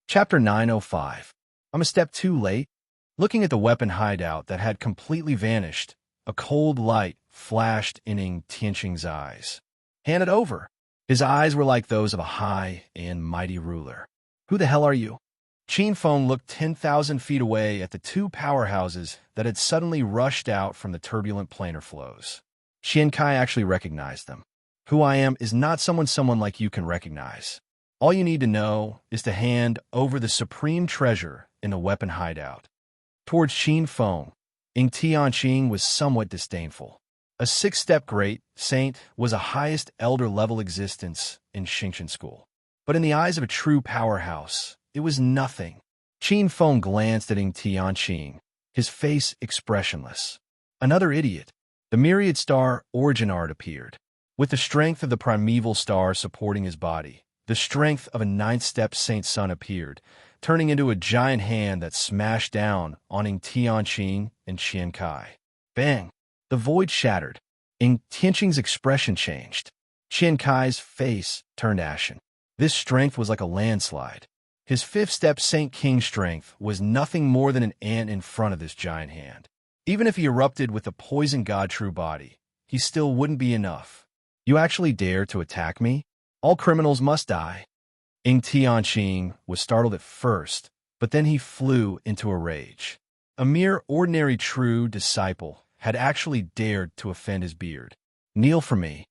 Chapter 905. I'm a step too late. Looking at the weapon hideout that had completely vanished, a cold light flashed in Ing Tianqing's eyes. Hand it over. His eyes were like those of a high and mighty ruler. Who the hell are you? Qin Feng looked 10,000 feet away at the two powerhouses that had suddenly rushed out from the turbulent planar flows. Qian Kai actually recognized them. Who I am is not someone like you can recognize. All you need to know is to hand over the supreme treasure in the weapon hideout. Towards Qin Feng, Ing Tianqing was somewhat disdainful. A six-step great saint was a highest elder-level existence in Xingqian school. But in the eyes of a true powerhouse, it was nothing. Qin Feng glanced at Ing Tianqing, his face expressionless. Another idiot. The myriad star origin art appeared. With the strength of the primeval star supporting his body, the strength of a ninth-step Saint Sun appeared, turning into a giant hand that smashed down on Ing Tianqing and Qian Kai. Bang! The void shattered. Ing Tianqing's expression changed. Qian Kai's face turned ashen. This strength was like a landslide. His fifth-step Saint King strength was nothing more than an ant in front of this giant hand. Even if he erupted with the poison god true body, he still wouldn't be enough. You actually dare to attack me? All criminals must die. Ing Tianqing was startled at first, but then he flew into a rage. A mere ordinary true disciple had actually dared to offend his beard. Kneel for me.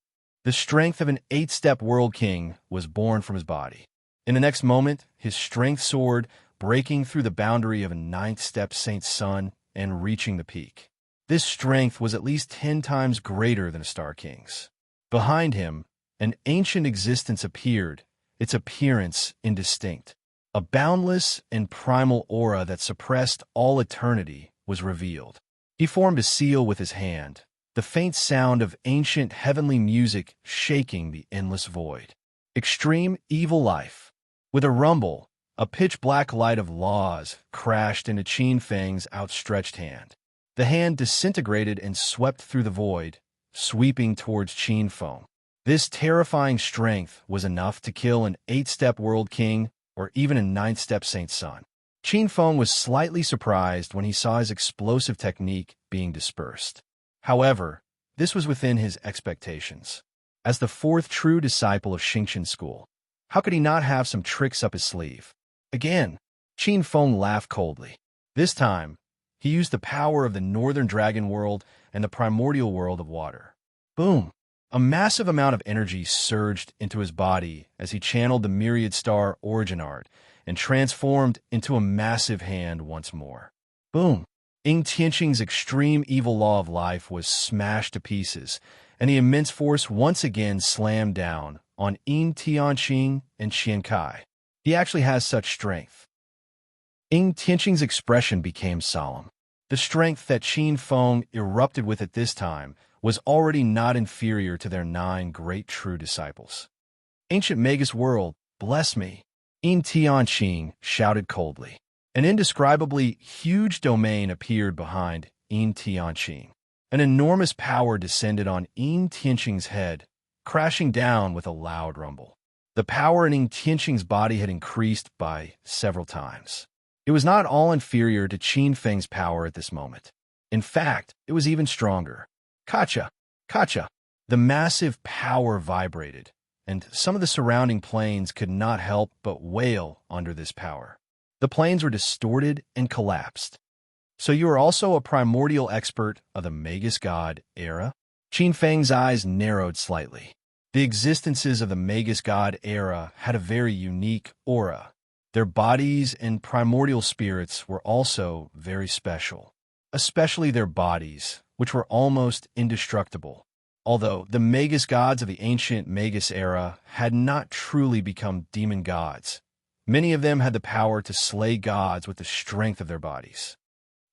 The strength of an eight-step world king was born from his body. In the next moment, his strength soared, breaking through the boundary of a ninth-step Saint Sun and reaching the peak. This strength was at least 10 times greater than a Star King's. Behind him, an ancient existence appeared, its appearance indistinct. A boundless and primal aura that suppressed all eternity was revealed. He formed a seal with his hand, the faint sound of ancient heavenly music shaking the endless void. Extreme evil life. With a rumble, a pitch-black light of laws crashed into Qin Feng's outstretched hand. The hand disintegrated and swept through the void, sweeping towards Qin Feng. This terrifying strength was enough to kill an eight-step world king or even a ninth-step Saint Sun. Qin Feng was slightly surprised when he saw his explosive technique being dispersed. However, this was within his expectations. As the fourth true disciple of Xingqian school, how could he not have some tricks up his sleeve? Again, Qin Feng laughed coldly. This time, he used the power of the northern dragon world and the primordial world of water. Boom! A massive amount of energy surged into his body as he channeled the myriad star origin art and transformed into a massive hand once more. Boom! Ing Tianqing's extreme evil law of life was smashed to pieces, and the immense force once again slammed down on Ing Tianqing and Qian Kai. He actually has such strength. Ing Tianqing's expression became solemn. The strength that Qin Feng erupted with at this time was already not inferior to their 9 great true disciples. Ancient Magus world, bless me, Ing Tianqing shouted coldly. An indescribably huge domain appeared behind Ing Tianqing. An enormous power descended on Ing Tianqing's head, crashing down with a loud rumble. The power in Ing Tianqing's body had increased by several times. It was not all inferior to Qin Feng's power at this moment. In fact, it was even stronger. Kacha! Kacha! The massive power vibrated, and some of the surrounding planes could not help but wail under this power. The planes were distorted and collapsed. So you are also a primordial expert of the Magus God era? Qin Feng's eyes narrowed slightly. The existences of the Magus God era had a very unique aura. Their bodies and primordial spirits were also very special, especially their bodies, which were almost indestructible. Although the Magus gods of the ancient Magus era had not truly become demon gods, many of them had the power to slay gods with the strength of their bodies.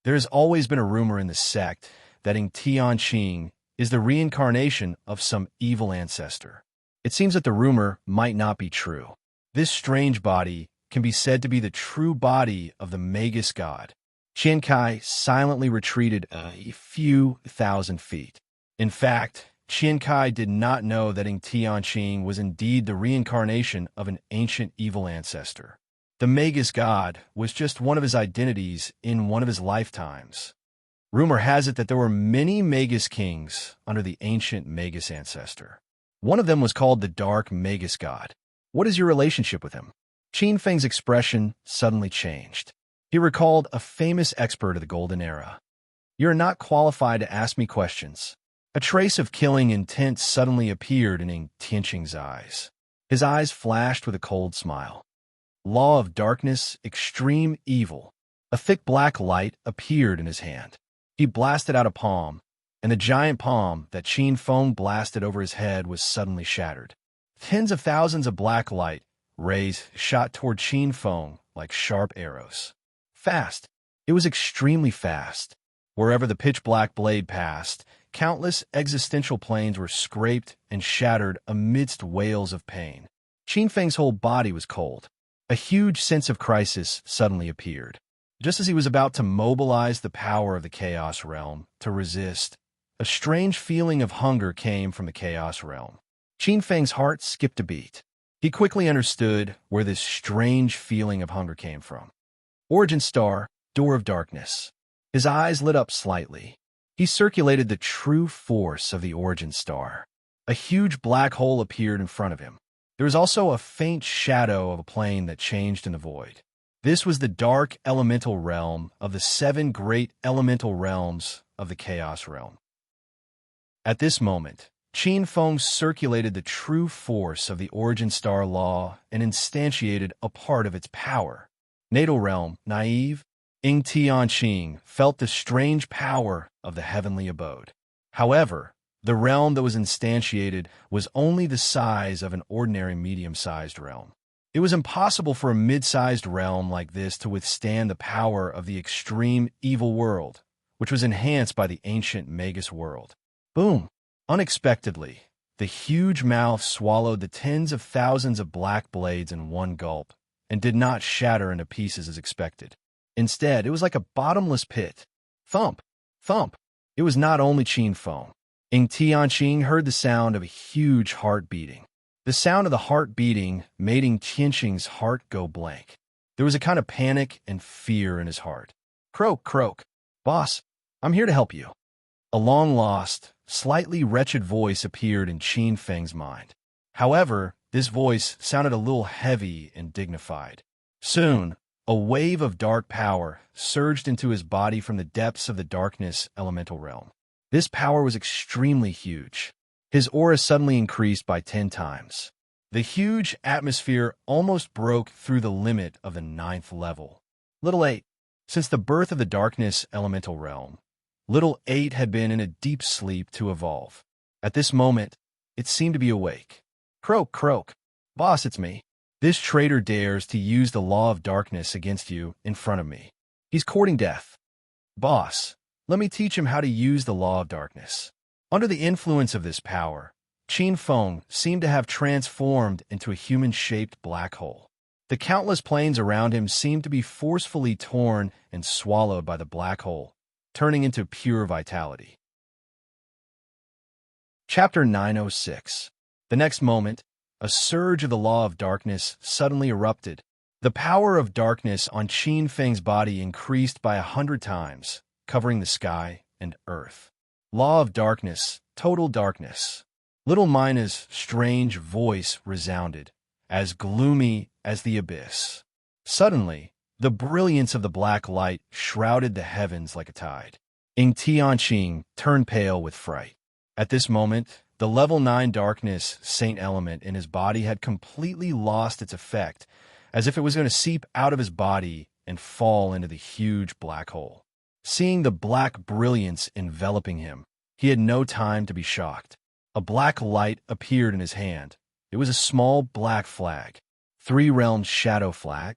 There has always been a rumor in the sect that Ing Tianqing is the reincarnation of some evil ancestor. It seems that the rumor might not be true. This strange body can be said to be the true body of the Magus god. Qian Kai silently retreated a few thousand feet. In fact, Qian Kai did not know that Ing Tianqing was indeed the reincarnation of an ancient evil ancestor. The Magus god was just one of his identities in one of his lifetimes. Rumor has it that there were many Magus kings under the ancient Magus ancestor. One of them was called the Dark Magus god. What is your relationship with him? Qin Feng's expression suddenly changed. He recalled a famous expert of the Golden Era. You're not qualified to ask me questions. A trace of killing intent suddenly appeared in Tianqing's eyes. His eyes flashed with a cold smile. Law of darkness, extreme evil. A thick black light appeared in his hand. He blasted out a palm, and the giant palm that Qin Feng blasted over his head was suddenly shattered. Tens of thousands of black light rays shot toward Qin Feng like sharp arrows. Fast. It was extremely fast. Wherever the pitch-black blade passed, countless existential planes were scraped and shattered amidst wails of pain. Qin Feng's whole body was cold. A huge sense of crisis suddenly appeared. Just as he was about to mobilize the power of the Chaos Realm to resist, a strange feeling of hunger came from the Chaos Realm. Qin Feng's heart skipped a beat. He quickly understood where this strange feeling of hunger came from. Origin Star, Door of Darkness. His eyes lit up slightly. He circulated the true force of the Origin Star. A huge black hole appeared in front of him. There was also a faint shadow of a plane that changed in the void. This was the dark elemental realm of the 7 great elemental realms of the Chaos Realm. At this moment, Qin Feng circulated the true force of the Origin Star Law and instantiated a part of its power. Natal Realm, naive, Tianqing felt the strange power of the heavenly abode. However, the realm that was instantiated was only the size of an ordinary medium-sized realm. It was impossible for a mid-sized realm like this to withstand the power of the extreme evil world, which was enhanced by the ancient Magus world. Boom! Unexpectedly, the huge mouth swallowed the tens of thousands of black blades in one gulp and did not shatter into pieces as expected. Instead, it was like a bottomless pit. Thump! Thump! It was not only Qin Feng. Tianqing heard the sound of a huge heart beating. The sound of the heart beating made Tianqing's heart go blank. There was a kind of panic and fear in his heart. Croak, croak. Boss, I'm here to help you. A long-lost, slightly wretched voice appeared in Qin Feng's mind. However, this voice sounded a little heavy and dignified. Soon, a wave of dark power surged into his body from the depths of the darkness elemental realm. This power was extremely huge. His aura suddenly increased by 10 times. The huge atmosphere almost broke through the limit of the 9th level. Little 8. Since the birth of the darkness elemental realm, Little 8 had been in a deep sleep to evolve. At this moment, it seemed to be awake. Croak, croak. Boss, it's me. This traitor dares to use the law of darkness against you in front of me. He's courting death. Boss, let me teach him how to use the law of darkness. Under the influence of this power, Qin Feng seemed to have transformed into a human-shaped black hole. The countless planes around him seemed to be forcefully torn and swallowed by the black hole, turning into pure vitality. Chapter 906. The next moment, a surge of the law of darkness suddenly erupted. The power of darkness on Qin Feng's body increased by 100 times, covering the sky and earth. Law of darkness, total darkness. Little Mina's strange voice resounded, as gloomy as the abyss. Suddenly, the brilliance of the black light shrouded the heavens like a tide. Tianqing turned pale with fright. At this moment, the level 9 darkness saint element in his body had completely lost its effect, as if it was going to seep out of his body and fall into the huge black hole. Seeing the black brilliance enveloping him, he had no time to be shocked. A black light appeared in his hand. It was a small black flag. 3-realm shadow flag.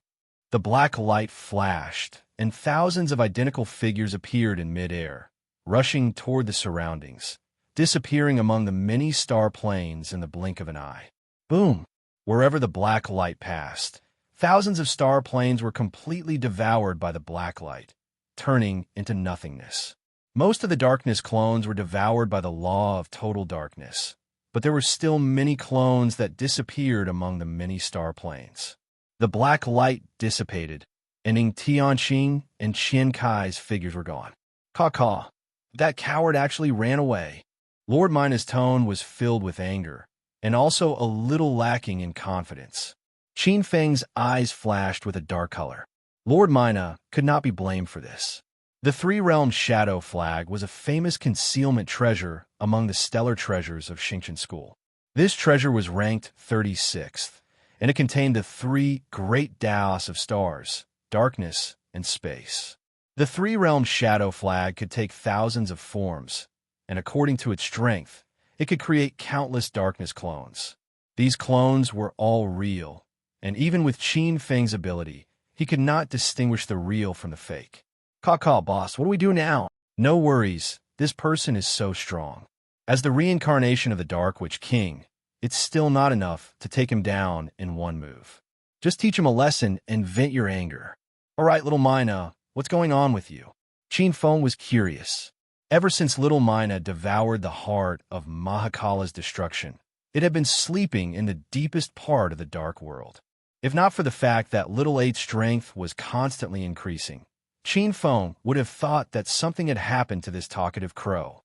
The black light flashed, and thousands of identical figures appeared in midair, rushing toward the surroundings, disappearing among the many star planes in the blink of an eye. Boom! Wherever the black light passed, thousands of star planes were completely devoured by the black light, turning into nothingness. Most of the darkness clones were devoured by the law of total darkness, but there were still many clones that disappeared among the many star planes. The black light dissipated, and Ning Tianqing and Qian Kai's figures were gone. Caw. That coward actually ran away. Lord Mina's tone was filled with anger, and also a little lacking in confidence. Qin Feng's eyes flashed with a dark color. Lord Mina could not be blamed for this. The Three-Realm Shadow Flag was a famous concealment treasure among the stellar treasures of Xingqian School. This treasure was ranked 36th, and it contained the three great Daos of stars, darkness, and space. The Three-Realm Shadow Flag could take thousands of forms, and according to its strength, it could create countless darkness clones. These clones were all real, and even with Qin Feng's ability, he could not distinguish the real from the fake. Caw, boss, what do we do now? No worries, this person is so strong. As the reincarnation of the Dark Witch King, it's still not enough to take him down in one move. Just teach him a lesson and vent your anger. All right, little Mina, what's going on with you? Qin Feng was curious. Ever since little Mina devoured the heart of Mahakala's destruction, it had been sleeping in the deepest part of the dark world. If not for the fact that little Eight's strength was constantly increasing, Qin Feng would have thought that something had happened to this talkative crow.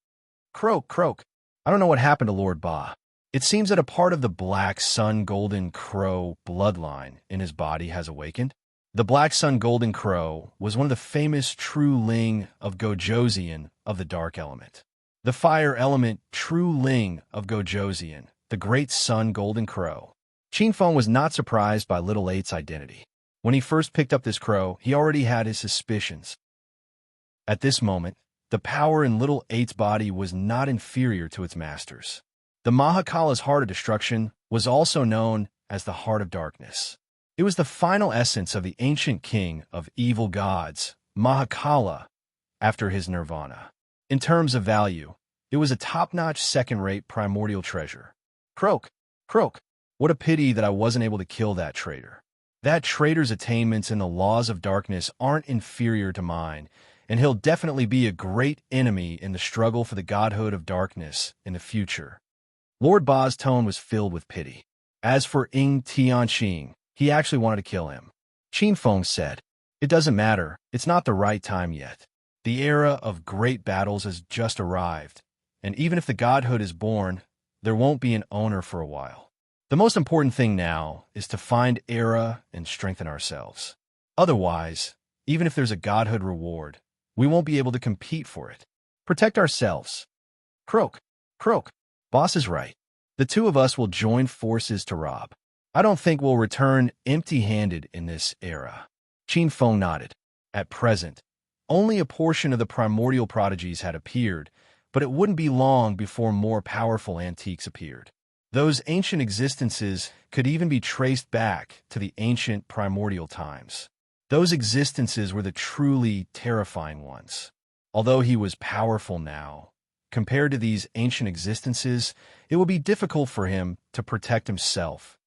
Croak. I don't know what happened to Lord Ba. It seems that a part of the Black Sun Golden Crow bloodline in his body has awakened. The Black Sun Golden Crow was one of the famous true Ling of Gojoseon of the Dark Element. The fire element true Ling of Gojoseon, the Great Sun Golden Crow. Qin Feng was not surprised by little Eight's identity. When he first picked up this crow, he already had his suspicions. At this moment, the power in little Eight's body was not inferior to its master's. The Mahakala's Heart of Destruction was also known as the Heart of Darkness. It was the final essence of the ancient king of evil gods, Mahakala, after his nirvana. In terms of value, it was a top-notch second-rate primordial treasure. Croak. What a pity that I wasn't able to kill that traitor. That traitor's attainments in the laws of darkness aren't inferior to mine, and he'll definitely be a great enemy in the struggle for the godhood of darkness in the future. Lord Ba's tone was filled with pity. As for Ning Tianqing, he actually wanted to kill him. Qin Feng said, "It doesn't matter, it's not the right time yet. The era of great battles has just arrived, and even if the godhood is born, there won't be an owner for a while. The most important thing now is to find era and strengthen ourselves. Otherwise, even if there's a godhood reward, we won't be able to compete for it. Protect ourselves." Croak. Boss is right. The two of us will join forces to rob. I don't think we'll return empty-handed in this era. Qin Feng nodded. At present, only a portion of the primordial prodigies had appeared, but it wouldn't be long before more powerful antiques appeared. Those ancient existences could even be traced back to the ancient primordial times. Those existences were the truly terrifying ones. Although he was powerful now, compared to these ancient existences, it would be difficult for him to protect himself.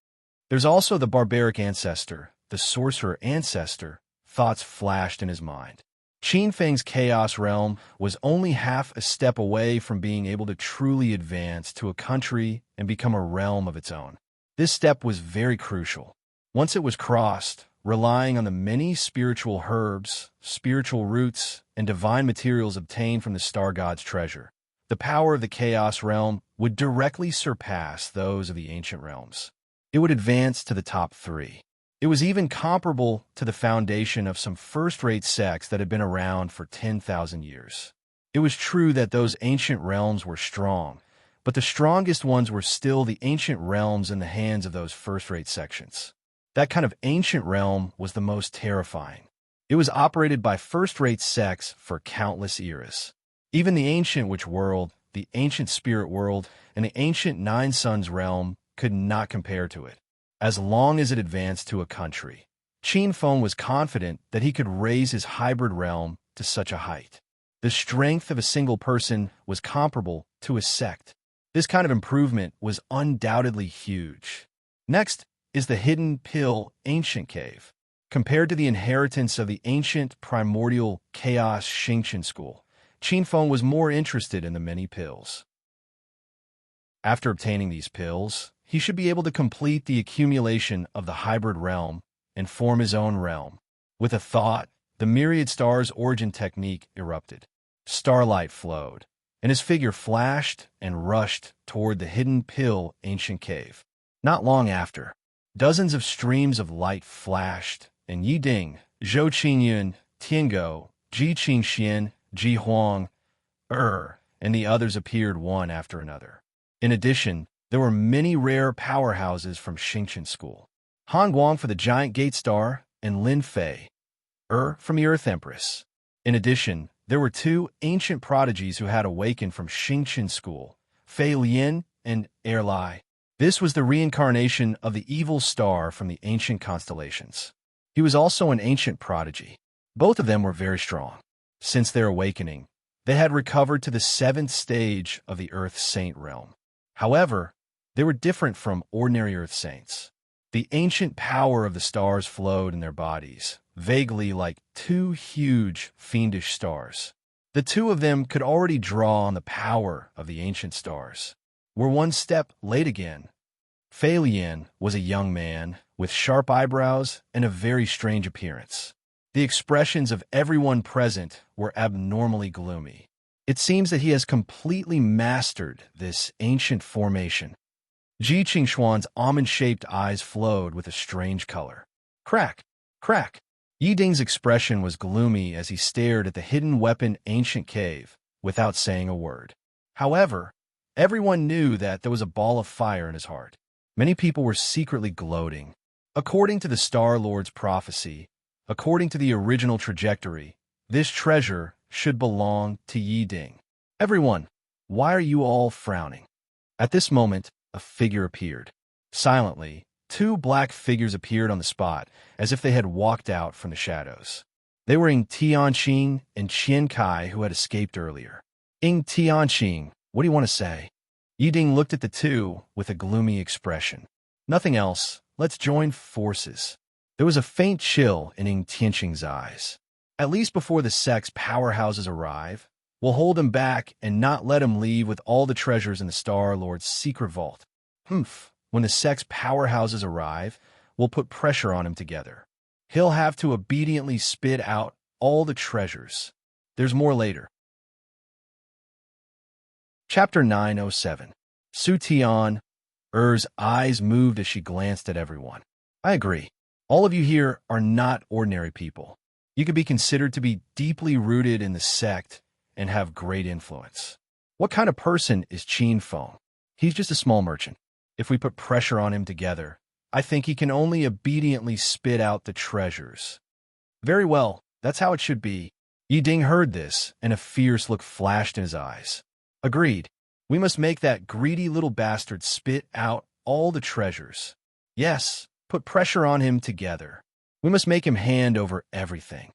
There's also the barbaric ancestor, the sorcerer ancestor, thoughts flashed in his mind. Qin Feng's Chaos Realm was only half a step away from being able to truly advance to a country and become a realm of its own. This step was very crucial. Once it was crossed, relying on the many spiritual herbs, spiritual roots, and divine materials obtained from the Star God's treasure, the power of the Chaos Realm would directly surpass those of the ancient realms. It would advance to the top 3. It was even comparable to the foundation of some first-rate sects that had been around for 10,000 years. It was true that those ancient realms were strong, but the strongest ones were still the ancient realms in the hands of those first-rate sections. That kind of ancient realm was the most terrifying. It was operated by first-rate sects for countless eras. Even the ancient witch world, the ancient spirit world, and the ancient Nine Suns realm could not compare to it. As long as it advanced to a country, Qin Feng was confident that he could raise his hybrid realm to such a height. The strength of a single person was comparable to a sect. This kind of improvement was undoubtedly huge. Next is the Hidden Pill Ancient Cave. Compared to the inheritance of the ancient primordial chaos Xingqian school, Qin Feng was more interested in the many pills. After obtaining these pills, he should be able to complete the accumulation of the hybrid realm and form his own realm. With a thought, the myriad stars' origin technique erupted. Starlight flowed, and his figure flashed and rushed toward the hidden pill ancient cave. Not long after, dozens of streams of light flashed, and Yi Ding, Zhou Qingyun, Tiango, Ji Qingxian, Ji Huang, and the others appeared one after another. In addition, there were many rare powerhouses from Xingqian School. Han Guang for the Giant Gate Star, and Lin Fei, from the Earth Empress. In addition, there were two ancient prodigies who had awakened from Xingqian School, Fei Lian and Lai. This was the reincarnation of the evil star from the ancient constellations. He was also an ancient prodigy. Both of them were very strong. Since their awakening, they had recovered to the 7th stage of the Earth Saint realm. However, they were different from ordinary Earth Saints. The ancient power of the stars flowed in their bodies, vaguely like two huge, fiendish stars. The two of them could already draw on the power of the ancient stars. Were one step late again. Fei Lian was a young man with sharp eyebrows and a very strange appearance. The expressions of everyone present were abnormally gloomy. It seems that he has completely mastered this ancient formation. Ji Qingxuan's almond-shaped eyes flowed with a strange color. Crack! Crack! Yi Ding's expression was gloomy as he stared at the hidden weapon ancient cave without saying a word. However, everyone knew that there was a ball of fire in his heart. Many people were secretly gloating. According to the Star Lord's prophecy, according to the original trajectory, this treasure should belong to Yi Ding. Everyone, why are you all frowning? At this moment, a figure appeared. Silently, two black figures appeared on the spot, as if they had walked out from the shadows. They were Ying Tianqing and Qian Kai, who had escaped earlier. Ying Tianqing, what do you want to say? Yi Ding looked at the two with a gloomy expression. Nothing else. Let's join forces. There was a faint chill in Ying Tianqing's eyes. At least before the sect's powerhouses arrive, we'll hold him back and not let him leave with all the treasures in the Star Lord's secret vault. When the sect's powerhouses arrive, we'll put pressure on him together. He'll have to obediently spit out all the treasures. There's more later. Chapter 907. Su Tian. Er's eyes moved as she glanced at everyone. I agree. All of you here are not ordinary people. You could be considered to be deeply rooted in the sect and have great influence. What kind of person is Qin Feng? He's just a small merchant. If we put pressure on him together, I think he can only obediently spit out the treasures. Very well, that's how it should be. Yi Ding heard this, and a fierce look flashed in his eyes. Agreed. We must make that greedy little bastard spit out all the treasures. Yes, put pressure on him together. We must make him hand over everything.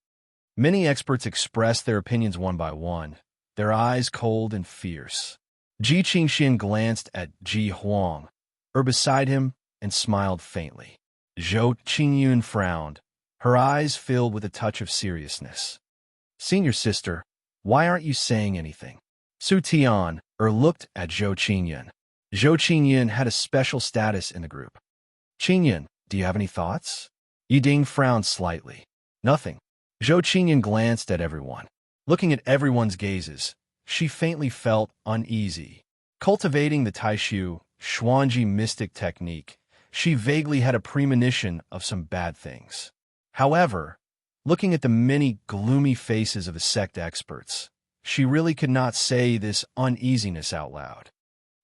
Many experts expressed their opinions one by one, their eyes cold and fierce. Ji Qingxian glanced at Ji Huang, beside him, and smiled faintly. Zhou Qingyun frowned, her eyes filled with a touch of seriousness. Senior sister, why aren't you saying anything? Su Tian looked at Zhou Qingyun. Zhou Qingyun had a special status in the group. Qingyun, do you have any thoughts? Yi Ding frowned slightly. Nothing. Zhou Qingyun glanced at everyone. Looking at everyone's gazes, she faintly felt uneasy. Cultivating the Taishu Xuanji mystic technique, she vaguely had a premonition of some bad things. However, looking at the many gloomy faces of the sect experts, she really could not say this uneasiness out loud.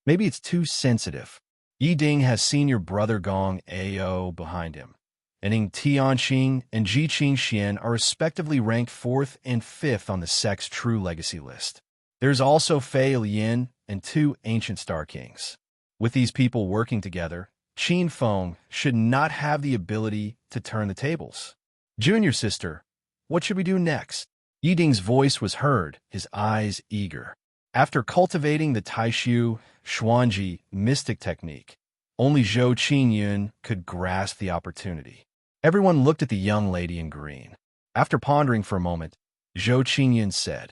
Maybe it's too sensitive. Yi Ding has senior brother Gong Ao behind him, and Ying Tianqing and Ji Qingxian are respectively ranked 4th and 5th on the sect's true legacy list. There's also Fei Lian and 2 ancient Star Kings. With these people working together, Qin Feng should not have the ability to turn the tables. Junior sister, what should we do next? Yi Ding's voice was heard, his eyes eager. After cultivating the Taishu Xuanji mystic technique, only Zhou Qingyun could grasp the opportunity. Everyone looked at the young lady in green. After pondering for a moment, Zhou Qingyun said,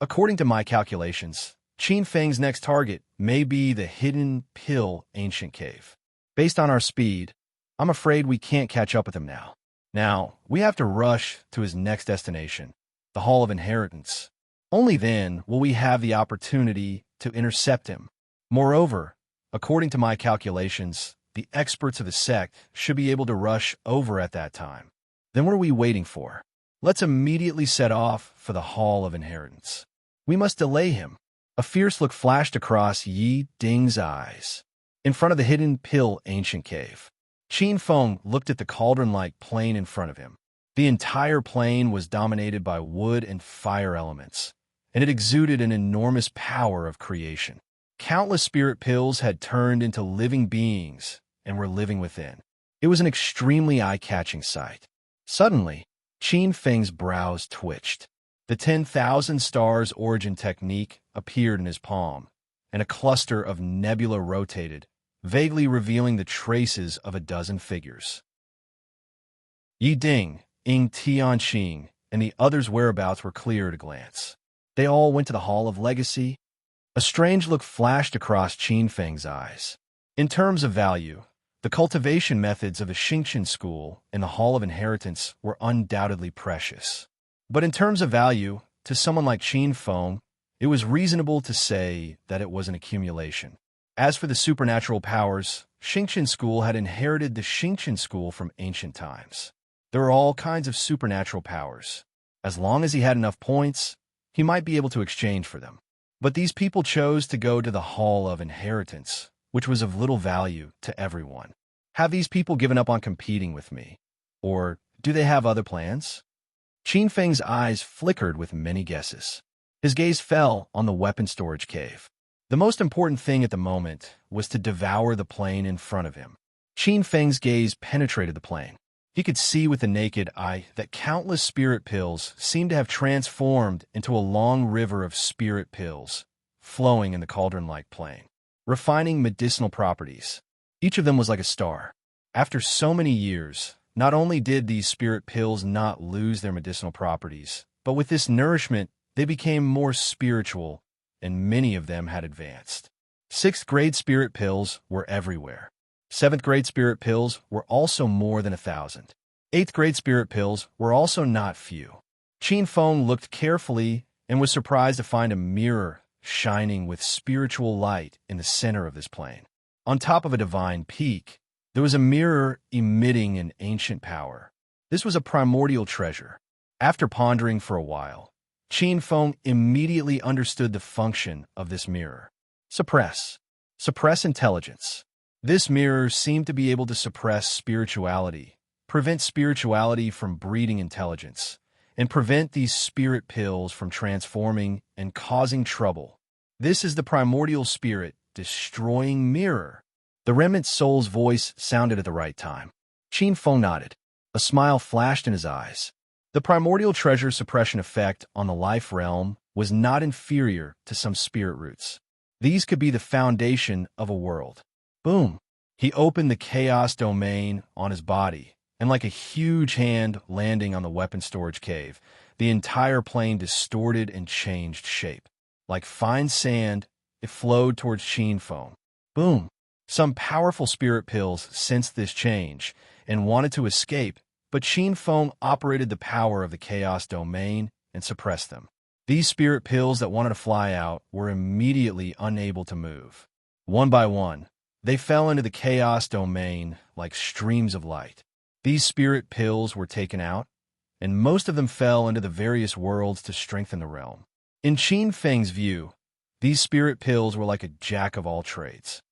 according to my calculations, Qin Feng's next target may be the hidden pill ancient cave. Based on our speed, I'm afraid we can't catch up with him now. Now, we have to rush to his next destination, the Hall of Inheritance. Only then will we have the opportunity to intercept him. Moreover, according to my calculations, the experts of the sect should be able to rush over at that time. Then what are we waiting for? Let's immediately set off for the Hall of Inheritance. We must delay him. A fierce look flashed across Yi Ding's eyes. In front of the hidden pill ancient cave, Qin Feng looked at the cauldron-like plain in front of him. The entire plain was dominated by wood and fire elements, and it exuded an enormous power of creation. Countless spirit pills had turned into living beings and were living within. It was an extremely eye-catching sight. Suddenly, Qin Feng's brows twitched. The 10,000 stars origin technique appeared in his palm, and a cluster of nebula rotated, vaguely revealing the traces of a dozen figures. Yi Ding, Ying Tianqing, and the others' whereabouts were clear at a glance. They all went to the Hall of Legacy. A strange look flashed across Qin Feng's eyes. In terms of value, the cultivation methods of the Xingqian school and the Hall of Inheritance were undoubtedly precious. But in terms of value, to someone like Qin Feng, it was reasonable to say that it was an accumulation. As for the supernatural powers, Xingqian school had inherited the Xingqian school from ancient times. There were all kinds of supernatural powers. As long as he had enough points, he might be able to exchange for them. But these people chose to go to the Hall of Inheritance, which was of little value to everyone. Have these people given up on competing with me? Or do they have other plans? Qin Feng's eyes flickered with many guesses. His gaze fell on the weapon storage cave. The most important thing at the moment was to devour the plain in front of him. Qin Feng's gaze penetrated the plain. He could see with the naked eye that countless spirit pills seemed to have transformed into a long river of spirit pills, flowing in the cauldron-like plain, refining medicinal properties. Each of them was like a star. After so many years, not only did these spirit pills not lose their medicinal properties, but with this nourishment, they became more spiritual, and many of them had advanced. 6th grade spirit pills were everywhere. 7th grade spirit pills were also more than 1,000. 8th grade spirit pills were also not few. Qin Feng looked carefully and was surprised to find a mirror shining with spiritual light in the center of this plain. On top of a divine peak, there was a mirror emitting an ancient power. This was a primordial treasure. After pondering for a while, Qin Feng immediately understood the function of this mirror. Suppress. Suppress intelligence. This mirror seemed to be able to suppress spirituality, prevent spirituality from breeding intelligence, and prevent these spirit pills from transforming and causing trouble. This is the primordial spirit destroying mirror. The remnant soul's voice sounded at the right time. Qin Feng nodded. A smile flashed in his eyes. The primordial treasure suppression effect on the life realm was not inferior to some spirit roots. These could be the foundation of a world. Boom! He opened the chaos domain on his body, and like a huge hand landing on the weapon storage cave, the entire plane distorted and changed shape. Like fine sand, it flowed towards Qin Feng. Boom! Some powerful spirit pills sensed this change and wanted to escape, but Qin Feng operated the power of the chaos domain and suppressed them. These spirit pills that wanted to fly out were immediately unable to move. One by one, they fell into the chaos domain like streams of light. These spirit pills were taken out, and most of them fell into the various worlds to strengthen the realm. In Qin Feng's view, these spirit pills were like a jack of all trades.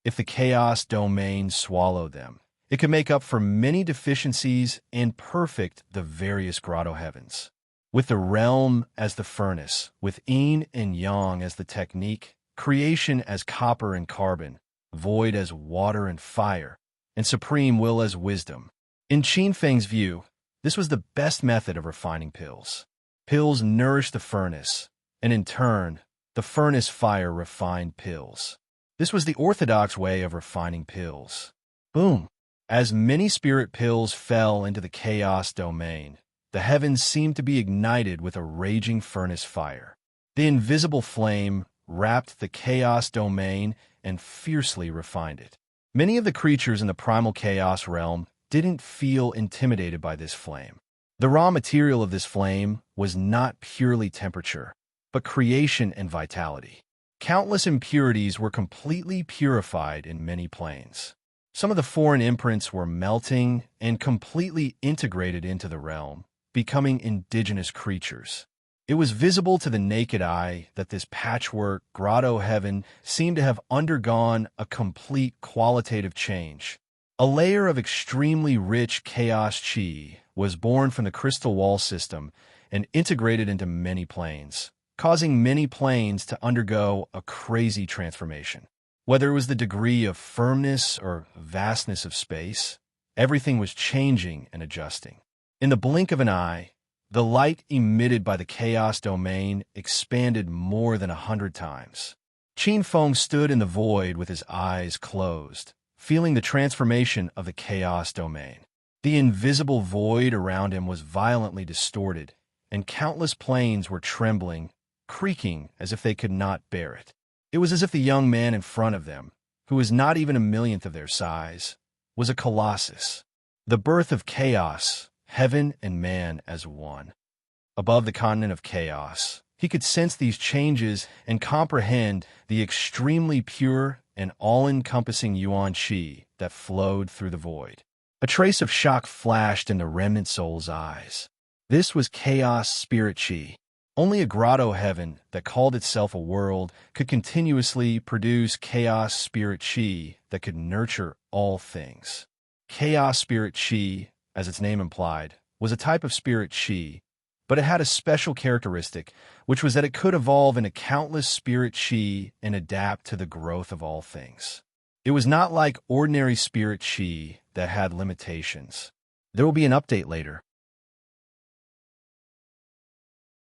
If the chaos domain swallowed them, it could make up for many deficiencies and perfect the various grotto heavens. With the realm as the furnace, with yin and yang as the technique, creation as copper and carbon, void as water and fire, and supreme will as wisdom. In Qin Feng's view, this was the best method of refining pills. Pills nourished the furnace, and in turn, the furnace fire refined pills. This was the orthodox way of refining pills. Boom! As many spirit pills fell into the chaos domain, the heavens seemed to be ignited with a raging furnace fire. The invisible flame wrapped the chaos domain and fiercely refined it. Many of the creatures in the primal chaos realm didn't feel intimidated by this flame. The raw material of this flame was not purely temperature, but creation and vitality. Countless impurities were completely purified in many planes. Some of the foreign imprints were melting and completely integrated into the realm, becoming indigenous creatures. It was visible to the naked eye that this patchwork grotto heaven seemed to have undergone a complete qualitative change. A layer of extremely rich chaos chi was born from the crystal wall system and integrated into many planes, causing many planes to undergo a crazy transformation. Whether it was the degree of firmness or vastness of space, everything was changing and adjusting. In the blink of an eye, the light emitted by the chaos domain expanded more than 100 times. Qin Feng stood in the void with his eyes closed, feeling the transformation of the chaos domain. The invisible void around him was violently distorted, and countless planes were trembling, creaking as if they could not bear it. It was as if the young man in front of them, who was not even a millionth of their size, was a colossus. The birth of chaos, heaven and man as one. Above the continent of chaos, he could sense these changes and comprehend the extremely pure and all-encompassing yuan qi that flowed through the void. A trace of shock flashed in the remnant soul's eyes. This was chaos spirit qi. Only a grotto heaven that called itself a world could continuously produce chaos spirit qi that could nurture all things. Chaos spirit qi, as its name implied, was a type of spirit qi, but it had a special characteristic, which was that it could evolve into countless spirit qi and adapt to the growth of all things. It was not like ordinary spirit qi that had limitations. There will be an update later.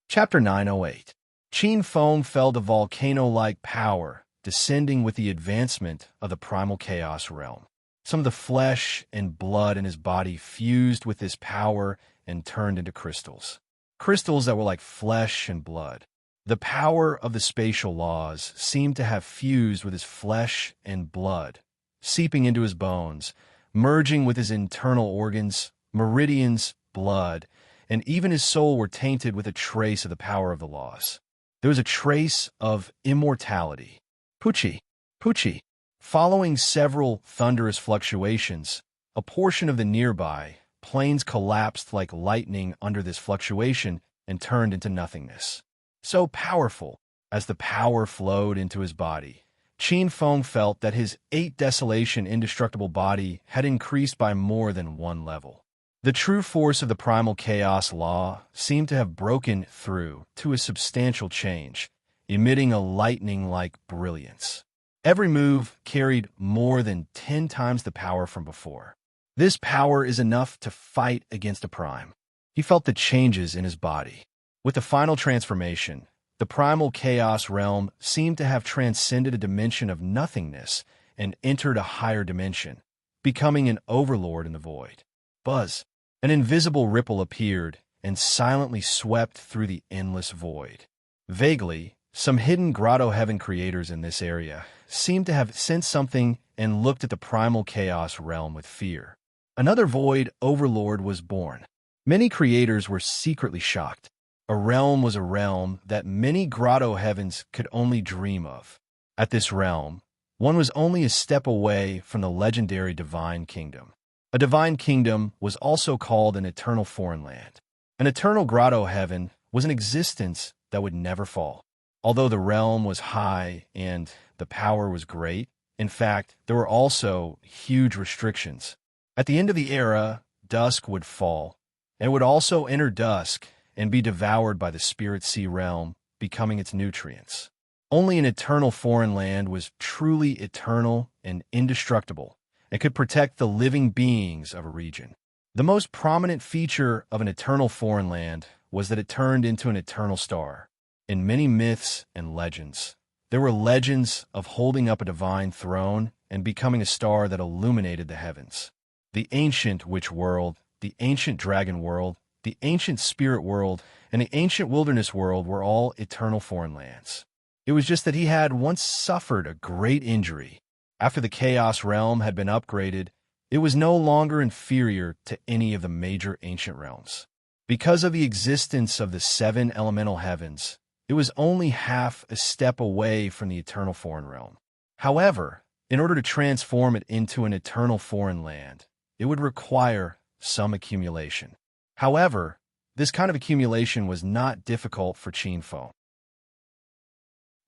Chapter 908. Qin Feng felt a volcano-like power descending with the advancement of the primal chaos realm. Some of the flesh and blood in his body fused with this power and turned into crystals. Crystals that were like flesh and blood. The power of the spatial laws seemed to have fused with his flesh and blood, seeping into his bones, merging with his internal organs, meridians, blood, and even his soul were tainted with a trace of the power of the laws. There was a trace of immortality. Pucci. Following several thunderous fluctuations, a portion of the nearby plains collapsed like lightning under this fluctuation and turned into nothingness. So powerful, as the power flowed into his body, Qin Feng felt that his 8 desolation indestructible body had increased by more than one level. The true force of the primal chaos law seemed to have broken through to a substantial change, emitting a lightning-like brilliance. Every move carried more than 10 times the power from before. This power is enough to fight against a prime. He felt the changes in his body. With the final transformation, the primal chaos realm seemed to have transcended a dimension of nothingness and entered a higher dimension, becoming an overlord in the void. Buzz. An invisible ripple appeared and silently swept through the endless void. Vaguely, some hidden grotto heaven creators in this area seemed to have sensed something and looked at the primal chaos realm with fear. Another void overlord was born. Many creators were secretly shocked. A realm was a realm that many grotto heavens could only dream of. At this realm, one was only a step away from the legendary divine kingdom. A divine kingdom was also called an eternal foreign land. An eternal grotto heaven was an existence that would never fall. Although the realm was high and the power was great, in fact, there were also huge restrictions. At the end of the era, dusk would fall, and would also enter dusk and be devoured by the spirit sea realm, becoming its nutrients. Only an eternal foreign land was truly eternal and indestructible, and could protect the living beings of a region. The most prominent feature of an eternal foreign land was that it turned into an eternal star. In many myths and legends, there were legends of holding up a divine throne and becoming a star that illuminated the heavens. The ancient witch world, the ancient dragon world, the ancient spirit world, and the ancient wilderness world were all eternal foreign lands. It was just that he had once suffered a great injury. After the Chaos Realm had been upgraded, it was no longer inferior to any of the major ancient realms. Because of the existence of the 7 elemental heavens, it was only half a step away from the eternal foreign realm. However, in order to transform it into an eternal foreign land, it would require some accumulation. However, this kind of accumulation was not difficult for Qin Feng.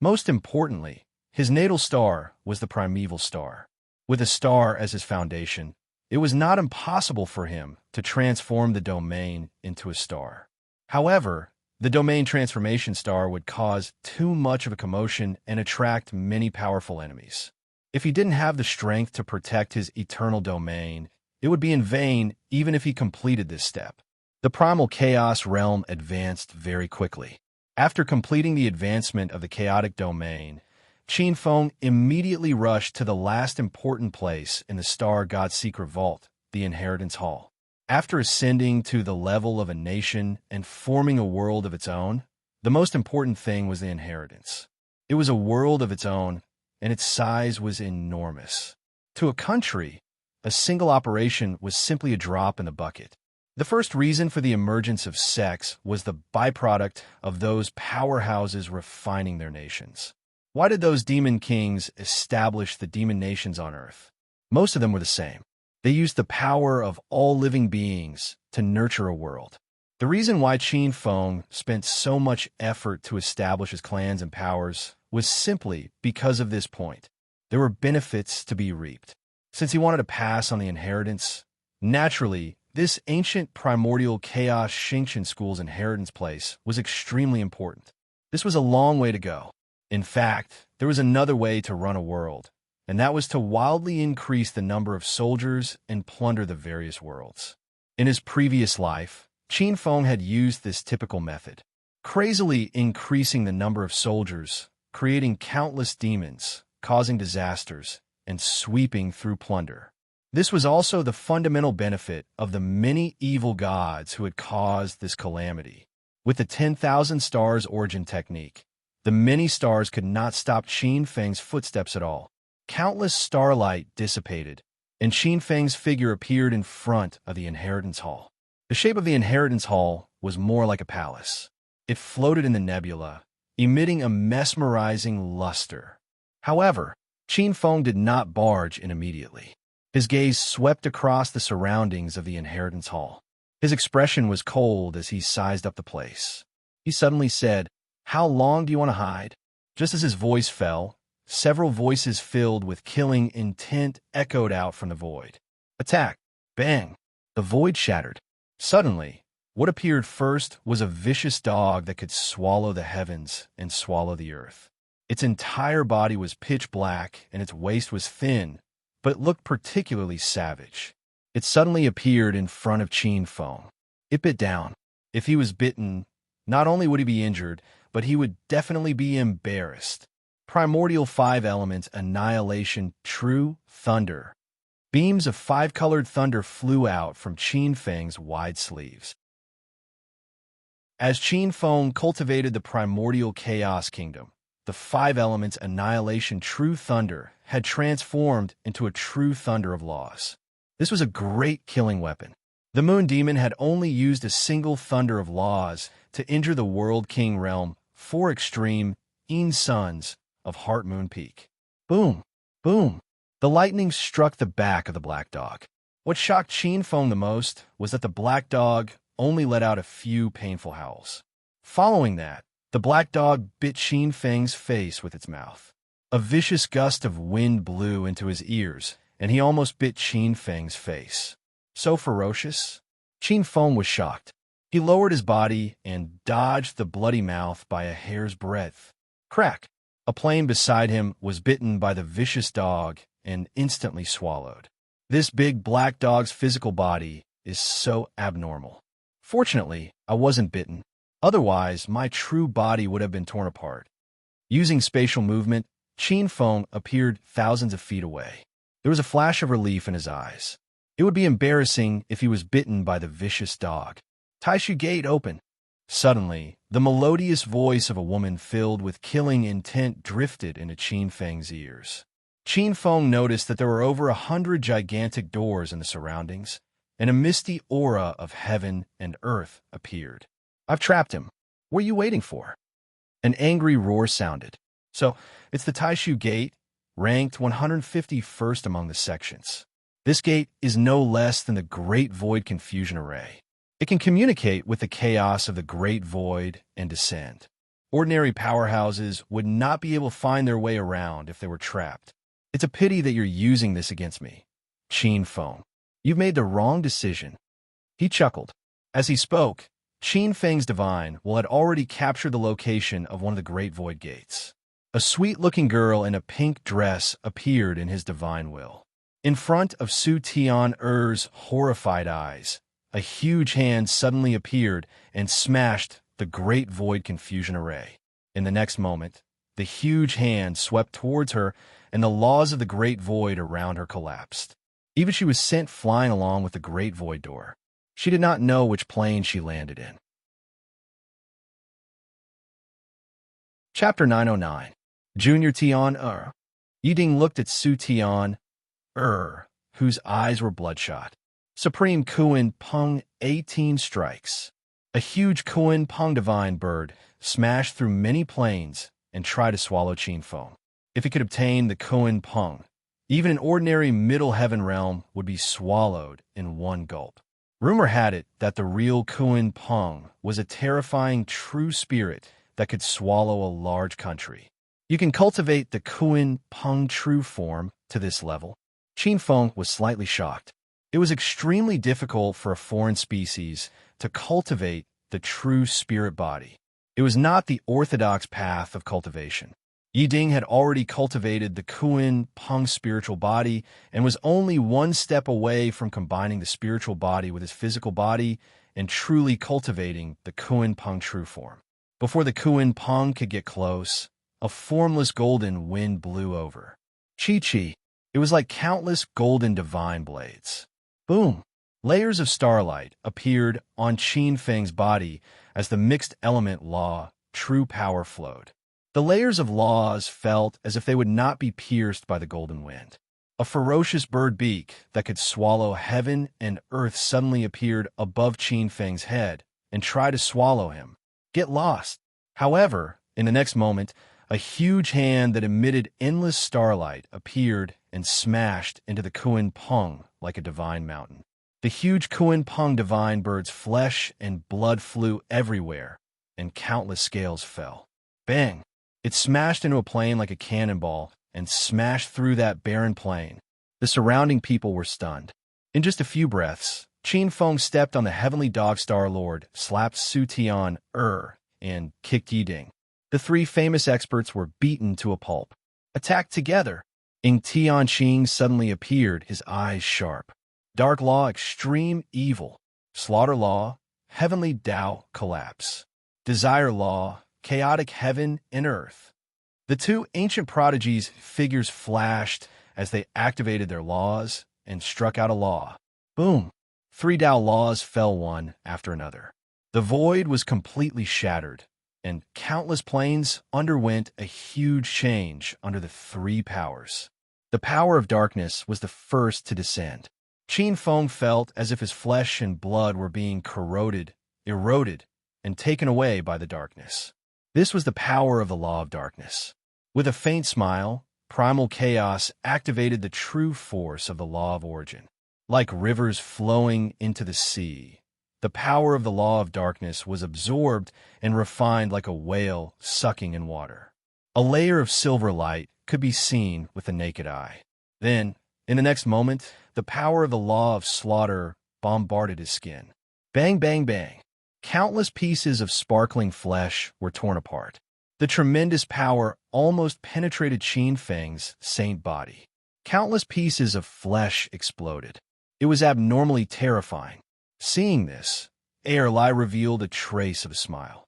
Most importantly, his natal star was the primeval star. With a star as his foundation, it was not impossible for him to transform the domain into a star. However, the domain transformation star would cause too much of a commotion and attract many powerful enemies. If he didn't have the strength to protect his eternal domain, it would be in vain even if he completed this step. The primal chaos realm advanced very quickly. After completing the advancement of the chaotic domain, Qin Feng immediately rushed to the last important place in the Star God's secret vault, the Inheritance Hall. After ascending to the level of a nation and forming a world of its own, the most important thing was the inheritance. It was a world of its own, and its size was enormous. To a country, a single operation was simply a drop in the bucket. The first reason for the emergence of sects was the byproduct of those powerhouses refining their nations. Why did those demon kings establish the demon nations on Earth? Most of them were the same. They used the power of all living beings to nurture a world. The reason why Qin Feng spent so much effort to establish his clans and powers was simply because of this point. There were benefits to be reaped. Since he wanted to pass on the inheritance, naturally, this ancient primordial chaos Xingqian school's inheritance place was extremely important. This was a long way to go. In fact, there was another way to run a world, and that was to wildly increase the number of soldiers and plunder the various worlds. In his previous life, Qin Feng had used this typical method, crazily increasing the number of soldiers, creating countless demons, causing disasters, and sweeping through plunder. This was also the fundamental benefit of the many evil gods who had caused this calamity. With the 10,000 stars origin technique, the many stars could not stop Qin Feng's footsteps at all. Countless starlight dissipated, and Qin Feng's figure appeared in front of the Inheritance Hall. The shape of the Inheritance Hall was more like a palace. It floated in the nebula, emitting a mesmerizing luster. However, Qin Feng did not barge in immediately. His gaze swept across the surroundings of the Inheritance Hall. His expression was cold as he sized up the place. He suddenly said, "How long do you want to hide?" Just as his voice fell, several voices filled with killing intent echoed out from the void. Attack! Bang! The void shattered. Suddenly, what appeared first was a vicious dog that could swallow the heavens and swallow the earth. Its entire body was pitch black and its waist was thin, but it looked particularly savage. It suddenly appeared in front of Qin Feng. It bit down. If he was bitten, not only would he be injured, but he would definitely be embarrassed. Primordial 5 elements annihilation true thunder. Beams of 5-colored thunder flew out from Qin Feng's wide sleeves. As Qin Feng cultivated the primordial chaos kingdom, the 5 elements annihilation true thunder had transformed into a true thunder of laws. This was a great killing weapon. The moon demon had only used a single thunder of laws to injure the World King realm 4 extreme suns of Heart Moon Peak. Boom! Boom! The lightning struck the back of the black dog. What shocked Qin Feng the most was that the black dog only let out a few painful howls. Following that, the black dog bit Qin Feng's face with its mouth. A vicious gust of wind blew into his ears, and he almost bit Qin Feng's face. So ferocious? Qin Feng was shocked. He lowered his body and dodged the bloody mouth by a hair's breadth. Crack! A plane beside him was bitten by the vicious dog and instantly swallowed. This big black dog's physical body is so abnormal. Fortunately, I wasn't bitten. Otherwise, my true body would have been torn apart. Using spatial movement, Qin Feng appeared thousands of feet away. There was a flash of relief in his eyes. It would be embarrassing if he was bitten by the vicious dog. Taishu gate open. Suddenly, the melodious voice of a woman filled with killing intent drifted into Qin Feng's ears. Qin Feng noticed that there were over 100 gigantic doors in the surroundings, and a misty aura of heaven and earth appeared. "I've trapped him. What are you waiting for?" An angry roar sounded. "So, it's the Taishu Gate, ranked 151st among the sections. This gate is no less than the Great Void Confusion Array. It can communicate with the chaos of the Great Void and descend. Ordinary powerhouses would not be able to find their way around if they were trapped. It's a pity that you're using this against me, Qin Feng. You've made the wrong decision." He chuckled. As he spoke, Qin Feng's divine will had already captured the location of one of the Great Void Gates. A sweet-looking girl in a pink dress appeared in his divine will. In front of Su Tian-er's horrified eyes, a huge hand suddenly appeared and smashed the Great Void Confusion Array. In the next moment, the huge hand swept towards her, and the laws of the Great Void around her collapsed. Even she was sent flying along with the Great Void door. She did not know which plane she landed in. Chapter 909. Junior Tian-er. Yiding looked at Su Tian-er, whose eyes were bloodshot. Supreme Kuan Peng 18 strikes. A huge Kuan Peng divine bird smashed through many planes and tried to swallow Qin Feng. If it could obtain the Kuan Peng, even an ordinary Middle Heaven realm would be swallowed in one gulp. Rumor had it that the real Kuan Peng was a terrifying true spirit that could swallow a large country. You can cultivate the Kuan Peng true form to this level. Qin Feng was slightly shocked. It was extremely difficult for a foreign species to cultivate the true spirit body. It was not the orthodox path of cultivation. Yiding had already cultivated the Kuan Peng spiritual body and was only one step away from combining the spiritual body with his physical body and truly cultivating the Kuan Peng true form. Before the Kuan Peng could get close, a formless golden wind blew over. Chi-chi. It was like countless golden divine blades. Boom! Layers of starlight appeared on Qin Feng's body as the mixed element law, true power flowed. The layers of laws felt as if they would not be pierced by the golden wind. A ferocious bird beak that could swallow heaven and earth suddenly appeared above Qin Feng's head and tried to swallow him. Get lost! However, in the next moment, a huge hand that emitted endless starlight appeared and smashed into the Kuan Peng like a divine mountain. The huge Kuan Peng divine bird's flesh and blood flew everywhere, and countless scales fell. Bang! It smashed into a plane like a cannonball and smashed through that barren plain. The surrounding people were stunned. In just a few breaths, Qin Feng stepped on the heavenly dog star lord, slapped Su Tian-er, and kicked Yiding. The three famous experts were beaten to a pulp. Attacked together. Ing Tianqing suddenly appeared, his eyes sharp. Dark law, extreme evil. Slaughter law, heavenly Tao, collapse. Desire law, chaotic heaven and earth. The two ancient prodigies' figures flashed as they activated their laws and struck out a law. Boom! 3 Tao laws fell one after another. The void was completely shattered, and countless planes underwent a huge change under the 3 powers. The power of darkness was the first to descend. Qin Feng felt as if his flesh and blood were being corroded, eroded, and taken away by the darkness. This was the power of the law of darkness. With a faint smile, primal chaos activated the true force of the law of origin. Like rivers flowing into the sea, the power of the law of darkness was absorbed and refined like a whale sucking in water. A layer of silver light could be seen with the naked eye. Then, in the next moment, the power of the law of slaughter bombarded his skin. Bang, bang, bang. Countless pieces of sparkling flesh were torn apart. The tremendous power almost penetrated Qin Feng's saint body. Countless pieces of flesh exploded. It was abnormally terrifying. Seeing this, Erlai revealed a trace of a smile.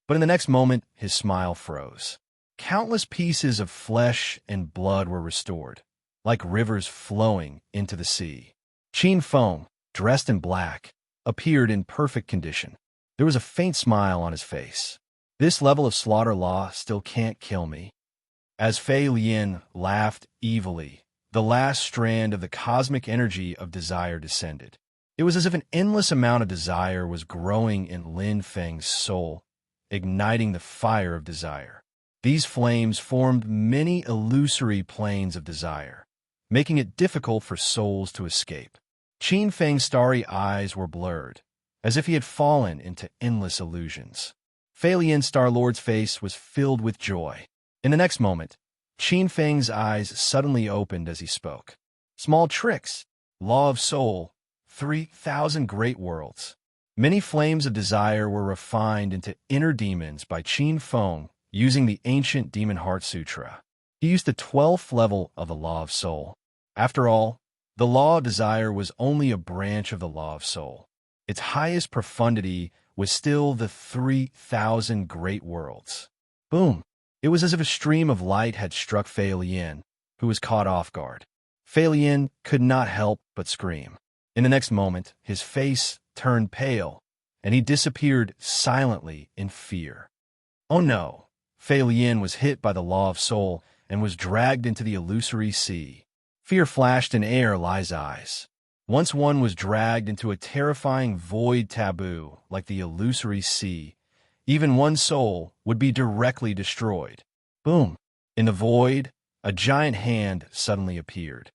But in the next moment, his smile froze. Countless pieces of flesh and blood were restored, like rivers flowing into the sea. Qin Feng, dressed in black, appeared in perfect condition. There was a faint smile on his face. This level of slaughter law still can't kill me. As Fei Lian laughed evilly, the last strand of the cosmic energy of desire descended. It was as if an endless amount of desire was growing in Lin Feng's soul, igniting the fire of desire. These flames formed many illusory planes of desire, making it difficult for souls to escape. Qin Feng's starry eyes were blurred, as if he had fallen into endless illusions. Fei Lian's Star-Lord's face was filled with joy. In the next moment, Qin Feng's eyes suddenly opened as he spoke. Small tricks, law of soul, 3,000 great worlds. Many flames of desire were refined into inner demons by Qin Feng using the ancient Demon Heart Sutra. He used the 12th level of the law of soul. After all, the law of desire was only a branch of the law of soul. Its highest profundity was still the 3,000 great worlds. Boom! It was as if a stream of light had struck Fei Lian, who was caught off guard. Fei Lian could not help but scream. In the next moment, his face turned pale, and he disappeared silently in fear. Oh no! Fei Lian was hit by the law of soul and was dragged into the illusory sea. Fear flashed in Air Lai's eyes. Once one was dragged into a terrifying void taboo like the illusory sea, even one soul would be directly destroyed. Boom! In the void, a giant hand suddenly appeared.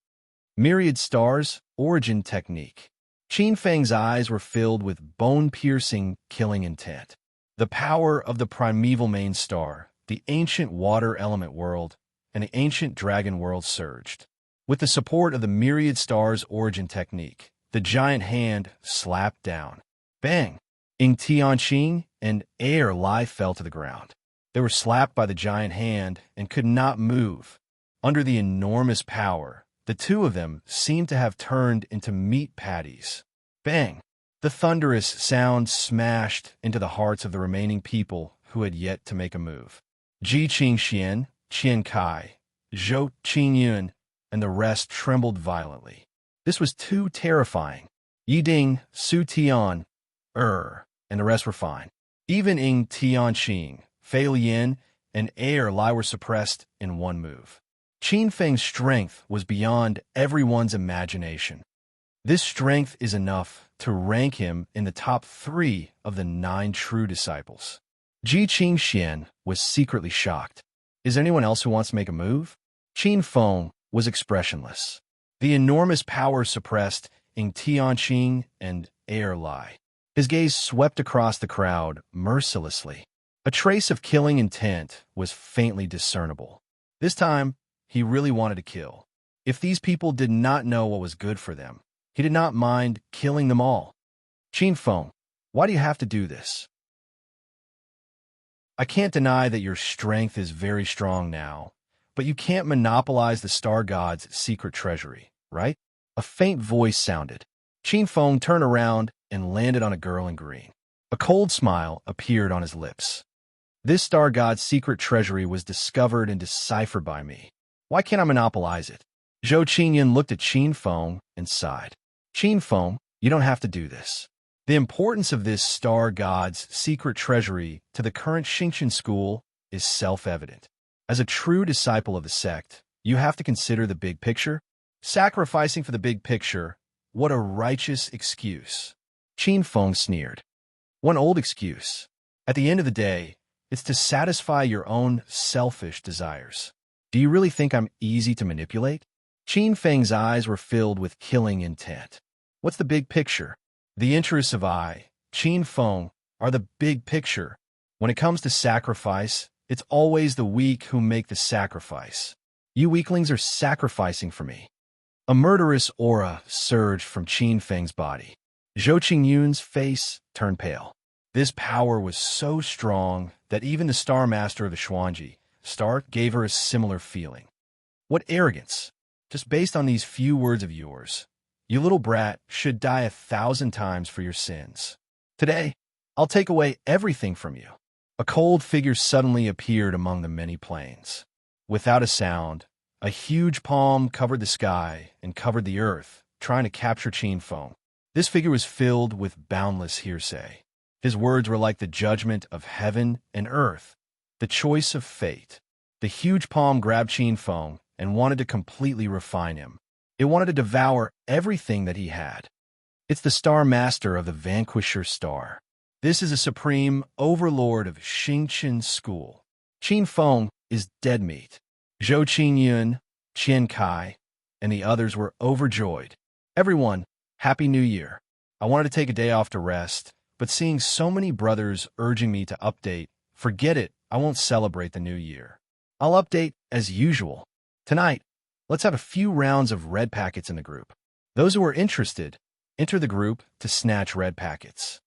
Myriad stars, origin technique. Qin Feng's eyes were filled with bone-piercing, killing intent. The power of the primeval main star, the ancient water element world, and the ancient dragon world surged. With the support of the myriad stars origin technique, the giant hand slapped down. Bang! Ying Tianqing and Air Lai fell to the ground. They were slapped by the giant hand and could not move. Under the enormous power, the two of them seemed to have turned into meat patties. Bang! The thunderous sound smashed into the hearts of the remaining people who had yet to make a move. Ji Qingxian, Qian Kai, Zhou Qingyun, and the rest trembled violently. This was too terrifying. Yiding, Su Tian, and the rest were fine. Even Ying Tianqing, Fei Lian, and Air Lai were suppressed in one move. Qin Feng's strength was beyond everyone's imagination. This strength is enough to rank him in the top 3 of the 9 true disciples. Ji Qingxian was secretly shocked. Is there anyone else who wants to make a move? Qin Feng was expressionless. The enormous power suppressed Ying Tianqing and Air Lai. His gaze swept across the crowd mercilessly. A trace of killing intent was faintly discernible. This time, he really wanted to kill. If these people did not know what was good for them, he did not mind killing them all. Qin Feng, why do you have to do this? I can't deny that your strength is very strong now, but you can't monopolize the Star God's secret treasury, right? A faint voice sounded. Qin Feng turned around and landed on a girl in green. A cold smile appeared on his lips. This Star God's secret treasury was discovered and deciphered by me. Why can't I monopolize it? Zhou Qingyun looked at Qin Feng and sighed. Qin Feng, you don't have to do this. The importance of this Star God's secret treasury to the current Xingqian school is self-evident. As a true disciple of the sect, you have to consider the big picture. Sacrificing for the big picture, what a righteous excuse. Qin Feng sneered. One old excuse. At the end of the day, it's to satisfy your own selfish desires. Do you really think I'm easy to manipulate? Qin Feng's eyes were filled with killing intent. What's the big picture? The interests of Qin Feng, are the big picture. When it comes to sacrifice, it's always the weak who make the sacrifice. You weaklings are sacrificing for me. A murderous aura surged from Qin Feng's body. Zhou Qingyun's face turned pale. This power was so strong that even the Star Master of the Xuanji, Star, gave her a similar feeling. What arrogance! Just based on these few words of yours, you little brat should die 1,000 times for your sins. Today, I'll take away everything from you. A cold figure suddenly appeared among the many planes. Without a sound, a huge palm covered the sky and covered the earth, trying to capture Qin Feng. This figure was filled with boundless hearsay. His words were like the judgment of heaven and earth, the choice of fate. The huge palm grabbed Qin Feng and wanted to completely refine him. It wanted to devour everything that he had. It's the Star Master of the Vanquisher Star. This is a supreme overlord of Xingqian school. Qin Feng is dead meat. Zhou Qingyun, Qian Kai, and the others were overjoyed. Everyone, Happy New Year. I wanted to take a day off to rest, but seeing so many brothers urging me to update, forget it, I won't celebrate the new year. I'll update as usual. Tonight, let's have a few rounds of red packets in the group. Those who are interested, enter the group to snatch red packets.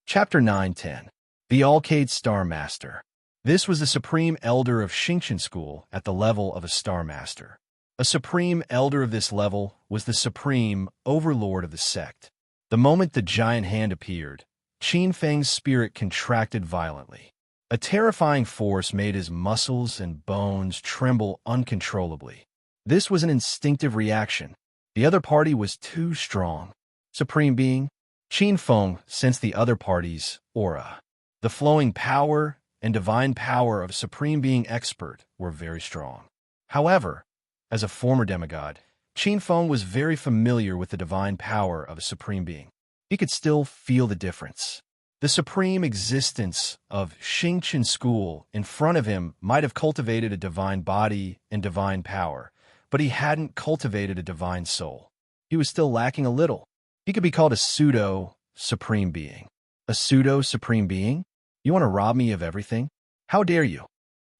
Chapter 9-10. The Alcade Star Master. This was the supreme elder of Xingqian school at the level of a Star Master. A supreme elder of this level was the supreme overlord of the sect. The moment the giant hand appeared, Qin Feng's spirit contracted violently. A terrifying force made his muscles and bones tremble uncontrollably. This was an instinctive reaction. The other party was too strong. Supreme Being, Qin Feng sensed the other party's aura. The flowing power and divine power of Supreme Being expert were very strong. However, as a former demigod, Qin Feng was very familiar with the divine power of a Supreme Being. He could still feel the difference. The supreme existence of Xingqian school in front of him might have cultivated a divine body and divine power, but he hadn't cultivated a divine soul. He was still lacking a little. He could be called a pseudo-supreme being. A pseudo-supreme being? You want to rob me of everything? How dare you?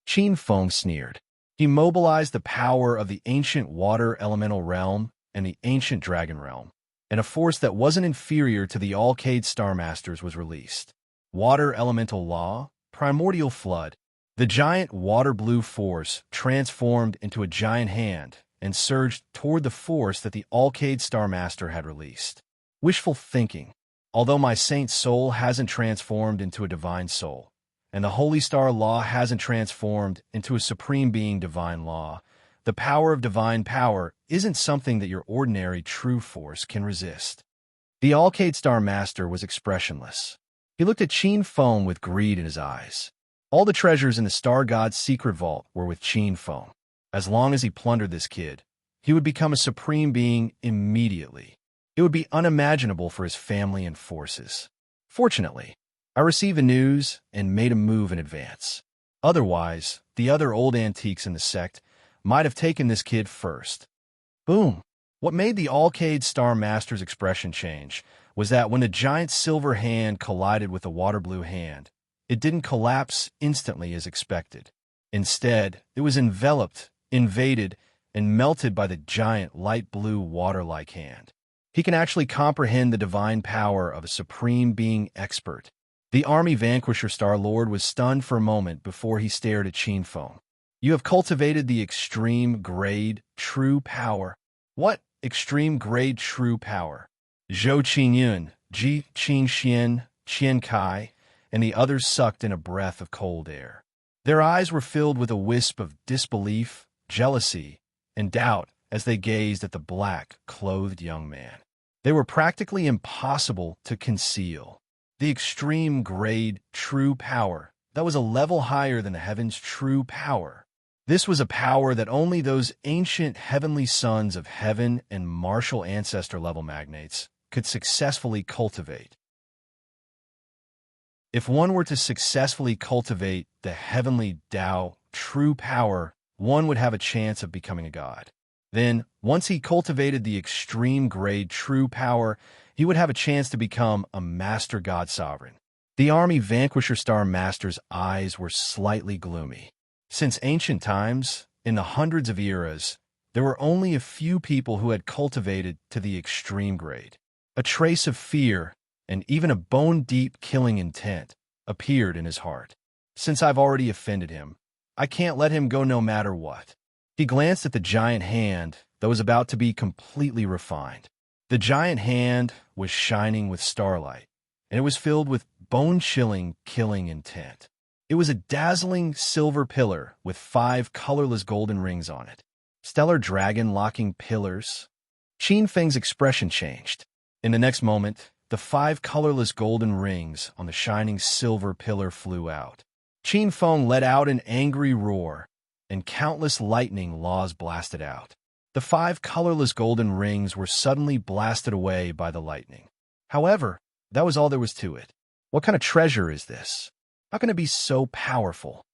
Qin Feng sneered. He mobilized the power of the ancient water elemental realm and the ancient dragon realm, and a force that wasn't inferior to the Alcade Star Masters was released. Water elemental law, primordial flood. The giant water-blue force transformed into a giant hand and surged toward the force that the Alcade Star Master had released. Wishful thinking. Although my saint soul hasn't transformed into a divine soul, and the Holy Star Law hasn't transformed into a Supreme Being divine law, the power of divine power isn't something that your ordinary true force can resist. The Alcade Star Master was expressionless. He looked at Qin Feng with greed in his eyes. All the treasures in the Star God's secret vault were with Qin Feng. As long as he plundered this kid, he would become a Supreme Being immediately. It would be unimaginable for his family and forces. Fortunately, I received the news and made a move in advance. Otherwise, the other old antiques in the sect might have taken this kid first. Boom! What made the Alcade Star Master's expression change was that when the giant silver hand collided with the water blue hand, it didn't collapse instantly as expected. Instead, it was enveloped, invaded, and melted by the giant light blue water-like hand. He can actually comprehend the divine power of a Supreme Being expert. The Army Vanquisher Star Lord was stunned for a moment before he stared at Qin Feng. You have cultivated the extreme grade true power. What extreme grade true power? Zhou Qingyun, Ji Qinxian, Qian Kai, and the others sucked in a breath of cold air. Their eyes were filled with a wisp of disbelief, jealousy, and doubt as they gazed at the black-clothed young man. They were practically impossible to conceal. The extreme grade true power that was a level higher than the heaven's true power. This was a power that only those ancient heavenly sons of heaven and martial ancestor level magnates could successfully cultivate. If one were to successfully cultivate the heavenly Tao true power, one would have a chance of becoming a god. Then, once he cultivated the extreme grade true power, he would have a chance to become a master god sovereign. The Army Vanquisher Star Master's eyes were slightly gloomy. Since ancient times, in the hundreds of eras, there were only a few people who had cultivated to the extreme grade. A trace of fear, and even a bone-deep killing intent, appeared in his heart. Since I've already offended him, I can't let him go no matter what. He glanced at the giant hand that was about to be completely refined. The giant hand was shining with starlight, and it was filled with bone-chilling, killing intent. It was a dazzling silver pillar with 5 colorless golden rings on it. Stellar dragon-locking pillars. Qin Feng's expression changed. In the next moment, the 5 colorless golden rings on the shining silver pillar flew out. Qin Feng let out an angry roar, and countless lightning laws blasted out. The 5 colorless golden rings were suddenly blasted away by the lightning. However, that was all there was to it. What kind of treasure is this? How can it be so powerful?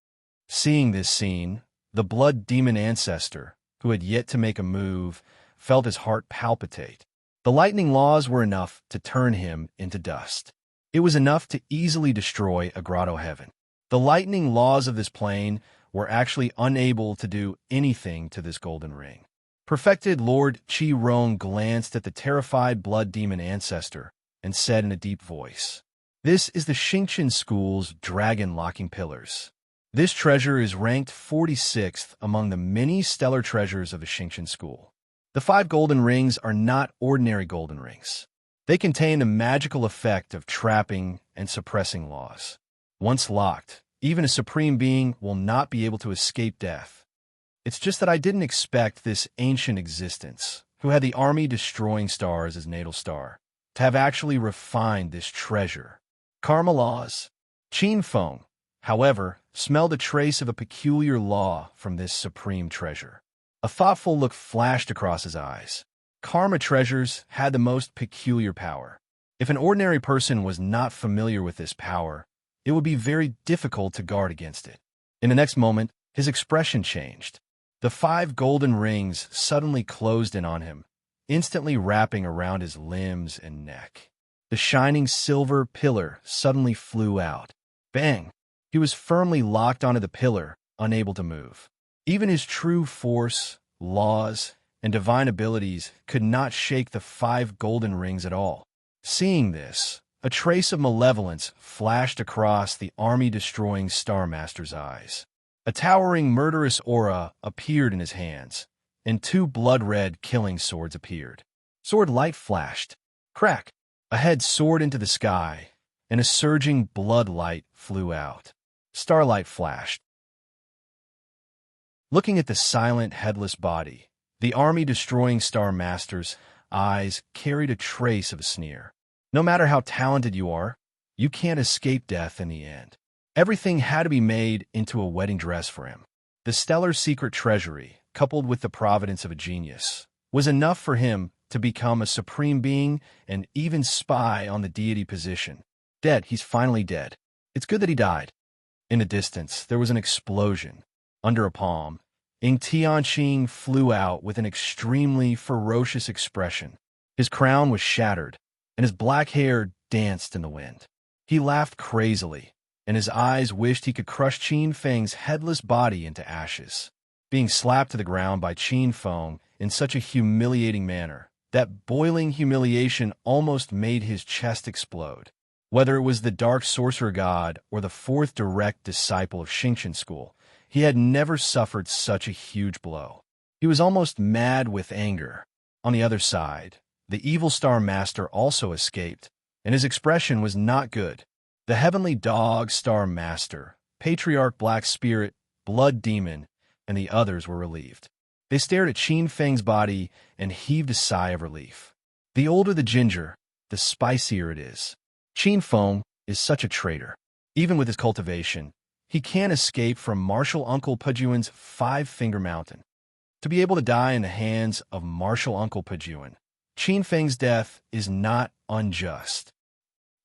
Seeing this scene, the blood demon ancestor, who had yet to make a move, felt his heart palpitate. The lightning laws were enough to turn him into dust. It was enough to easily destroy a grotto heaven. The lightning laws of this plane were actually unable to do anything to this golden ring. Perfected Lord Qi Rong glanced at the terrified blood demon ancestor and said in a deep voice, "This is the Xingqian school's dragon-locking pillars. This treasure is ranked 46th among the many stellar treasures of the Xingqian school. The 5 golden rings are not ordinary golden rings. They contain the magical effect of trapping and suppressing laws. Once locked, even a supreme being will not be able to escape death. It's just that I didn't expect this ancient existence, who had the army-destroying star as his natal star, to have actually refined this treasure. Karma laws." Qin Feng, however, smelled a trace of a peculiar law from this supreme treasure. A thoughtful look flashed across his eyes. Karma treasures had the most peculiar power. If an ordinary person was not familiar with this power, it would be very difficult to guard against it. In the next moment, his expression changed. The 5 golden rings suddenly closed in on him, instantly wrapping around his limbs and neck. The shining silver pillar suddenly flew out. Bang! He was firmly locked onto the pillar, unable to move. Even his true force, laws, and divine abilities could not shake the 5 golden rings at all. Seeing this, a trace of malevolence flashed across the army-destroying Star Master's eyes. A towering murderous aura appeared in his hands, and 2 blood-red killing swords appeared. Sword light flashed. Crack! A head soared into the sky, and a surging blood light flew out. Starlight flashed. Looking at the silent, headless body, the army-destroying Star Master's eyes carried a trace of a sneer. No matter how talented you are, you can't escape death in the end. Everything had to be made into a wedding dress for him. The stellar secret treasury, coupled with the providence of a genius, was enough for him to become a supreme being and even spy on the deity position. Dead, he's finally dead. It's good that he died. In the distance, there was an explosion. Under a palm, Ying Tianqing flew out with an extremely ferocious expression. His crown was shattered, and his black hair danced in the wind. He laughed crazily, and his eyes wished he could crush Qin Feng's headless body into ashes. Being slapped to the ground by Qin Feng in such a humiliating manner, that boiling humiliation almost made his chest explode. Whether it was the dark sorcerer god or the 4th direct disciple of Xingqian school, he had never suffered such a huge blow. He was almost mad with anger. On the other side, the evil Star Master also escaped, and his expression was not good. The heavenly dog Star Master, Patriarch Black Spirit, Blood Demon, and the others were relieved. They stared at Qin Feng's body and heaved a sigh of relief. The older the ginger, the spicier it is. Qin Feng is such a traitor. Even with his cultivation, he can't escape from Martial Uncle Pajuan's 5-finger mountain. To be able to die in the hands of Martial Uncle Pajuan, Qin Feng's death is not unjust.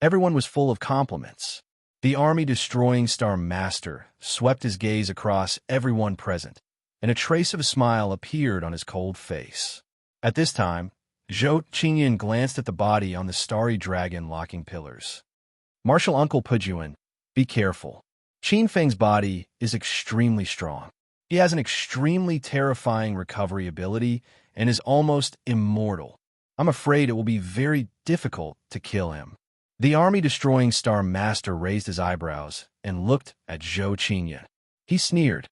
Everyone was full of compliments. The army-destroying Star Master swept his gaze across everyone present, and a trace of a smile appeared on his cold face. At this time, Zhou Qingyan glanced at the body on the starry dragon locking pillars. Martial Uncle Pajuan, be careful. Qin Feng's body is extremely strong. He has an extremely terrifying recovery ability and is almost immortal. I'm afraid it will be very difficult to kill him. The army-destroying Star Master raised his eyebrows and looked at Zhou Qingyan. He sneered.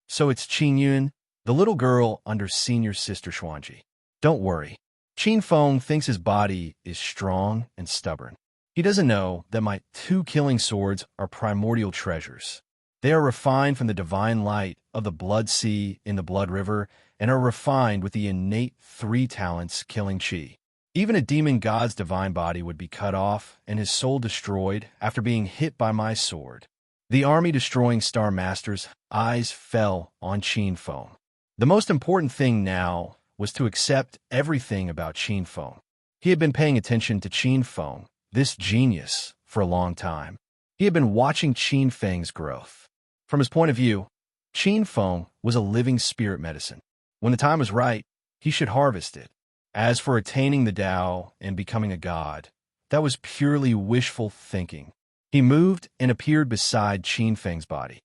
So it's Qingyun, the little girl under senior sister Xuanji. Don't worry. Qin Feng thinks his body is strong and stubborn. He doesn't know that my 2 killing swords are primordial treasures. They are refined from the divine light of the blood sea in the blood river and are refined with the innate 3 talents killing chi. Even a demon god's divine body would be cut off and his soul destroyed after being hit by my sword. The army-destroying Star Master's eyes fell on Qin Feng. The most important thing now was to accept everything about Qin Feng. He had been paying attention to Qin Feng, this genius, for a long time. He had been watching Qin Feng's growth. From his point of view, Qin Feng was a living spirit medicine. When the time was right, he should harvest it. As for attaining the Tao and becoming a god, that was purely wishful thinking. He moved and appeared beside Qin Feng's body.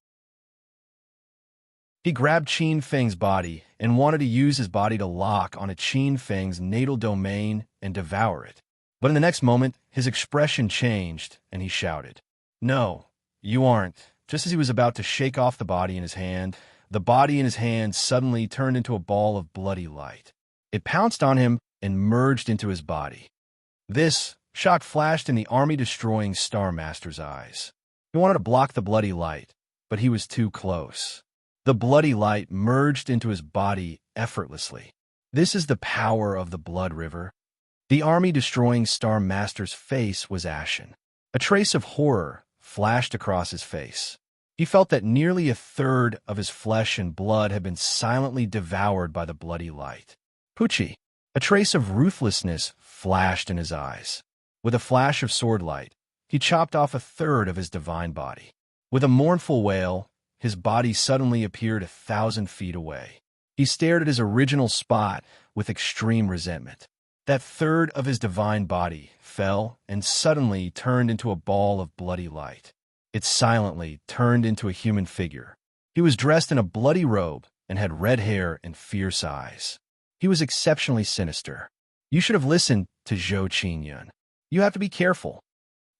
He grabbed Qin Feng's body and wanted to use his body to lock on Qin Feng's natal domain and devour it. But in the next moment, his expression changed and he shouted, "No, you aren't." Just as he was about to shake off the body in his hand, the body in his hand suddenly turned into a ball of bloody light. It pounced on him and merged into his body. This shock flashed in the army-destroying Star Master's eyes. He wanted to block the bloody light, but he was too close. The bloody light merged into his body effortlessly. This is the power of the Blood River. The army-destroying Star Master's face was ashen. A trace of horror flashed across his face. He felt that nearly a third of his flesh and blood had been silently devoured by the bloody light. Pucci. A trace of ruthlessness flashed in his eyes. With a flash of sword light, he chopped off a third of his divine body. With a mournful wail, his body suddenly appeared 1,000 feet away. He stared at his original spot with extreme resentment. That third of his divine body fell and suddenly turned into a ball of bloody light. It silently turned into a human figure. He was dressed in a bloody robe and had red hair and fierce eyes. He was exceptionally sinister. You should have listened to Zhou Qingyun. You have to be careful.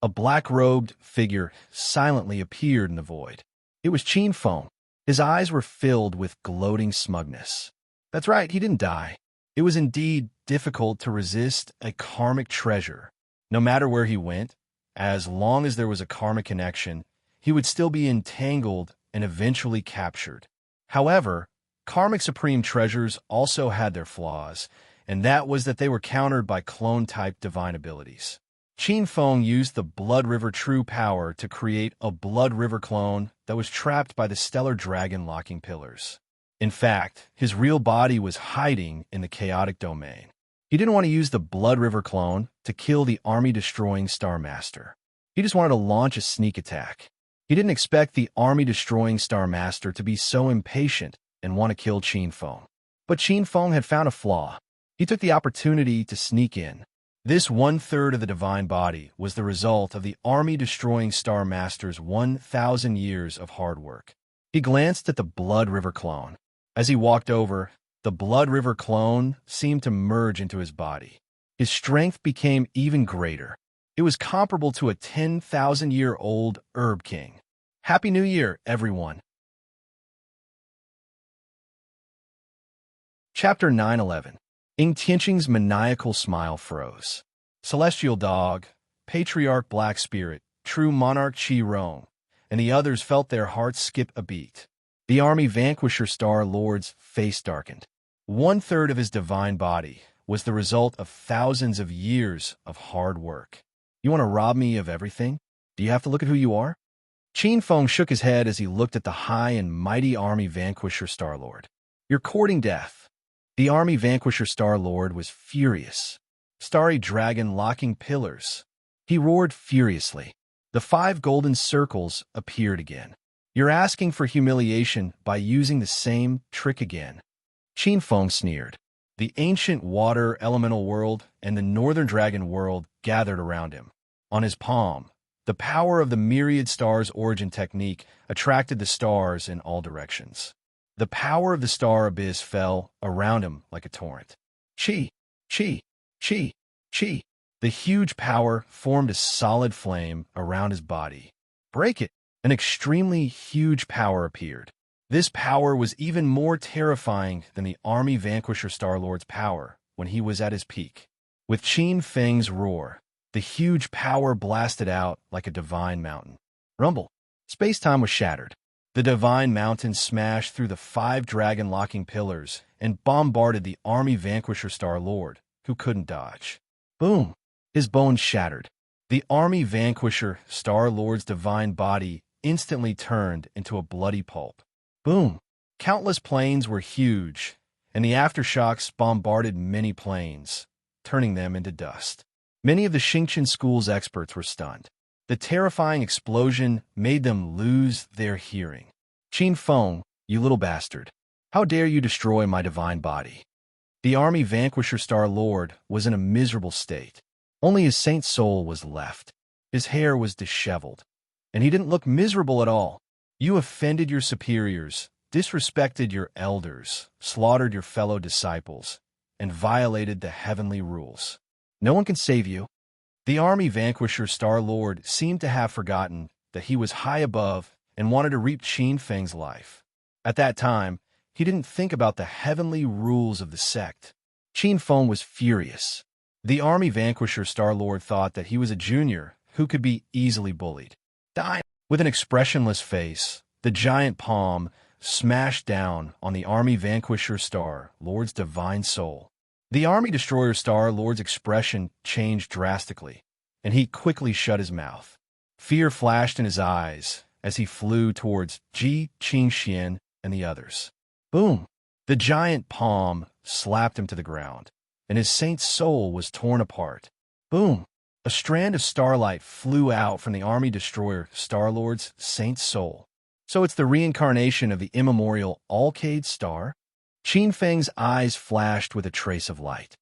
A black-robed figure silently appeared in the void. It was Qin Feng. His eyes were filled with gloating smugness. That's right, he didn't die. It was indeed difficult to resist a karmic treasure. No matter where he went, as long as there was a karmic connection, he would still be entangled and eventually captured. However, karmic supreme treasures also had their flaws, and that was that they were countered by clone-type divine abilities. Qin Feng used the Blood River True Power to create a Blood River clone that was trapped by the Stellar Dragon locking pillars. In fact, his real body was hiding in the chaotic domain. He didn't want to use the Blood River clone to kill the army-destroying Star Master. He just wanted to launch a sneak attack. He didn't expect the army-destroying Star Master to be so impatient and want to kill Qin Feng. But Qin Feng had found a flaw. He took the opportunity to sneak in. This 1/3 of the divine body was the result of the army-destroying Star Master's 1,000 years of hard work. He glanced at the Blood River clone. As he walked over, the Blood River clone seemed to merge into his body. His strength became even greater. It was comparable to a 10,000-year-old herb king. Happy New Year, everyone. Chapter 911. Ying Tianqing's maniacal smile froze. Celestial Dog, Patriarch Black Spirit, True Monarch Qi Rong, and the others felt their hearts skip a beat. The army Vanquisher Star Lord's face darkened. 1/3 of his divine body was the result of thousands of years of hard work. You want to rob me of everything? Do you have to look at who you are? Qin Feng shook his head as he looked at the high and mighty army Vanquisher Star Lord. You're courting death. The army Vanquisher Star Lord was furious. Starry dragon locking pillars. He roared furiously. The 5 golden circles appeared again. You're asking for humiliation by using the same trick again. Qin Feng sneered. The ancient water elemental world and the northern dragon world gathered around him. On his palm, the power of the myriad stars origin technique attracted the stars in all directions. The power of the star abyss fell around him like a torrent. Chi, chi, chi, chi. The huge power formed a solid flame around his body. Break it. An extremely huge power appeared. This power was even more terrifying than the army Vanquisher Star-Lord's power when he was at his peak. With Qin Feng's roar, the huge power blasted out like a divine mountain. Rumble. Space-time was shattered. The divine mountain smashed through the 5 dragon-locking pillars and bombarded the army Vanquisher Star-Lord, who couldn't dodge. Boom! His bones shattered. The army vanquisher Star-Lord's divine body instantly turned into a bloody pulp. Boom! Countless planes were huge, and the aftershocks bombarded many planes, turning them into dust. Many of the Xingqian school's experts were stunned. The terrifying explosion made them lose their hearing. Qin Feng, you little bastard. How dare you destroy my divine body? The army vanquisher Star-Lord was in a miserable state. Only his saint soul was left. His hair was disheveled, and he didn't look miserable at all. You offended your superiors, disrespected your elders, slaughtered your fellow disciples, and violated the heavenly rules. No one can save you. The army vanquisher Star-Lord seemed to have forgotten that he was high above and wanted to reap Qin Feng's life. At that time, he didn't think about the heavenly rules of the sect. Qin Feng was furious. The army vanquisher Star-Lord thought that he was a junior who could be easily bullied. Die! With an expressionless face, the giant palm smashed down on the army vanquisher Star-Lord's divine soul. The army destroyer Star-Lord's expression changed drastically, and he quickly shut his mouth. Fear flashed in his eyes as he flew towards Ji Qingxian and the others. Boom! The giant palm slapped him to the ground, and his saint's soul was torn apart. Boom! A strand of starlight flew out from the army destroyer Star-Lord's saint's soul. So it's the reincarnation of the immemorial Alcade Star? Qin Feng's eyes flashed with a trace of light.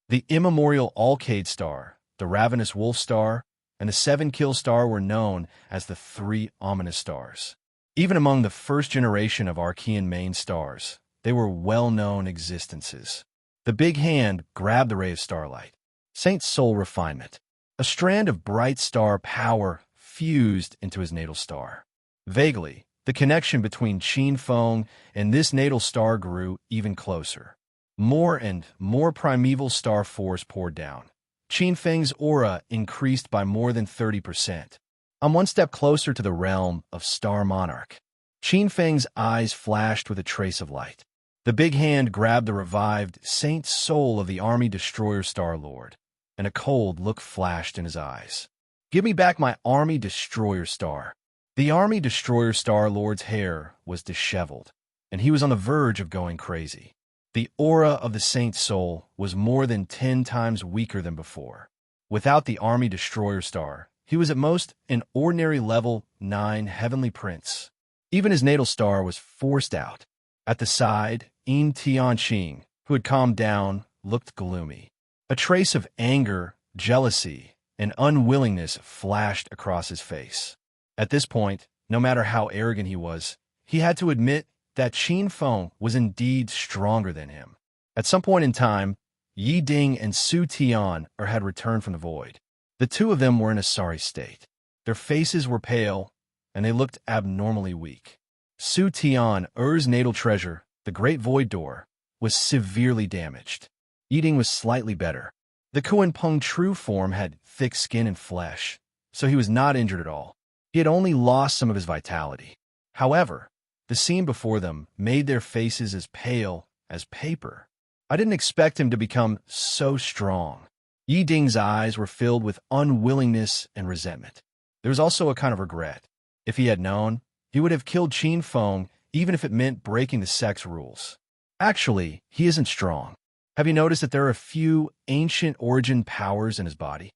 The immemorial Alcade Star, the ravenous wolf star, and the seven-kill star were known as the three ominous stars. Even among the first generation of Archean main stars, they were well-known existences. The big hand grabbed the ray of starlight. Saint's soul refinement. A strand of bright star power fused into his natal star. Vaguely, the connection between Qin Feng and this natal star grew even closer. More and more primeval star force poured down. Qin Feng's aura increased by more than 30%. I'm one step closer to the realm of Star Monarch. Qin Feng's eyes flashed with a trace of light. The big hand grabbed the revived saint's soul of the army destroyer Star-Lord, and a cold look flashed in his eyes. Give me back my army destroyer star. The army destroyer Star-Lord's hair was disheveled, and he was on the verge of going crazy. The aura of the saint's soul was more than 10 times weaker than before. Without the army destroyer star, he was at most an ordinary level 9 heavenly prince. Even his natal star was forced out. At the side, Yin Tianqing, who had calmed down, looked gloomy. A trace of anger, jealousy, and unwillingness flashed across his face. At this point, no matter how arrogant he was, he had to admit that Qin Feng was indeed stronger than him. At some point in time, Yi Ding and Su Tian had returned from the void. The two of them were in a sorry state. Their faces were pale, and they looked abnormally weak. Su Tian, natal treasure, the Great Void Door, was severely damaged. Yi Ding was slightly better. The Kuan Peng true form had thick skin and flesh, so he was not injured at all. He had only lost some of his vitality. However, the scene before them made their faces as pale as paper. I didn't expect him to become so strong. Yi Ding's eyes were filled with unwillingness and resentment. There was also a kind of regret. If he had known, he would have killed Qin Feng, even if it meant breaking the sect's rules. Actually, he isn't strong. Have you noticed that there are a few ancient origin powers in his body?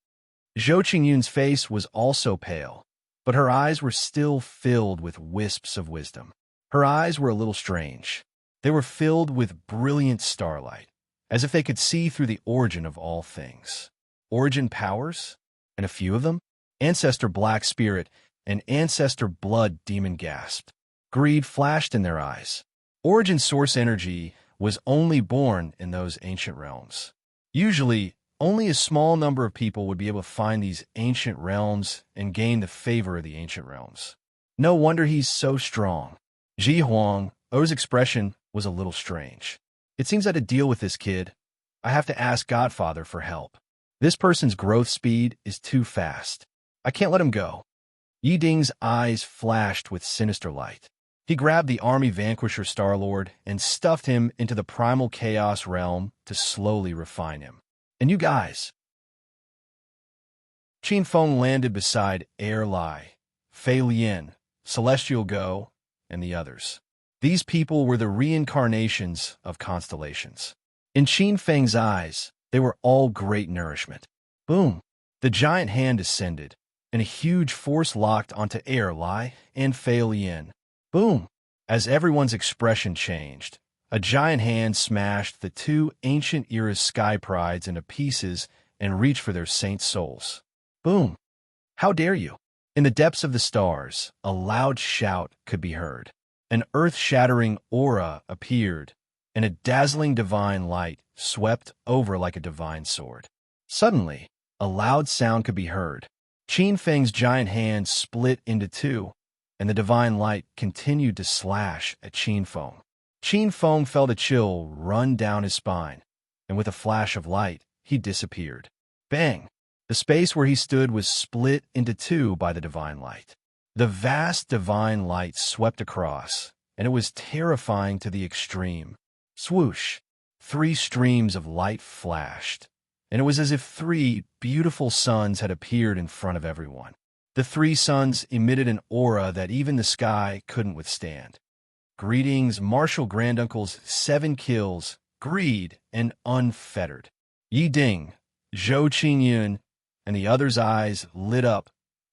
Zhou Qingyun's face was also pale, but her eyes were still filled with wisps of wisdom. Her eyes were a little strange. They were filled with brilliant starlight, as if they could see through the origin of all things. Origin powers? And a few of them? Ancestor Black Spirit and Ancestor Blood Demon gasped. Greed flashed in their eyes. Origin source energy was only born in those ancient realms. Usually, only a small number of people would be able to find these ancient realms and gain the favor of the ancient realms. No wonder he's so strong. Ji Huang, O's expression was a little strange. It seems that to deal with this kid, I have to ask Godfather for help. This person's growth speed is too fast. I can't let him go. Yi Ding's eyes flashed with sinister light. He grabbed the army vanquisher Star-Lord and stuffed him into the primal chaos realm to slowly refine him. And you guys. Qin Feng landed beside Air Lai, Fei Lian, Celestial Go, and the others. These people were the reincarnations of constellations. In Qin Feng's eyes, they were all great nourishment. Boom! The giant hand descended, and a huge force locked onto Air Lai and Fei Lian. Boom! As everyone's expression changed, a giant hand smashed the two ancient era's sky prides into pieces and reached for their saint souls. Boom! How dare you? In the depths of the stars, a loud shout could be heard. An earth-shattering aura appeared, and a dazzling divine light swept over like a divine sword. Suddenly, a loud sound could be heard. Qin Feng's giant hand split into two, and the divine light continued to slash at Qin Feng. Qin Feng felt a chill run down his spine, and with a flash of light, he disappeared. Bang! The space where he stood was split into two by the divine light. The vast divine light swept across, and it was terrifying to the extreme. Swoosh! 3 streams of light flashed, and it was as if 3 beautiful suns had appeared in front of everyone. The 3 suns emitted an aura that even the sky couldn't withstand. Greetings, Martial Granduncle's 7 kills, greed, and unfettered. Yi Ding, Zhou Qingyun, and the others' eyes lit up,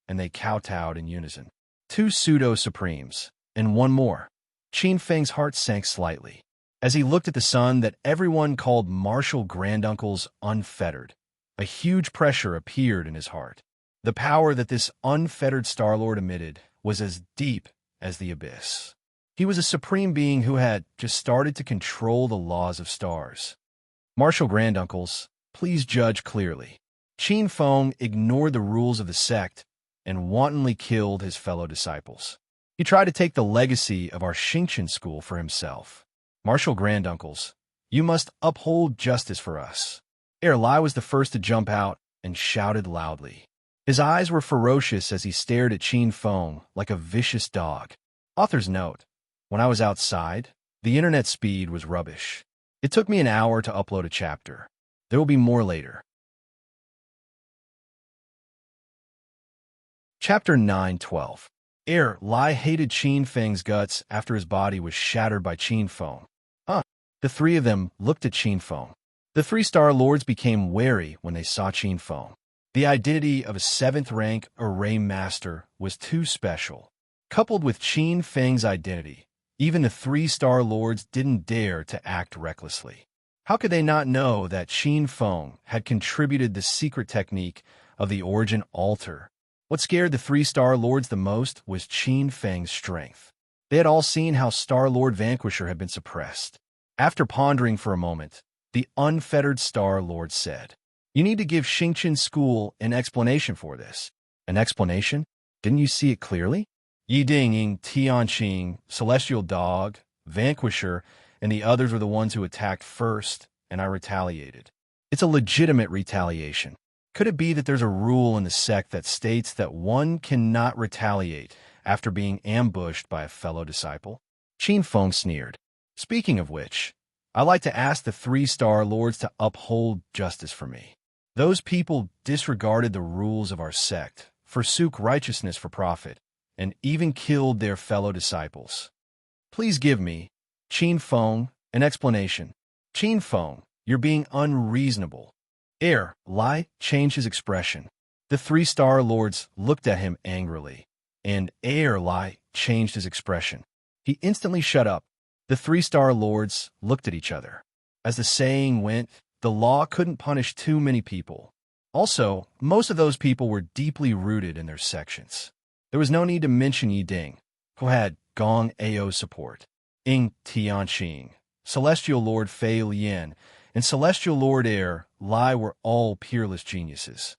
and they kowtowed in unison. 2 pseudo-supremes, and 1 more. Qin Feng's heart sank slightly, as he looked at the sun that everyone called Martial Granduncle's unfettered. A huge pressure appeared in his heart. The power that this unfettered Star-Lord emitted was as deep as the abyss. He was a supreme being who had just started to control the laws of stars. Martial Granduncles, please judge clearly. Qin Feng ignored the rules of the sect and wantonly killed his fellow disciples. He tried to take the legacy of our Xingqian school for himself. Martial Granduncles, you must uphold justice for us. Air Lai was the first to jump out and shouted loudly. His eyes were ferocious as he stared at Qin Feng like a vicious dog. Author's note: when I was outside, the internet speed was rubbish. It took me an hour to upload a chapter. There will be more later. Chapter 9:12. Air Lai hated Qin Feng's guts after his body was shattered by Qin Feng. The 3 of them looked at Qin Feng. The 3 Star Lords became wary when they saw Qin Feng. The identity of a 7th-rank array master was too special. Coupled with Qin Feng's identity, even the 3 Star Lords didn't dare to act recklessly. How could they not know that Qin Feng had contributed the secret technique of the Origin Altar? What scared the 3 Star Lords the most was Qin Feng's strength. They had all seen how Star-Lord Vanquisher had been suppressed. After pondering for a moment, the unfettered Star-Lord said, "You need to give Xingqian School an explanation for this." An explanation? Didn't you see it clearly? Yi Ding, Tianqing, Celestial Dog, Vanquisher, and the others were the ones who attacked first, and I retaliated. It's a legitimate retaliation. Could it be that there's a rule in the sect that states that one cannot retaliate after being ambushed by a fellow disciple? Qin Feng sneered. Speaking of which, I like to ask the 3 Star Lords to uphold justice for me. Those people disregarded the rules of our sect, forsook righteousness for profit, and even killed their fellow disciples. Please give me, Qin Feng, an explanation. Qin Feng, you're being unreasonable. Air Lai changed his expression. The 3 Star Lords looked at him angrily, and Air Lai changed his expression. He instantly shut up. The 3 Star Lords looked at each other. As the saying went, the law couldn't punish too many people. Also, most of those people were deeply rooted in their sections. There was no need to mention Yi Ding, who had Gong Ao support. Ing Tianqing, Celestial Lord Fei Lian, and Celestial Lord Air Lai were all peerless geniuses.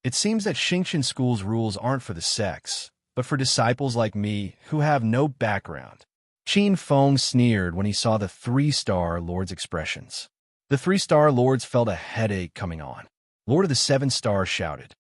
It seems that Xingqian School's rules aren't for the sects, but for disciples like me who have no background. Qin Feng sneered when he saw the 3 Star Lords' expressions. The 3 Star Lords felt a headache coming on. Lord of the 7 Stars shouted,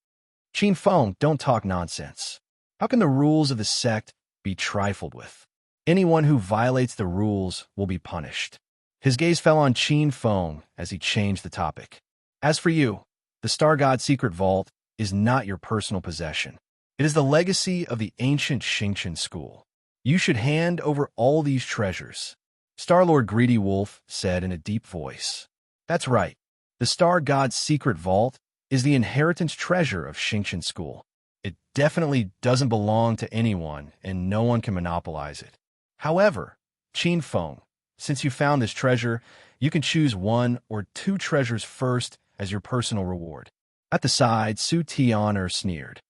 "Qin Feng, don't talk nonsense. How can the rules of the sect be trifled with? Anyone who violates the rules will be punished. His gaze fell on Qin Feng as he changed the topic. As for you, the Star God's secret vault is not your personal possession. It is the legacy of the ancient Xingqian school. You should hand over all these treasures. Star-Lord Greedy Wolf said in a deep voice. That's right. The Star God's secret vault is the inheritance treasure of Xingqian school. It definitely doesn't belong to anyone, and no one can monopolize it. However, Qin Feng, since you found this treasure, you can choose 1 or 2 treasures first as your personal reward. At the side, Su Tian'er sneered.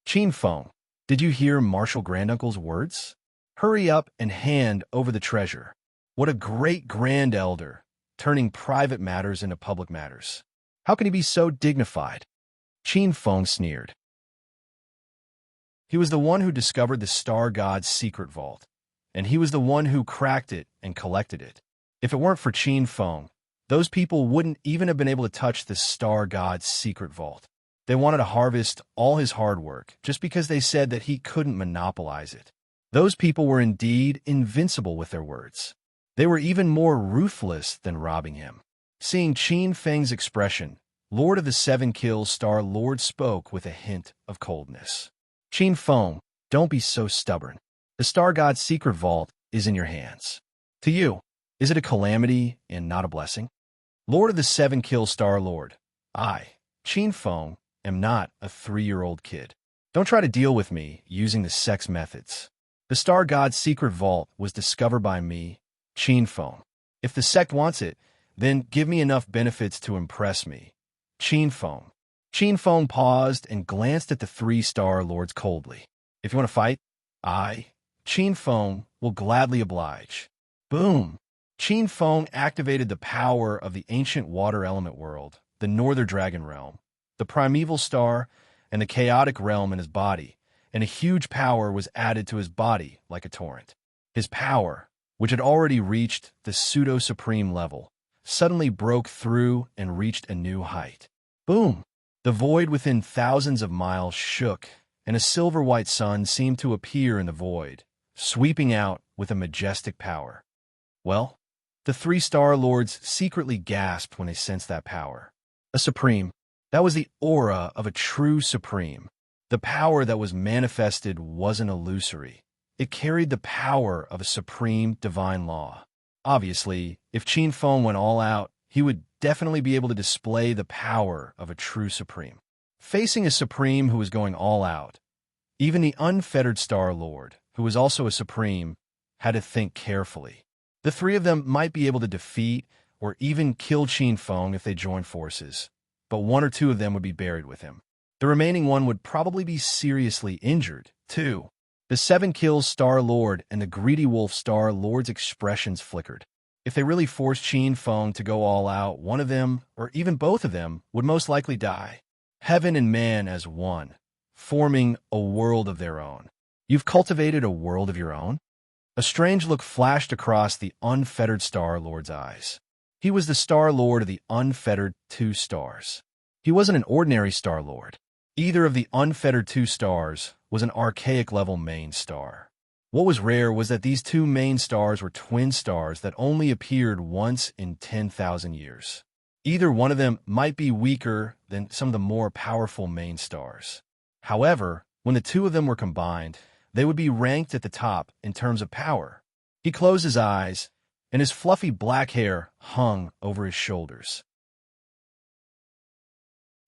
Qin Feng, did you hear Marshal Granduncle's words? Hurry up and hand over the treasure. What a great grand elder, turning private matters into public matters. How can he be so dignified? Qin Feng sneered. He was the one who discovered the Star God's secret vault, and he was the one who cracked it and collected it. If it weren't for Qin Feng, those people wouldn't even have been able to touch the Star God's secret vault. They wanted to harvest all his hard work just because they said that he couldn't monopolize it. Those people were indeed invincible with their words. They were even more ruthless than robbing him. Seeing Qin Feng's expression, Lord of the Seven Kills Star-Lord spoke with a hint of coldness. Qin Feng, don't be so stubborn. The Star God's secret vault is in your hands. To you, is it a calamity and not a blessing? Lord of the Seven Kills Star-Lord, I, Qin Feng, am not a 3-year-old kid. Don't try to deal with me using the sex methods. The Star God's secret vault was discovered by me, Qin Feng. If the sect wants it, then give me enough benefits to impress me. Qin Feng. Qin Feng paused and glanced at the 3 Star-Lords coldly. If you want to fight, I, Qin Feng, will gladly oblige. Boom! Qin Feng activated the power of the ancient water element world, the Northern Dragon Realm, the primeval star, and the chaotic realm in his body, and a huge power was added to his body like a torrent. His power, which had already reached the pseudo-supreme level, suddenly broke through and reached a new height. Boom! The void within thousands of miles shook, and a silver-white sun seemed to appear in the void, sweeping out with a majestic power. Well, the 3 Star-Lords secretly gasped when they sensed that power. A supreme. That was the aura of a true supreme. The power that was manifested wasn't illusory. It carried the power of a supreme divine law. Obviously, if Qin Feng went all out, he would definitely be able to display the power of a true supreme. Facing a supreme who was going all out, even the unfettered Star-Lord, who was also a supreme, had to think carefully. The 3 of them might be able to defeat or even kill Qin Feng if they joined forces, but 1 or 2 of them would be buried with him. The remaining one would probably be seriously injured, too. The 7 Kills Star-Lord and the Greedy Wolf Star-Lord's expressions flickered. If they really forced Qin Feng to go all out, 1 of them, or even both of them, would most likely die. Heaven and man as one, forming a world of their own. You've cultivated a world of your own? A strange look flashed across the unfettered Star-Lord's eyes. He was the Star-Lord of the unfettered 2 stars. He wasn't an ordinary Star-Lord. Either of the unfettered 2 stars was an archaic-level main star. What was rare was that these 2 main stars were twin stars that only appeared once in 10,000 years. Either one of them might be weaker than some of the more powerful main stars. However, when the 2 of them were combined, they would be ranked at the top in terms of power. He closed his eyes, and his fluffy black hair hung over his shoulders.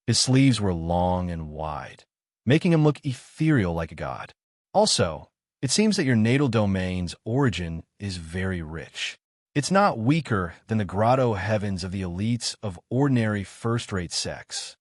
His sleeves were long and wide, making him look ethereal like a god. Also, it seems that your natal domain's origin is very rich. It's not weaker than the grotto heavens of the elites of ordinary first-rate sects.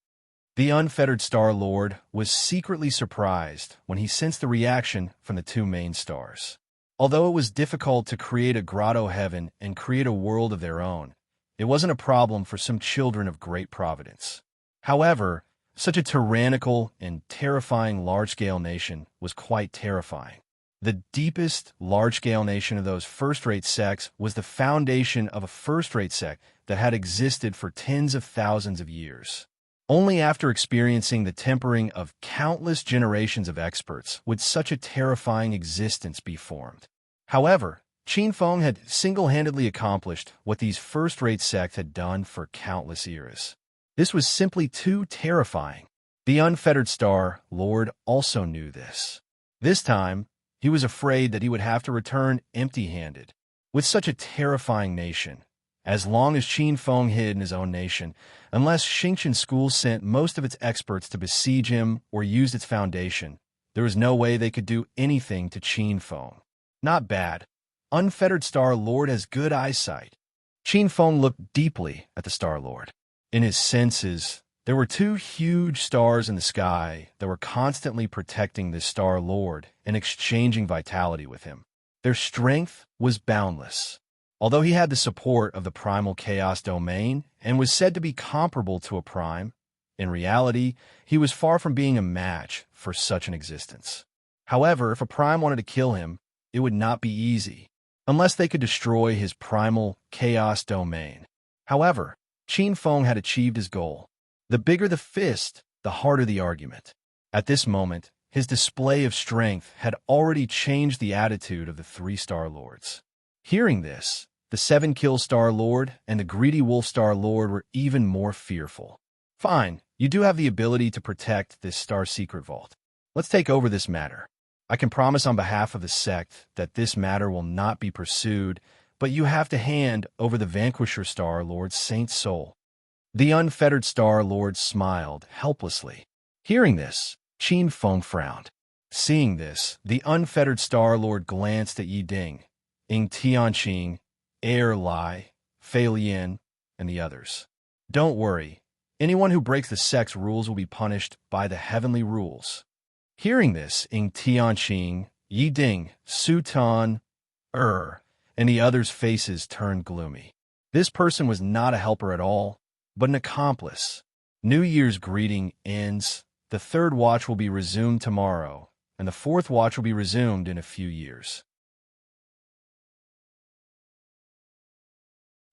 The unfettered Star-Lord was secretly surprised when he sensed the reaction from the 2 main stars. Although it was difficult to create a grotto heaven and create a world of their own, it wasn't a problem for some children of great providence. However, such a tyrannical and terrifying large-scale nation was quite terrifying. The deepest large-scale nation of those first-rate sects was the foundation of a first-rate sect that had existed for tens of thousands of years. Only after experiencing the tempering of countless generations of experts would such a terrifying existence be formed. However, Qin Feng had single-handedly accomplished what these first-rate sects had done for countless eras. This was simply too terrifying. The unfettered Star Lord also knew this. This time, he was afraid that he would have to return empty-handed. With such a terrifying nation, as long as Qin Feng hid in his own nation, unless Xingqian schools sent most of its experts to besiege him or used its foundation, there was no way they could do anything to Qin Feng. Not bad. Unfettered Star Lord has good eyesight. Qin Feng looked deeply at the Star Lord. In his senses, there were two huge stars in the sky that were constantly protecting this Star Lord and exchanging vitality with him. Their strength was boundless. Although he had the support of the primal chaos domain and was said to be comparable to a prime, in reality, he was far from being a match for such an existence. However, if a prime wanted to kill him, it would not be easy, unless they could destroy his primal chaos domain. However, Qin Feng had achieved his goal. The bigger the fist, the harder the argument. At this moment, his display of strength had already changed the attitude of the three Star Lords. Hearing this, the 7-kill Star Lord and the greedy Wolf Star Lord were even more fearful. Fine, you do have the ability to protect this Star Secret Vault. Let's take over this matter. I can promise on behalf of the sect that this matter will not be pursued, but you have to hand over the Vanquisher Star Lord's Saint Soul. The unfettered Star Lord smiled helplessly. Hearing this, Qin Feng frowned. Seeing this, the unfettered Star Lord glanced at Yi Ding, Ying Tianqing, Air Lai, Fei Lian, and the others. Don't worry, anyone who breaks the sect's rules will be punished by the heavenly rules. Hearing this, Ying Tianqing, Yi Ding, Su Tan, and the others' faces turned gloomy. This person was not a helper at all, but an accomplice. New Year's greeting ends. The third watch will be resumed tomorrow, and the fourth watch will be resumed in a few years.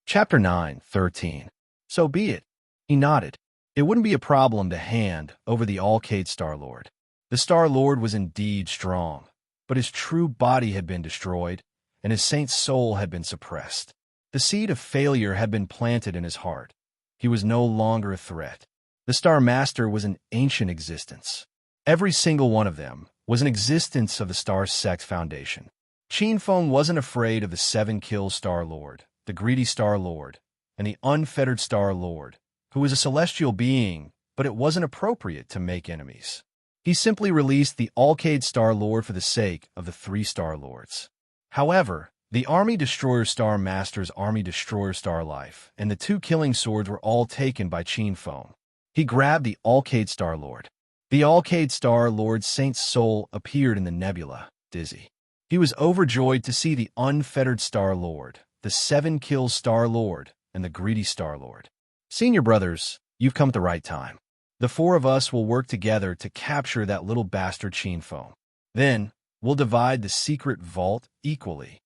Chapter 9:13. So be it. He nodded. It wouldn't be a problem to hand over the Alcade Star Lord. The Star Lord was indeed strong, but his true body had been destroyed, and his saint's soul had been suppressed. The seed of failure had been planted in his heart. He was no longer a threat. The Star Master was an ancient existence. Every single one of them was an existence of the Star Sect's foundation. Qin Feng wasn't afraid of the 7-kill Star Lord, the greedy Star Lord, and the unfettered Star Lord, who was a celestial being, but it wasn't appropriate to make enemies. He simply released the Alcade Star Lord for the sake of the 3 Star Lords. However, the Army Destroyer Star Master's Army Destroyer Star Life and the 2 killing swords were all taken by Qin Feng. He grabbed the Alcade Star Lord. The Alcade Star Lord's Saint's soul appeared in the nebula, dizzy. He was overjoyed to see the unfettered Star Lord, the 7-kill Star Lord, and the greedy Star Lord. Senior brothers, you've come at the right time. The 4 of us will work together to capture that little bastard Qin Feng. Then, we'll divide the secret vault equally.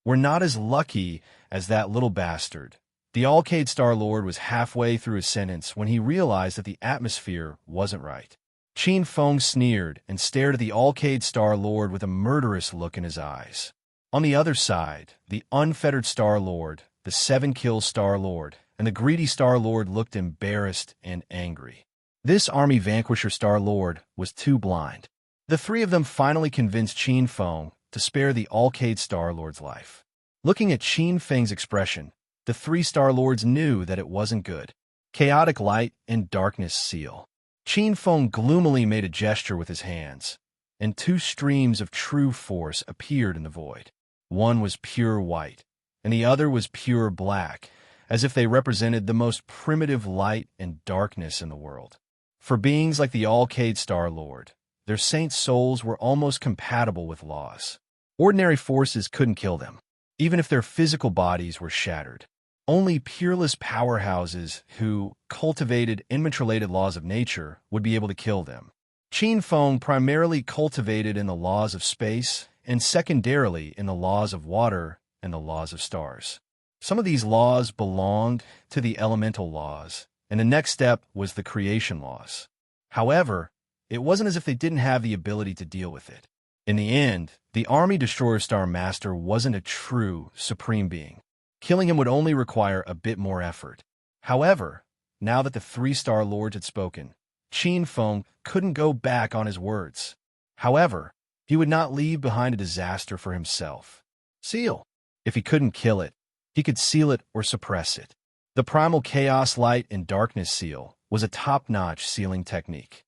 We're not as lucky as that little bastard. The Alcade Star Lord was halfway through his sentence when he realized that the atmosphere wasn't right. Qin Feng sneered and stared at the Alcade Star Lord with a murderous look in his eyes. On the other side, the unfettered Star Lord, the 7-kill Star Lord, and the greedy Star Lord looked embarrassed and angry. This Army Vanquisher Star Lord was too blind. The 3 of them finally convinced Qin Feng to spare the Alcade Star Lord's life. Looking at Qin Feng's expression, the 3 Star Lords knew that it wasn't good. Chaotic light and darkness seal. Qin Feng gloomily made a gesture with his hands, and 2 streams of true force appeared in the void. One was pure white, and the other was pure black, as if they represented the most primitive light and darkness in the world. For beings like the Alcade Star Lord, their saint souls were almost compatible with laws. Ordinary forces couldn't kill them, even if their physical bodies were shattered. Only peerless powerhouses who cultivated unmutilated laws of nature would be able to kill them. Qin Feng primarily cultivated in the laws of space and secondarily in the laws of water and the laws of stars. Some of these laws belonged to the elemental laws, and the next step was the creation laws. However, it wasn't as if they didn't have the ability to deal with it. In the end, the Army Destroyer Star Master wasn't a true, supreme being. Killing him would only require a bit more effort. However, now that the 3-star lords had spoken, Qin Feng couldn't go back on his words. However, he would not leave behind a disaster for himself. Seal. If he couldn't kill it, he could seal it or suppress it. The primal chaos light and darkness seal was a top-notch sealing technique.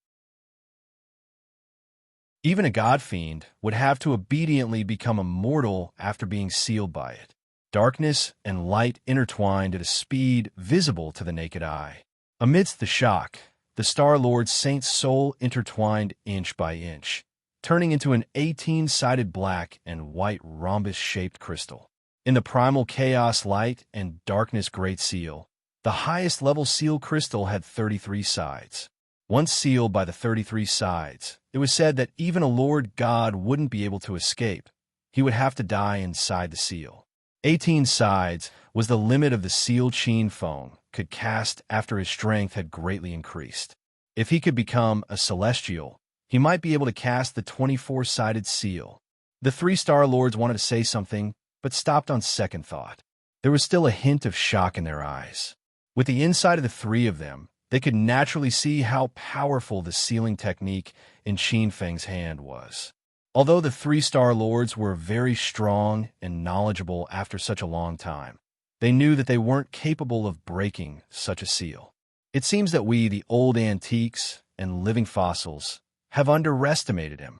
Even a god fiend would have to obediently become immortal after being sealed by it. Darkness and light intertwined at a speed visible to the naked eye. Amidst the shock, the Star Lord Saint's soul intertwined inch by inch, turning into an 18-sided black and white rhombus-shaped crystal. In the primal chaos light and darkness great seal, the highest level seal crystal had 33 sides. Once sealed by the 33 sides, it was said that even a Lord God wouldn't be able to escape. He would have to die inside the seal. 18 sides was the limit of the seal Qin Feng could cast after his strength had greatly increased. If he could become a celestial, he might be able to cast the 24-sided seal. The 3-star lords wanted to say something, but stopped on second thought. There was still a hint of shock in their eyes. With the inside of the 3 of them, they could naturally see how powerful the sealing technique in Qin Feng's hand was. Although the 3-star lords were very strong and knowledgeable after such a long time, they knew that they weren't capable of breaking such a seal. It seems that we, the old antiques and living fossils, have underestimated him.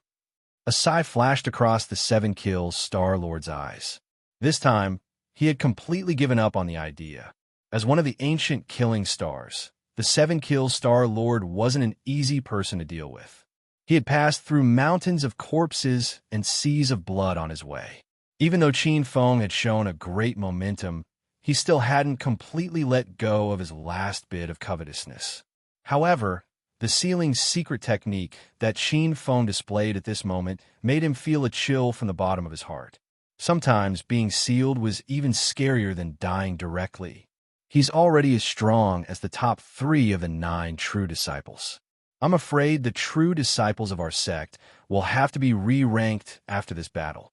A sigh flashed across the 7-kill Star Lord's eyes. This time, he had completely given up on the idea. As one of the ancient killing stars, the 7-kill Star Lord wasn't an easy person to deal with. He had passed through mountains of corpses and seas of blood on his way. Even though Qin Feng had shown a great momentum, he still hadn't completely let go of his last bit of covetousness. However, the sealing's secret technique that Qin Feng displayed at this moment made him feel a chill from the bottom of his heart. Sometimes being sealed was even scarier than dying directly. He's already as strong as the top 3 of the 9 true disciples. I'm afraid the true disciples of our sect will have to be re-ranked after this battle.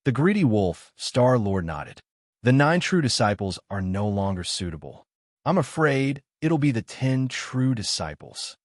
The greedy wolf, Star Lord, nodded. The 9 true disciples are no longer suitable. I'm afraid it'll be the 10 true disciples.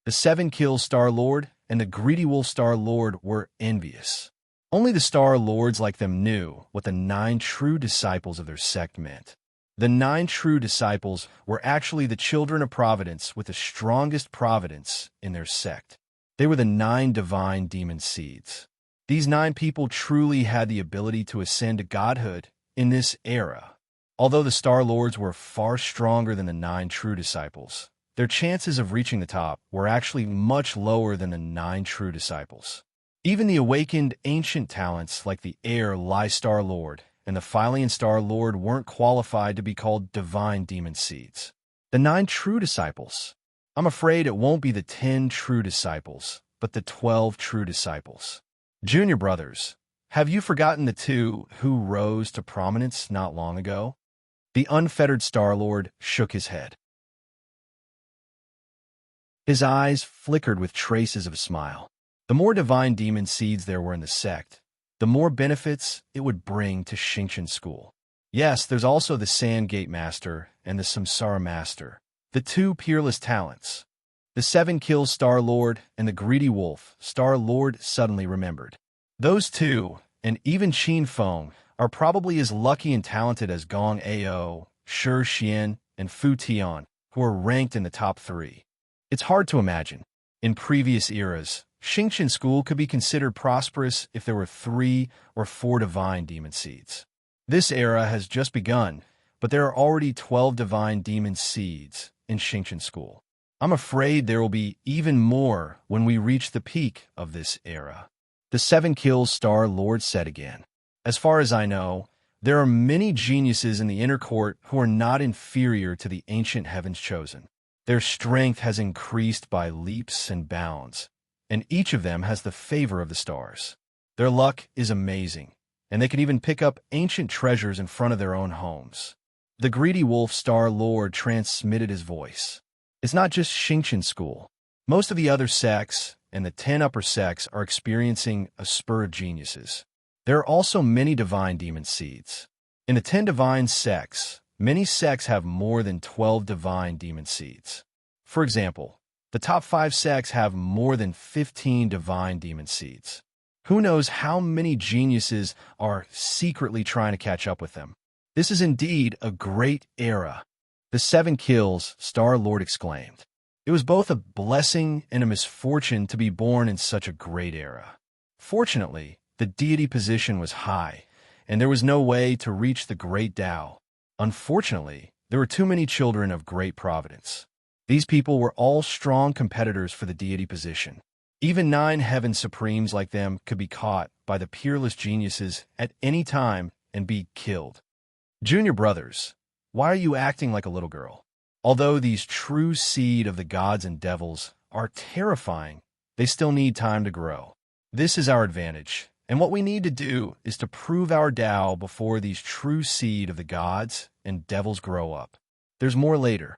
The 7-kill Star Lord and the greedy wolf Star Lord were envious. Only the Star Lords like them knew what the 9 true disciples of their sect meant. The 9 true disciples were actually the children of Providence with the strongest Providence in their sect. They were the 9 divine demon seeds. These 9 people truly had the ability to ascend to godhood in this era. Although the Star Lords were far stronger than the 9 true disciples, their chances of reaching the top were actually much lower than the 9 true disciples. Even the awakened ancient talents like the Air Lai Star Lord and the Philian Star Lord weren't qualified to be called divine demon seeds. The 9 true disciples. I'm afraid it won't be the 10 true disciples, but the 12 true disciples. Junior brothers, have you forgotten the 2 who rose to prominence not long ago? The unfettered Star Lord shook his head. His eyes flickered with traces of a smile. The more divine demon seeds there were in the sect, the more benefits it would bring to Xingqian School. Yes, there's also the Sandgate Master and the Samsara Master, the 2 peerless talents. The 7-kill Star Lord and the greedy wolf Star Lord suddenly remembered. Those 2, and even Qin Feng, are probably as lucky and talented as Gong Ao, Shi Xian, and Fu Tian, who are ranked in the top 3. It's hard to imagine. In previous eras, Xingqian School could be considered prosperous if there were 3 or 4 divine demon seeds. This era has just begun, but there are already 12 divine demon seeds in Xingqian School. I'm afraid there will be even more when we reach the peak of this era. The 7-kill Star Lord said again. As far as I know, there are many geniuses in the inner court who are not inferior to the ancient heavens chosen. Their strength has increased by leaps and bounds, and each of them has the favor of the stars. Their luck is amazing, and they can even pick up ancient treasures in front of their own homes. The greedy wolf Star Lord transmitted his voice. It's not just Xingqian School. Most of the other sects and the 10 upper sects are experiencing a spur of geniuses. There are also many divine demon seeds. In the 10 divine sects, many sects have more than 12 divine demon seeds. For example, the top 5 sects have more than 15 divine demon seeds. Who knows how many geniuses are secretly trying to catch up with them? This is indeed a great era. The 7 kills, Star-Lord exclaimed. It was both a blessing and a misfortune to be born in such a great era. Fortunately, the deity position was high, and there was no way to reach the great Tao. Unfortunately, there were too many children of great providence. These people were all strong competitors for the deity position. Even 9 heaven supremes like them could be caught by the peerless geniuses at any time and be killed. Junior brothers, why are you acting like a little girl? Although these true seed of the gods and devils are terrifying, they still need time to grow. This is our advantage, and what we need to do is to prove our Tao before these true seed of the gods and devils grow up. There's more later.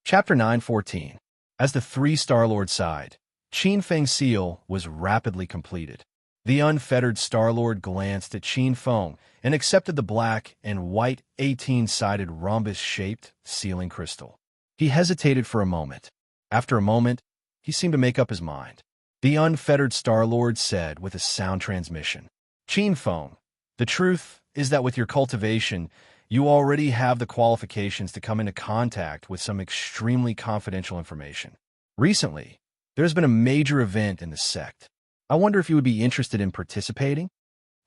Chapter 9:14. As the 3 Star-Lords sighed, Qin Feng's seal was rapidly completed. The unfettered Star-Lord glanced at Qin Feng and accepted the black and white 18-sided rhombus-shaped sealing crystal. He hesitated for a moment. After a moment, he seemed to make up his mind. The unfettered Star-Lord said with a sound transmission, "Qin Feng, the truth is that with your cultivation, you already have the qualifications to come into contact with some extremely confidential information. Recently, there's been a major event in the sect. I wonder if you would be interested in participating?"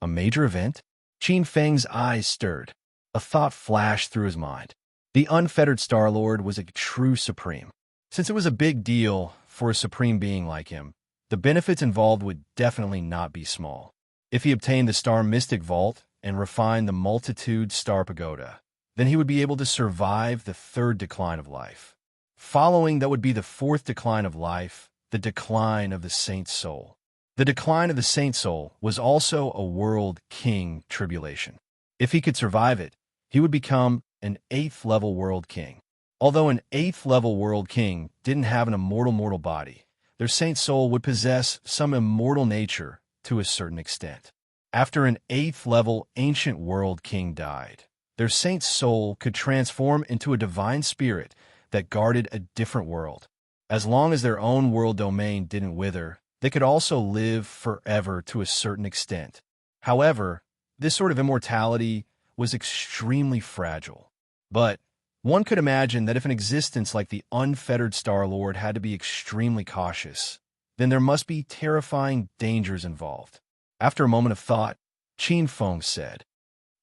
A major event? Qin Feng's eyes stirred. A thought flashed through his mind. The unfettered Star-Lord was a true supreme. Since it was a big deal for a supreme being like him, the benefits involved would definitely not be small. If he obtained the Star Mystic Vault and refined the Multitude Star Pagoda, then he would be able to survive the 3rd decline of life. Following that would be the 4th decline of life, the decline of the Saint's soul. The decline of the Saint's soul was also a world king tribulation. If he could survive it, he would become an 8th level world king. Although an 8th level world king didn't have an immortal mortal body, their Saint soul would possess some immortal nature to a certain extent. After an 8th level ancient world king died, their Saint's soul could transform into a divine spirit that guarded a different world. As long as their own world domain didn't wither, they could also live forever to a certain extent. However, this sort of immortality was extremely fragile. But one could imagine that if an existence like the unfettered Star-Lord had to be extremely cautious, then there must be terrifying dangers involved. After a moment of thought, Qin Feng said,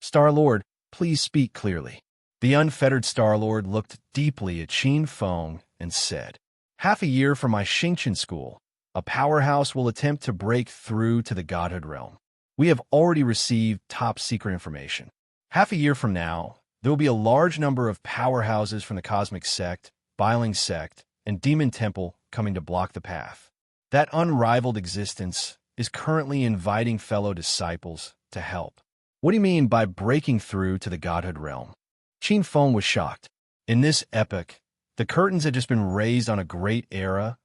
"Star-Lord, please speak clearly." The unfettered Star-Lord looked deeply at Qin Feng and said, "Half a year from my Xingqian school, a powerhouse will attempt to break through to the Godhood realm. We have already received top-secret information. Half a year from now, there will be a large number of powerhouses from the Cosmic Sect, Bustling Sect, and Demon Temple coming to block the path. That unrivaled existence is currently inviting fellow disciples to help." "What do you mean by breaking through to the Godhood realm?" Qin Feng was shocked. In this epoch, the curtains had just been raised on a great era,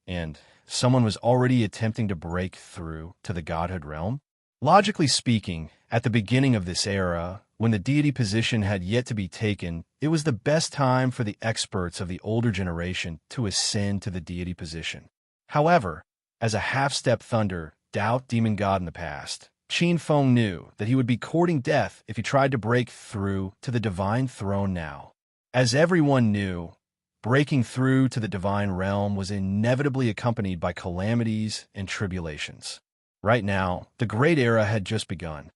and someone was already attempting to break through to the Godhood realm? Logically speaking, at the beginning of this era, when the deity position had yet to be taken, it was the best time for the experts of the older generation to ascend to the deity position. However, as a half-step thunder, doubt demon god in the past, Qin Feng knew that he would be courting death if he tried to break through to the divine throne now. As everyone knew, breaking through to the divine realm was inevitably accompanied by calamities and tribulations. Right now, the Great Era had just begun.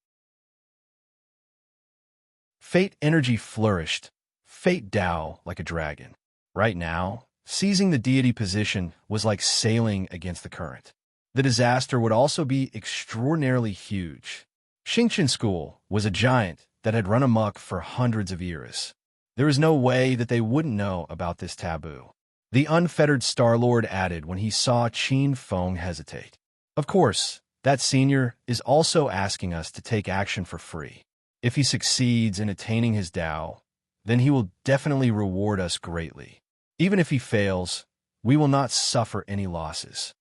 Fate energy flourished, fate Tao like a dragon. Right now, seizing the deity position was like sailing against the current. The disaster would also be extraordinarily huge. Xingqian School was a giant that had run amok for hundreds of years. There is no way that they wouldn't know about this taboo. The unfettered Star-Lord added when he saw Qin Feng hesitate. Of course, that senior is also asking us to take action for free. If he succeeds in attaining his Tao, then he will definitely reward us greatly. Even if he fails, we will not suffer any losses.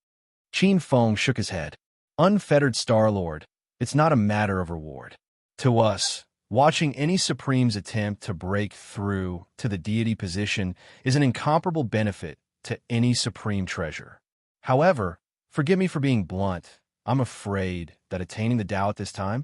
Qin Feng shook his head. Unfettered Star-Lord, it's not a matter of reward. To us, watching any Supreme's attempt to break through to the deity position is an incomparable benefit to any Supreme treasure. However, forgive me for being blunt, I'm afraid that attaining the Tao at this time?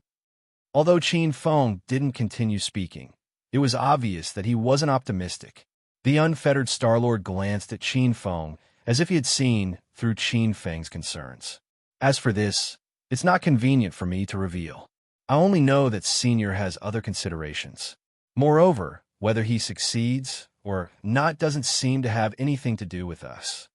Although Qin Feng didn't continue speaking, it was obvious that he wasn't optimistic. The unfettered Star-Lord glanced at Qin Feng as if he had seen through Qin Feng's concerns. As for this, it's not convenient for me to reveal. I only know that Senior has other considerations. Moreover, whether he succeeds or not doesn't seem to have anything to do with us.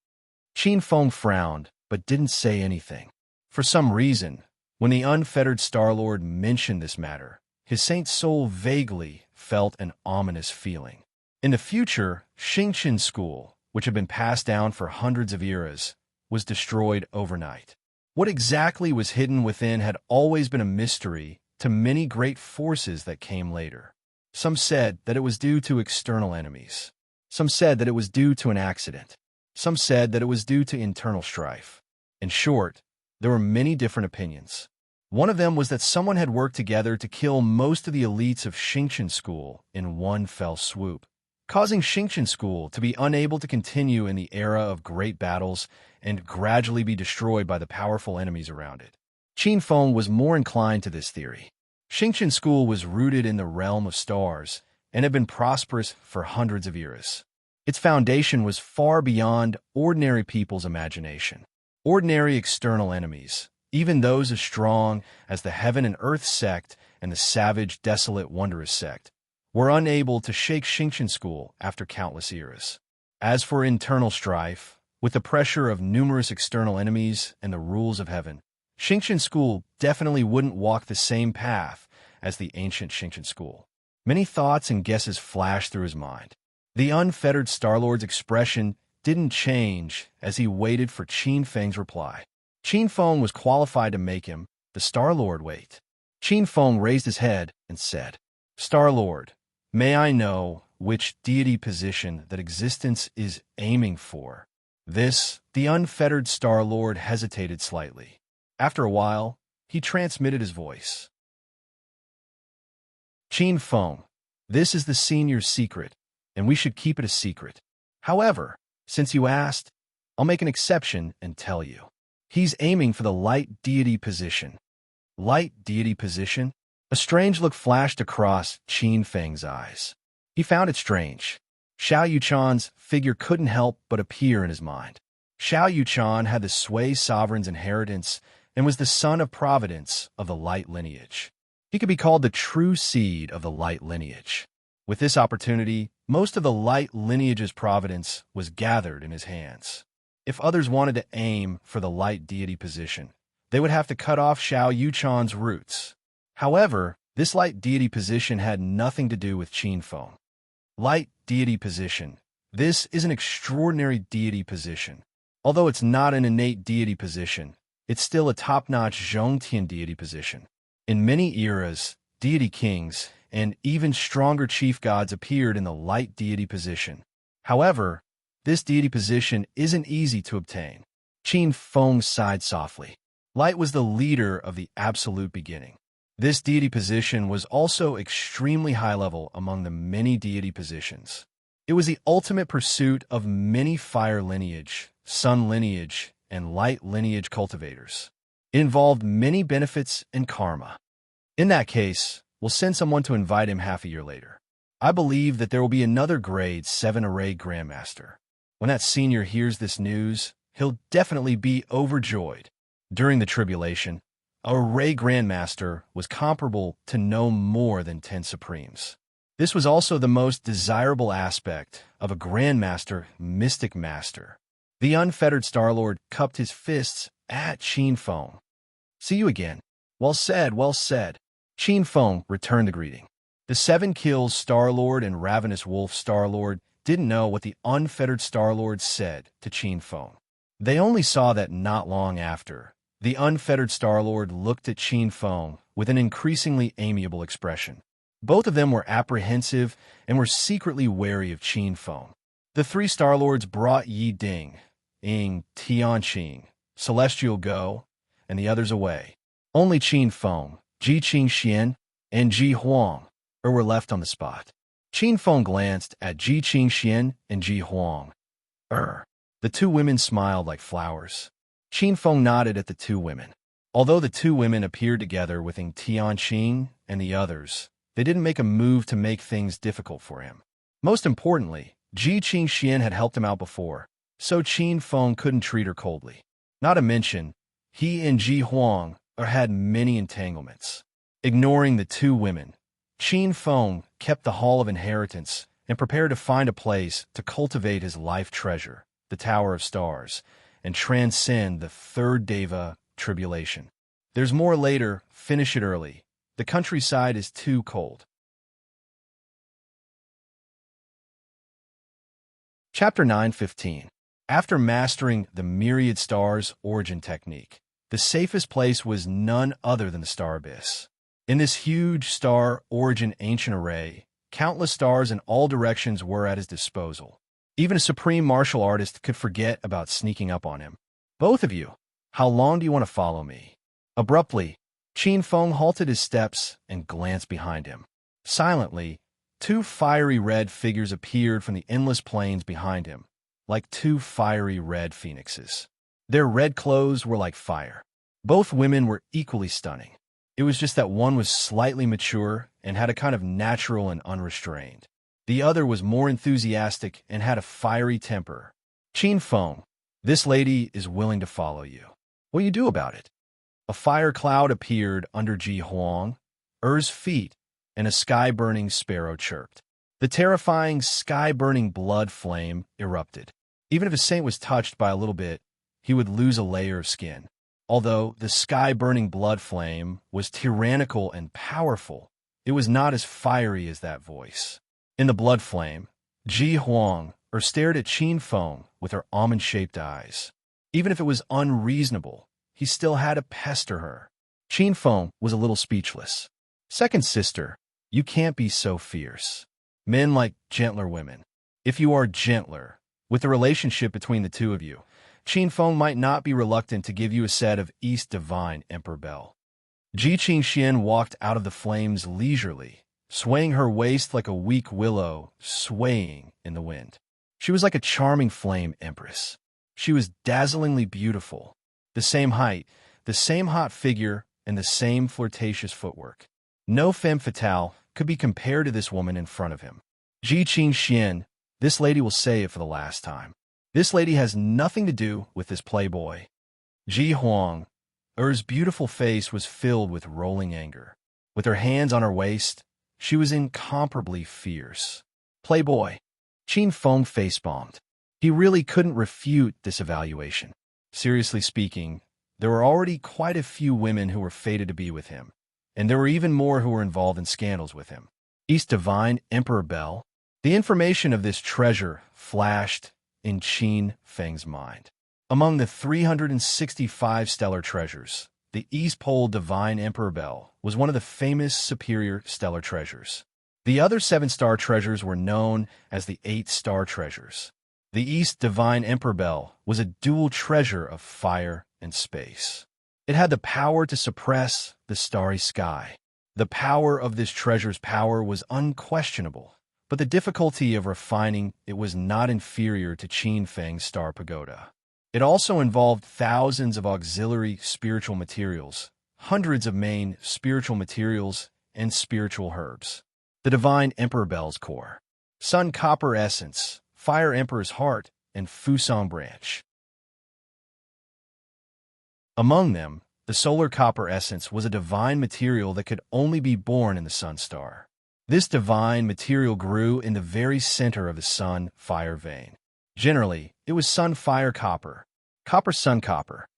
Qin Feng frowned, but didn't say anything. For some reason, when the unfettered Star-Lord mentioned this matter, his saint's soul vaguely felt an ominous feeling. In the future, Xingqian School, which had been passed down for hundreds of eras, was destroyed overnight. What exactly was hidden within had always been a mystery to many great forces that came later. Some said that it was due to external enemies. Some said that it was due to an accident. Some said that it was due to internal strife. In short, there were many different opinions. One of them was that someone had worked together to kill most of the elites of Xingqian School in one fell swoop, causing Xingqian School to be unable to continue in the era of great battles and gradually be destroyed by the powerful enemies around it. Qin Feng was more inclined to this theory. Xingqian School was rooted in the realm of stars and had been prosperous for hundreds of eras. Its foundation was far beyond ordinary people's imagination. Ordinary external enemies, even those as strong as the Heaven and Earth sect and the savage, desolate, wondrous sect, were unable to shake Xingqian School after countless eras. As for internal strife, with the pressure of numerous external enemies and the rules of heaven, Xingqian School definitely wouldn't walk the same path as the ancient Xingqian School. Many thoughts and guesses flashed through his mind. The unfettered Star-Lord's expression didn't change as he waited for Qin Feng's reply. Qin Feng was qualified to make him, the Star-Lord, wait. Qin Feng raised his head and said, Star-Lord, may I know which deity position that existence is aiming for? This, the unfettered Star-Lord hesitated slightly. After a while, he transmitted his voice. Qin Feng, this is the senior's secret, and we should keep it a secret. However, since you asked, I'll make an exception and tell you. He's aiming for the light deity position. Light deity position? A strange look flashed across Qin Feng's eyes. He found it strange. Xiao Yuchan's figure couldn't help but appear in his mind. Xiao Yuchan had the Sui sovereign's inheritance and was the son of Providence of the light lineage. He could be called the true seed of the light lineage. With this opportunity, most of the light lineage's providence was gathered in his hands. If others wanted to aim for the light deity position, they would have to cut off Xiao Yuchan's roots. However, this light deity position had nothing to do with Qin Feng. Light deity position. This is an extraordinary deity position. Although it's not an innate deity position, it's still a top-notch Zhongtian deity position. In many eras, deity kings and even stronger chief gods appeared in the light deity position. However, this deity position isn't easy to obtain. Qin Feng sighed softly. Light was the leader of the absolute beginning. This deity position was also extremely high-level among the many deity positions. It was the ultimate pursuit of many fire lineage, sun lineage, and light lineage cultivators. It involved many benefits and karma. In that case, we'll send someone to invite him half a year later. I believe that there will be another grade 7 array grandmaster. When that senior hears this news, he'll definitely be overjoyed. During the tribulation, a array grandmaster was comparable to no more than 10 supremes. This was also the most desirable aspect of a grandmaster mystic master. The unfettered Star-Lord cupped his fists at Qin Feng. See you again. Well said, well said. Qin Feng returned the greeting. The 7 kills Star-Lord and Ravenous Wolf Star-Lord didn't know what the unfettered Star-Lord said to Qin Feng. They only saw that not long after, the unfettered Star-Lord looked at Qin Feng with an increasingly amiable expression. Both of them were apprehensive and were secretly wary of Qin Feng. The three Star Lords brought Yi Ding, Ying, Tianqing, Celestial Go, and the others away. Only Qin Feng, Ji Qingxian, and Ji Huang were left on the spot. Qin Feng glanced at Ji Qingxian and Ji Huang. The two women smiled like flowers. Qin Feng nodded at the two women. Although the two women appeared together with Tianqing and the others, they didn't make a move to make things difficult for him. Most importantly, Ji Qingxian had helped him out before, so Qin Feng couldn't treat her coldly. Not to mention, he and Ji Huang had many entanglements. Ignoring the two women, Qin Feng kept the Hall of Inheritance and prepared to find a place to cultivate his life treasure, the Tower of Stars, and transcend the third Deva tribulation. There's more later, finish it early. The countryside is too cold. Chapter 9:15. After mastering the myriad stars origin technique, the safest place was none other than the star abyss. In this huge star origin ancient array, countless stars in all directions were at his disposal. Even a supreme martial artist could forget about sneaking up on him. Both of you, how long do you want to follow me? Abruptly, Qin Feng halted his steps and glanced behind him. Silently, two fiery red figures appeared from the endless plains behind him, like two fiery red phoenixes. Their red clothes were like fire. Both women were equally stunning. It was just that one was slightly mature and had a kind of natural and unrestrained. The other was more enthusiastic and had a fiery temper. Qin Feng, this lady is willing to follow you. What do you do about it? A fire cloud appeared under Ji Huang, feet, and a sky-burning sparrow chirped. The terrifying sky-burning blood flame erupted. Even if a saint was touched by a little bit, he would lose a layer of skin. Although the sky-burning blood flame was tyrannical and powerful, it was not as fiery as that voice. In the blood flame, Ji Huang stared at Qin Feng with her almond-shaped eyes. Even if it was unreasonable, he still had to pester her. Qin Feng was a little speechless. Second sister, you can't be so fierce. Men like gentler women. If you are gentler, with the relationship between the two of you, Qin Feng might not be reluctant to give you a set of East Divine Emperor Bell. Ji Qingxian walked out of the flames leisurely, swaying her waist like a weak willow swaying in the wind. She was like a charming flame empress. She was dazzlingly beautiful. The same height, the same hot figure, and the same flirtatious footwork. No femme fatale could be compared to this woman in front of him. Ji Qingxian, this lady will say it for the last time. This lady has nothing to do with this playboy. Ji Huang, her beautiful face was filled with rolling anger. With her hands on her waist, she was incomparably fierce. Playboy. Qin Feng face-bombed. He really couldn't refute this evaluation. Seriously speaking, there were already quite a few women who were fated to be with him, and there were even more who were involved in scandals with him. East Divine Emperor Bell. The information of this treasure flashed in Qin Feng's mind. Among the 365 stellar treasures, the East Pole Divine Emperor Bell was one of the famous superior stellar treasures. The other 7 star treasures were known as the 8 star treasures. The East Divine Emperor Bell was a dual treasure of fire and space. It had the power to suppress the starry sky. The power of this treasure's power was unquestionable, but the difficulty of refining it was not inferior to Qin Feng's star pagoda. It also involved thousands of auxiliary spiritual materials, hundreds of main spiritual materials, and spiritual herbs. The Divine Emperor Bell's core. Sun Copper Essence, Fire Emperor's Heart, and Fusang Branch. Among them, the Solar Copper Essence was a divine material that could only be born in the Sun Star. This divine material grew in the very center of the Sun Fire vein. Generally, it was Sun Fire Copper, Copper Sun Copper.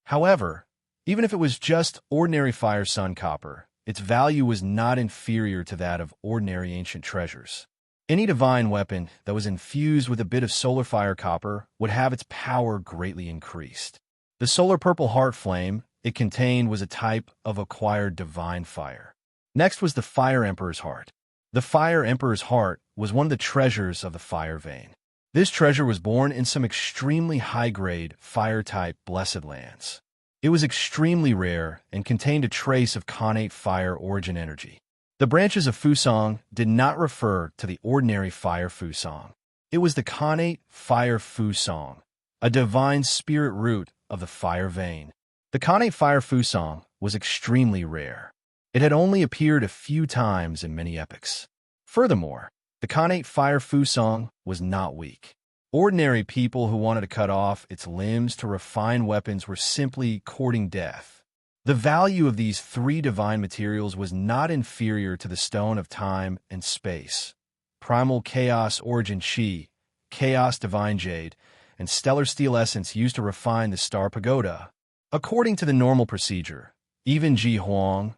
However, even if it was just ordinary Fire Sun Copper, its value was not inferior to that of ordinary ancient treasures. Any divine weapon that was infused with a bit of Solar Fire Copper would have its power greatly increased. The Solar Purple Heart Flame it contained was a type of acquired divine fire. Next was the Fire Emperor's heart. The Fire Emperor's heart was one of the treasures of the fire vein. This treasure was born in some extremely high-grade, fire-type blessed lands. It was extremely rare and contained a trace of connate fire origin energy. The branches of Fusang did not refer to the ordinary fire Fusang. It was the connate fire Fusang, a divine spirit root of the fire vein. The connate fire Fusang was extremely rare. It had only appeared a few times in many epics. Furthermore, the connate fire Fusang was not weak. Ordinary people who wanted to cut off its limbs to refine weapons were simply courting death. The value of these three divine materials was not inferior to the stone of time and space, primal chaos origin Qi, chaos divine jade, and stellar steel essence used to refine the star pagoda. According to the normal procedure, even Ji Huang,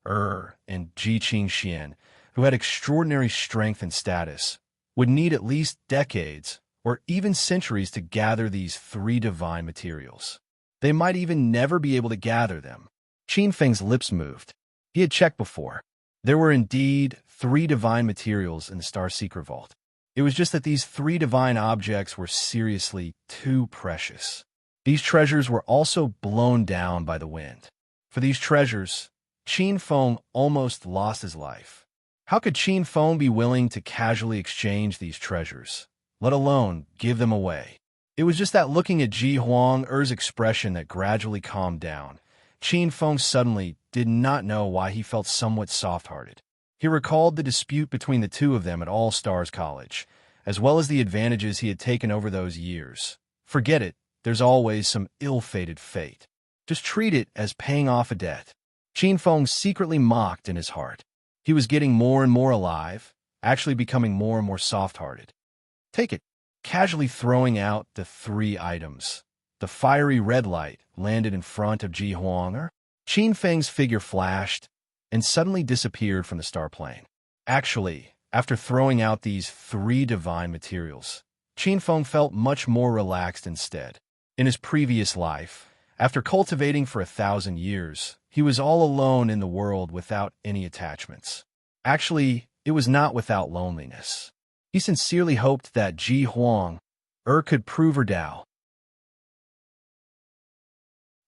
and Ji Qingxian, who had extraordinary strength and status, would need at least decades or even centuries to gather these three divine materials. They might even never be able to gather them. Qin Feng's lips moved. He had checked before. There were indeed three divine materials in the Star Secret Vault. It was just that these three divine objects were seriously too precious. These treasures were also blown down by the wind. For these treasures, Qin Feng almost lost his life. How could Qin Feng be willing to casually exchange these treasures, let alone give them away? It was just that looking at Ji Huang's expression that gradually calmed down. Qin Feng suddenly did not know why he felt somewhat soft-hearted. He recalled the dispute between the two of them at All Stars College, as well as the advantages he had taken over those years. Forget it, there's always some ill-fated fate. Just treat it as paying off a debt. Qin Feng secretly mocked in his heart. He was getting more and more alive, actually becoming more and more soft-hearted. Take it. Casually throwing out the three items. The fiery red light landed in front of Ji Huang. Qin Feng's figure flashed and suddenly disappeared from the star plane. Actually, after throwing out these three divine materials, Qin Feng felt much more relaxed instead. In his previous life, after cultivating for 1,000 years, he was all alone in the world without any attachments. Actually, it was not without loneliness. He sincerely hoped that Ji Huang could prove her Tao.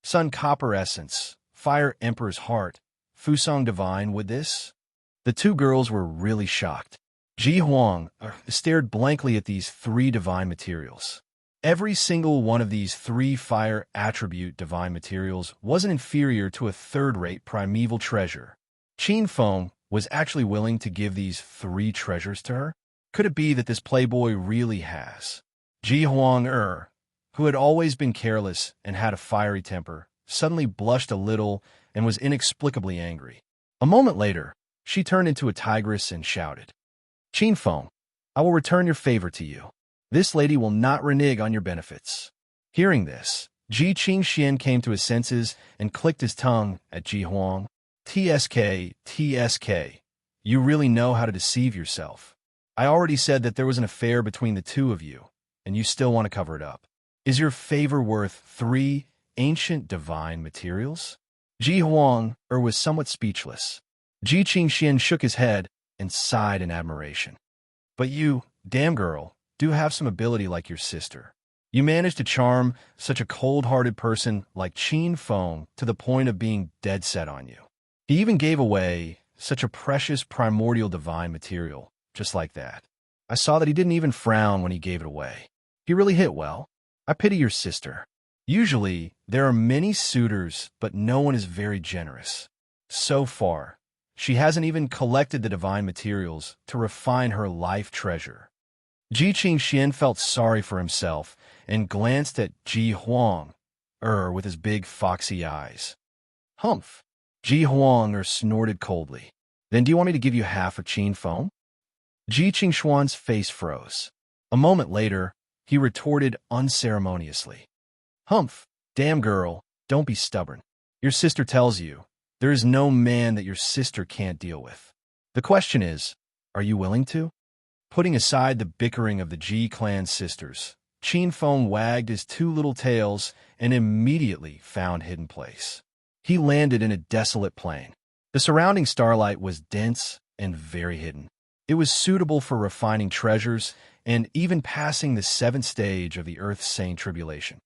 Sun Copper Essence, Fire Emperor's Heart, Fusang Divine, would this? The two girls were really shocked. Ji Huang stared blankly at these three divine materials. Every single one of these three fire attribute divine materials wasn't inferior to a third-rate primeval treasure. Qin Feng was actually willing to give these three treasures to her? Could it be that this playboy really has? Ji Huang who had always been careless and had a fiery temper, suddenly blushed a little and was inexplicably angry. A moment later, she turned into a tigress and shouted, "Qin Feng, I will return your favor to you. This lady will not renege on your benefits." Hearing this, Ji Qingxian came to his senses and clicked his tongue at Ji Huang. TSK, you really know how to deceive yourself. I already said that there was an affair between the two of you, and you still want to cover it up. Is your favor worth three ancient divine materials? Ji Huang was somewhat speechless. Ji Qingxian shook his head and sighed in admiration. But you, damn girl, do have some ability like your sister. You managed to charm such a cold-hearted person like Qin Feng to the point of being dead set on you. He even gave away such a precious primordial divine material, just like that. I saw that he didn't even frown when he gave it away. He really hit well. I pity your sister. Usually, there are many suitors, but no one is very generous. So far, she hasn't even collected the divine materials to refine her life treasure. Ji Qingxian felt sorry for himself and glanced at Ji Huang with his big foxy eyes. Humph. Ji Huang snorted coldly. Then do you want me to give you half of Qin Feng? Ji Qingxuan's face froze. A moment later, he retorted unceremoniously. Humph, damn girl, don't be stubborn. Your sister tells you, there is no man that your sister can't deal with. The question is, are you willing to? Putting aside the bickering of the Ji clan sisters, Qin Feng wagged his two little tails and immediately found hidden place. He landed in a desolate plain. The surrounding starlight was dense and very hidden. It was suitable for refining treasures and even passing the seventh stage of the Earth's sane tribulation.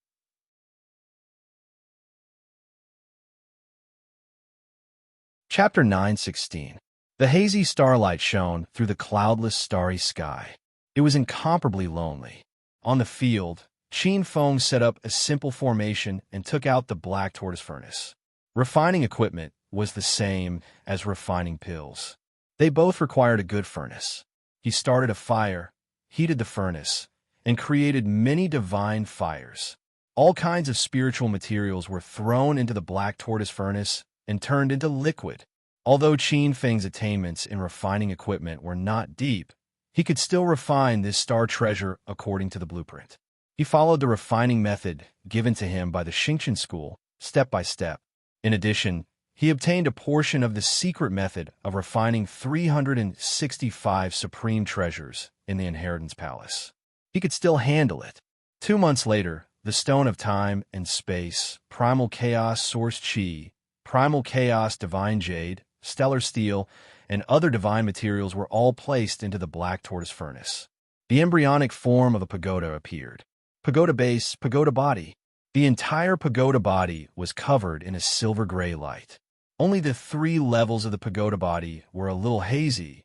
Chapter 9:16. The hazy starlight shone through the cloudless, starry sky. It was incomparably lonely. On the field, Qin Feng set up a simple formation and took out the black tortoise furnace. Refining equipment was the same as refining pills. They both required a good furnace. He started a fire, heated the furnace, and created many divine fires. All kinds of spiritual materials were thrown into the black tortoise furnace and turned into liquid. Although Qin Feng's attainments in refining equipment were not deep, he could still refine this star treasure according to the blueprint. He followed the refining method given to him by the Xingqian school, step by step. In addition, he obtained a portion of the secret method of refining 365 supreme treasures in the Inheritance Palace. He could still handle it. 2 months later, the Stone of Time and Space, Primal Chaos Source Qi, Primal Chaos Divine Jade, Stellar Steel, and other divine materials were all placed into the black tortoise furnace. The embryonic form of a pagoda appeared. Pagoda base, pagoda body. The entire pagoda body was covered in a silver-gray light. Only the 3 levels of the pagoda body were a little hazy,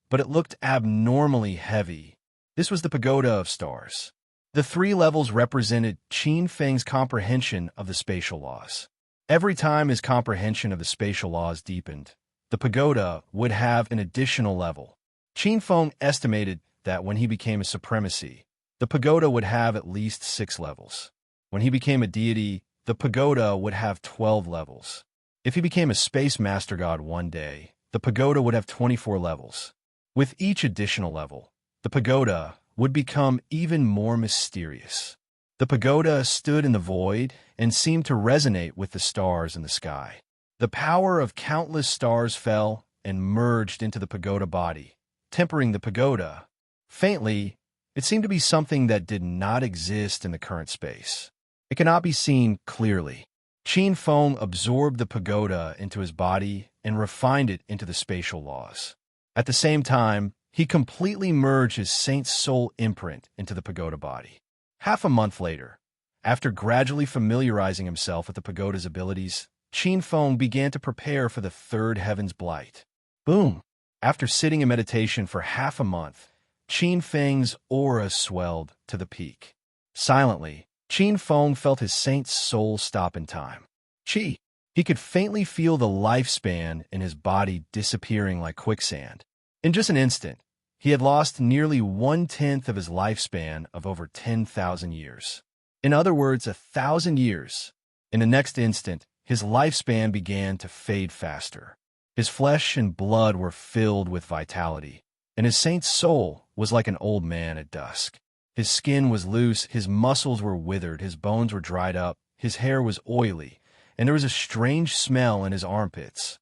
but it looked abnormally heavy. This was the pagoda of stars. The 3 levels represented Qin Feng's comprehension of the spatial laws. Every time his comprehension of the spatial laws deepened, the pagoda would have an additional level. Qin Feng estimated that when he became a supremacy, the pagoda would have at least 6 levels. When he became a deity, the pagoda would have 12 levels. If he became a space master god one day, the pagoda would have 24 levels. With each additional level, the pagoda would become even more mysterious. The pagoda stood in the void and seemed to resonate with the stars in the sky. The power of countless stars fell and merged into the pagoda body, tempering the pagoda. Faintly, it seemed to be something that did not exist in the current space. It cannot be seen clearly. Qin Feng absorbed the pagoda into his body and refined it into the spatial laws. At the same time, he completely merged his saint's soul imprint into the pagoda body. Half a month later, after gradually familiarizing himself with the pagoda's abilities, Qin Feng began to prepare for the third heaven's blight. Boom! After sitting in meditation for half a month, Qin Feng's aura swelled to the peak. Silently, Qin Feng felt his saint's soul stop in time. Qi! He could faintly feel the lifespan in his body disappearing like quicksand. In just an instant, he had lost nearly 1/10 of his lifespan of over 10,000 years. In other words, 1,000 years. In the next instant, his lifespan began to fade faster. His flesh and blood were filled with vitality, and his saint's soul was like an old man at dusk. His skin was loose, his muscles were withered, his bones were dried up, his hair was oily, and there was a strange smell in his armpits.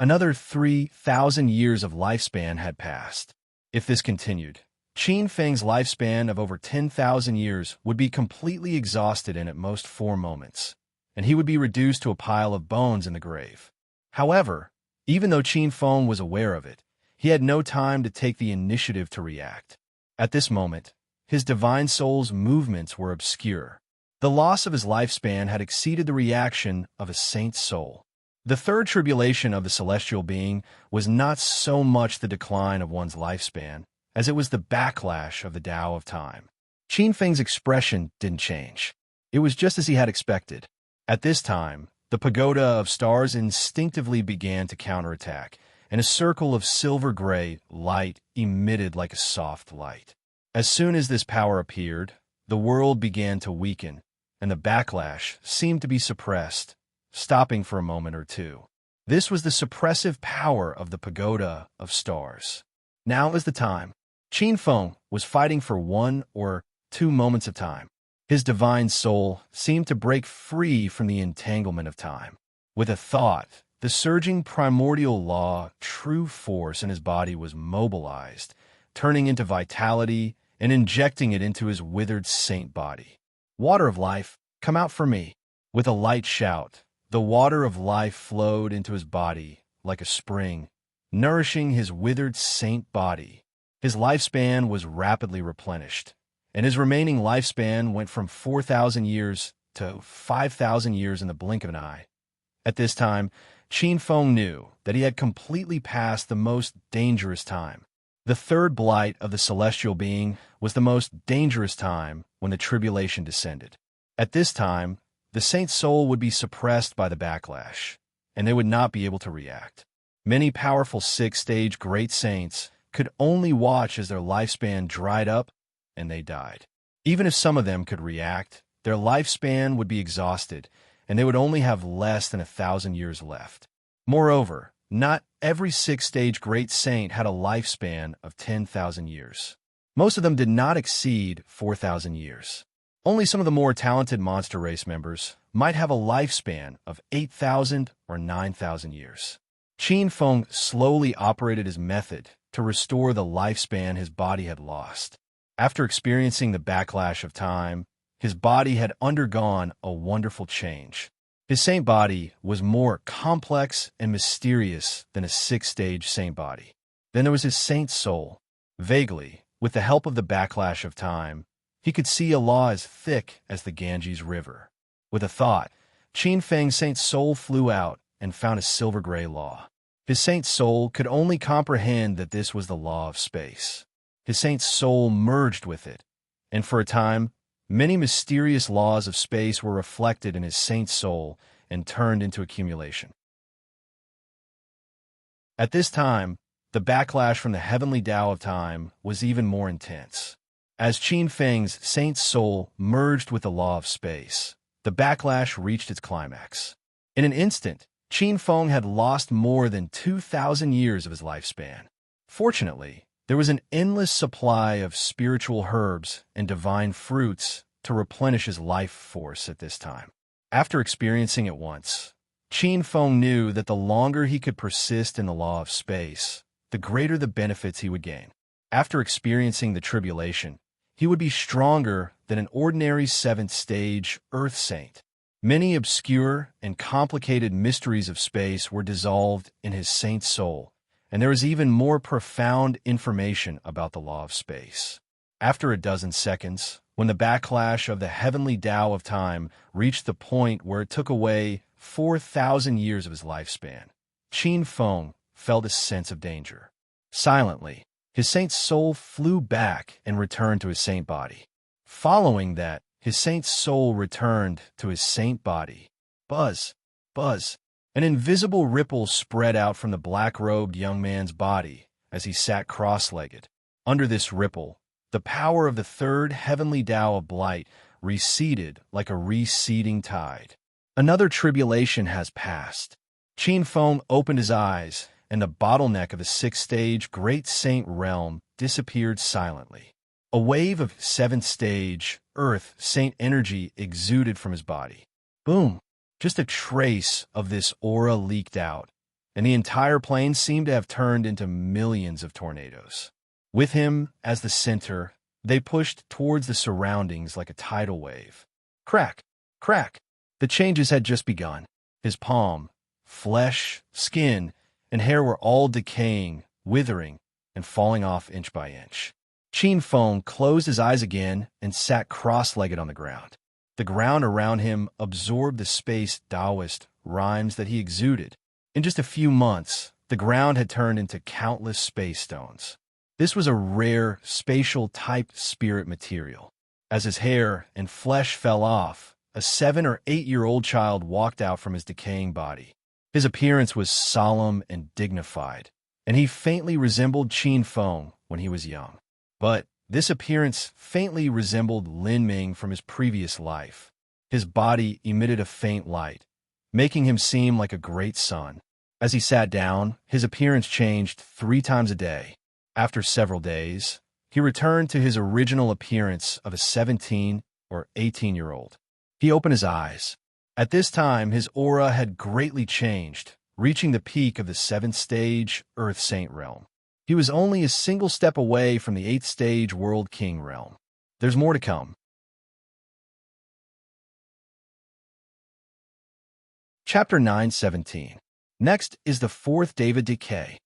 Another 3,000 years of lifespan had passed. If this continued, Qin Feng's lifespan of over 10,000 years would be completely exhausted in at most 4 moments, and he would be reduced to a pile of bones in the grave. However, even though Qin Feng was aware of it, he had no time to take the initiative to react. At this moment, his divine soul's movements were obscure. The loss of his lifespan had exceeded the reaction of a saint's soul. The third tribulation of the celestial being was not so much the decline of one's lifespan, as it was the backlash of the Tao of time. Qin Feng's expression didn't change. It was just as he had expected. At this time, the pagoda of stars instinctively began to counterattack, and a circle of silver-gray light emitted like a soft light. As soon as this power appeared, the world began to weaken, and the backlash seemed to be suppressed, stopping for a moment or two. This was the suppressive power of the pagoda of stars. Now is the time. Qin Feng was fighting for 1 or 2 moments of time. His divine soul seemed to break free from the entanglement of time. With a thought, the surging primordial law, true force in his body was mobilized, turning into vitality and injecting it into his withered saint body. Water of life, come out for me. With a light shout, The water of life flowed into his body like a spring, nourishing his withered saint body. His lifespan was rapidly replenished, and his remaining lifespan went from 4,000 years to 5,000 years in the blink of an eye. At this time, Qin Feng knew that he had completely passed the most dangerous time. The third blight of the celestial being was the most dangerous time when the tribulation descended. At this time, the saint's soul would be suppressed by the backlash, and they would not be able to react. Many powerful sixth-stage great saints could only watch as their lifespan dried up and they died. Even if some of them could react, their lifespan would be exhausted, and they would only have less than 1,000 years left. Moreover, not every sixth-stage great saint had a lifespan of 10,000 years. Most of them did not exceed 4,000 years. Only some of the more talented monster race members might have a lifespan of 8,000 or 9,000 years. Qin Feng slowly operated his method to restore the lifespan his body had lost. After experiencing the backlash of time, his body had undergone a wonderful change. His saint body was more complex and mysterious than a sixth-stage saint body. Then there was his saint soul. Vaguely, with the help of the backlash of time, he could see a law as thick as the Ganges River. With a thought, Qin Feng's saint soul flew out and found a silver-gray law. His saint soul could only comprehend that this was the law of space. His saint soul merged with it, and for a time, many mysterious laws of space were reflected in his saint soul and turned into accumulation. At this time, the backlash from the heavenly Tao of time was even more intense. As Qin Feng's saint soul merged with the law of space, the backlash reached its climax. In an instant, Qin Feng had lost more than 2,000 years of his lifespan. Fortunately, there was an endless supply of spiritual herbs and divine fruits to replenish his life force at this time. After experiencing it once, Qin Feng knew that the longer he could persist in the law of space, the greater the benefits he would gain. After experiencing the tribulation, he would be stronger than an ordinary seventh-stage Earth saint. Many obscure and complicated mysteries of space were dissolved in his saint soul, and there was even more profound information about the law of space. After a dozen seconds, when the backlash of the heavenly Tao of time reached the point where it took away 4,000 years of his lifespan, Qin Feng felt a sense of danger. Silently, his saint soul flew back and returned to his saint body. Following that, his saint soul returned to his saint body. Buzz, buzz. An invisible ripple spread out from the black-robed young man's body as he sat cross-legged. Under this ripple, the power of the third heavenly Tao of blight receded like a receding tide. Another tribulation has passed. Qin Feng opened his eyes, and the bottleneck of the sixth-stage great saint realm disappeared silently. A wave of seventh-stage Earth saint energy exuded from his body. Boom! Just a trace of this aura leaked out, and the entire plane seemed to have turned into millions of tornadoes. With him as the center, they pushed towards the surroundings like a tidal wave. Crack! Crack! The changes had just begun. His palm, flesh, skin, and hair were all decaying, withering, and falling off inch by inch. Qin Feng closed his eyes again and sat cross-legged on the ground. The ground around him absorbed the space Taoist rhymes that he exuded. In just a few months, the ground had turned into countless space stones. This was a rare, spatial-type spirit material. As his hair and flesh fell off, a 7- or 8-year-old child walked out from his decaying body. His appearance was solemn and dignified, and he faintly resembled Qin Feng when he was young. But this appearance faintly resembled Lin Ming from his previous life. His body emitted a faint light, making him seem like a great sun. As he sat down, his appearance changed 3 times a day. After several days, he returned to his original appearance of a 17- or 18-year-old. He opened his eyes. At this time, his aura had greatly changed, reaching the peak of the 7th-stage Earth Saint realm. He was only a single step away from the 8th-stage World King realm. There's more to come. Chapter 9:17. Next is the fourth David decay.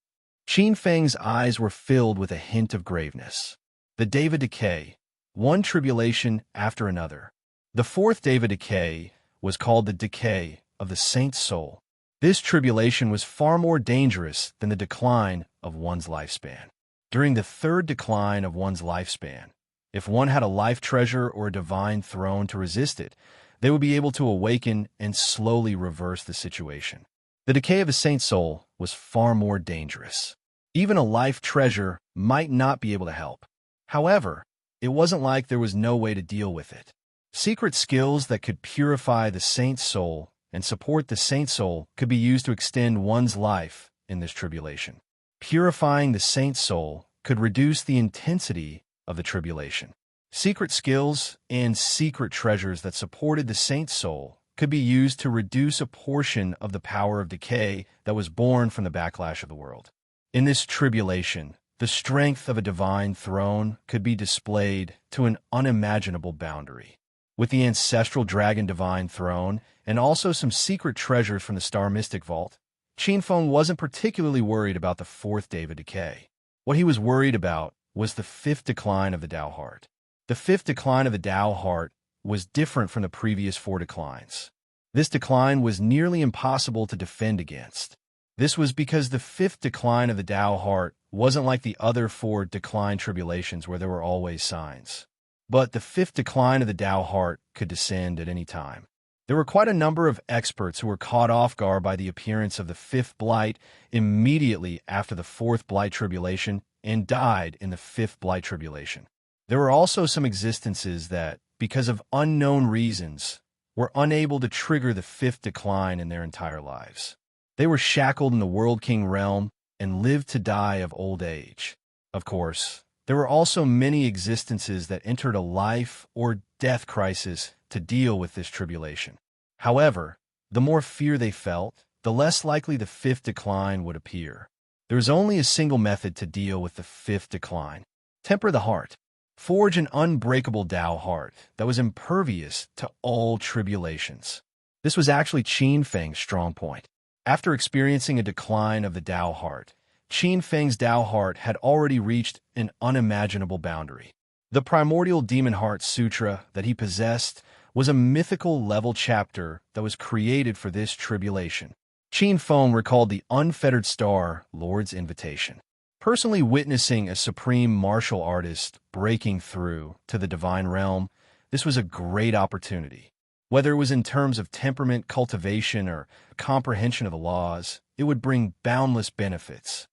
Qin Feng's eyes were filled with a hint of graveness. The David decay, one tribulation after another. The fourth David decay was called the decay of the saint's soul. This tribulation was far more dangerous than the decline of one's lifespan. During the third decline of one's lifespan, if one had a life treasure or a divine throne to resist it, they would be able to awaken and slowly reverse the situation. The decay of a saint's soul was far more dangerous. Even a life treasure might not be able to help. However, it wasn't like there was no way to deal with it. Secret skills that could purify the saint's soul and support the saint's soul could be used to extend one's life in this tribulation. Purifying the saint's soul could reduce the intensity of the tribulation. Secret skills and secret treasures that supported the saint's soul could be used to reduce a portion of the power of decay that was born from the backlash of the world. In this tribulation, the strength of a divine throne could be displayed to an unimaginable boundary. With the ancestral dragon divine throne and also some secret treasures from the Star Mystic Vault, Qin Feng wasn't particularly worried about the fourth David decay. What he was worried about was the fifth decline of the Tao heart. The fifth decline of the Tao heart was different from the previous four declines. This decline was nearly impossible to defend against. This was because the fifth decline of the Tao heart wasn't like the other four decline tribulations where there were always signs. But the fifth decline of the Tao heart could descend at any time. There were quite a number of experts who were caught off guard by the appearance of the fifth blight immediately after the fourth blight tribulation and died in the fifth blight tribulation. There were also some existences that, because of unknown reasons, were unable to trigger the fifth decline in their entire lives. They were shackled in the World King realm and lived to die of old age. Of course, there were also many existences that entered a life or death crisis to deal with this tribulation. However, the more fear they felt, the less likely the fifth decline would appear. There is only a single method to deal with the fifth decline. Temper the heart. Forge an unbreakable Tao heart that was impervious to all tribulations. This was actually Qin Feng's strong point. After experiencing a decline of the Tao heart, Qin Feng's Tao heart had already reached an unimaginable boundary. The primordial demon heart sutra that he possessed was a mythical level chapter that was created for this tribulation. Qin Feng recalled the unfettered star Lord's invitation. Personally witnessing a supreme martial artist breaking through to the divine realm, this was a great opportunity. Whether it was in terms of temperament cultivation or comprehension of the laws, it would bring boundless benefits.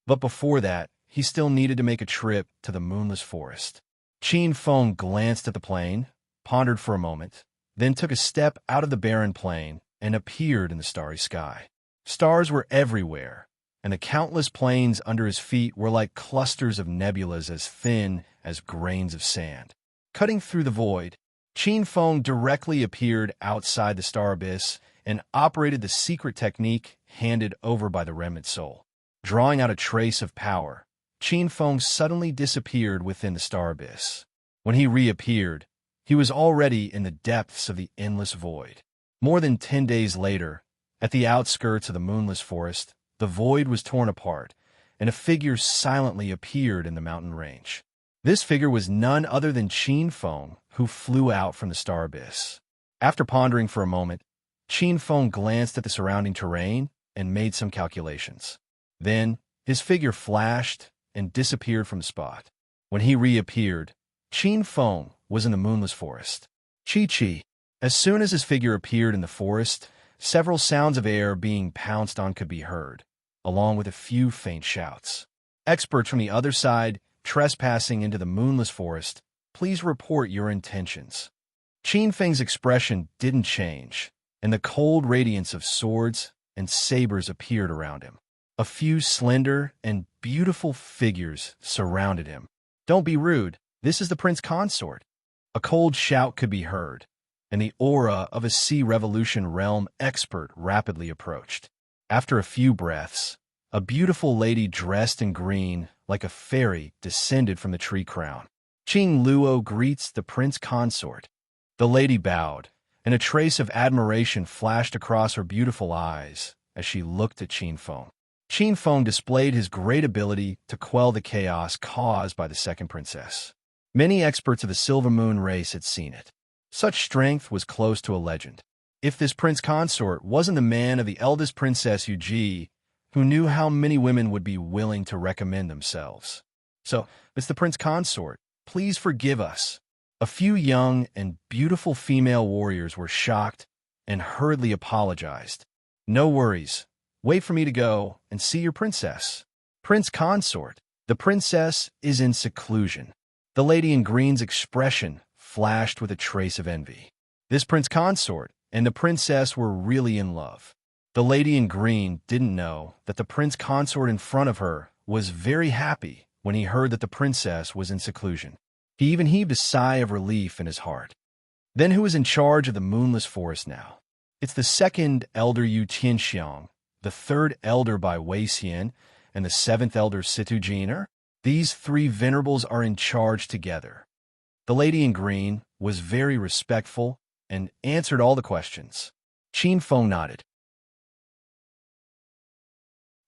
But before that, he still needed to make a trip to the moonless forest. Qin Feng glanced at the plain, pondered for a moment, then took a step out of the barren plain and appeared in the starry sky. Stars were everywhere, and the countless plains under his feet were like clusters of nebulas as thin as grains of sand. Cutting through the void, Qin Feng directly appeared outside the star abyss and operated the secret technique handed over by the remnant soul. Drawing out a trace of power, Qin Feng suddenly disappeared within the star abyss. When he reappeared, he was already in the depths of the endless void. More than 10 days later, at the outskirts of the moonless forest, the void was torn apart, and a figure silently appeared in the mountain range. This figure was none other than Qin Feng, who flew out from the star abyss. After pondering for a moment, Qin Feng glanced at the surrounding terrain and made some calculations. Then, his figure flashed and disappeared from the spot. When he reappeared, Qin Feng was in the moonless forest. Chi-chi. As soon as his figure appeared in the forest, several sounds of air being pounced on could be heard, along with a few faint shouts. Experts from the other side trespassing into the moonless forest, please report your intentions. Qin Feng's expression didn't change, and the cold radiance of swords and sabers appeared around him. A few slender and beautiful figures surrounded him. Don't be rude, this is the prince consort. A cold shout could be heard, and the aura of a Sea Revolution realm expert rapidly approached. After a few breaths, a beautiful lady dressed in green like a fairy descended from the tree crown. Qing Luo greets the prince consort. The lady bowed, and a trace of admiration flashed across her beautiful eyes as she looked at Qin Feng. Qin Feng displayed his great ability to quell the chaos caused by the second princess. Many experts of the Silver Moon race had seen it. Such strength was close to a legend. If this prince consort wasn't the man of the eldest princess Yuji, who knew how many women would be willing to recommend themselves. So, it's the prince consort. Please forgive us. A few young and beautiful female warriors were shocked and hurriedly apologized. No worries. Wait for me to go and see your princess. Prince consort. The princess is in seclusion. The lady in green's expression flashed with a trace of envy. This prince consort and the princess were really in love. The lady in green didn't know that the prince consort in front of her was very happy when he heard that the princess was in seclusion. He even heaved a sigh of relief in his heart. Then who is in charge of the moonless forest now? It's the second elder Yu Tianxiang, the third elder by Wei Xian, and the seventh elder Situ Jiner. These three venerables are in charge together. The lady in green was very respectful and answered all the questions. Qin Feng nodded.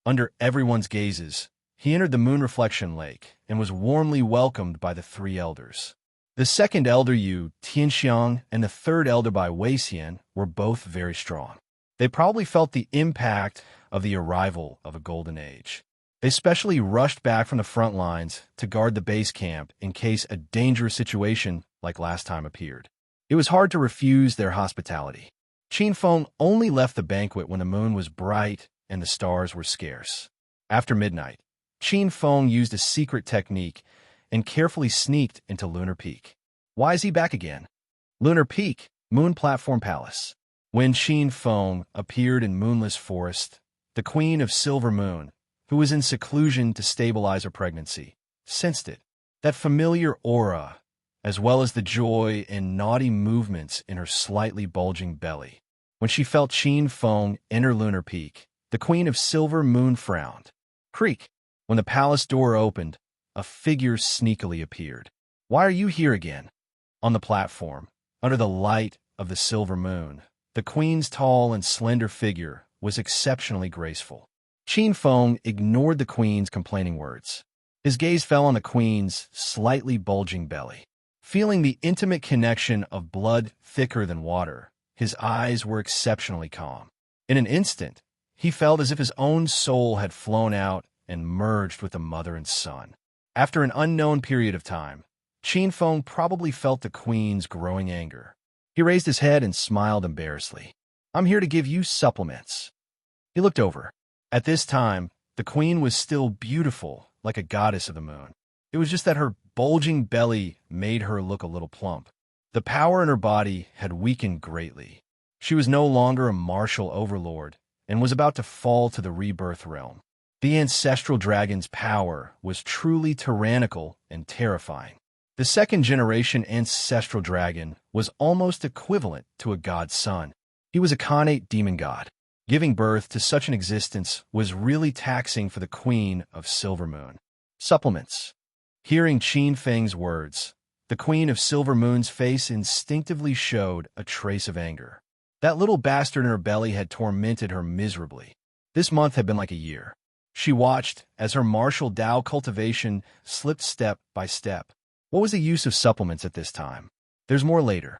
Under everyone's gazes, he entered the moon reflection lake and was warmly welcomed by the three elders. The second elder Yu Tianxiang and the third elder by Wei Xian were both very strong. They probably felt the impact of the arrival of a golden age. They especially rushed back from the front lines to guard the base camp in case a dangerous situation like last time appeared. It was hard to refuse their hospitality. Qin Feng only left the banquet when the moon was bright and the stars were scarce. After midnight, Qin Feng used a secret technique and carefully sneaked into Lunar Peak. Why is he back again? Lunar Peak, Moon Platform Palace. When Qin Feng appeared in Moonless Forest, the Queen of Silver Moon, who was in seclusion to stabilize her pregnancy, sensed it. That familiar aura, as well as the joy and naughty movements in her slightly bulging belly. When she felt Qin Feng enter Lunar Peak, the Queen of Silver Moon frowned. Creak. When the palace door opened, a figure sneakily appeared. Why are you here again? On the platform, under the light of the silver moon, the queen's tall and slender figure was exceptionally graceful. Qin Feng ignored the queen's complaining words. His gaze fell on the queen's slightly bulging belly. Feeling the intimate connection of blood thicker than water, his eyes were exceptionally calm. In an instant, he felt as if his own soul had flown out and merged with the mother and son. After an unknown period of time, Qin Feng probably felt the queen's growing anger. He raised his head and smiled embarrassedly. I'm here to give you supplements. He looked over. At this time, the queen was still beautiful, like a goddess of the moon. It was just that her bulging belly made her look a little plump. The power in her body had weakened greatly. She was no longer a martial overlord and was about to fall to the rebirth realm. The ancestral dragon's power was truly tyrannical and terrifying. The second-generation ancestral dragon was almost equivalent to a god's son. He was a connate demon god. Giving birth to such an existence was really taxing for the Queen of Silver Moon. Supplements. Hearing Qin Feng's words, the Queen of Silver Moon's face instinctively showed a trace of anger. That little bastard in her belly had tormented her miserably. This month had been like a year. She watched as her martial Tao cultivation slipped step by step. What was the use of supplements at this time? There's more later.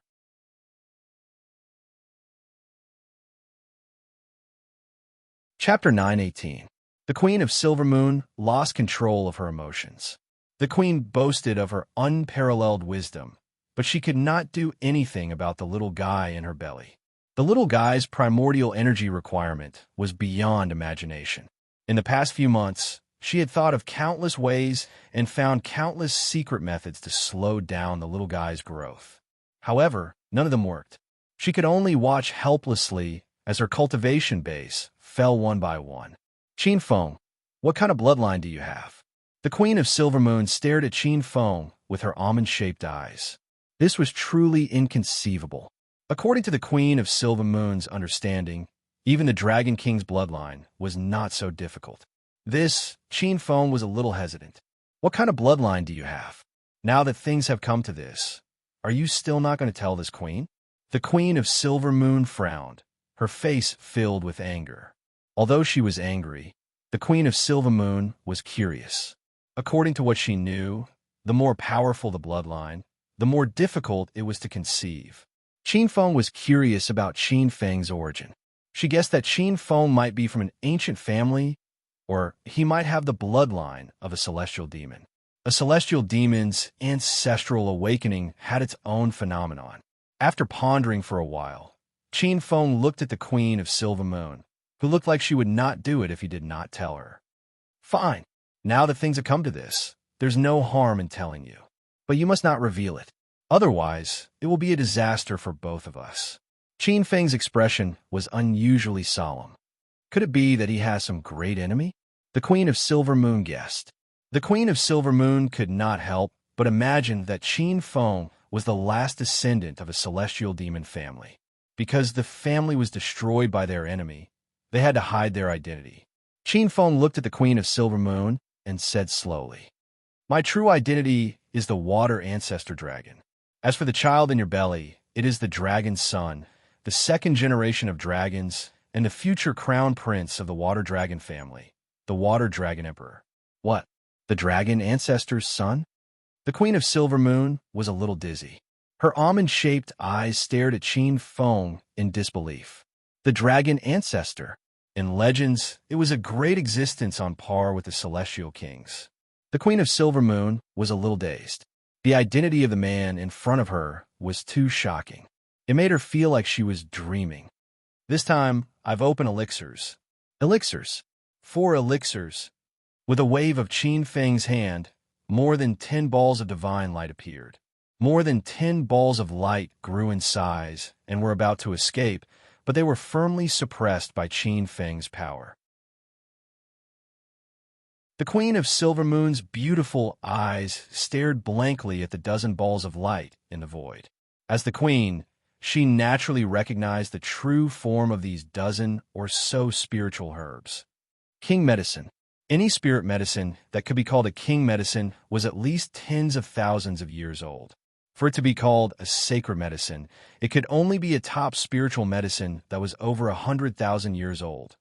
Chapter 9:18. The Queen of Silver Moon lost control of her emotions. The Queen boasted of her unparalleled wisdom, but she could not do anything about the little guy in her belly. The little guy's primordial energy requirement was beyond imagination. In the past few months, she had thought of countless ways and found countless secret methods to slow down the little guy's growth. However, none of them worked. She could only watch helplessly as her cultivation base fell one by one. Qin Feng, what kind of bloodline do you have? The Queen of Silver Moon stared at Qin Feng with her almond-shaped eyes. This was truly inconceivable. According to the Queen of Silver Moon's understanding, even the Dragon King's bloodline was not so difficult. Qin Feng was a little hesitant. What kind of bloodline do you have? Now that things have come to this, are you still not going to tell this queen? The Queen of Silver Moon frowned, her face filled with anger. Although she was angry, the Queen of Silver Moon was curious. According to what she knew, the more powerful the bloodline, the more difficult it was to conceive. Qin Feng was curious about Qin Feng's origin. She guessed that Qin Feng might be from an ancient family, or he might have the bloodline of a celestial demon. A celestial demon's ancestral awakening had its own phenomenon. After pondering for a while, Qin Feng looked at the Queen of Silver Moon, who looked like she would not do it if he did not tell her. Fine. Now that things have come to this, there's no harm in telling you. But you must not reveal it. Otherwise, it will be a disaster for both of us. Qin Feng's expression was unusually solemn. Could it be that he has some great enemy? The Queen of Silver Moon guessed. The Queen of Silver Moon could not help but imagine that Qin Feng was the last descendant of a celestial demon family. Because the family was destroyed by their enemy, they had to hide their identity. Qin Feng looked at the Queen of Silver Moon and said slowly, "My true identity is the water ancestor dragon. As for the child in your belly, it is the dragon's son, the second generation of dragons, and the future crown prince of the water dragon family, the water dragon emperor." What? The dragon ancestor's son? The Queen of Silver Moon was a little dizzy. Her almond-shaped eyes stared at Qin Feng in disbelief. The dragon ancestor. In legends, it was a great existence on par with the celestial kings. The Queen of Silver Moon was a little dazed. The identity of the man in front of her was too shocking. It made her feel like she was dreaming. This time, I've opened elixirs. Elixirs. 4 elixirs. With a wave of Qin Feng's hand, more than 10 balls of divine light appeared. More than 10 balls of light grew in size and were about to escape, but they were firmly suppressed by Qin Feng's power. The Queen of Silver Moon's beautiful eyes stared blankly at the dozen balls of light in the void. As the Queen, she naturally recognized the true form of these dozen or so spiritual herbs. King medicine. Any spirit medicine that could be called a king medicine was at least tens of thousands of years old. For it to be called a sacred medicine, it could only be a top spiritual medicine that was over 100,000 years old.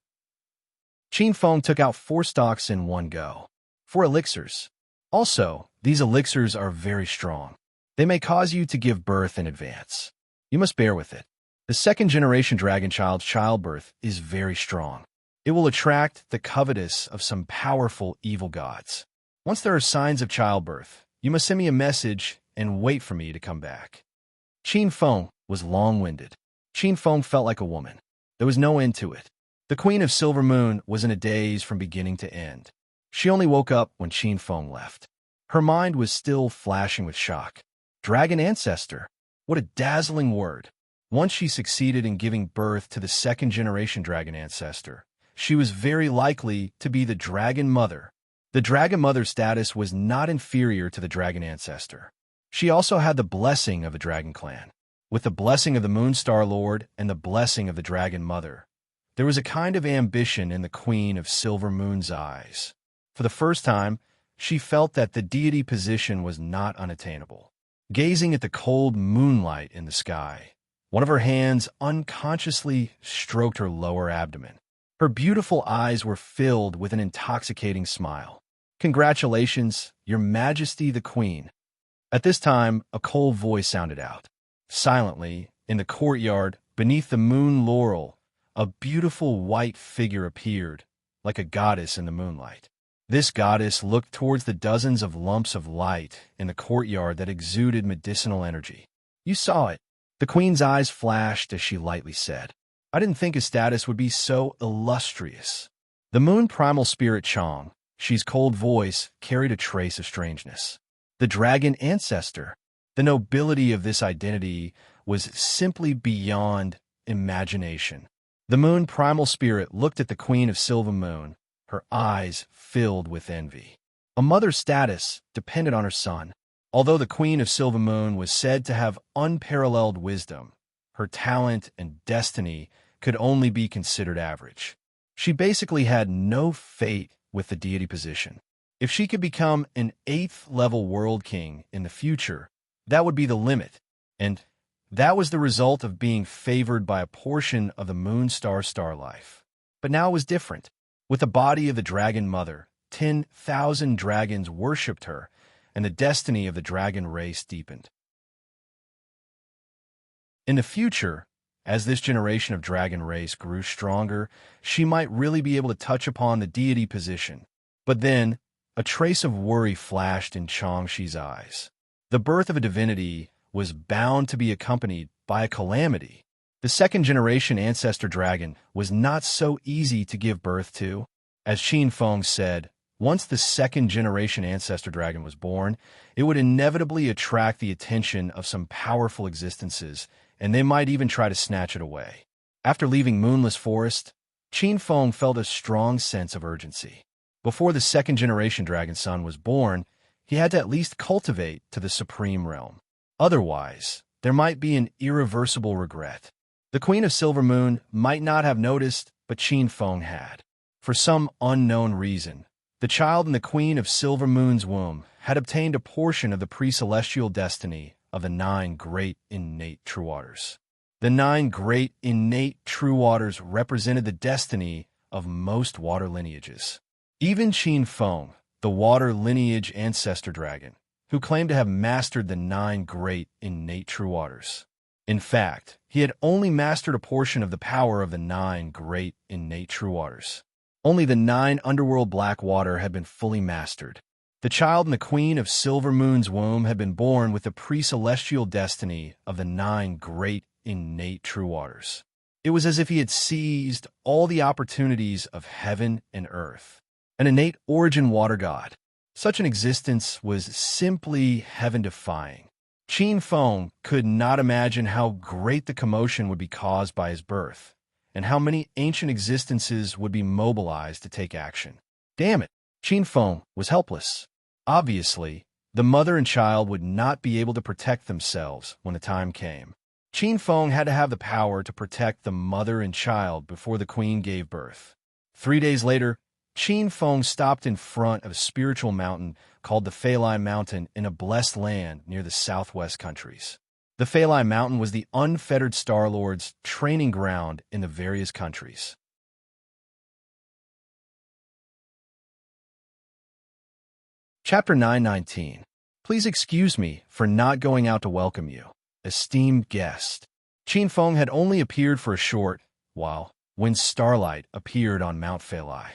Qin Feng took out 4 stalks in one go. 4 elixirs. Also, these elixirs are very strong. They may cause you to give birth in advance. You must bear with it. The second-generation dragon child's childbirth is very strong. It will attract the covetous of some powerful evil gods. Once there are signs of childbirth, you must send me a message and wait for me to come back. Qin Feng was long-winded. Qin Feng felt like a woman. There was no end to it. The Queen of Silver Moon was in a daze from beginning to end. She only woke up when Qin Feng left. Her mind was still flashing with shock. Dragon ancestor. What a dazzling word. Once she succeeded in giving birth to the second-generation dragon ancestor, she was very likely to be the dragon mother. The dragon mother status was not inferior to the dragon ancestor. She also had the blessing of the dragon clan. With the blessing of the Moonstar Lord and the blessing of the dragon mother, there was a kind of ambition in the Queen of Silver Moon's eyes. For the first time, she felt that the deity position was not unattainable. Gazing at the cold moonlight in the sky, one of her hands unconsciously stroked her lower abdomen. Her beautiful eyes were filled with an intoxicating smile. "Congratulations, Your Majesty the Queen." At this time, a cold voice sounded out. Silently, in the courtyard, beneath the moon laurel, a beautiful white figure appeared, like a goddess in the moonlight. This goddess looked towards the dozens of lumps of light in the courtyard that exuded medicinal energy. "You saw it." The Queen's eyes flashed as she lightly said, "I didn't think his status would be so illustrious." The moon primal spirit Chong, she's cold voice, carried a trace of strangeness. The dragon ancestor. The nobility of this identity was simply beyond imagination. The moon primal spirit looked at the Queen of Silver Moon, her eyes filled with envy. A mother's status depended on her son. Although the Queen of Silver Moon was said to have unparalleled wisdom, her talent and destiny could only be considered average. She basically had no fate with the deity position. If she could become an 8th-level world king in the future, that would be the limit, and That was the result of being favored by a portion of the moon star life. But now it was different. With the body of the dragon mother, 10,000 dragons worshipped her, and the destiny of the dragon race deepened. In the future, as this generation of dragon race grew stronger, she might really be able to touch upon the deity position. But then, a trace of worry flashed in Changshi's eyes. The birth of a divinity was bound to be accompanied by a calamity. The second-generation ancestor dragon was not so easy to give birth to. As Qin Feng said, once the second-generation ancestor dragon was born, it would inevitably attract the attention of some powerful existences, and they might even try to snatch it away. After leaving Moonless Forest, Qin Feng felt a strong sense of urgency. Before the second-generation dragon son was born, he had to at least cultivate to the supreme realm. Otherwise, there might be an irreversible regret. The Queen of Silver Moon might not have noticed, but Qin Feng had. For some unknown reason, the child in the Queen of Silver Moon's womb had obtained a portion of the pre-celestial destiny of the 9 great innate true waters. The 9 great innate true waters represented the destiny of most water lineages. Even Qin Feng, the water lineage ancestor dragon, who claimed to have mastered the 9 great innate true waters. In fact, he had only mastered a portion of the power of the 9 great innate true waters. Only the 9 underworld black water had been fully mastered. The child in the Queen of Silver Moon's womb had been born with the pre-celestial destiny of the 9 great innate true waters. It was as if he had seized all the opportunities of heaven and earth. An innate origin water god. Such an existence was simply heaven-defying. Qin Feng could not imagine how great the commotion would be caused by his birth, and how many ancient existences would be mobilized to take action. Damn it, Qin Feng was helpless. Obviously, the mother and child would not be able to protect themselves when the time came. Qin Feng had to have the power to protect the mother and child before the queen gave birth. 3 days later, Qin Feng stopped in front of a spiritual mountain called the Feilai Mountain in a blessed land near the southwest countries. The Feilai Mountain was the unfettered Star-Lord's training ground in the various countries. Chapter 919. Please excuse me for not going out to welcome you, esteemed guest. Qin Feng had only appeared for a short while when starlight appeared on Mount Feilai.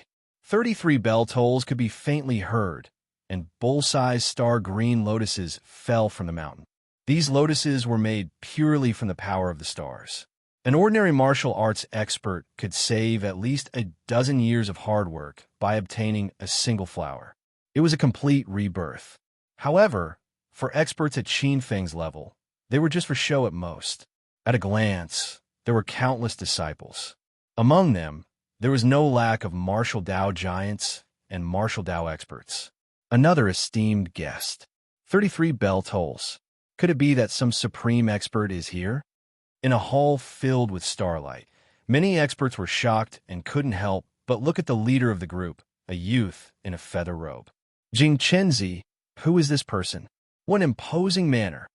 33 bell tolls could be faintly heard, and bull-sized star-green lotuses fell from the mountain. These lotuses were made purely from the power of the stars. An ordinary martial arts expert could save at least a dozen years of hard work by obtaining a single flower. It was a complete rebirth. However, for experts at Qin Feng's level, they were just for show at most. At a glance, there were countless disciples. Among them, there was no lack of martial Dao giants and martial Dao experts. Another esteemed guest. 33 bell tolls. Could it be that some supreme expert is here? In a hall filled with starlight, many experts were shocked and couldn't help but look at the leader of the group, a youth in a feather robe. Jing Chenzi, who is this person? What an imposing manner.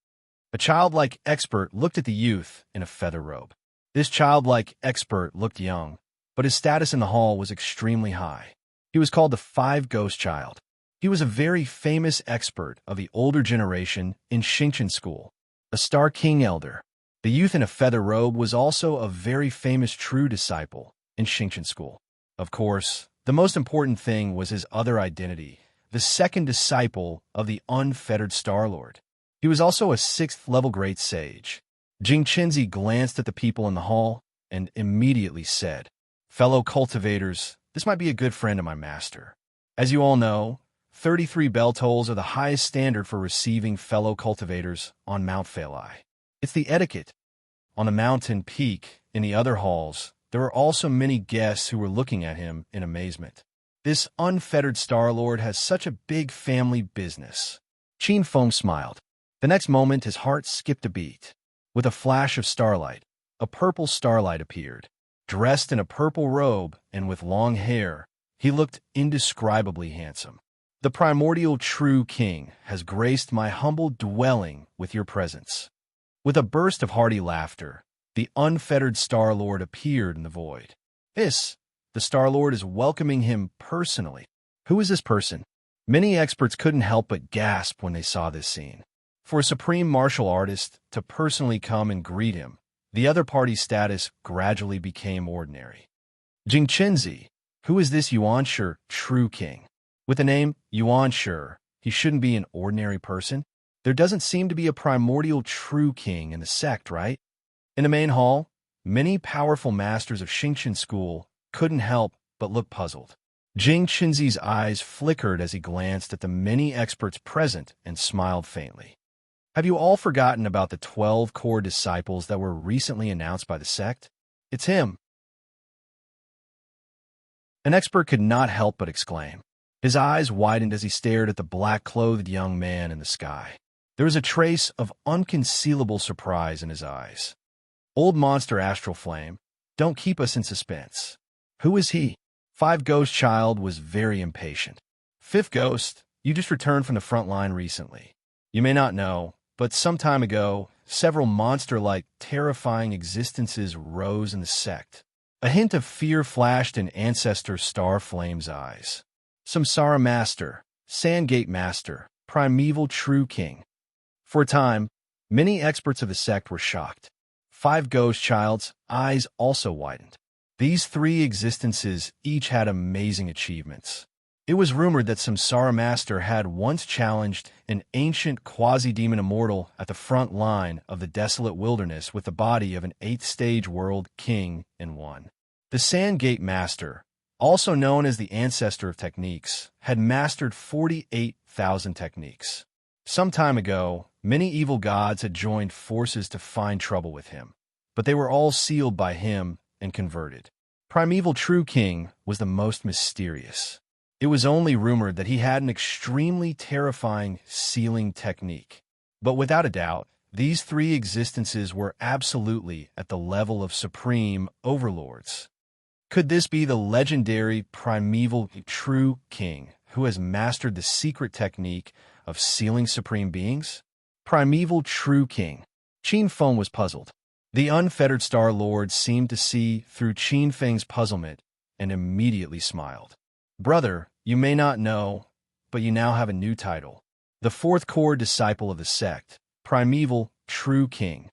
A childlike expert looked at the youth in a feather robe. This childlike expert looked young, but his status in the hall was extremely high. He was called the Five Ghost Child. He was a very famous expert of the older generation in Xingqian school, a Star King elder. The youth in a feather robe was also a very famous true disciple in Xingqian school. Of course, the most important thing was his other identity, the second disciple of the unfettered Star-Lord. He was also a 6th-level great sage. Jing Chenzi glanced at the people in the hall and immediately said, "Fellow cultivators, this might be a good friend of my master. As you all know, 33 bell tolls are the highest standard for receiving fellow cultivators on Mount Feilai. It's the etiquette." On the mountain peak, in the other halls, there were also many guests who were looking at him in amazement. This unfettered Star-Lord has such a big family business. Qin Feng smiled. The next moment his heart skipped a beat. With a flash of starlight, a purple starlight appeared. Dressed in a purple robe and with long hair, he looked indescribably handsome. "The primordial true king has graced my humble dwelling with your presence." With a burst of hearty laughter, the unfettered Star-Lord appeared in the void. The Star-Lord is welcoming him personally. Who is this person? Many experts couldn't help but gasp when they saw this scene. For a supreme martial artist to personally come and greet him, the other party's status gradually became ordinary. Jingqinzi, who is this Yuanshe true king? With the name Yuanshe, he shouldn't be an ordinary person. There doesn't seem to be a primordial true king in the sect, right? In the main hall, many powerful masters of Xingqian school couldn't help but look puzzled. Jing Qinzi's eyes flickered as he glanced at the many experts present and smiled faintly. Have you all forgotten about the 12 core disciples that were recently announced by the sect? It's him. An expert could not help but exclaim. His eyes widened as he stared at the black-clothed young man in the sky. There was a trace of unconcealable surprise in his eyes. Old monster Astral Flame, don't keep us in suspense. Who is he? Five Ghost Child was very impatient. Fifth Ghost, you just returned from the front line recently. You may not know, but some time ago, several monster-like, terrifying existences rose in the sect. A hint of fear flashed in Ancestor Star Flame's eyes. Samsara Master, Sandgate Master, Primeval True King. For a time, many experts of the sect were shocked. Five Ghost Child's eyes also widened. These three existences each had amazing achievements. It was rumored that Samsara Master had once challenged an ancient quasi-demon immortal at the front line of the desolate wilderness with the body of an 8th-stage world king and won. The Sandgate Master, also known as the Ancestor of Techniques, had mastered 48,000 techniques. Some time ago, many evil gods had joined forces to find trouble with him, but they were all sealed by him and converted. Primeval True King was the most mysterious. It was only rumored that he had an extremely terrifying sealing technique. But without a doubt, these three existences were absolutely at the level of supreme overlords. Could this be the legendary Primeval True King who has mastered the secret technique of sealing supreme beings? Primeval True King. Qin Feng was puzzled. The unfettered Star Lord seemed to see through Qin Feng's puzzlement and immediately smiled. Brother, you may not know, but you now have a new title. The fourth core disciple of the sect, Primeval True King.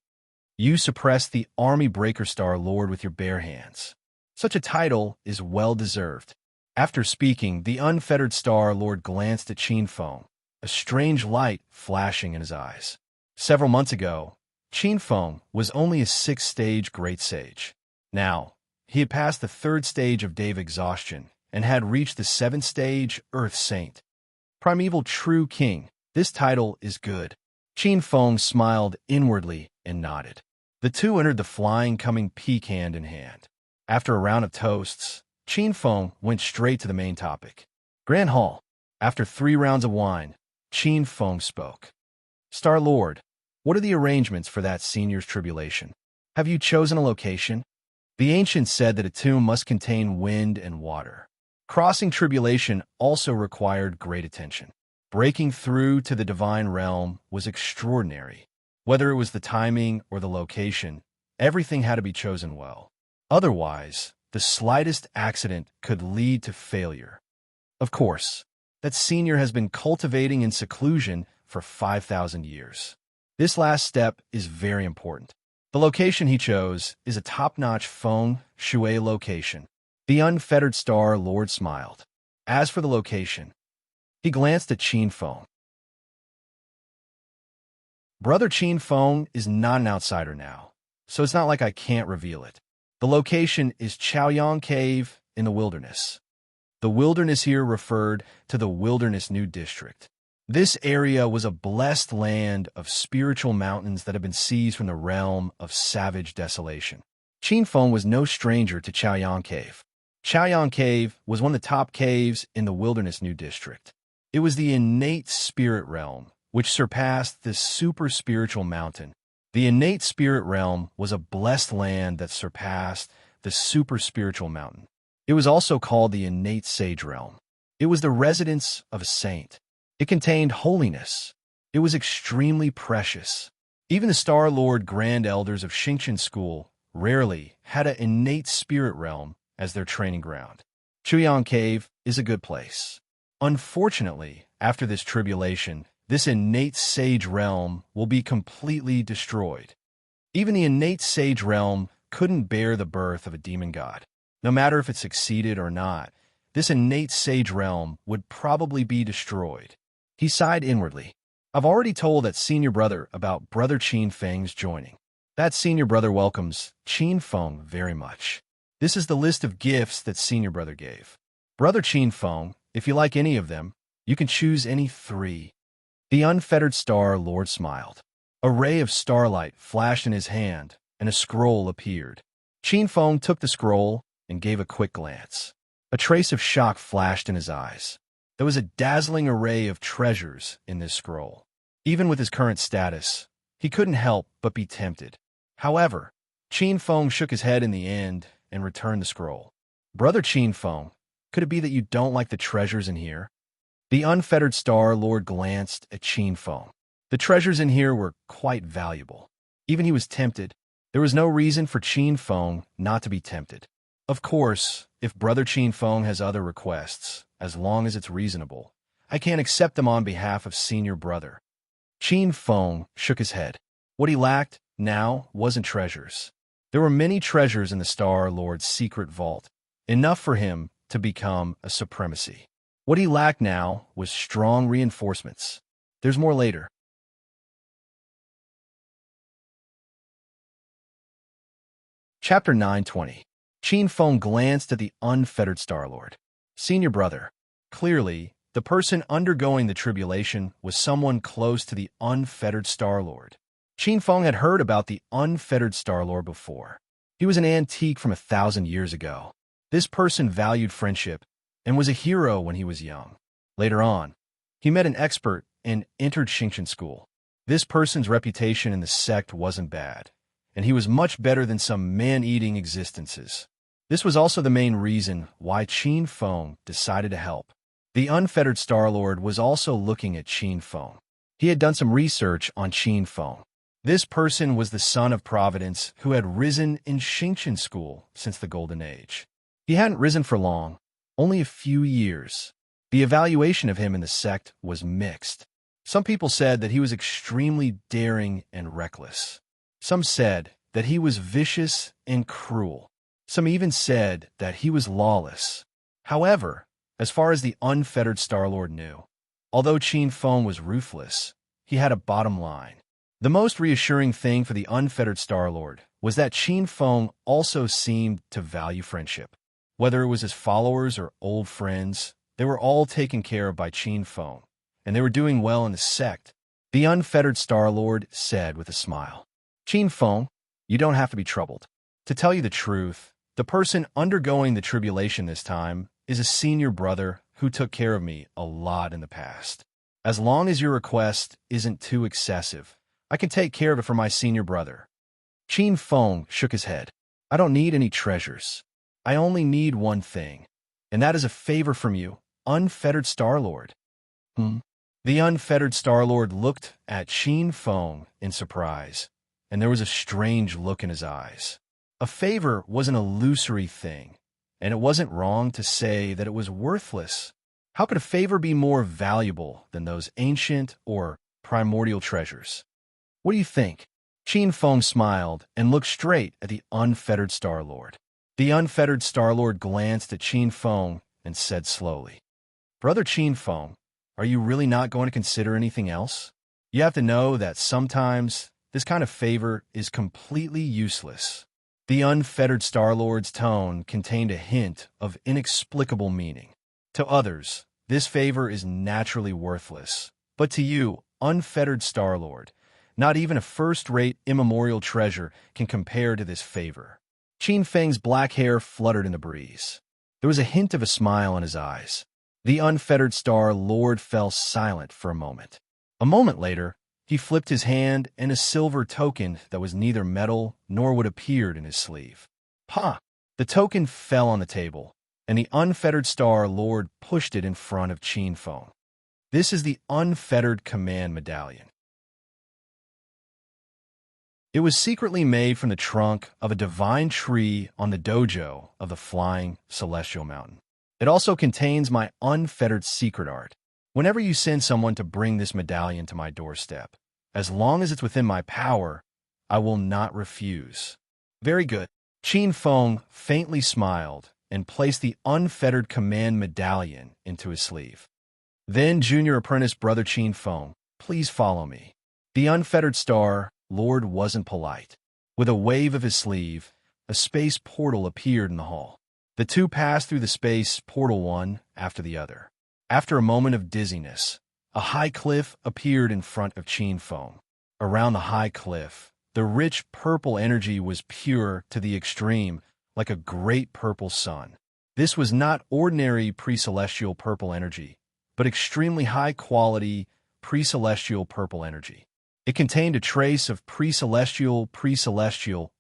You suppressed the Army Breaker Star Lord with your bare hands. Such a title is well-deserved. After speaking, the unfettered Star Lord glanced at Qin Feng, a strange light flashing in his eyes. Several months ago, Qin Feng was only a 6th-stage Great Sage. Now, he had passed the 3rd stage of Dave Exhaustion and had reached the 7th stage Earth Saint. Primeval True King, this title is good. Qin Feng smiled inwardly and nodded. The two entered the flying coming peak hand in hand. After a round of toasts, Qin Feng went straight to the main topic. Grand Hall. After 3 rounds of wine, Qin Feng spoke. Star Lord, what are the arrangements for that senior's tribulation? Have you chosen a location? The ancient said that a tomb must contain wind and water. Crossing tribulation also required great attention. Breaking through to the divine realm was extraordinary. Whether it was the timing or the location, everything had to be chosen well. Otherwise, the slightest accident could lead to failure. Of course, that senior has been cultivating in seclusion for 5,000 years. This last step is very important. The location he chose is a top-notch feng shui location. The unfettered Star Lord smiled. As for the location, he glanced at Qin Feng. Brother Qin Feng is not an outsider now, so it's not like I can't reveal it. The location is Chaoyang Cave in the wilderness. The wilderness here referred to the Wilderness New District. This area was a blessed land of spiritual mountains that had been seized from the realm of savage desolation. Qin Feng was no stranger to Chaoyang Cave. Chaoyang Cave was one of the top caves in the Wilderness New District. It was the innate spirit realm, which surpassed the super spiritual mountain. The innate spirit realm was a blessed land that surpassed the super spiritual mountain. It was also called the innate sage realm. It was the residence of a saint. It contained holiness. It was extremely precious. Even the Star Lord Grand Elders of Xingqian School rarely had an innate spirit realm as their training ground. Chuyang Cave is a good place. Unfortunately, after this tribulation, this innate sage realm will be completely destroyed. Even the innate sage realm couldn't bear the birth of a demon god. No matter if it succeeded or not, this innate sage realm would probably be destroyed. He sighed inwardly. I've already told that senior brother about Brother Qin Feng's joining. That senior brother welcomes Qin Feng very much. This is the list of gifts that senior brother gave. Brother Qin Feng, if you like any of them, you can choose any 3. The unfettered Star Lord smiled. A ray of starlight flashed in his hand, and a scroll appeared. Qin Feng took the scroll and gave a quick glance. A trace of shock flashed in his eyes. There was a dazzling array of treasures in this scroll. Even with his current status, he couldn't help but be tempted. However, Qin Feng shook his head in the end and returned the scroll. Brother Qin Feng, could it be that you don't like the treasures in here? The unfettered Star Lord glanced at Qin Feng. The treasures in here were quite valuable. Even he was tempted. There was no reason for Qin Feng not to be tempted. Of course, if Brother Qin Feng has other requests, as long as it's reasonable, I can't accept them on behalf of senior brother. Qin Feng shook his head. What he lacked now wasn't treasures. There were many treasures in the Star Lord's secret vault, enough for him to become a supremacy. What he lacked now was strong reinforcements. There's more later. Chapter 920. Qin Feng glanced at the unfettered Star-Lord. Senior brother. Clearly, the person undergoing the tribulation was someone close to the unfettered Star-Lord. Qin Feng had heard about the unfettered Star-Lord before. He was an antique from 1,000 years ago. This person valued friendship and was a hero when he was young. Later on, he met an expert and entered Xingqian School. This person's reputation in the sect wasn't bad, and he was much better than some man-eating existences. This was also the main reason why Qin Feng decided to help. The unfettered Star-Lord was also looking at Qin Feng. He had done some research on Qin Feng. This person was the son of Providence who had risen in Xingqian School since the Golden Age. He hadn't risen for long, only a few years. The evaluation of him in the sect was mixed. Some people said that he was extremely daring and reckless. Some said that he was vicious and cruel. Some even said that he was lawless. However, as far as the unfettered Star-Lord knew, although Qin Feng was ruthless, he had a bottom line. The most reassuring thing for the unfettered Star-Lord was that Qin Feng also seemed to value friendship. Whether it was his followers or old friends, they were all taken care of by Qin Feng, and they were doing well in the sect, the unfettered Star-Lord said with a smile. Qin Feng, you don't have to be troubled. To tell you the truth, the person undergoing the tribulation this time is a senior brother who took care of me a lot in the past. As long as your request isn't too excessive, I can take care of it for my senior brother. Qin Feng shook his head. I don't need any treasures. I only need one thing, and that is a favor from you, unfettered Star-Lord. The unfettered Star-Lord looked at Qin Feng in surprise, and there was a strange look in his eyes. A favor was an illusory thing, and it wasn't wrong to say that it was worthless. How could a favor be more valuable than those ancient or primordial treasures? What do you think? Qin Feng smiled and looked straight at the unfettered Star-Lord. The unfettered Star-Lord glanced at Qin Feng and said slowly, Brother Qin Feng, are you really not going to consider anything else? You have to know that sometimes this kind of favor is completely useless. The unfettered Star-Lord's tone contained a hint of inexplicable meaning. To others, this favor is naturally worthless. But to you, unfettered Star-Lord, not even a first-rate immemorial treasure can compare to this favor. Qin Feng's black hair fluttered in the breeze. There was a hint of a smile in his eyes. The unfettered Star-Lord fell silent for a moment. A moment later, he flipped his hand, and a silver token that was neither metal nor wood appeared in his sleeve. Pa! The token fell on the table, and the unfettered Star-Lord pushed it in front of Qin Feng. This is the unfettered command medallion. It was secretly made from the trunk of a divine tree on the dojo of the flying celestial mountain. It also contains my unfettered secret art. Whenever you send someone to bring this medallion to my doorstep, as long as it's within my power, I will not refuse. Very good. Qin Feng faintly smiled and placed the unfettered command medallion into his sleeve. Then junior apprentice brother Qin Feng, please follow me. The unfettered Star Lord wasn't polite. With a wave of his sleeve, a space portal appeared in the hall. The two passed through the space portal one after the other. After a moment of dizziness, a high cliff appeared in front of Qin Feng. Around the high cliff, the rich purple energy was pure to the extreme, like a great purple sun. This was not ordinary pre-celestial purple energy, but extremely high-quality pre-celestial purple energy. It contained a trace of pre-celestial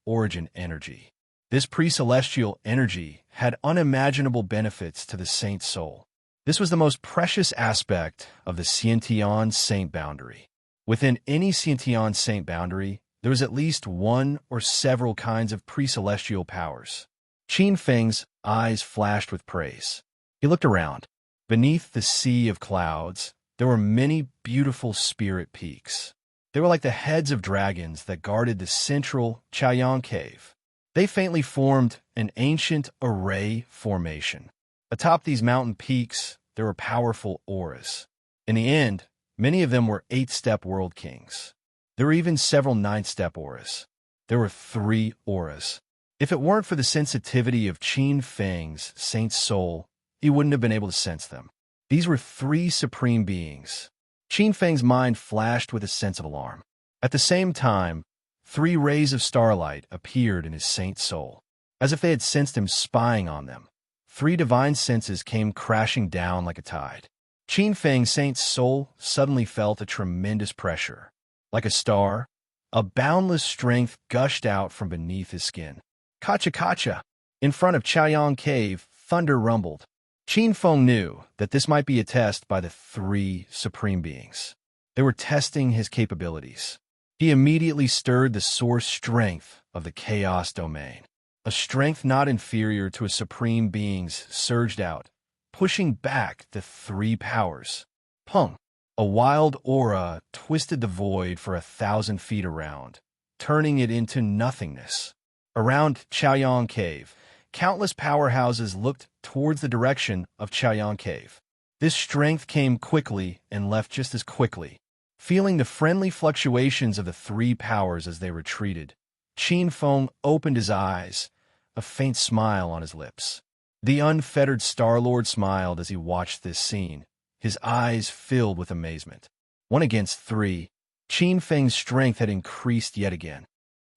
origin energy. This pre-celestial energy had unimaginable benefits to the saint's soul. This was the most precious aspect of the Xiantian saint boundary. Within any Xiantian saint boundary, there was at least one or several kinds of pre-celestial powers. Qin Feng's eyes flashed with praise. He looked around. Beneath the sea of clouds, there were many beautiful spirit peaks. They were like the heads of dragons that guarded the central Chaoyang cave. They faintly formed an ancient array formation. Atop these mountain peaks, there were powerful auras. In the end, many of them were 8-step world kings. There were even several 9-step auras. There were 3 auras. If it weren't for the sensitivity of Qin Feng's saint's soul, he wouldn't have been able to sense them. These were 3 supreme beings. Qin Feng's mind flashed with a sense of alarm. At the same time, 3 rays of starlight appeared in his saint's soul. As if they had sensed him spying on them, 3 divine senses came crashing down like a tide. Qin Feng's saint's soul suddenly felt a tremendous pressure. Like a star, a boundless strength gushed out from beneath his skin. Kacha! In front of Chaoyang Cave, thunder rumbled. Qin Feng knew that this might be a test by the 3 supreme beings. They were testing his capabilities. He immediately stirred the source strength of the chaos domain. A strength not inferior to a supreme being's surged out, pushing back the 3 powers. Pung! A wild aura twisted the void for 1,000 feet around, turning it into nothingness. Around Chaoyang Cave, countless powerhouses looked towards the direction of Chaoyang Cave. This strength came quickly and left just as quickly. Feeling the friendly fluctuations of the 3 powers as they retreated, Qin Feng opened his eyes, a faint smile on his lips. The unfettered Star-Lord smiled as he watched this scene, his eyes filled with amazement. 1 against 3, Qin Feng's strength had increased yet again.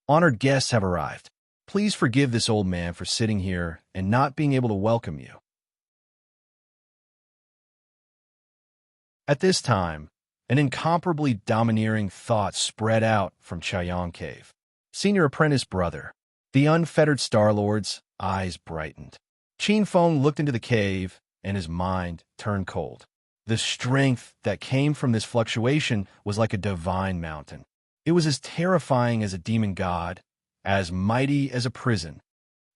Honored guests have arrived. Please forgive this old man for sitting here and not being able to welcome you. At this time, an incomparably domineering thought spread out from Chaoyang Cave. Senior apprentice brother. The unfettered Star-Lord's eyes brightened. Qin Feng looked into the cave, and his mind turned cold. The strength that came from this fluctuation was like a divine mountain. It was as terrifying as a demon god, as mighty as a prison.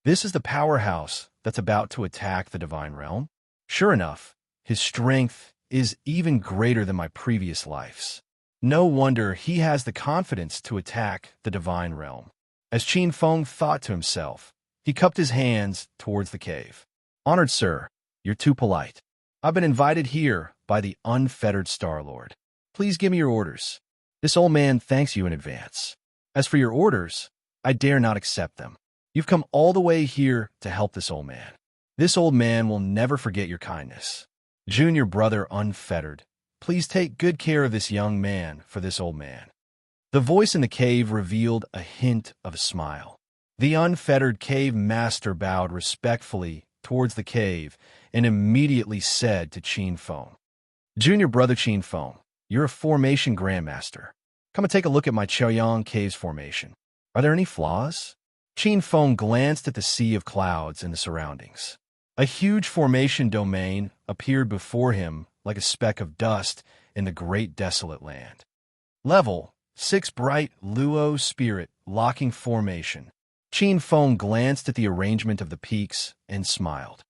This is the powerhouse that's about to attack the divine realm? Sure enough, his strength is even greater than my previous life's. No wonder he has the confidence to attack the divine realm. As Qin Feng thought to himself, he cupped his hands towards the cave. Honored sir, you're too polite. I've been invited here by the unfettered Star-Lord. Please give me your orders. This old man thanks you in advance. As for your orders, I dare not accept them. You've come all the way here to help this old man. This old man will never forget your kindness. Junior brother unfettered, please take good care of this young man for this old man. The voice in the cave revealed a hint of a smile. The unfettered cave master bowed respectfully towards the cave and immediately said to Qin Feng, Junior brother Qin Feng, you're a formation grandmaster. Come and take a look at my Chaoyang Cave's formation. Are there any flaws? Qin Feng glanced at the sea of clouds and the surroundings. A huge formation domain appeared before him like a speck of dust in the great desolate land. Level 6 bright Luo spirit locking formation. Qin Feng glanced at the arrangement of the peaks and smiled.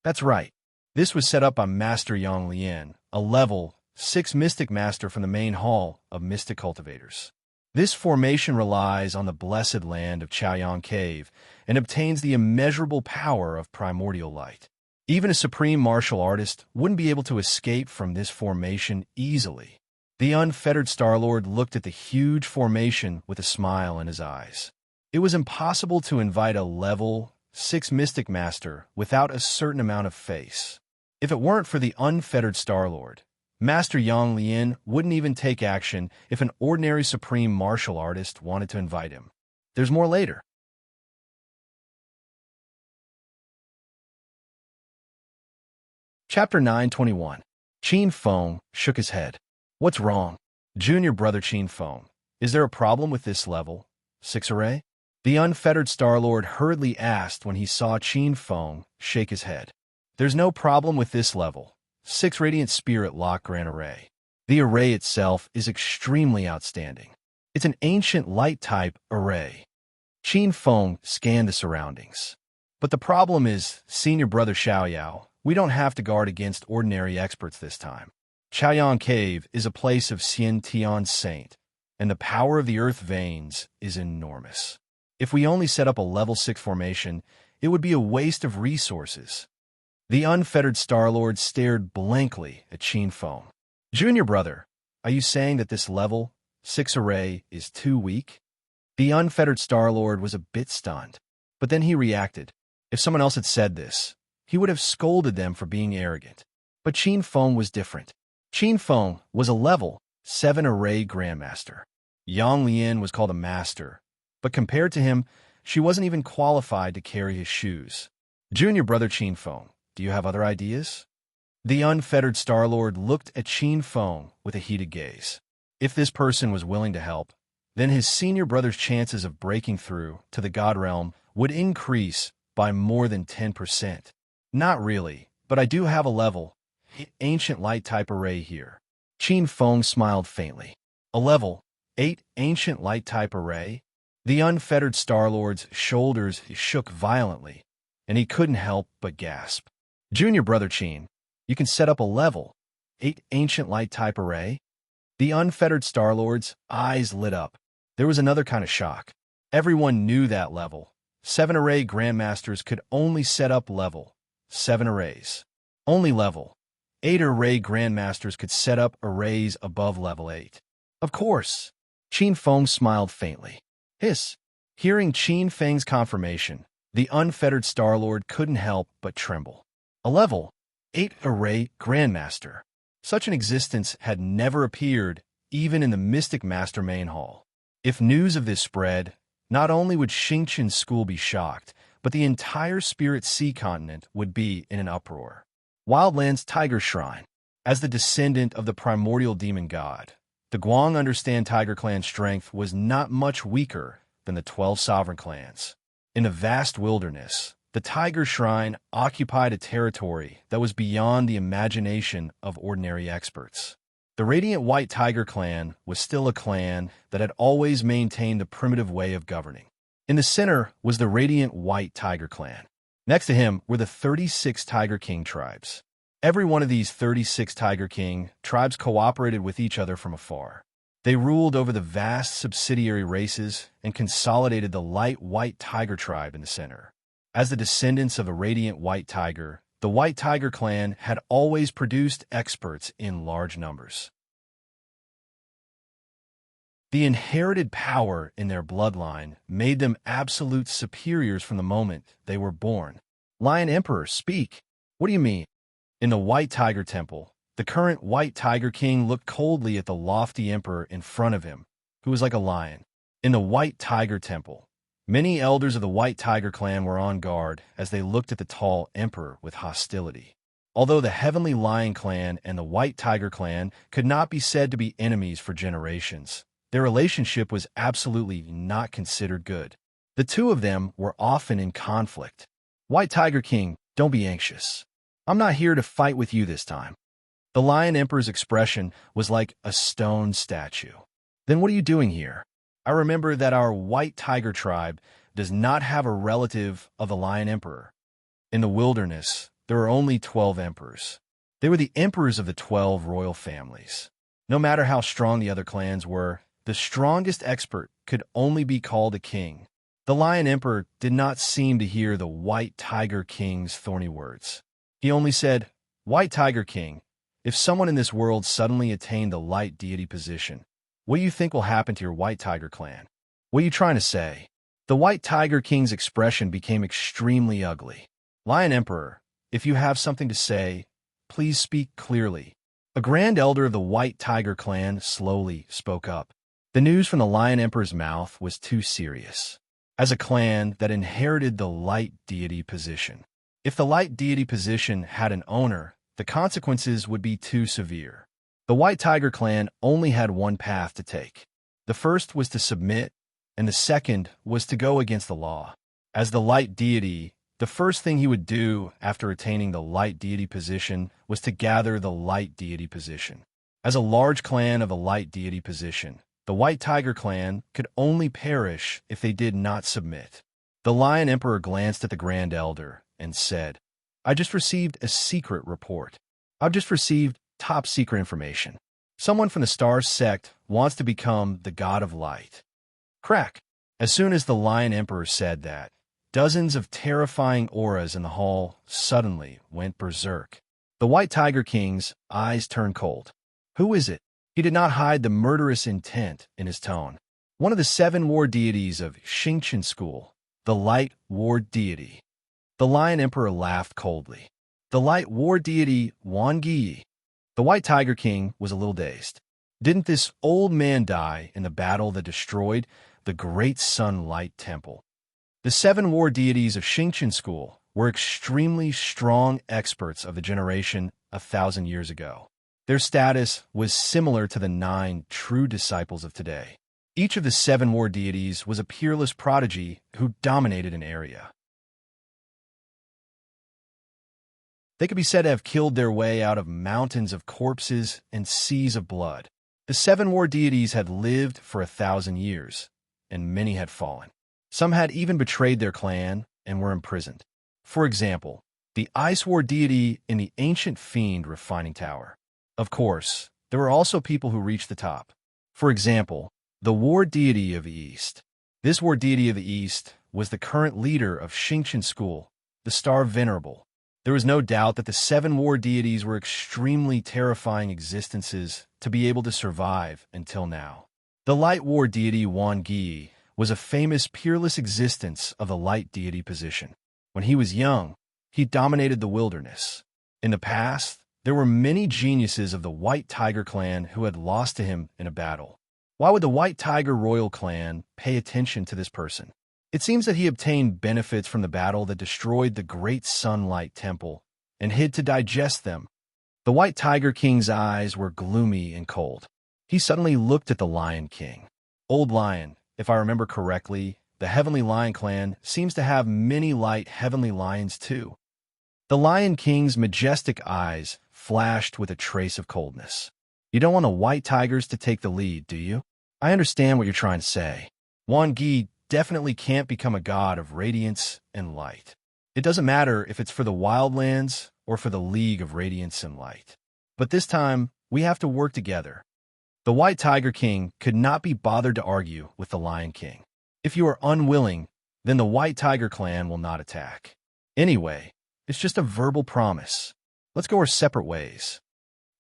That's right. This was set up by Master Yang Lian, a level 6 mystic master from the main hall of mystic cultivators. This formation relies on the blessed land of Chaoyang Cave and obtains the immeasurable power of primordial light. Even a supreme martial artist wouldn't be able to escape from this formation easily. The unfettered Star-Lord looked at the huge formation with a smile in his eyes. It was impossible to invite a level 6 mystic master without a certain amount of face. If it weren't for the unfettered Star-Lord, Master Yang Lian wouldn't even take action if an ordinary supreme martial artist wanted to invite him. There's more later. Chapter 921. Qin Feng shook his head. What's wrong? Junior brother Qin Feng, is there a problem with this level 6 array? The unfettered Star-Lord hurriedly asked when he saw Qin Feng shake his head. There's no problem with this level 6 Radiant Spirit Lock Grand Array. The array itself is extremely outstanding. It's an ancient light-type array. Qin Feng scanned the surroundings. But the problem is, senior brother Xiaoyao, we don't have to guard against ordinary experts this time. Chaoyang Cave is a place of Xian Tian's saint, and the power of the earth veins is enormous. If we only set up a level 6 formation, it would be a waste of resources. The unfettered Star-Lord stared blankly at Qin Feng. Junior brother, are you saying that this level 6 array is too weak? The unfettered Star-Lord was a bit stunned, but then he reacted. If someone else had said this, he would have scolded them for being arrogant. But Qin Feng was different. Qin Feng was a level 7 array grandmaster. Yang Lian was called a master, but compared to him, she wasn't even qualified to carry his shoes. Junior brother Qin Feng, do you have other ideas? The unfettered Star-Lord looked at Qin Feng with a heated gaze. If this person was willing to help, then his senior brother's chances of breaking through to the God Realm would increase by more than 10%. Not really, but I do have a level ancient light-type array here. Qin Feng smiled faintly. A level 8 ancient light-type array? The unfettered Star-Lord's shoulders shook violently, and he couldn't help but gasp. Junior brother Qin, you can set up a level 8 ancient light-type array? The unfettered Star-Lord's eyes lit up. There was another kind of shock. Everyone knew that level 7 array grandmasters could only set up level 7 arrays. Only level 8 array grandmasters could set up arrays above level 8. Of course. Qin Feng smiled faintly. Hiss. Hearing Qin Feng's confirmation, the unfettered Star-Lord couldn't help but tremble. A level 8 array grandmaster. Such an existence had never appeared, even in the Mystic Master main hall. If news of this spread, not only would Xingqian's school be shocked, but the entire Spirit Sea continent would be in an uproar. Wildland's Tiger Shrine. As the descendant of the primordial demon god, the Guang Understand Tiger Clan's strength was not much weaker than the 12 sovereign clans. In the vast wilderness, the Tiger Shrine occupied a territory that was beyond the imagination of ordinary experts. The Radiant White Tiger Clan was still a clan that had always maintained the primitive way of governing. In the center was the Radiant White Tiger Clan. Next to him were the 36 Tiger King tribes. Every one of these 36 Tiger King tribes cooperated with each other from afar. They ruled over the vast subsidiary races and consolidated the light White Tiger tribe in the center. As the descendants of a Radiant White Tiger, the White Tiger Clan had always produced experts in large numbers. The inherited power in their bloodline made them absolute superiors from the moment they were born. Lion Emperor, speak. What do you mean? In the White Tiger Temple, the current White Tiger King looked coldly at the lofty emperor in front of him, who was like a lion. In the White Tiger Temple, many elders of the White Tiger Clan were on guard as they looked at the tall emperor with hostility. Although the Heavenly Lion Clan and the White Tiger Clan could not be said to be enemies for generations, their relationship was absolutely not considered good. The two of them were often in conflict. White Tiger King, don't be anxious. I'm not here to fight with you this time. The Lion Emperor's expression was like a stone statue. Then what are you doing here? I remember that our white tiger tribe does not have a relative of the lion emperor. In the wilderness, there were only 12 emperors. They were the emperors of the 12 royal families. No matter how strong the other clans were, the strongest expert could only be called a king. The lion emperor did not seem to hear the white tiger king's thorny words. He only said, "White tiger king, if someone in this world suddenly attained the light deity position, what do you think will happen to your white tiger clan? What are you trying to say?" The white tiger king's expression became extremely ugly. "Lion emperor, if you have something to say, please speak clearly." A grand elder of the white tiger clan slowly spoke up. The news from the lion emperor's mouth was too serious. As a clan that inherited the light deity position, if the light deity position had an owner, the consequences would be too severe. The white tiger clan only had one path to take. The first was to submit, and the second was to go against the law. As the light deity, the first thing he would do after attaining the light deity position was to gather the light deity position. As a large clan of the light deity position, the white tiger clan could only perish if they did not submit. The lion emperor glanced at the grand elder and said, "I just received a secret report. I've just received top secret information. Someone from the star sect wants to become the god of light." Crack! As soon as the lion emperor said that, dozens of terrifying auras in the hall suddenly went berserk. The white tiger king's eyes turned cold. Who is it? He did not hide the murderous intent in his tone. One of the 7 war deities of Xingqian school, the light war deity. The lion emperor laughed coldly. The light war deity Wan Gi. The white tiger king was a little dazed. Didn't this old man die in the battle that destroyed the great sunlight temple? The 7 war deities of Xingqian school were extremely strong experts of the generation 1,000 years ago. Their status was similar to the 9 true disciples of today. Each of the 7 war deities was a peerless prodigy who dominated an area. They could be said to have killed their way out of mountains of corpses and seas of blood. The 7 war deities had lived for 1,000 years, and many had fallen. Some had even betrayed their clan and were imprisoned. For example, the Ice War deity in the ancient fiend refining tower. Of course, there were also people who reached the top. For example, the War deity of the East. This War deity of the East was the current leader of Xingqian school, the Star Venerable. There was no doubt that the 7 war deities were extremely terrifying existences to be able to survive until now. The light war deity Wan Gi was a famous peerless existence of the light deity position. When he was young, he dominated the wilderness. In the past, there were many geniuses of the White Tiger clan who had lost to him in a battle. Why would the White Tiger royal clan pay attention to this person? It seems that he obtained benefits from the battle that destroyed the great sunlight temple and hid to digest them. The White Tiger King's eyes were gloomy and cold. He suddenly looked at the Lion King. Old Lion, if I remember correctly, the Heavenly Lion clan seems to have many light heavenly lions too. The Lion King's majestic eyes flashed with a trace of coldness. You don't want the white tigers to take the lead, do you? I understand what you're trying to say. Wan Gi definitely can't become a god of radiance and light. It doesn't matter if it's for the wildlands or for the League of Radiance and Light. But this time, we have to work together. The White Tiger King could not be bothered to argue with the Lion King. If you are unwilling, then the White Tiger clan will not attack. Anyway, it's just a verbal promise. Let's go our separate ways.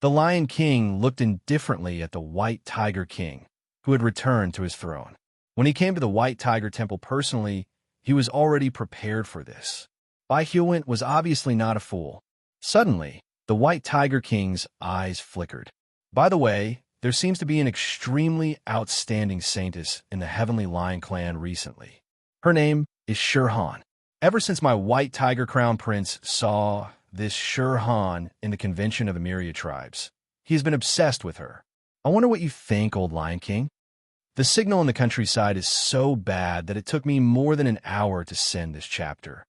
The Lion King looked indifferently at the White Tiger King, who had returned to his throne. When he came to the White Tiger Temple personally, he was already prepared for this. Bai Huant was obviously not a fool. Suddenly, the White Tiger King's eyes flickered. By the way, there seems to be an extremely outstanding saintess in the Heavenly Lion clan recently. Her name is Shirhan. Ever since my White Tiger Crown Prince saw this Shirhan in the convention of the Myriad tribes, he has been obsessed with her. I wonder what you think, old Lion King? The signal in the countryside is so bad that it took me more than an hour to send this chapter.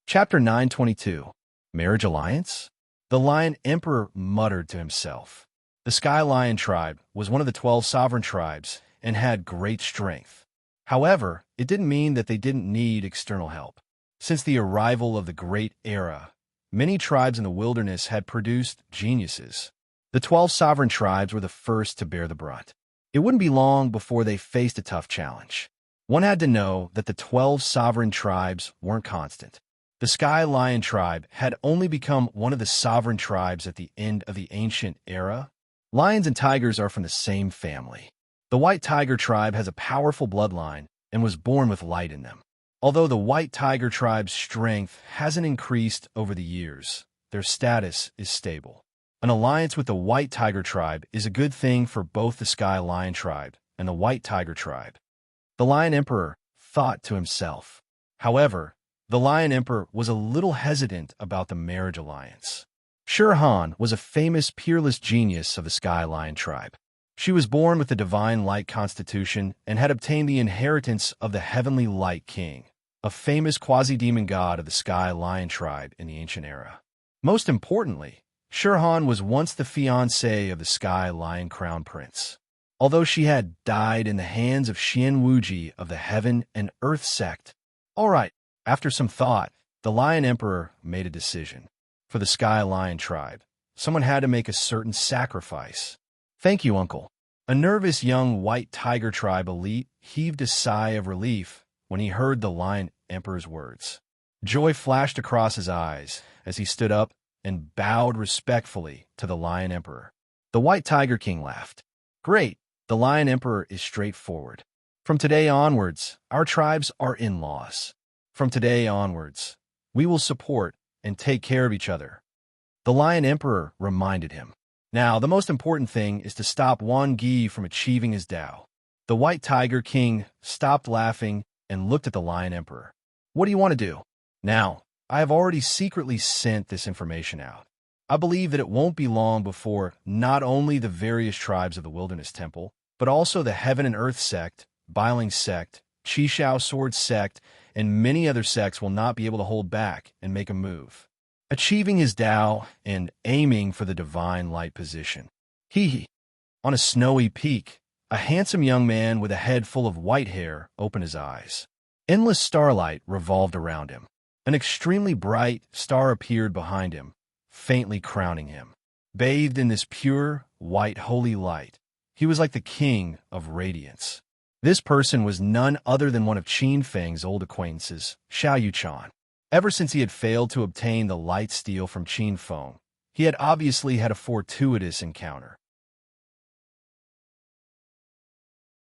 Chapter 922, Marriage Alliance? The Lion Emperor muttered to himself. The Sky Lion tribe was one of the 12 sovereign tribes and had great strength. However, it didn't mean that they didn't need external help. Since the arrival of the Great Era, many tribes in the wilderness had produced geniuses. The 12 sovereign tribes were the first to bear the brunt. It wouldn't be long before they faced a tough challenge. One had to know that the 12 sovereign tribes weren't constant. The Sky Lion tribe had only become one of the sovereign tribes at the end of the ancient era. Lions and tigers are from the same family. The White Tiger tribe has a powerful bloodline and was born with light in them. Although the White Tiger tribe's strength hasn't increased over the years, their status is stable. An alliance with the White Tiger tribe is a good thing for both the Sky Lion tribe and the White Tiger tribe. The Lion Emperor thought to himself. However, the Lion Emperor was a little hesitant about the marriage alliance. Serene was a famous peerless genius of the Sky Lion tribe. She was born with the divine light constitution and had obtained the inheritance of the heavenly light king, a famous quasi-demon god of the Sky Lion tribe in the ancient era. Most importantly, Serene was once the fiancée of the Sky Lion crown prince. Although she had died in the hands of Xian Wuji of the Heaven and Earth sect. All right, after some thought, the Lion Emperor made a decision. For the Sky Lion tribe, someone had to make a certain sacrifice. Thank you, Uncle. A nervous young White Tiger tribe elite heaved a sigh of relief when he heard the Lion Emperor's words. Joy flashed across his eyes as he stood up and bowed respectfully to the Lion Emperor. The White Tiger King laughed. Great, the Lion Emperor is straightforward. From today onwards, our tribes are in-laws. From today onwards, we will support and take care of each other. The Lion Emperor reminded him. Now, the most important thing is to stop Wan Gi from achieving his Tao. The White Tiger King stopped laughing and looked at the Lion Emperor. What do you want to do? Now, I have already secretly sent this information out. I believe that it won't be long before not only the various tribes of the Wilderness Temple, but also the Heaven and Earth sect, Bustling sect, Qishao Sword sect, and many other sects will not be able to hold back and make a move, achieving his Tao and aiming for the divine light position. On a snowy peak, a handsome young man with a head full of white hair opened his eyes. Endless starlight revolved around him. An extremely bright star appeared behind him, faintly crowning him. Bathed in this pure, white, holy light, he was like the king of radiance. This person was none other than one of Qin Feng's old acquaintances, Xiao Yuchan. Ever since he had failed to obtain the light steel from Qin Feng, he had obviously had a fortuitous encounter.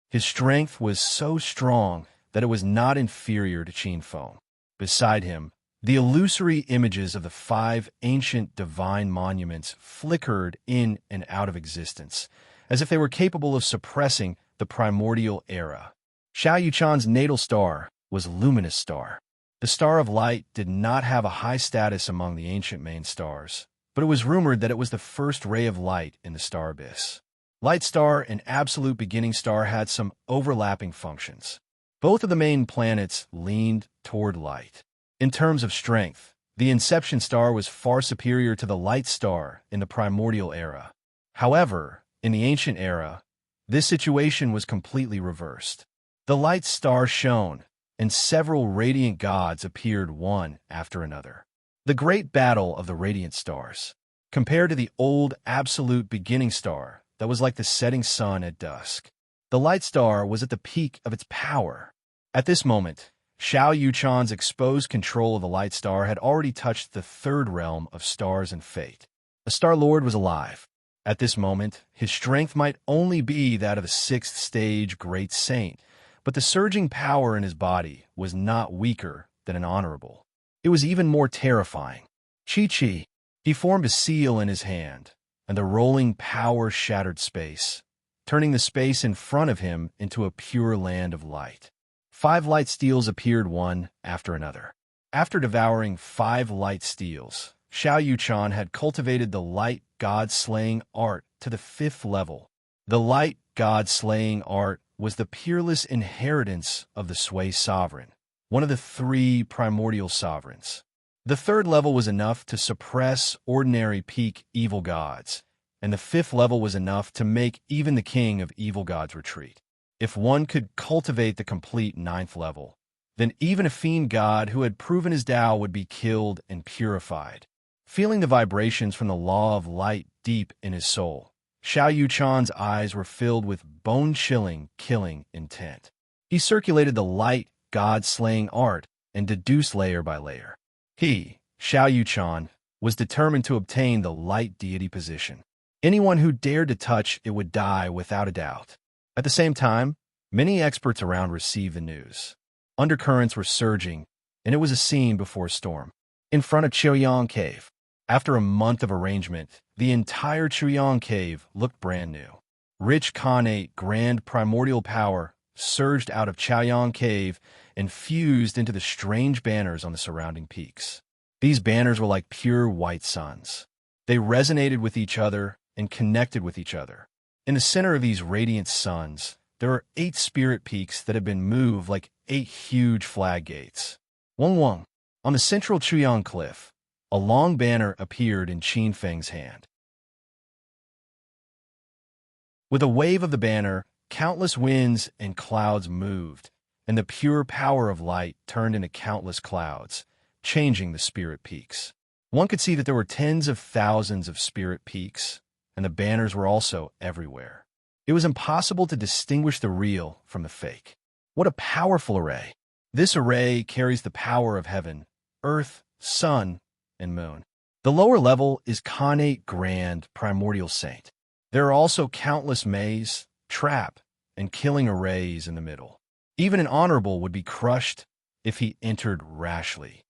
His strength was so strong that it was not inferior to Qin Feng. Beside him, the illusory images of the 5 ancient divine monuments flickered in and out of existence, as if they were capable of suppressing the primordial era. Xiao Yuchan's natal star was Luminous Star. The Star of Light did not have a high status among the ancient main stars, but it was rumored that it was the first ray of light in the star abyss. Light Star and Absolute Beginning Star had some overlapping functions. Both of the main planets leaned toward light. In terms of strength, the Inception Star was far superior to the Light Star in the primordial era. However, in the ancient era, this situation was completely reversed. The Light Star shone, and several radiant gods appeared one after another. The great battle of the radiant stars, compared to the old Absolute Beginning Star that was like the setting sun at dusk. The Light Star was at the peak of its power. At this moment, Xiao Yuchan's exposed control of the Light Star had already touched the third realm of stars and fate. The Star Lord was alive. At this moment, his strength might only be that of a 6th stage great saint, but the surging power in his body was not weaker than an honorable. It was even more terrifying. Chi. He formed a seal in his hand, and the rolling power shattered space, turning the space in front of him into a pure land of light. 5 light steels appeared one after another. After devouring 5 light steels, Xiao Yuchan had cultivated the light god-slaying art to the 5th level. The light god-slaying art was the peerless inheritance of the Sui sovereign, one of the 3 primordial sovereigns. The third level was enough to suppress ordinary peak evil gods, and the fifth level was enough to make even the king of evil gods retreat. If one could cultivate the complete ninth level, then even a fiend god who had proven his Tao would be killed and purified. Feeling the vibrations from the law of light deep in his soul, Xiao Yuchan's eyes were filled with bone-chilling, killing intent. He circulated the light, god-slaying art and deduced layer by layer. He, Xiao Yuchan, was determined to obtain the light deity position. Anyone who dared to touch it would die without a doubt. At the same time, many experts around received the news. Undercurrents were surging, and it was a scene before a storm. In front of Chuyang Cave, after a month of arrangement, the entire Chuyang Cave looked brand new. Rich Khanate grand primordial power surged out of Chaoyang Cave and fused into the strange banners on the surrounding peaks. These banners were like pure white suns. They resonated with each other and connected with each other. In the center of these radiant suns, there are 8 spirit peaks that have been moved like 8 huge flag gates. Wang. On the central Chuyang cliff, a long banner appeared in Qin Feng's hand. With a wave of the banner, countless winds and clouds moved, and the pure power of light turned into countless clouds, changing the spirit peaks. One could see that there were tens of thousands of spirit peaks, and the banners were also everywhere. It was impossible to distinguish the real from the fake. What a powerful array! This array carries the power of heaven, earth, sun, and moon. The lower level is Khanate Grand Primordial Saint. There are also countless maze, trap, and killing arrays in the middle. Even an honorable would be crushed if he entered rashly.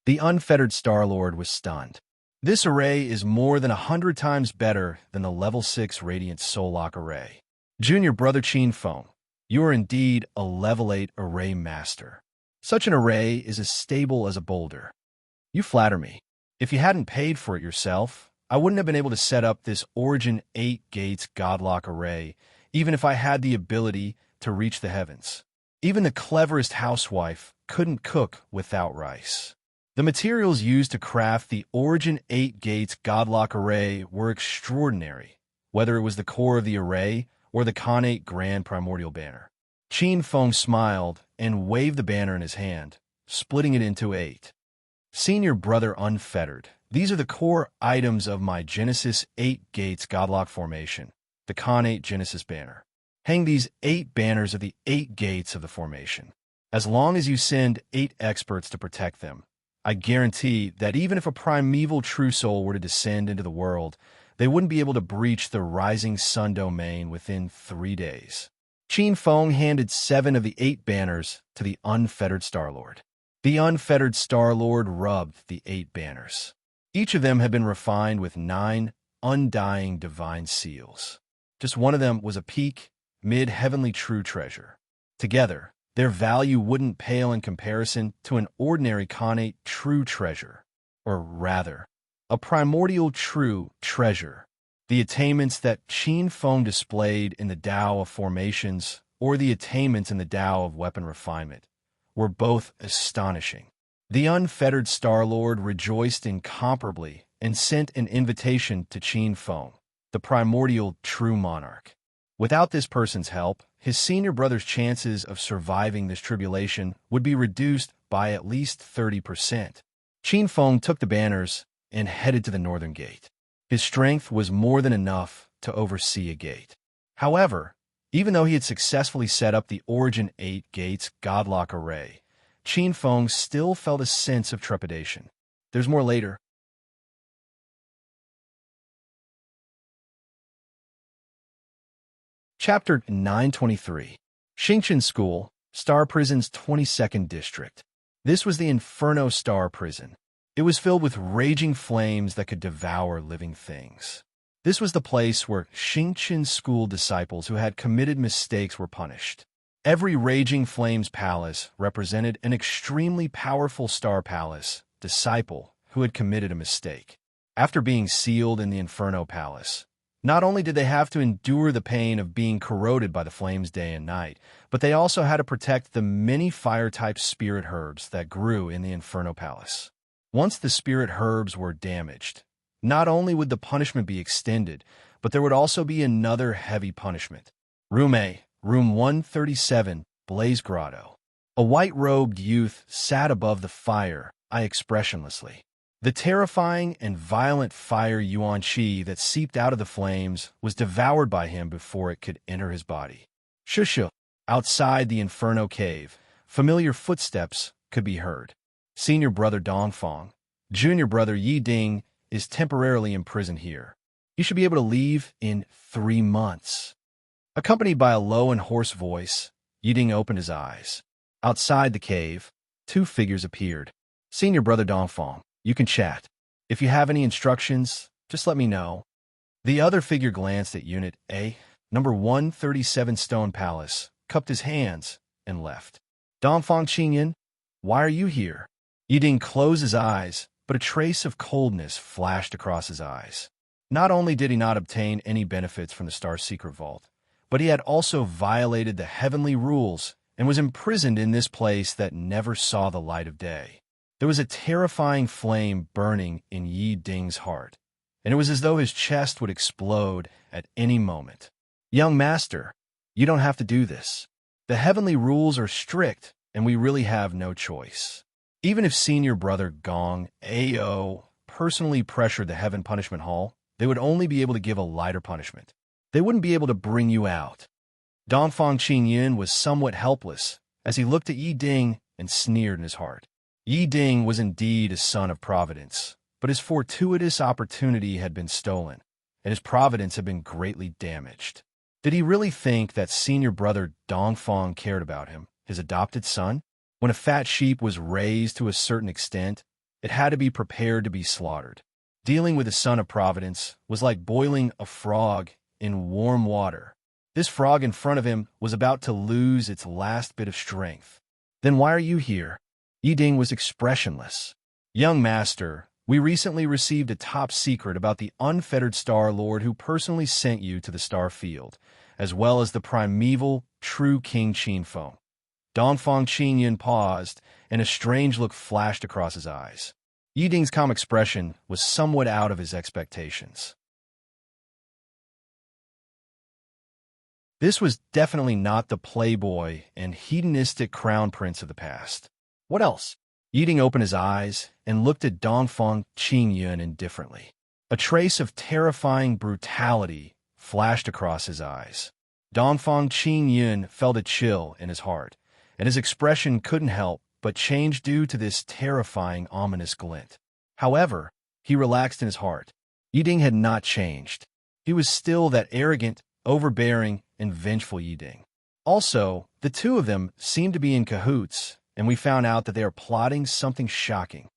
The unfettered Star-Lord was stunned. This array is more than 100 times better than the level 6 Radiant Soul Lock array. Junior brother Qin Feng, you are indeed a level 8 array master. Such an array is as stable as a boulder. You flatter me. If you hadn't paid for it yourself, I wouldn't have been able to set up this Origin 8 Gates Godlock array, even if I had the ability to reach the heavens. Even the cleverest housewife couldn't cook without rice. The materials used to craft the Origin 8 Gates Godlock array were extraordinary, whether it was the core of the array or the Khanate Grand Primordial Banner. Qin Feng smiled and waved the banner in his hand, splitting it into 8. Senior brother unfettered, these are the core items of my Genesis 8 Gates Godlock formation, the Khanate Genesis banner. Hang these 8 banners at the 8 gates of the formation. As long as you send 8 experts to protect them, I guarantee that even if a primeval true soul were to descend into the world, they wouldn't be able to breach the rising sun domain within 3 days. Qin Feng handed 7 of the 8 banners to the unfettered Star-Lord. The unfettered Star-Lord rubbed the 8 banners. Each of them had been refined with 9 undying divine seals. Just one of them was a peak, mid-heavenly true treasure. Together, their value wouldn't pale in comparison to an ordinary Khanate true treasure, or rather, a primordial true treasure. The attainments that Qin Feng displayed in the Tao of formations or the attainments in the Tao of weapon refinement were both astonishing. The unfettered Star-Lord rejoiced incomparably and sent an invitation to Qin Feng, the primordial true monarch. Without this person's help, his senior brother's chances of surviving this tribulation would be reduced by at least 30%. Qin Feng took the banners and headed to the northern gate. His strength was more than enough to oversee a gate. However, even though he had successfully set up the Origin 8 Gates Godlock array, Qin Feng still felt a sense of trepidation. There's more later. Chapter 923. Xingqian School, Star Prison's 22nd District. This was the Inferno Star Prison. It was filled with raging flames that could devour living things. This was the place where Xingqian School disciples who had committed mistakes were punished. Every Raging Flames Palace represented an extremely powerful Star Palace disciple who had committed a mistake. After being sealed in the Inferno Palace, not only did they have to endure the pain of being corroded by the flames day and night, but they also had to protect the many fire-type spirit herbs that grew in the Inferno Palace. Once the spirit herbs were damaged, not only would the punishment be extended, but there would also be another heavy punishment. Room A, Room 137, Blaze Grotto. A white-robed youth sat above the fire, eye expressionlessly. The terrifying and violent fire yuan qi that seeped out of the flames was devoured by him before it could enter his body. Shushu. Outside the Inferno Cave, familiar footsteps could be heard. Senior brother Dongfang, junior brother Yi Ding is temporarily imprisoned here. He should be able to leave in 3 months. Accompanied by a low and hoarse voice, Yi Ding opened his eyes. Outside the cave, 2 figures appeared. Senior brother Dongfang, you can chat. If you have any instructions, just let me know. The other figure glanced at Unit A, number 137 Stone Palace, cupped his hands, and left. Dongfang Qingyan, why are you here? Yi Ding closed his eyes, but a trace of coldness flashed across his eyes. Not only did he not obtain any benefits from the Star Secret Vault, but he had also violated the heavenly rules and was imprisoned in this place that never saw the light of day. There was a terrifying flame burning in Yi Ding's heart, and it was as though his chest would explode at any moment. Young master, you don't have to do this. The heavenly rules are strict, and we really have no choice. Even if senior brother Gong Ao personally pressured the Heaven Punishment Hall, they would only be able to give a lighter punishment. They wouldn't be able to bring you out. Dongfang Qingyan was somewhat helpless as he looked at Yi Ding and sneered in his heart. Yi Ding was indeed a son of providence, but his fortuitous opportunity had been stolen, and his providence had been greatly damaged. Did he really think that senior brother Dongfang cared about him, his adopted son? When a fat sheep was raised to a certain extent, it had to be prepared to be slaughtered. Dealing with a son of providence was like boiling a frog in warm water. This frog in front of him was about to lose its last bit of strength. Then why are you here? Yi Ding was expressionless. Young master, we recently received a top secret about the unfettered Star Lord who personally sent you to the star field, as well as the primeval, true King Qinfeng. Dongfang Qingyan paused, and a strange look flashed across his eyes. Yi Ding's calm expression was somewhat out of his expectations. This was definitely not the playboy and hedonistic crown prince of the past. What else? Yi Ding opened his eyes and looked at Dongfang Qingyan indifferently. A trace of terrifying brutality flashed across his eyes. Dongfang Qingyan felt a chill in his heart, and his expression couldn't help but change due to this terrifying, ominous glint. However, he relaxed in his heart. Yi Ding had not changed. He was still that arrogant, overbearing, and vengeful Yi Ding. Also, the two of them seemed to be in cahoots, and we found out that they are plotting something shocking.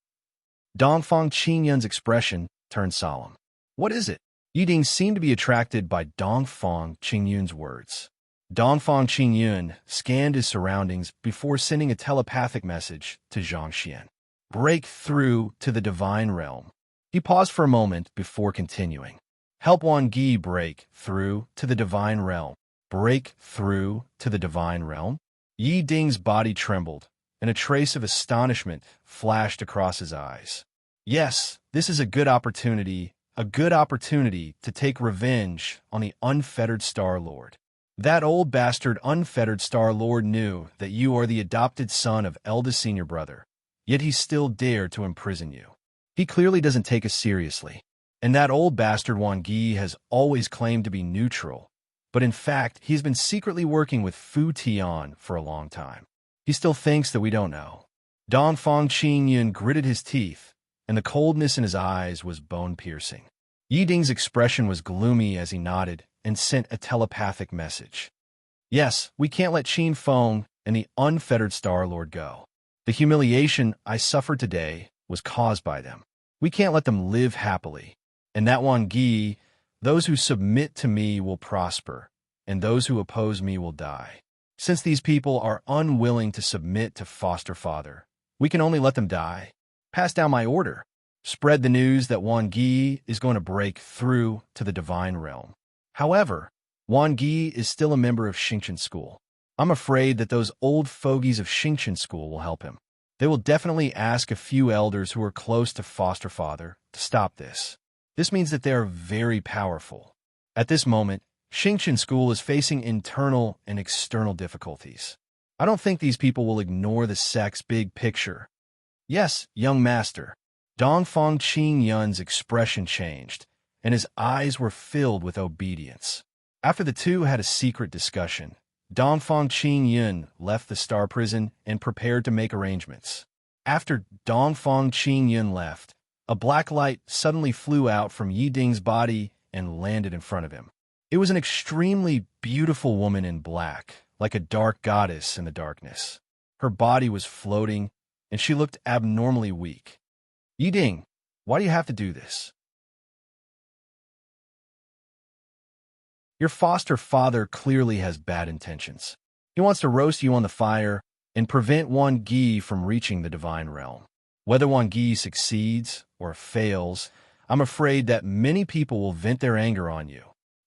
Dongfang Qingyan's expression turned solemn. What is it? Yi Ding seemed to be attracted by Dongfang Qingyan's words. Dongfang Qingyan scanned his surroundings before sending a telepathic message to Zhang Xian. Break through to the divine realm. He paused for a moment before continuing. Help Wan Gi break through to the divine realm. Break through to the divine realm? Yi Ding's body trembled, and a trace of astonishment flashed across his eyes. Yes, this is a good opportunity to take revenge on the unfettered Star Lord. That old bastard unfettered Star Lord knew that you are the adopted son of eldest senior brother, yet he still dared to imprison you. He clearly doesn't take us seriously. And that old bastard Wan Gi has always claimed to be neutral, but in fact, he's been secretly working with Fu Tian for a long time. He still thinks that we don't know. Dongfang Qingyan gritted his teeth, and the coldness in his eyes was bone-piercing. Yi Ding's expression was gloomy as he nodded and sent a telepathic message. Yes, we can't let Qinfeng and the unfettered Star Lord go. The humiliation I suffered today was caused by them. We can't let them live happily. And that Wan Gi, those who submit to me will prosper, and those who oppose me will die. Since these people are unwilling to submit to foster father, we can only let them die. Pass down my order. Spread the news that Wan Gi is going to break through to the divine realm. However, Wan Gi is still a member of Xingqian School. I'm afraid that those old fogies of Xingqian School will help him. They will definitely ask a few elders who are close to foster father to stop this. This means that they are very powerful. At this moment, Xingqian school is facing internal and external difficulties. I don't think these people will ignore the sect's big picture. Yes, young master. Dongfang Qingyun's expression changed, and his eyes were filled with obedience. After the two had a secret discussion, Dongfang Qingyun left the star prison and prepared to make arrangements. After Dongfang Qingyun left, a black light suddenly flew out from Yi Ding's body and landed in front of him. It was an extremely beautiful woman in black, like a dark goddess in the darkness. Her body was floating, and she looked abnormally weak. Yi Ding, why do you have to do this? Your foster father clearly has bad intentions. He wants to roast you on the fire and prevent Wan Gi from reaching the divine realm. Whether Wan Gi succeeds or fails, I'm afraid that many people will vent their anger on you.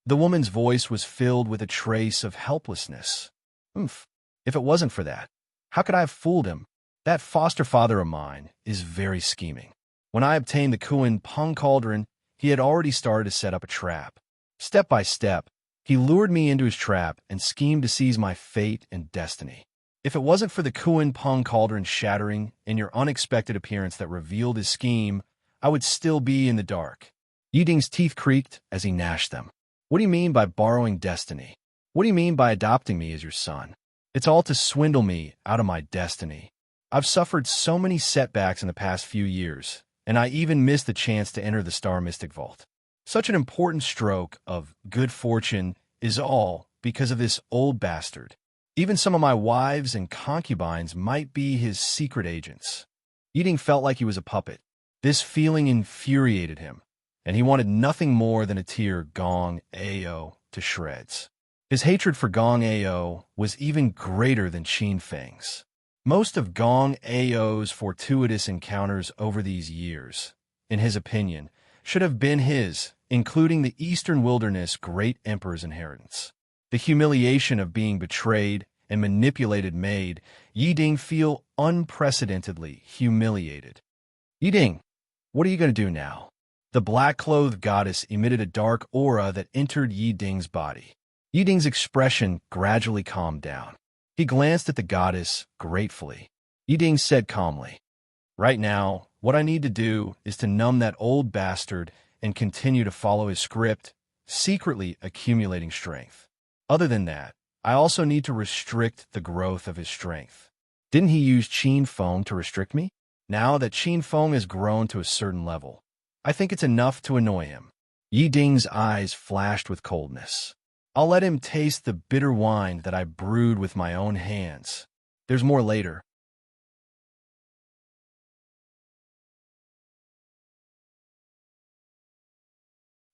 The woman's voice was filled with a trace of helplessness. Oomph, if it wasn't for that, how could I have fooled him? That foster father of mine is very scheming. When I obtained the Kuan Peng Cauldron, he had already started to set up a trap. Step by step, he lured me into his trap and schemed to seize my fate and destiny. If it wasn't for the Kuan Peng Cauldron shattering and your unexpected appearance that revealed his scheme, I would still be in the dark. Yi Ding's teeth creaked as he gnashed them. What do you mean by borrowing destiny? What do you mean by adopting me as your son? It's all to swindle me out of my destiny. I've suffered so many setbacks in the past few years, and I even missed the chance to enter the Star Mystic Vault. Such an important stroke of good fortune is all because of this old bastard. Even some of my wives and concubines might be his secret agents. Yi Ding felt like he was a puppet. This feeling infuriated him, and he wanted nothing more than to tear Gong Ao to shreds. His hatred for Gong Ao was even greater than Qin Feng's. Most of Gong Ao's fortuitous encounters over these years, in his opinion, should have been his, including the Eastern Wilderness Great Emperor's inheritance. The humiliation of being betrayed and manipulated made Yi Ding feel unprecedentedly humiliated. Yi Ding, what are you going to do now? The black-clothed goddess emitted a dark aura that entered Yi Ding's body. Yi Ding's expression gradually calmed down. He glanced at the goddess gratefully. Yi Ding said calmly, "Right now, what I need to do is to numb that old bastard and continue to follow his script, secretly accumulating strength. Other than that, I also need to restrict the growth of his strength. Didn't he use Qin Feng to restrict me? Now that Qin Feng has grown to a certain level, I think it's enough to annoy him." Yi Ding's eyes flashed with coldness. "I'll let him taste the bitter wine that I brewed with my own hands. There's more later."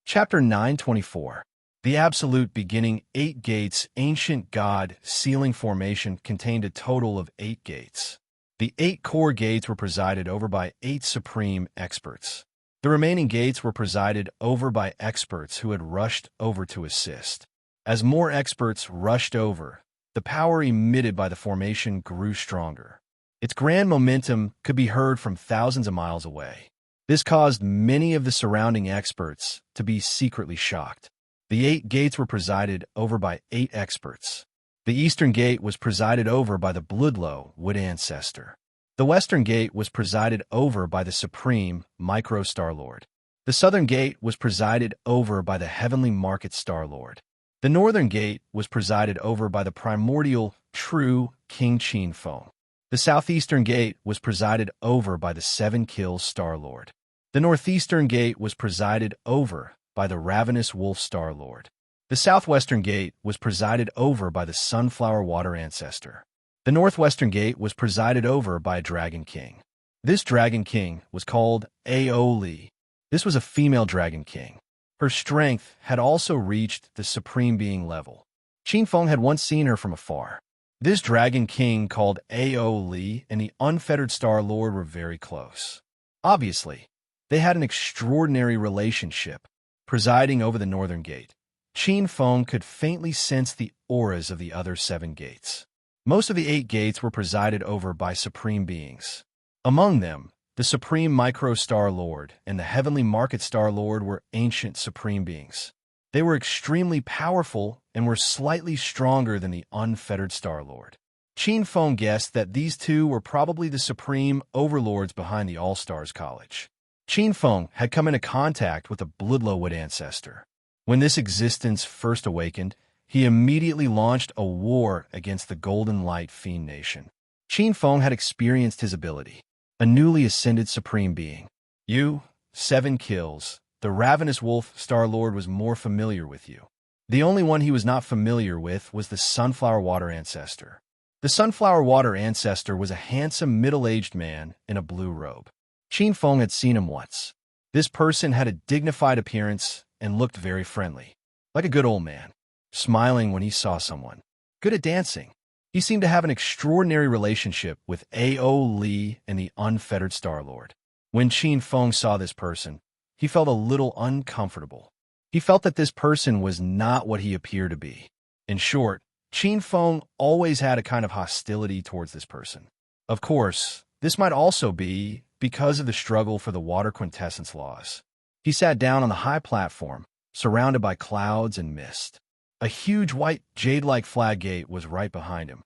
Chapter 924. The Absolute Beginning. 8 gates. Ancient God Ceiling Formation contained a total of 8 gates. The 8 core gates were presided over by 8 supreme experts. The remaining gates were presided over by experts who had rushed over to assist. As more experts rushed over, the power emitted by the formation grew stronger. Its grand momentum could be heard from thousands of miles away. This caused many of the surrounding experts to be secretly shocked. The 8 gates were presided over by 8 experts. The Eastern Gate was presided over by the Bloodlow Wood Ancestor. The Western Gate was presided over by the Supreme Micro Star-Lord. The Southern Gate was presided over by the Heavenly Market Star-Lord. The Northern Gate was presided over by the primordial true King Qin Feng. The Southeastern Gate was presided over by the Seven Kills Star-Lord. The Northeastern Gate was presided over by the Ravenous Wolf Star-Lord. The Southwestern Gate was presided over by the Sunflower Water Ancestor. The Northwestern Gate was presided over by a Dragon King. This Dragon King was called Aoli. This was a female Dragon King. Her strength had also reached the Supreme Being level. Qin Feng had once seen her from afar. This Dragon King called Aoli and the Unfettered Star-Lord were very close. Obviously, they had an extraordinary relationship. Presiding over the Northern Gate, Qin Feng could faintly sense the auras of the other 7 gates. Most of the 8 gates were presided over by supreme beings. Among them, the Supreme Micro-Star Lord and the Heavenly Market Star Lord were ancient supreme beings. They were extremely powerful and were slightly stronger than the unfettered Star Lord. Qin Feng guessed that these two were probably the supreme overlords behind the All-Stars College. Qin Feng had come into contact with a Bloodlowood ancestor. When this existence first awakened, he immediately launched a war against the Golden Light Fiend Nation. Qin Feng had experienced his ability. A newly ascended supreme being. You, 7 kills. The Ravenous Wolf Star Lord was more familiar with you. The only one he was not familiar with was the Sunflower Water Ancestor. The Sunflower Water Ancestor was a handsome middle-aged man in a blue robe. Qin Feng had seen him once. This person had a dignified appearance and looked very friendly, like a good old man, smiling when he saw someone. Good at dancing. He seemed to have an extraordinary relationship with A.O. Li and the unfettered Star Lord. When Qin Feng saw this person, he felt a little uncomfortable. He felt that this person was not what he appeared to be. In short, Qin Feng always had a kind of hostility towards this person. Of course, this might also be because of the struggle for the water quintessence laws. He sat down on the high platform, surrounded by clouds and mist. A huge white jade-like flag gate was right behind him.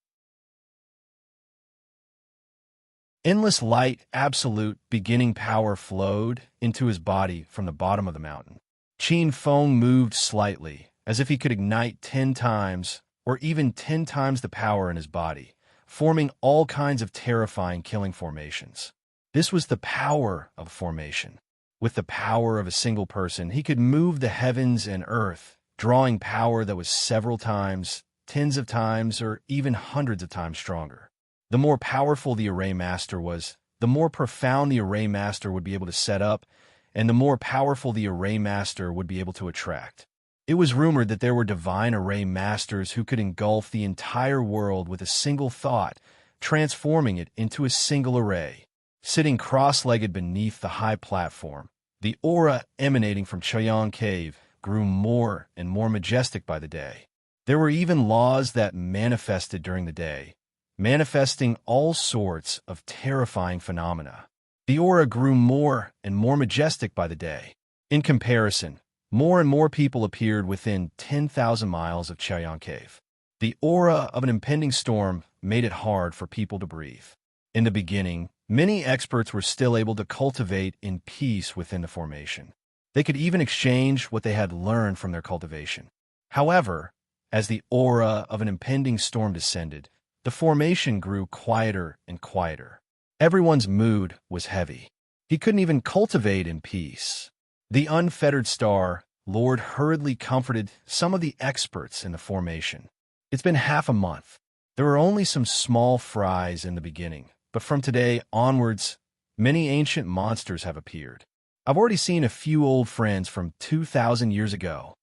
Endless light, absolute, beginning power flowed into his body from the bottom of the mountain. Qin Feng moved slightly, as if he could ignite 10 times, or even 10 times the power in his body, forming all kinds of terrifying killing formations. This was the power of formation. With the power of a single person, he could move the heavens and earth, drawing power that was several times, tens of times, or even hundreds of times stronger. The more powerful the Array Master was, the more profound the Array Master would be able to set up, and the more powerful the Array Master would be able to attract. It was rumored that there were divine Array Masters who could engulf the entire world with a single thought, transforming it into a single array. Sitting cross-legged beneath the high platform, the aura emanating from Chaoyang Cave grew more and more majestic by the day. There were even laws that manifested during the day, manifesting all sorts of terrifying phenomena. The aura grew more and more majestic by the day. In comparison, more and more people appeared within 10,000 miles of Chaoyang Cave. The aura of an impending storm made it hard for people to breathe. In the beginning, many experts were still able to cultivate in peace within the formation. They could even exchange what they had learned from their cultivation. However, as the aura of an impending storm descended, the formation grew quieter and quieter. Everyone's mood was heavy. He couldn't even cultivate in peace. The unfettered Star Lord hurriedly comforted some of the experts in the formation. It's been half a month. There were only some small fries in the beginning, but from today onwards, many ancient monsters have appeared. I've already seen a few old friends from 2,000 years ago.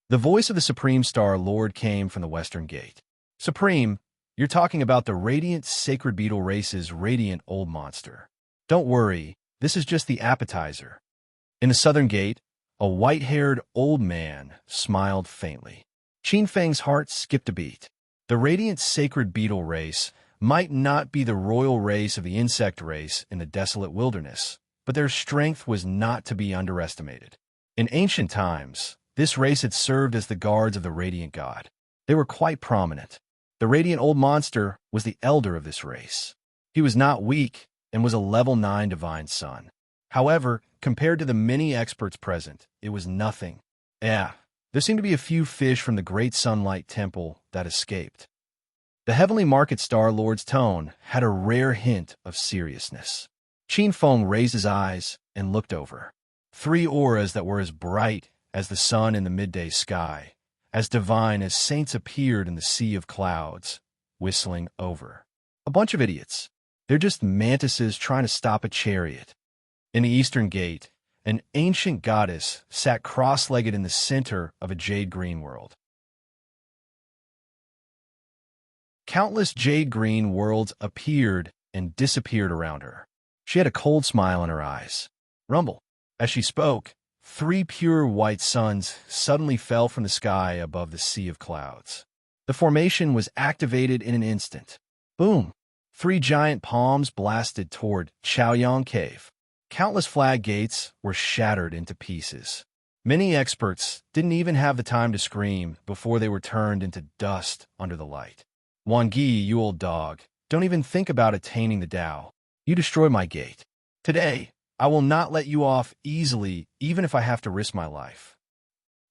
The voice of the Supreme Star Lord came from the Western Gate. Supreme, you're talking about the Radiant Sacred Beetle race's Radiant Old Monster. Don't worry, this is just the appetizer. In the Southern Gate, a white-haired old man smiled faintly. Qin Feng's heart skipped a beat. The Radiant Sacred Beetle race might not be the royal race of the insect race in the desolate wilderness, but their strength was not to be underestimated. In ancient times, this race had served as the guards of the Radiant God. They were quite prominent. The Radiant Old Monster was the elder of this race. He was not weak and was a level 9 divine son. However, compared to the many experts present, it was nothing. There seemed to be a few fish from the Great Sunlight Temple that escaped. The Heavenly Market Star Lord's tone had a rare hint of seriousness. Qin Feng raised his eyes and looked over. 3 auras that were as bright as the sun in the midday sky, as divine as saints appeared in the sea of clouds, whistling over. A bunch of idiots. They're just mantises trying to stop a chariot. In the Eastern Gate, an ancient goddess sat cross-legged in the center of a jade-green world. Countless jade-green worlds appeared and disappeared around her. She had a cold smile in her eyes. Rumble. As she spoke, 3 pure white suns suddenly fell from the sky above the sea of clouds. The formation was activated in an instant. Boom! 3 giant palms blasted toward Chaoyang Cave. Countless flag gates were shattered into pieces. Many experts didn't even have the time to scream before they were turned into dust under the light. Wangi, you old dog, don't even think about attaining the Tao. You destroy my gate. Today, I will not let you off easily, even if I have to risk my life.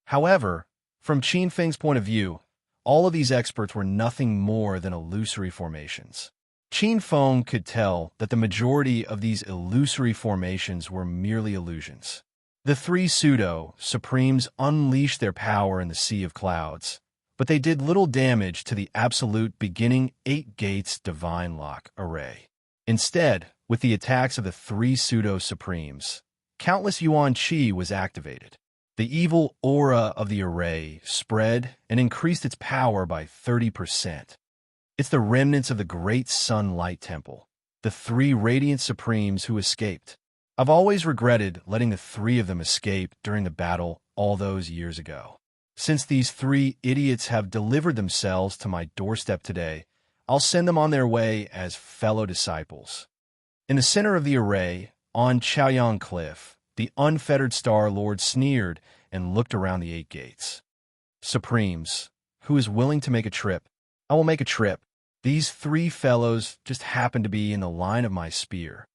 However, from Qin Feng's point of view, all of these experts were nothing more than illusory formations. Qin Feng could tell that the majority of these illusory formations were merely illusions. The 3 pseudo-supremes unleashed their power in the sea of clouds, but they did little damage to the absolute beginning 8 gates divine lock array. Instead, with the attacks of the 3 pseudo-supremes, countless Yuan Qi was activated. The evil aura of the array spread and increased its power by 30%. It's the remnants of the great Sun Light Temple, the 3 radiant supremes who escaped. I've always regretted letting the 3 of them escape during the battle all those years ago. Since these 3 idiots have delivered themselves to my doorstep today, I'll send them on their way as fellow disciples. In the center of the array, on Chaoyang Cliff, the unfettered Star Lord sneered and looked around the 8 gates. Supremes, who is willing to make a trip? I will make a trip. These 3 fellows just happen to be in the line of my spear.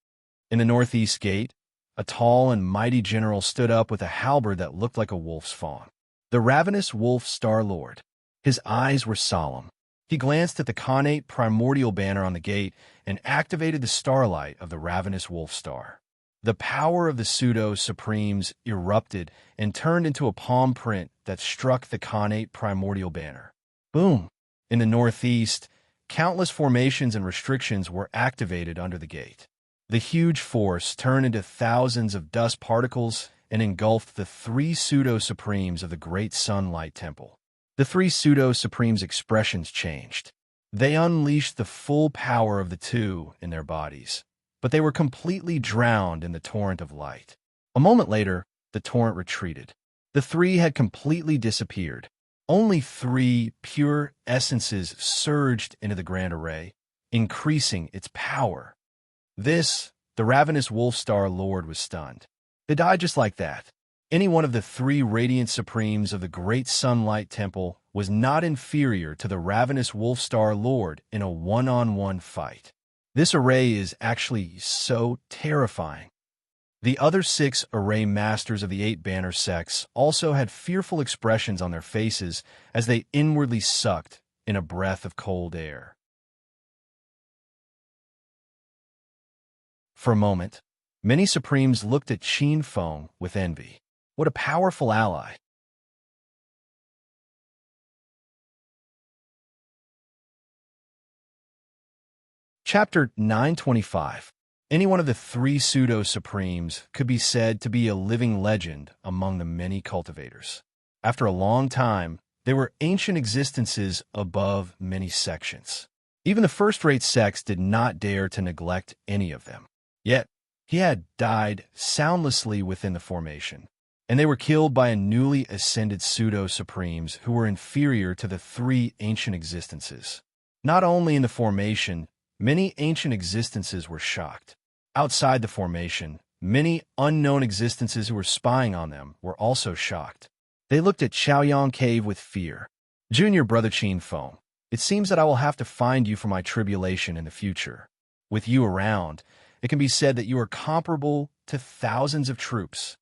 In the northeast gate, a tall and mighty general stood up with a halberd that looked like a wolf's fawn. The ravenous wolf Star Lord. His eyes were solemn. He glanced at the connate primordial banner on the gate and activated the starlight of the ravenous wolf star. The power of the pseudo-supremes erupted and turned into a palm print that struck the connate primordial banner. Boom! In the northeast, countless formations and restrictions were activated under the gate. The huge force turned into thousands of dust particles and engulfed the 3 pseudo-supremes of the Great Sun Light Temple. The 3 pseudo-supremes' expressions changed. They unleashed the full power of the 2 in their bodies, but they were completely drowned in the torrent of light. A moment later, the torrent retreated. The 3 had completely disappeared. Only 3 pure essences surged into the grand array, increasing its power. The ravenous wolf Star Lord was stunned. They died just like that. Any one of the 3 radiant supremes of the Great Sunlight Temple was not inferior to the ravenous wolf Star Lord in a one-on-one fight. This array is actually so terrifying. The other 6 array masters of the 8 banner sects also had fearful expressions on their faces as they inwardly sucked in a breath of cold air. For a moment, many supremes looked at Qin Feng with envy. What a powerful ally! Chapter 925. Any one of the 3 pseudo-supremes could be said to be a living legend among the many cultivators. After a long time, they were ancient existences above many sections. Even the first-rate sects did not dare to neglect any of them. Yet, he had died soundlessly within the formation, and they were killed by a newly ascended pseudo-supremes who were inferior to the 3 ancient existences. Not only in the formation, many ancient existences were shocked. Outside the formation, many unknown existences who were spying on them were also shocked. They looked at Chaoyang Cave with fear. Junior brother Qin Feng, it seems that I will have to find you for my tribulation in the future. With you around, it can be said that you are comparable to thousands of troops.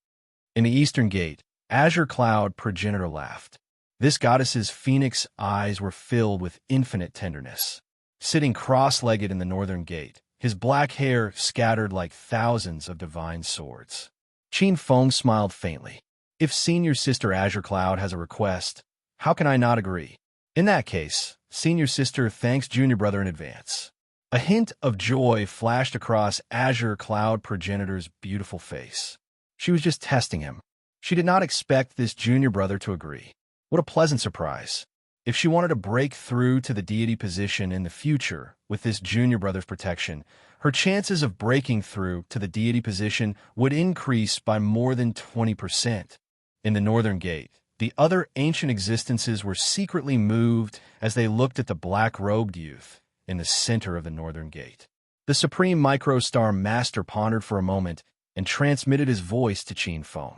In the eastern gate, Azure Cloud Progenitor laughed. This goddess's phoenix eyes were filled with infinite tenderness. Sitting cross-legged in the northern gate, his black hair scattered like thousands of divine swords. Qin Feng smiled faintly. If Senior Sister Azure Cloud has a request, how can I not agree? In that case, Senior Sister thanks Junior Brother in advance. A hint of joy flashed across Azure Cloud Progenitor's beautiful face. She was just testing him. She did not expect this Junior Brother to agree. What a pleasant surprise. If she wanted to break through to the deity position in the future with this Junior Brother's protection, her chances of breaking through to the deity position would increase by more than 20%. In the northern gate, the other ancient existences were secretly moved as they looked at the black-robed youth, in the center of the northern gate. The Supreme Microstar Master pondered for a moment and transmitted his voice to Qin Feng.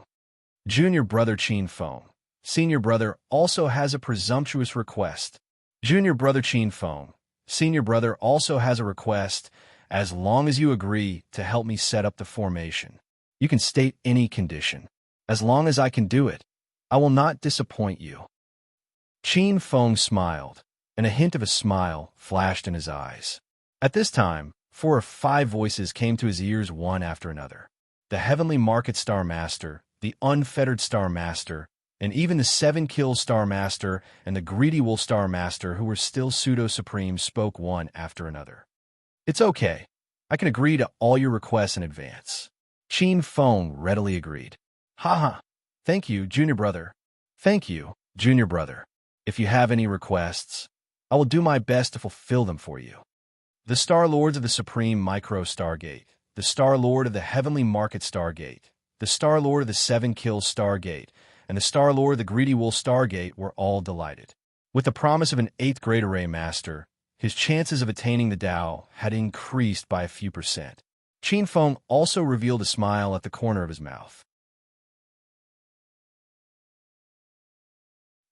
Junior brother Qin Feng, senior brother also has a presumptuous request. Junior brother Qin Feng, senior brother also has a request as long as you agree to help me set up the formation. You can state any condition. As long as I can do it, I will not disappoint you. Qin Feng smiled, and a hint of a smile flashed in his eyes. At this time, 4 or 5 voices came to his ears one after another. The Heavenly Market Star Master, the Unfettered Star Master, and even the 7 Kill Star Master and the Greedy Wolf Star Master, who were still pseudo-supremes, spoke one after another. It's okay. I can agree to all your requests in advance. Qin Feng readily agreed. Haha. Thank you, Junior Brother. Thank you, Junior Brother. If you have any requests, I will do my best to fulfill them for you. The Star Lords of the Supreme Micro Stargate, the Star Lord of the Heavenly Market Stargate, the Star Lord of the 7 Kill Stargate, and the Star Lord of the Greedy Wolf Stargate were all delighted. With the promise of an 8th Great Array Master, his chances of attaining the Tao had increased by a few percent. Qin Feng also revealed a smile at the corner of his mouth.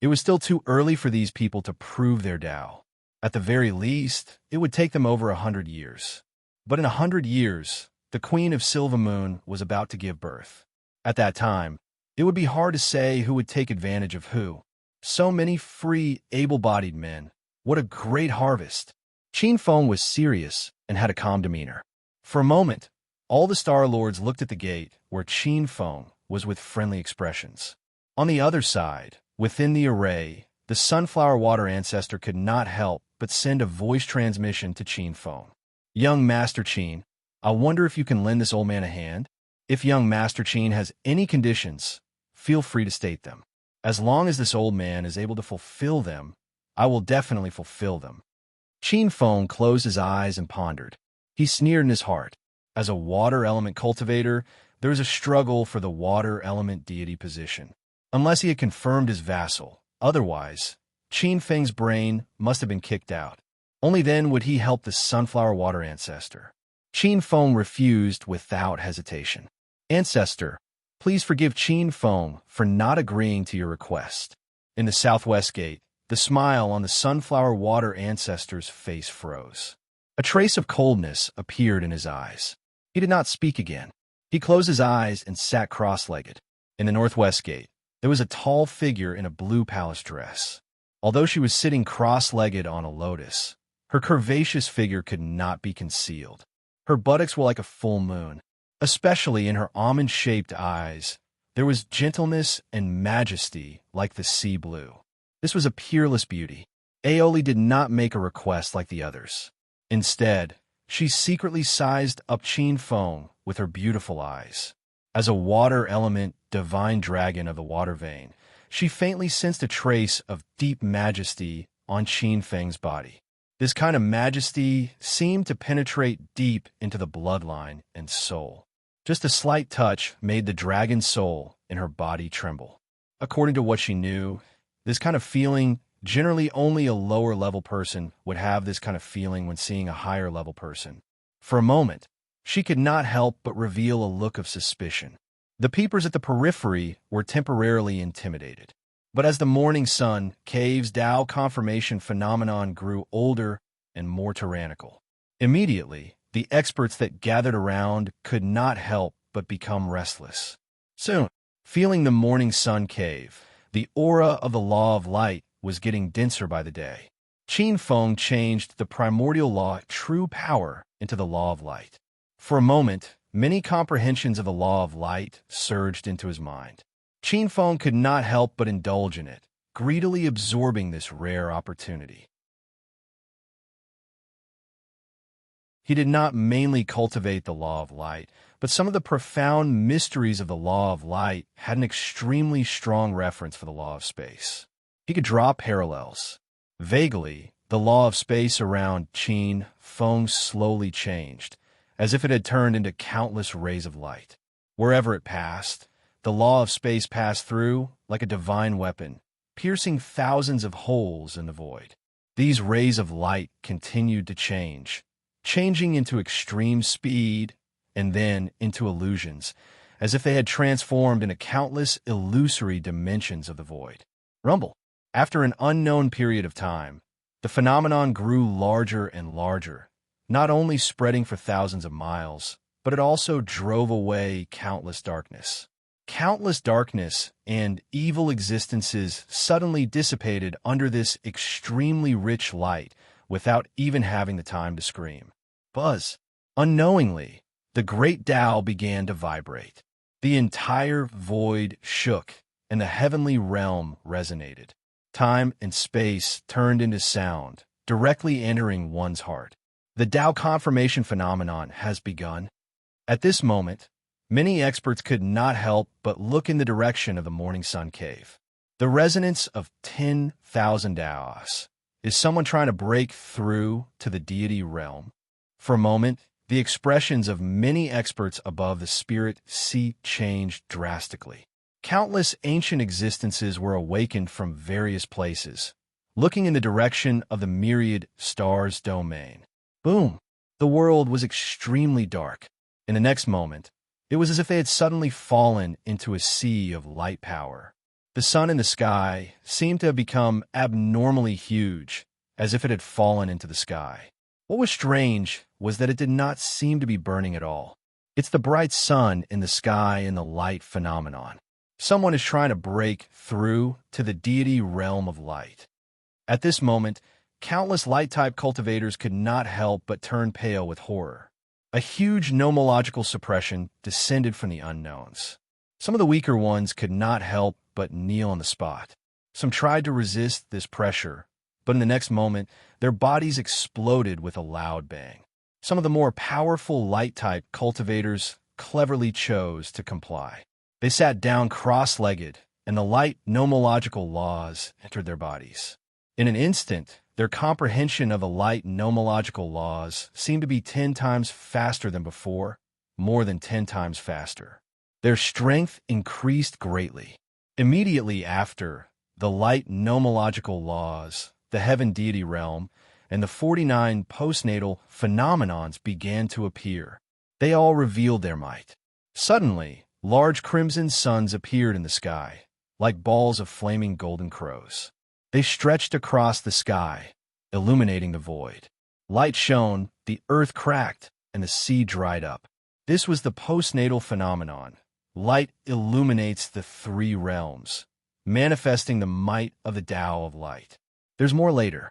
It was still too early for these people to prove their Tao. At the very least, it would take them over 100 years. But in 100 years, the Queen of Silva Moon was about to give birth. At that time, it would be hard to say who would take advantage of who. So many free, able-bodied men. What a great harvest. Qin Feng was serious and had a calm demeanor. For a moment, all the Star Lords looked at the gate where Qin Feng was with friendly expressions. On the other side, within the array, the Sunflower Water Ancestor could not help but send a voice transmission to Qin Feng. Young Master Qin, I wonder if you can lend this old man a hand? If young Master Qin has any conditions, feel free to state them. As long as this old man is able to fulfill them, I will definitely fulfill them. Qin Feng closed his eyes and pondered. He sneered in his heart. As a water element cultivator, there was a struggle for the water element deity position. Unless he had confirmed his vassal, otherwise, Qin Feng's brain must have been kicked out. Only then would he help the Sunflower Water Ancestor. Qin Feng refused without hesitation. Ancestor, please forgive Qin Feng for not agreeing to your request. In the southwest gate, the smile on the Sunflower Water Ancestor's face froze. A trace of coldness appeared in his eyes. He did not speak again. He closed his eyes and sat cross-legged. In the northwest gate, there was a tall figure in a blue palace dress. Although she was sitting cross-legged on a lotus, her curvaceous figure could not be concealed. Her buttocks were like a full moon. Especially in her almond-shaped eyes, there was gentleness and majesty like the sea blue. This was a peerless beauty. Aoli did not make a request like the others. Instead, she secretly sized up Qin Feng with her beautiful eyes. As a water element divine dragon of the water vein, she faintly sensed a trace of deep majesty on Qin Feng's body. This kind of majesty seemed to penetrate deep into the bloodline and soul. Just a slight touch made the dragon's soul in her body tremble. According to what she knew, this kind of feeling, generally only a lower-level person would have this kind of feeling when seeing a higher-level person. For a moment, she could not help but reveal a look of suspicion. The peepers at the periphery were temporarily intimidated. But as the morning sun, Cave's Tao confirmation phenomenon grew older and more tyrannical. Immediately, the experts that gathered around could not help but become restless. Soon, feeling the morning sun cave, the aura of the law of light was getting denser by the day. Qin Feng changed the primordial law true power into the law of light. For a moment, many comprehensions of the law of light surged into his mind. Qin Feng could not help but indulge in it, greedily absorbing this rare opportunity. He did not mainly cultivate the law of light, but some of the profound mysteries of the law of light had an extremely strong reference for the law of space. He could draw parallels. Vaguely, the law of space around Qin Feng slowly changed, as if it had turned into countless rays of light. Wherever it passed, the law of space passed through like a divine weapon, piercing thousands of holes in the void. These rays of light continued to change, changing into extreme speed and then into illusions, as if they had transformed into countless illusory dimensions of the void. Rumble. After an unknown period of time, the phenomenon grew larger and larger, not only spreading for thousands of miles, but it also drove away countless darkness. Countless darkness and evil existences suddenly dissipated under this extremely rich light without even having the time to scream. Buzz. Unknowingly, the great Tao began to vibrate. The entire void shook, and the heavenly realm resonated. Time and space turned into sound, directly entering one's heart. The Tao confirmation phenomenon has begun. At this moment, many experts could not help but look in the direction of the morning sun cave. The resonance of 10,000 Taos. Is someone trying to break through to the deity realm? For a moment, the expressions of many experts above the spirit sea changed drastically. Countless ancient existences were awakened from various places, looking in the direction of the myriad stars' domain. Boom! The world was extremely dark. In the next moment, it was as if they had suddenly fallen into a sea of light power. The sun in the sky seemed to have become abnormally huge, as if it had fallen into the sky. What was strange was that it did not seem to be burning at all. It's the bright sun in the sky and the light phenomenon. Someone is trying to break through to the deity realm of light. At this moment, countless light-type cultivators could not help but turn pale with horror. A huge nomological suppression descended from the unknowns. Some of the weaker ones could not help but kneel on the spot. Some tried to resist this pressure, but in the next moment, their bodies exploded with a loud bang. Some of the more powerful light-type cultivators cleverly chose to comply. They sat down cross-legged, and the light nomological laws entered their bodies. In an instant, their comprehension of the light nomological laws seemed to be 10 times faster than before, more than 10 times faster. Their strength increased greatly. Immediately after, the light nomological laws, the heaven deity realm, and the 49 postnatal phenomenons began to appear. They all revealed their might. Suddenly, large crimson suns appeared in the sky, like balls of flaming golden crows. They stretched across the sky, illuminating the void. Light shone, the earth cracked, and the sea dried up. This was the postnatal phenomenon. Light illuminates the 3 realms, manifesting the might of the Tao of light. There's more later.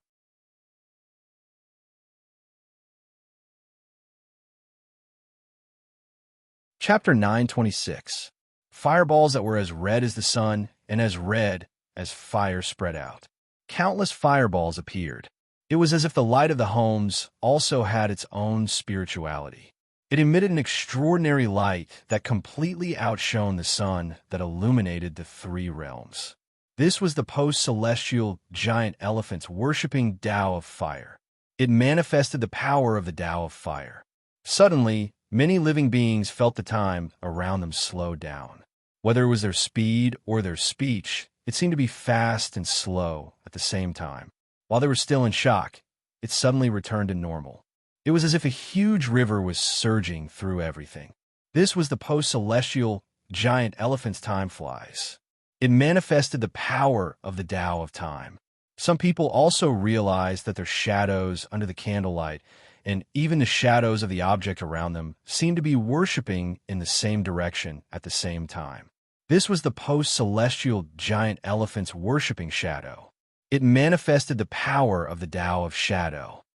Chapter 926. Fireballs that were as red as the sun and as red as fire spread out. Countless fireballs appeared. It was as if the light of the homes also had its own spirituality. It emitted an extraordinary light that completely outshone the sun that illuminated the 3 realms. This was the post-celestial giant elephants worshipping Tao of fire. It manifested the power of the Tao of fire. Suddenly, many living beings felt the time around them slow down. Whether it was their speed or their speech, it seemed to be fast and slow at the same time. While they were still in shock, it suddenly returned to normal. It was as if a huge river was surging through everything. This was the post-celestial giant elephant's time flies. It manifested the power of the Tao of time. Some people also realized that their shadows under the candlelight and even the shadows of the object around them seemed to be worshiping in the same direction at the same time. This was the post-celestial giant elephant's worshiping shadow. It manifested the power of the Tao of shadow.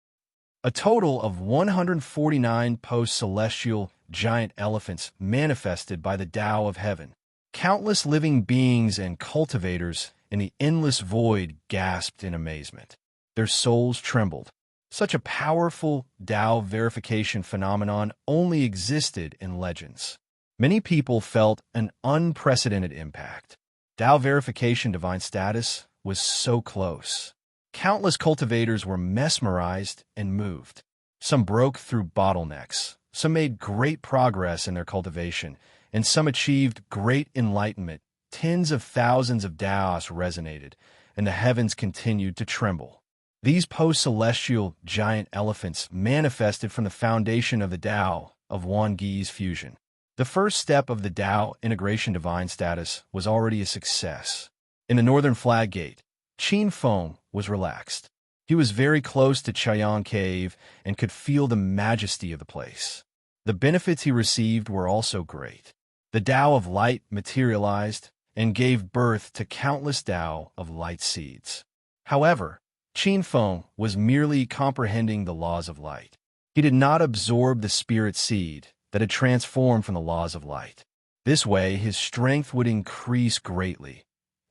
A total of 149 post-celestial giant elephants manifested by the Tao of heaven. Countless living beings and cultivators in the endless void gasped in amazement. Their souls trembled. Such a powerful Tao verification phenomenon only existed in legends. Many people felt an unprecedented impact. Tao verification divine status was so close. Countless cultivators were mesmerized and moved. Some broke through bottlenecks. Some made great progress in their cultivation, and some achieved great enlightenment. Tens of thousands of Taos resonated, and the heavens continued to tremble. These post-celestial giant elephants manifested from the foundation of the Tao of Wan Ge's fusion. The first step of the Tao integration divine status was already a success. In the northern flag gate, Qin Feng was relaxed. He was very close to Chaoyang Cave and could feel the majesty of the place. The benefits he received were also great. The Tao of light materialized and gave birth to countless Tao of light seeds. However, Qin Feng was merely comprehending the laws of light. He did not absorb the spirit seed that had transformed from the laws of light. This way, his strength would increase greatly,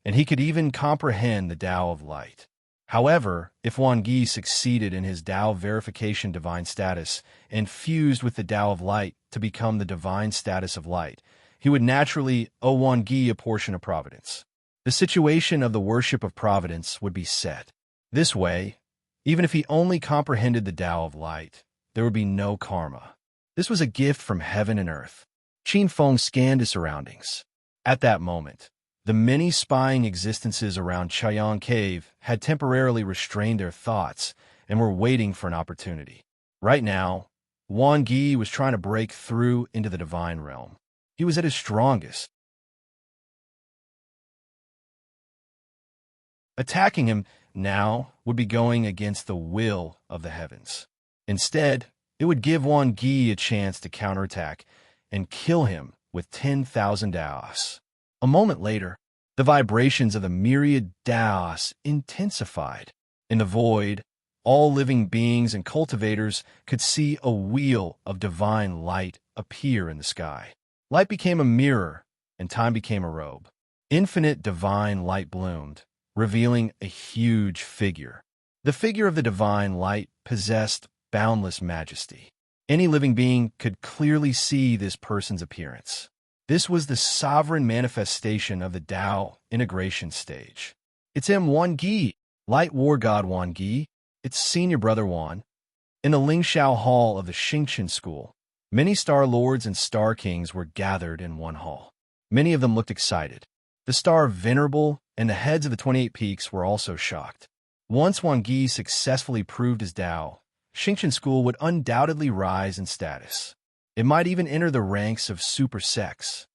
and he could even comprehend the Tao of light. However, if Wan Ge succeeded in his Tao verification divine status and fused with the Tao of light to become the divine status of light, he would naturally owe Wan Ge a portion of providence. The situation of the worship of providence would be set. This way, even if he only comprehended the Tao of light, there would be no karma. This was a gift from heaven and earth. Qin Feng scanned his surroundings. At that moment, the many spying existences around Chaoyang Cave had temporarily restrained their thoughts and were waiting for an opportunity. Right now, Wan Ge was trying to break through into the divine realm. He was at his strongest. Attacking him now would be going against the will of the heavens. Instead, it would give Wan Ge a chance to counterattack and kill him with 10,000 Daos. A moment later, the vibrations of the myriad Daos intensified. In the void, all living beings and cultivators could see a wheel of divine light appear in the sky. Light became a mirror, and time became a robe. Infinite divine light bloomed, revealing a huge figure. The figure of the divine light possessed boundless majesty. Any living being could clearly see this person's appearance. This was the sovereign manifestation of the Tao integration stage. It's Wan Ge, light war god Wan Ge. It's senior brother Wan. In the Lingxiao Hall of the Xingqian School, many Star Lords and Star Kings were gathered in one hall. Many of them looked excited. The Star Venerable and the heads of the 28 peaks were also shocked. Once Wan Ge successfully proved his Tao, Xingqian School would undoubtedly rise in status. It might even enter the ranks of super sects.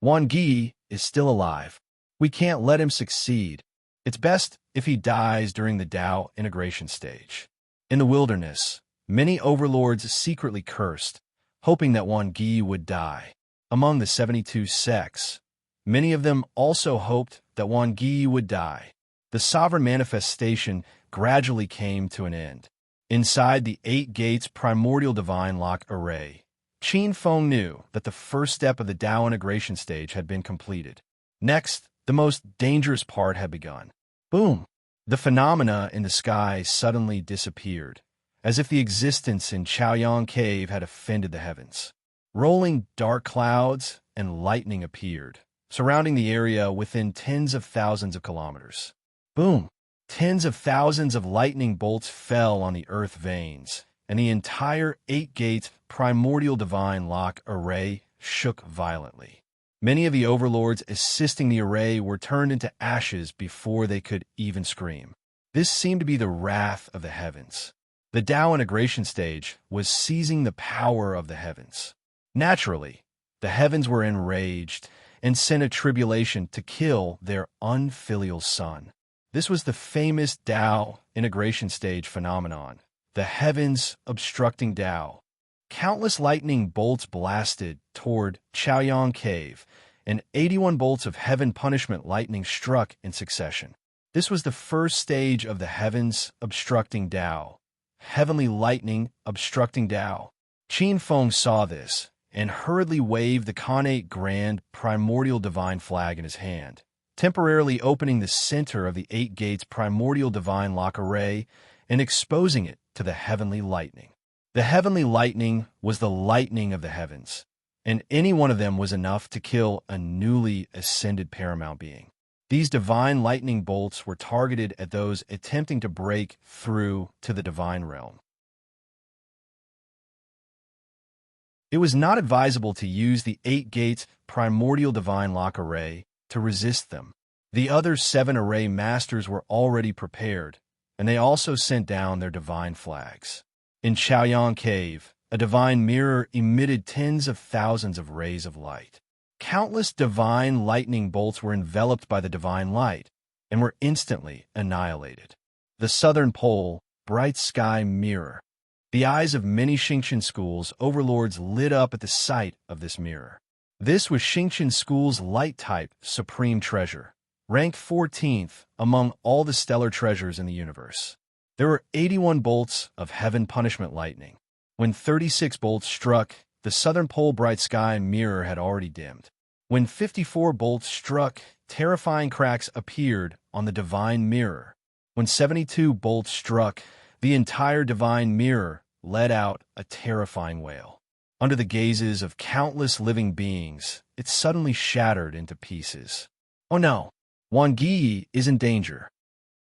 Wan Ge is still alive. We can't let him succeed. It's best if he dies during the Tao integration stage. In the wilderness, many overlords secretly cursed, hoping that Wan Ge would die. Among the 72 sects, many of them also hoped that Wan Ge would die. The sovereign manifestation gradually came to an end. Inside the 8 gates primordial divine lock array, Qin Feng knew that the first step of the Tao integration stage had been completed. Next, the most dangerous part had begun. Boom! The phenomena in the sky suddenly disappeared, as if the existence in Chaoyang Cave had offended the heavens. Rolling dark clouds and lightning appeared, surrounding the area within tens of thousands of kilometers. Boom! Tens of thousands of lightning bolts fell on the earth veins, and the entire 8-gate primordial divine lock array shook violently. Many of the overlords assisting the array were turned into ashes before they could even scream. This seemed to be the wrath of the heavens. The Tao integration stage was seizing the power of the heavens. Naturally, the heavens were enraged and sent a tribulation to kill their unfilial son. This was the famous Tao integration stage phenomenon, the heavens obstructing Tao. Countless lightning bolts blasted toward Chaoyang Cave, and 81 bolts of heaven punishment lightning struck in succession. This was the first stage of the heavens obstructing Tao. Heavenly lightning obstructing Tao. Qin Feng saw this and hurriedly waved the Khanate Grand Primordial Divine Flag in his hand, temporarily opening the center of the 8 gates primordial divine lock array and exposing it to the heavenly lightning. The heavenly lightning was the lightning of the heavens, and any one of them was enough to kill a newly ascended paramount being. These divine lightning bolts were targeted at those attempting to break through to the divine realm. It was not advisable to use the 8 gates primordial divine lock array to resist them. The other 7 array masters were already prepared, and they also sent down their divine flags. In Chaoyang Cave, a divine mirror emitted tens of thousands of rays of light. Countless divine lightning bolts were enveloped by the divine light and were instantly annihilated. The southern pole, bright sky mirror. The eyes of many Xingqian schools' overlords lit up at the sight of this mirror. This was Xingqian school's light-type supreme treasure, ranked 14th among all the stellar treasures in the universe. There were 81 bolts of heaven punishment lightning. When 36 bolts struck, the southern pole bright sky mirror had already dimmed. When 54 bolts struck, terrifying cracks appeared on the divine mirror. When 72 bolts struck, the entire divine mirror let out a terrifying wail. Under the gazes of countless living beings, it suddenly shattered into pieces. Oh no, Wang Yi is in danger.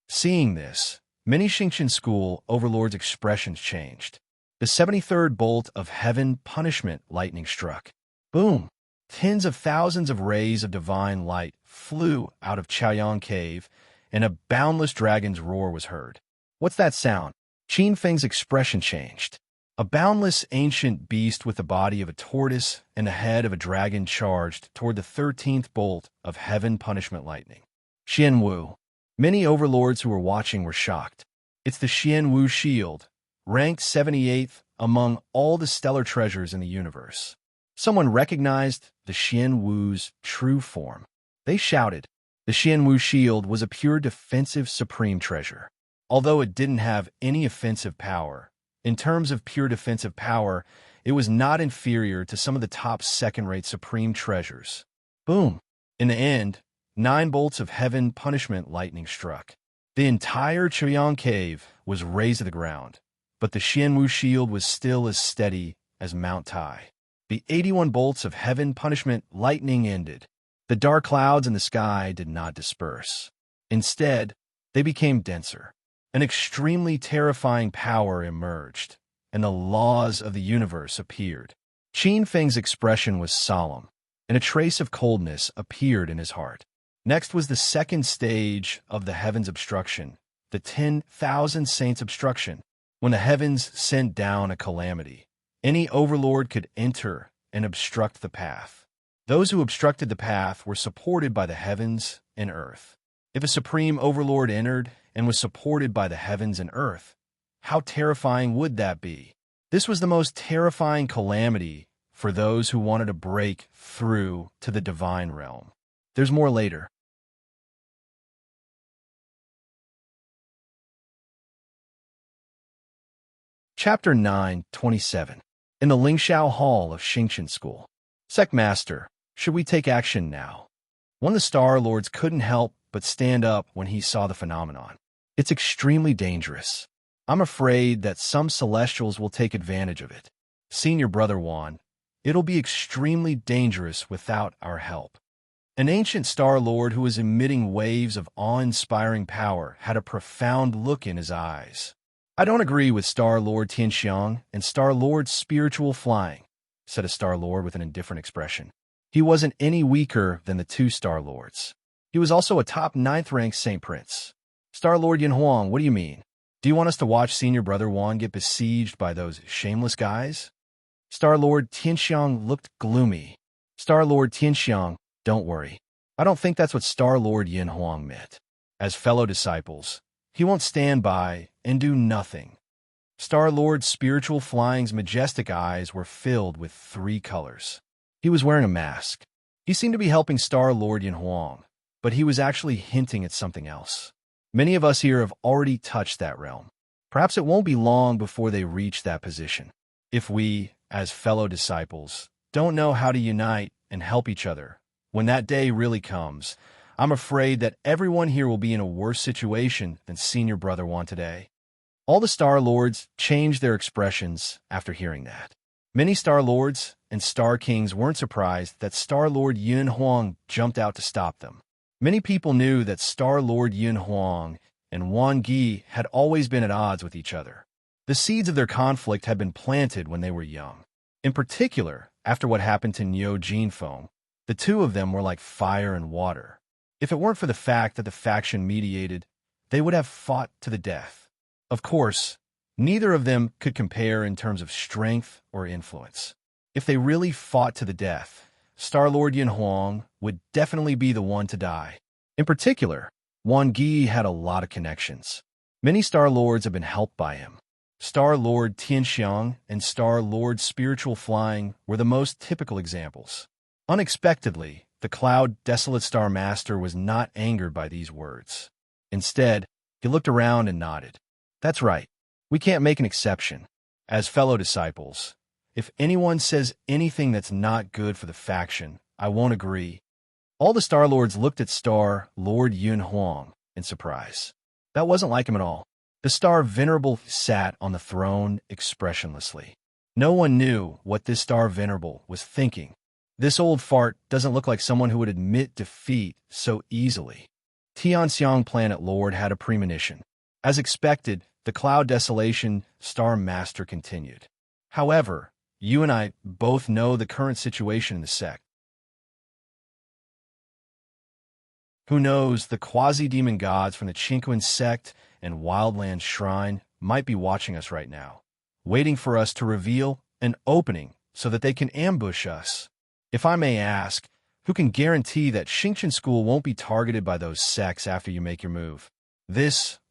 Seeing this, many Xingqian school overlords' expressions changed. The 73rd bolt of heaven punishment lightning struck. Boom! Tens of thousands of rays of divine light flew out of Chaoyang Cave, and a boundless dragon's roar was heard. What's that sound? Qin Feng's expression changed. A boundless ancient beast with the body of a tortoise and the head of a dragon charged toward the 13th bolt of heaven punishment lightning. Xian Wu. Many overlords who were watching were shocked. It's the Xian Wu shield, ranked 78th among all the stellar treasures in the universe. Someone recognized the Xian Wu's true form. They shouted. The Xian Wu shield was a pure defensive supreme treasure. Although it didn't have any offensive power, in terms of pure defensive power, it was not inferior to some of the top second-rate supreme treasures. Boom! In the end, 9 bolts of heaven punishment lightning struck. The entire Chaoyang Cave was razed to the ground, but the Xian Wu shield was still as steady as Mount Tai. The 81 bolts of heaven punishment lightning ended. The dark clouds in the sky did not disperse. Instead, they became denser. An extremely terrifying power emerged, and the laws of the universe appeared. Qin Feng's expression was solemn, and a trace of coldness appeared in his heart. Next was the second stage of the heavens obstruction, the 10,000 saints obstruction. When the heavens sent down a calamity, any overlord could enter and obstruct the path. Those who obstructed the path were supported by the heavens and earth. If a supreme overlord entered and was supported by the heavens and earth, how terrifying would that be? This was the most terrifying calamity for those who wanted to break through to the divine realm. There's more later. Chapter 9:27. In the Lingxiao Hall of Xingqian School. Sectmaster, should we take action now? One of the Star Lords couldn't help but stand up when he saw the phenomenon. It's extremely dangerous. I'm afraid that some Celestials will take advantage of it. Senior Brother Wan, it'll be extremely dangerous without our help. An ancient Star Lord who was emitting waves of awe-inspiring power had a profound look in his eyes. I don't agree with Star Lord Tianxiang and Star Lord Spiritual Flying, said a Star Lord with an indifferent expression. He wasn't any weaker than the 2 Star Lords. He was also a top 9th-ranked Saint Prince. Star Lord Yin Huang, what do you mean? Do you want us to watch Senior Brother Wan get besieged by those shameless guys? Star Lord Tianxiang looked gloomy. Star Lord Tianxiang, don't worry. I don't think that's what Star Lord Yin Huang meant. As fellow disciples, he won't stand by and do nothing. Star Lord Spiritual Flying's majestic eyes were filled with 3 colors. He was wearing a mask. He seemed to be helping Star Lord Yin Huang, but he was actually hinting at something else. Many of us here have already touched that realm. Perhaps it won't be long before they reach that position. If we, as fellow disciples, don't know how to unite and help each other, when that day really comes, I'm afraid that everyone here will be in a worse situation than Senior Brother Wan today. All the Star Lords changed their expressions after hearing that. Many Star Lords and Star Kings weren't surprised that Star Lord Yin Huang jumped out to stop them. Many people knew that Star Lord Yin Huang and Wang Yi had always been at odds with each other. The seeds of their conflict had been planted when they were young. In particular, after what happened to Niu Jinfeng, the 2 of them were like fire and water. If it weren't for the fact that the faction mediated, they would have fought to the death. Of course, neither of them could compare in terms of strength or influence. If they really fought to the death, Star-Lord Yin Huang would definitely be the one to die. In particular, Wan Gi had a lot of connections. Many Star-Lords have been helped by him. Star-Lord Tianxiang and Star-Lord Spiritual Flying were the most typical examples. Unexpectedly, the Cloud Desolate Star Master was not angered by these words. Instead, he looked around and nodded. That's right. We can't make an exception. As fellow disciples, if anyone says anything that's not good for the faction, I won't agree. All the Star-Lords looked at Star-Lord Yin Huang in surprise. That wasn't like him at all. The Star Venerable sat on the throne expressionlessly. No one knew what this Star Venerable was thinking. This old fart doesn't look like someone who would admit defeat so easily. Tianxiang Planet Lord had a premonition. As expected, the Cloud Desolation Star Master continued. However, you and I both know the current situation in the sect. Who knows, the quasi-demon gods from the Chinquan sect and Wildlands Shrine might be watching us right now, waiting for us to reveal an opening so that they can ambush us. If I may ask, who can guarantee that Xingqian School won't be targeted by those sects after you make your move?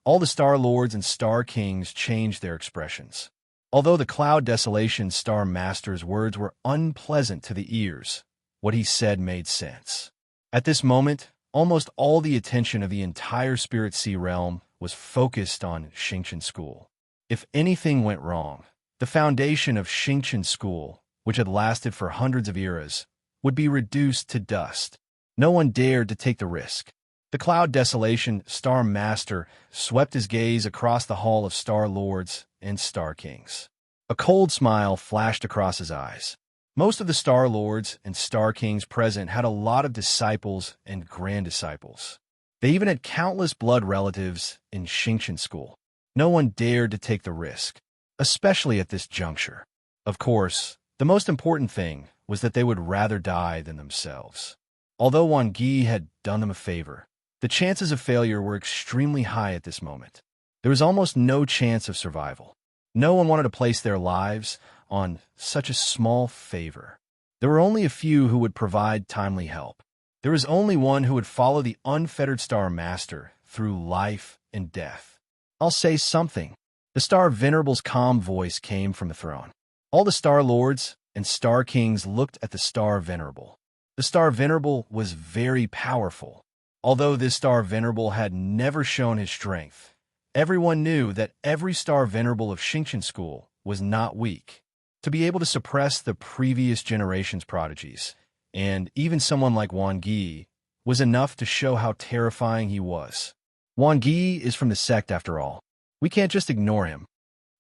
All the Star Lords and Star Kings changed their expressions. Although the Cloud Desolation Star Master's words were unpleasant to the ears, what he said made sense. At this moment, almost all the attention of the entire Spirit Sea realm was focused on Xingqian School. If anything went wrong, the foundation of Xingqian School, which had lasted for hundreds of eras, would be reduced to dust. No one dared to take the risk. The Cloud Desolation Star Master swept his gaze across the hall of Star Lords and Star Kings. A cold smile flashed across his eyes. Most of the Star Lords and Star Kings present had a lot of disciples and grand disciples. They even had countless blood relatives in Xingqian School. No one dared to take the risk, especially at this juncture. Of course, the most important thing was that they would rather die than themselves. Although Wan Gi had done them a favor, the chances of failure were extremely high at this moment. There was almost no chance of survival. No one wanted to place their lives on such a small favor. There were only a few who would provide timely help. There was only one who would follow the unfettered Star Master through life and death. I'll say something. The Star Venerable's calm voice came from the throne. All the Star Lords and Star Kings looked at the Star Venerable. The Star Venerable was very powerful. Although this Star Venerable had never shown his strength, everyone knew that every Star Venerable of Xingqian School was not weak. To be able to suppress the previous generation's prodigies, and even someone like Wan Gi, was enough to show how terrifying he was. Wan Gi is from the sect after all. We can't just ignore him.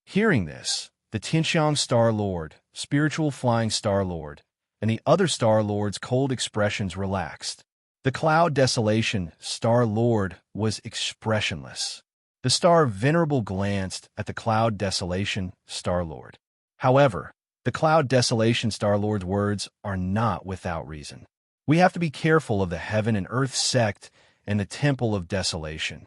Hearing this, the Tianxiang Star Lord, Spiritual Flying Star Lord, and the other Star Lord's cold expressions relaxed. The Cloud Desolation Star Lord was expressionless. The Star Venerable glanced at the Cloud Desolation Star Lord. However, the Cloud Desolation Star Lord's words are not without reason. We have to be careful of the Heaven and Earth sect and the Temple of Desolation.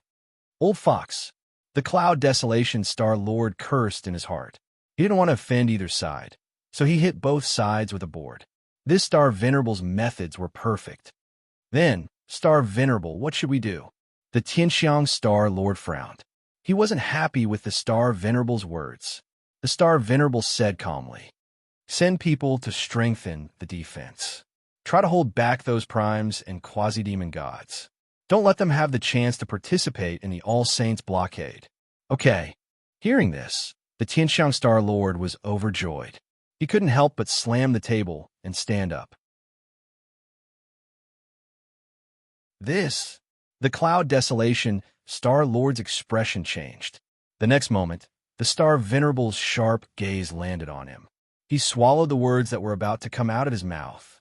Old Fox, the Cloud Desolation Star Lord cursed in his heart. He didn't want to offend either side, so he hit both sides with a board. This Star Venerable's methods were perfect. Then, Star Venerable, what should we do? The Tianxiang Star Lord frowned. He wasn't happy with the Star Venerable's words. The Star Venerable said calmly, "Send people to strengthen the defense. Try to hold back those primes and quasi-demon gods. Don't let them have the chance to participate in the All Saints blockade." Okay. Hearing this, the Tianxiang Star Lord was overjoyed. He couldn't help but slam the table and stand up. The Cloud Desolation Star Lord's expression changed. The next moment, the Star Venerable's sharp gaze landed on him. He swallowed the words that were about to come out of his mouth.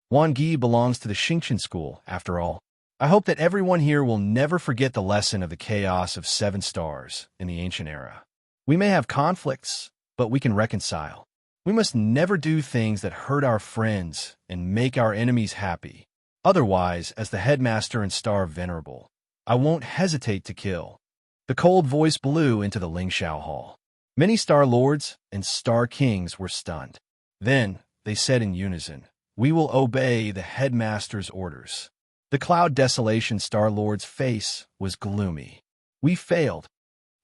Wan Gi belongs to the Xingqian School, after all. I hope that everyone here will never forget the lesson of the chaos of 7 stars in the ancient era. We may have conflicts, but we can reconcile. We must never do things that hurt our friends and make our enemies happy. Otherwise, as the headmaster and Star Venerable, I won't hesitate to kill. The cold voice blew into the Lingxiao Hall. Many Star Lords and Star Kings were stunned. Then, they said in unison, "We will obey the headmaster's orders." The Cloud Desolation Star Lord's face was gloomy. "We failed."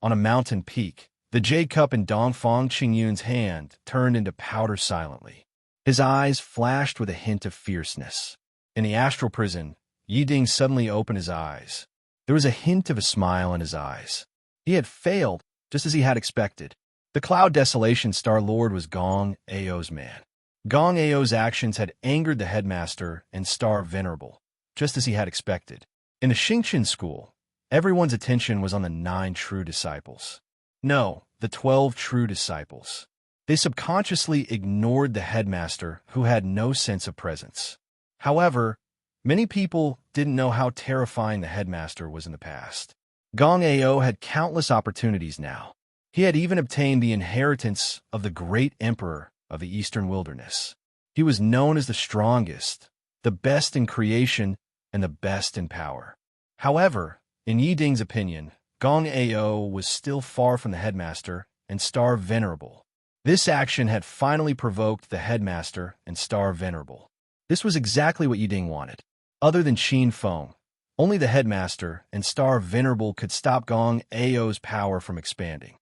On a mountain peak, the jade cup in Dongfang Qingyun's hand turned into powder silently. His eyes flashed with a hint of fierceness. In the astral prison, Yiding suddenly opened his eyes. There was a hint of a smile in his eyes. He had failed, just as he had expected. The Cloud Desolation Star Lord was Gong Ao's man. Gong Ao's actions had angered the headmaster and Star Venerable, just as he had expected. In the Xingqian school, everyone's attention was on the 9 true disciples. No, the 12 true disciples. They subconsciously ignored the headmaster who had no sense of presence. However, many people didn't know how terrifying the headmaster was in the past. Gong Ao had countless opportunities now. He had even obtained the inheritance of the great emperor of the Eastern Wilderness. He was known as the strongest, the best in creation, and the best in power. However, in Yiding's opinion, Gong Ao was still far from the headmaster and Star Venerable. This action had finally provoked the headmaster and Star Venerable. This was exactly what Yiding wanted. Other than Qin Feng, only the headmaster and Star Venerable could stop Gong Ao's power from expanding.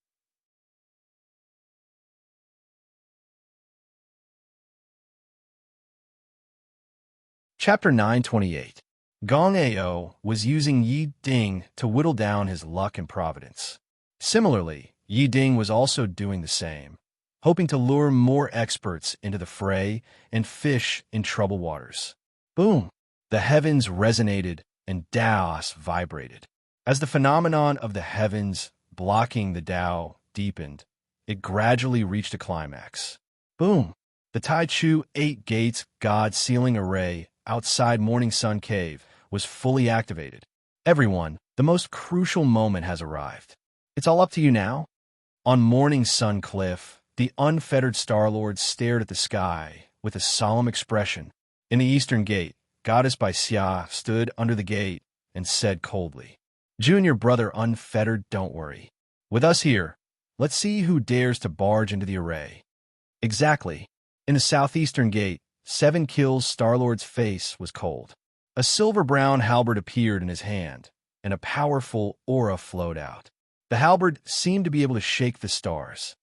Chapter 928. Gong Ao was using Yi Ding to whittle down his luck and providence. Similarly, Yi Ding was also doing the same, hoping to lure more experts into the fray and fish in troubled waters. Boom! The heavens resonated and Daos vibrated. As the phenomenon of the heavens blocking the Tao deepened, it gradually reached a climax. Boom! The Tai Chu 8 Gates God Sealing Array outside Morning Sun Cave was fully activated. Everyone, the most crucial moment has arrived. It's all up to you now. On Morning Sun Cliff, the unfettered Star-Lord stared at the sky with a solemn expression. In the Eastern Gate, Goddess Bai Xia stood under the gate and said coldly, "Junior brother unfettered, don't worry. With us here, let's see who dares to barge into the array." Exactly. In the Southeastern Gate, 7 Kills Star-Lord's face was cold. A silver-brown halberd appeared in his hand, and a powerful aura flowed out. The halberd seemed to be able to shake the stars.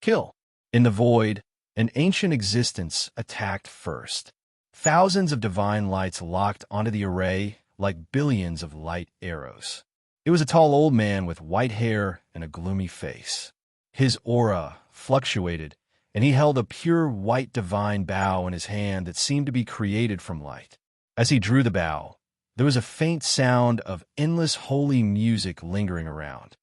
Kill. In the void, an ancient existence attacked first. Thousands of divine lights locked onto the array like billions of light arrows. It was a tall old man with white hair and a gloomy face. His aura fluctuated, and he held a pure white divine bow in his hand that seemed to be created from light. As he drew the bow, there was a faint sound of endless holy music lingering around.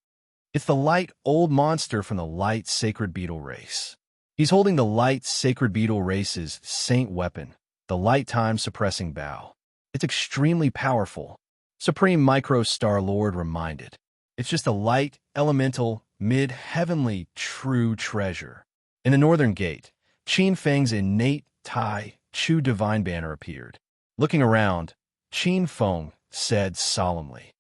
It's the light old monster from the light sacred beetle race. He's holding the light sacred beetle race's saint weapon, the light time suppressing bow. It's extremely powerful. Supreme Micro Star Lord reminded. It's just a light, elemental, mid-heavenly true treasure. In the Northern Gate, Qin Feng's innate Tai Chu divine banner appeared. Looking around, Qin Feng said solemnly,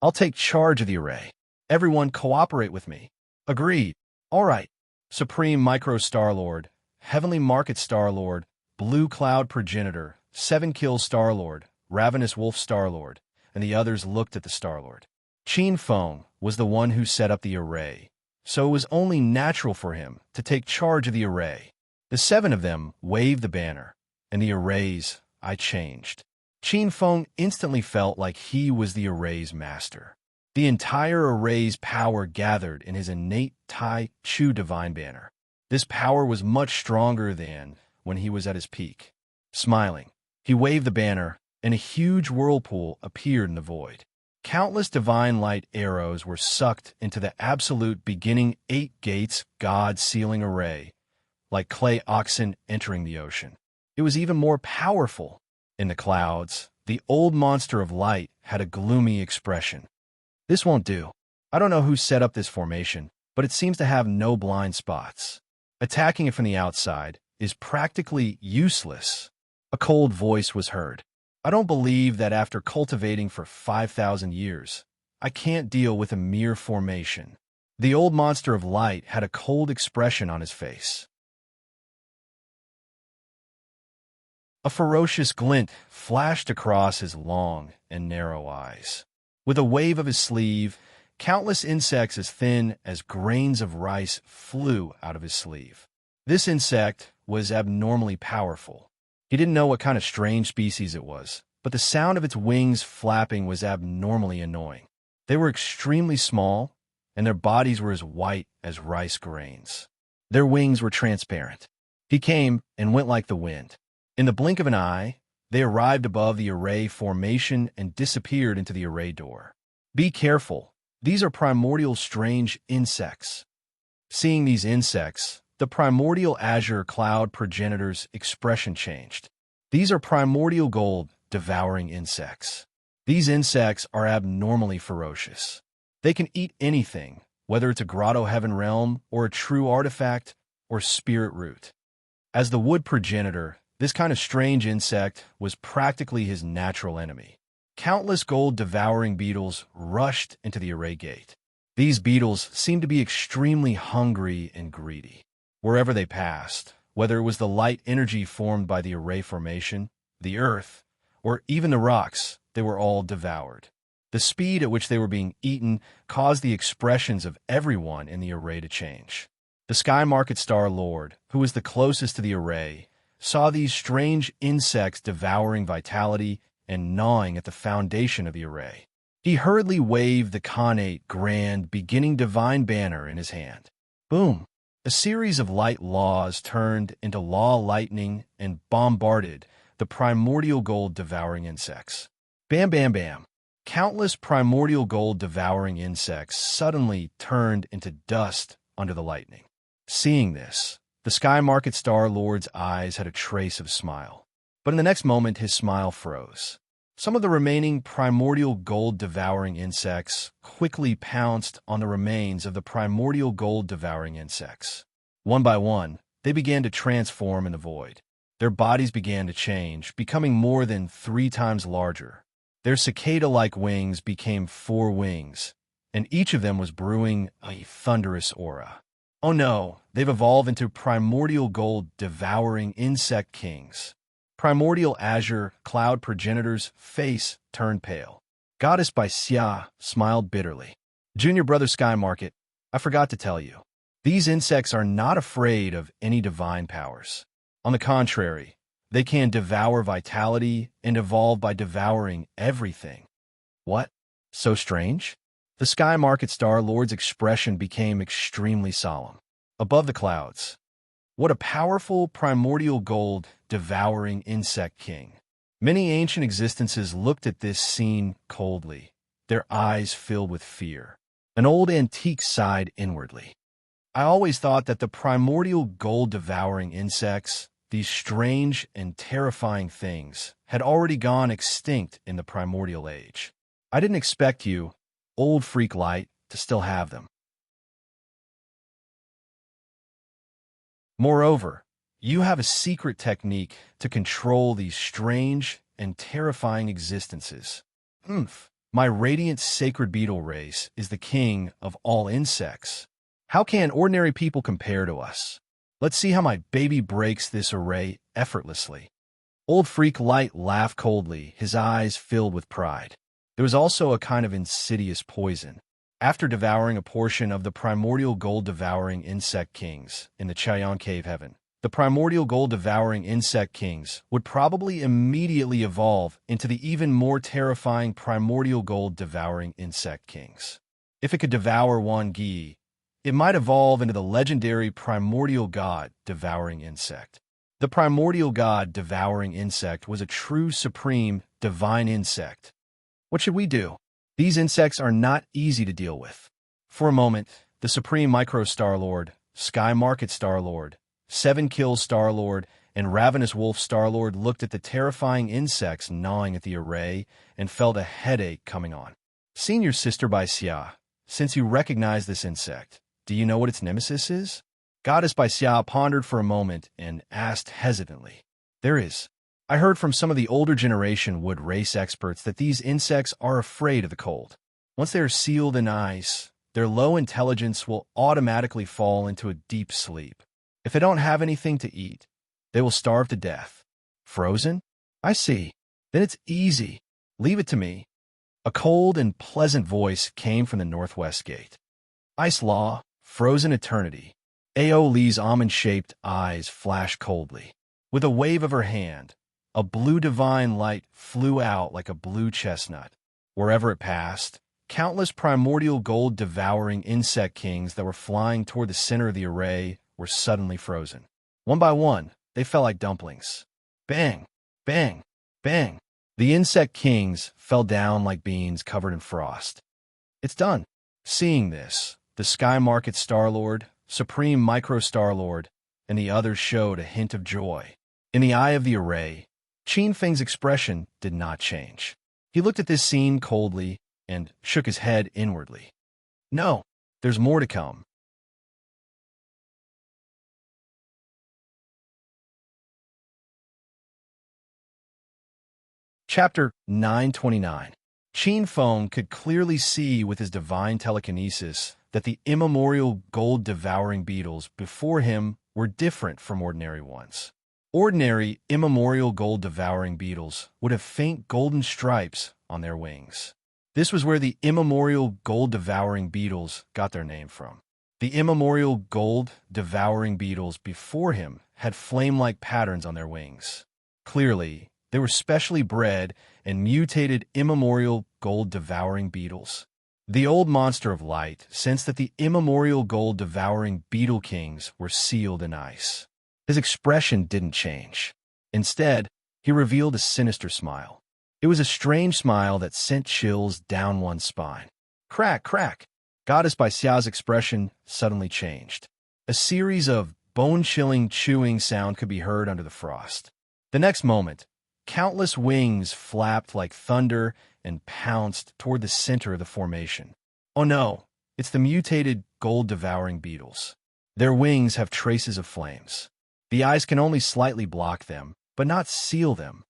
"I'll take charge of the array. Everyone cooperate with me." Agreed. All right. Supreme Micro Star-Lord, Heavenly Market Star-Lord, Blue Cloud Progenitor, 7 Kills Star-Lord, Ravenous Wolf Star-Lord, and the others looked at the Star-Lord. Qin Feng was the one who set up the array, so it was only natural for him to take charge of the array. The 7 of them waved the banner, and the array's eye changed. Qin Feng instantly felt like he was the array's master. The entire array's power gathered in his innate Tai Chu divine banner. This power was much stronger than when he was at his peak. Smiling, he waved the banner, and a huge whirlpool appeared in the void. Countless divine light arrows were sucked into the absolute beginning 8 Gates God Sealing Array, like clay oxen entering the ocean. It was even more powerful. In the clouds, the old monster of light had a gloomy expression. "This won't do. I don't know who set up this formation, but it seems to have no blind spots. Attacking it from the outside is practically useless." A cold voice was heard. "I don't believe that after cultivating for 5,000 years, I can't deal with a mere formation. The old monster of light had a cold expression on his face. A ferocious glint flashed across his long and narrow eyes. With a wave of his sleeve, countless insects as thin as grains of rice flew out of his sleeve. This insect was abnormally powerful. He didn't know what kind of strange species it was, but the sound of its wings flapping was abnormally annoying. They were extremely small, and their bodies were as white as rice grains. Their wings were transparent. He came and went like the wind. In the blink of an eye, they arrived above the array formation and disappeared into the array door. Be careful. These are primordial strange insects. Seeing these insects, the primordial azure cloud progenitor's expression changed. These are primordial gold devouring insects. These insects are abnormally ferocious. They can eat anything, whether it's a grotto heaven realm or a true artifact or spirit root. As the wood progenitor, this kind of strange insect was practically his natural enemy. Countless gold-devouring beetles rushed into the array gate. These beetles seemed to be extremely hungry and greedy. Wherever they passed, whether it was the light energy formed by the array formation, the earth, or even the rocks, they were all devoured. The speed at which they were being eaten caused the expressions of everyone in the array to change. The Sky Market Star Lord, who was the closest to the array, saw these strange insects devouring vitality and gnawing at the foundation of the array. He hurriedly waved the connate grand beginning divine banner in his hand. Boom! A series of light laws turned into law lightning and bombarded the primordial gold devouring insects. Bam, bam, bam. Countless primordial gold devouring insects suddenly turned into dust under the lightning. Seeing this, the Sky Market Star Lord's eyes had a trace of smile. But in the next moment, his smile froze. Some of the remaining primordial gold-devouring insects quickly pounced on the remains of the primordial gold-devouring insects. One by one, they began to transform in the void. Their bodies began to change, becoming more than 3 times larger. Their cicada-like wings became 4 wings, and each of them was brewing a thunderous aura. Oh no, they've evolved into primordial gold-devouring insect kings. Primordial azure cloud progenitor's face turned pale. Goddess by Xia smiled bitterly. Junior Brother Sky Market, I forgot to tell you. These insects are not afraid of any divine powers. On the contrary, they can devour vitality and evolve by devouring everything. What? So strange? The Sky Market Star Lord's expression became extremely solemn. Above the clouds, what a powerful primordial gold devouring insect king. Many ancient existences looked at this scene coldly, their eyes filled with fear. An old antique sighed inwardly. I always thought that the primordial gold devouring insects, these strange and terrifying things, had already gone extinct in the primordial age. I didn't expect you, old freak light, to still have them. Moreover, you have a secret technique to control these strange and terrifying existences. My radiant sacred beetle race is the king of all insects. How can ordinary people compare to us? Let's see how my baby breaks this array effortlessly. Old freak light laughed coldly, his eyes filled with pride. There was also a kind of insidious poison. After devouring a portion of the primordial gold-devouring insect kings in the Chayan Cave Heaven, the primordial gold-devouring insect kings would probably immediately evolve into the even more terrifying primordial gold-devouring insect kings. If it could devour one gi, it might evolve into the legendary primordial god-devouring insect. The primordial god-devouring insect was a true supreme divine insect. What should we do? These insects are not easy to deal with. For a moment, the Supreme Micro Star-Lord, Sky Market Star-Lord, 7 Kills Star-Lord, and Ravenous Wolf Star-Lord looked at the terrifying insects gnawing at the array and felt a headache coming on. Senior Sister by Xia, since you recognize this insect, do you know what its nemesis is? Goddess by Xia pondered for a moment and asked hesitantly. There is. I heard from some of the older generation wood race experts that these insects are afraid of the cold. Once they are sealed in ice, their low intelligence will automatically fall into a deep sleep. If they don't have anything to eat, they will starve to death. Frozen? I see. Then it's easy. Leave it to me. A cold and pleasant voice came from the northwest gate. Ice law, frozen eternity. A.O. Lee's almond-shaped eyes flashed coldly. With a wave of her hand, a blue divine light flew out like a blue chestnut. Wherever it passed, countless primordial gold-devouring insect kings that were flying toward the center of the array were suddenly frozen. One by one, they fell like dumplings. Bang! Bang! Bang! The insect kings fell down like beans covered in frost. It's done. Seeing this, the Sky Market Star-Lord, Supreme Micro Star-Lord, and the others showed a hint of joy. In the eye of the array, Qin Feng's expression did not change. He looked at this scene coldly and shook his head inwardly. No, there's more to come. Chapter 929. Qin Feng could clearly see with his divine telekinesis that the immemorial gold-devouring beetles before him were different from ordinary ones. Ordinary, immemorial gold-devouring beetles would have faint golden stripes on their wings. This was where the immemorial gold-devouring beetles got their name from. The immemorial gold-devouring beetles before him had flame-like patterns on their wings. Clearly, they were specially bred and mutated immemorial gold-devouring beetles. The old monster of light sensed that the immemorial gold-devouring beetle kings were sealed in ice. His expression didn't change. Instead, he revealed a sinister smile. It was a strange smile that sent chills down one's spine. Crack, crack! Goddess Baixia's expression suddenly changed. A series of bone-chilling chewing sound could be heard under the frost. The next moment, countless wings flapped like thunder and pounced toward the center of the formation. Oh no, it's the mutated gold-devouring beetles. Their wings have traces of flames. The eyes can only slightly block them, but not seal them.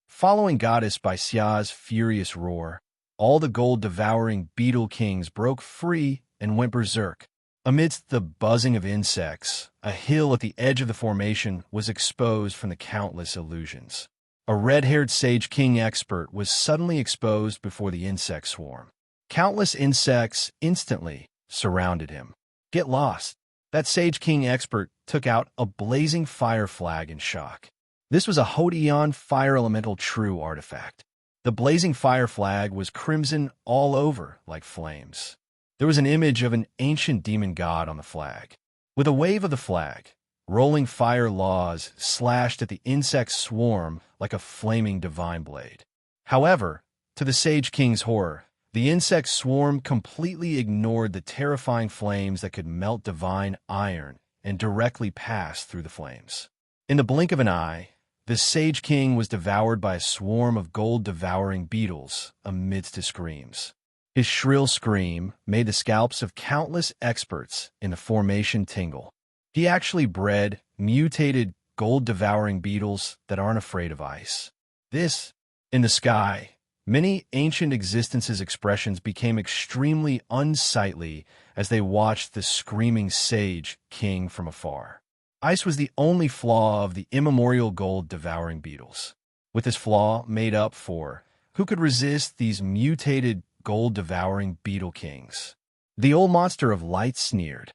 Following Goddess Baixia's furious roar, all the gold-devouring beetle kings broke free and went berserk. Amidst the buzzing of insects, a hill at the edge of the formation was exposed from the countless illusions. A red-haired Sage King expert was suddenly exposed before the insect swarm. Countless insects instantly surrounded him. Get lost. That Sage King expert took out a blazing fire flag in shock. This was a Hodion Fire Elemental True artifact. The blazing fire flag was crimson all over like flames. There was an image of an ancient demon god on the flag. With a wave of the flag, rolling fire laws slashed at the insect swarm like a flaming divine blade. However, to the Sage King's horror, the insect swarm completely ignored the terrifying flames that could melt divine iron and directly pass through the flames. In the blink of an eye, the Sage King was devoured by a swarm of gold-devouring beetles amidst his screams. His shrill scream made the scalps of countless experts in the formation tingle. He actually bred mutated gold-devouring beetles that aren't afraid of ice. This, in the sky, many ancient existences' expressions became extremely unsightly as they watched the screaming Sage King from afar. Ice was the only flaw of the immemorial gold-devouring beetles. With this flaw made up for, who could resist these mutated gold-devouring beetle kings? The old monster of light sneered.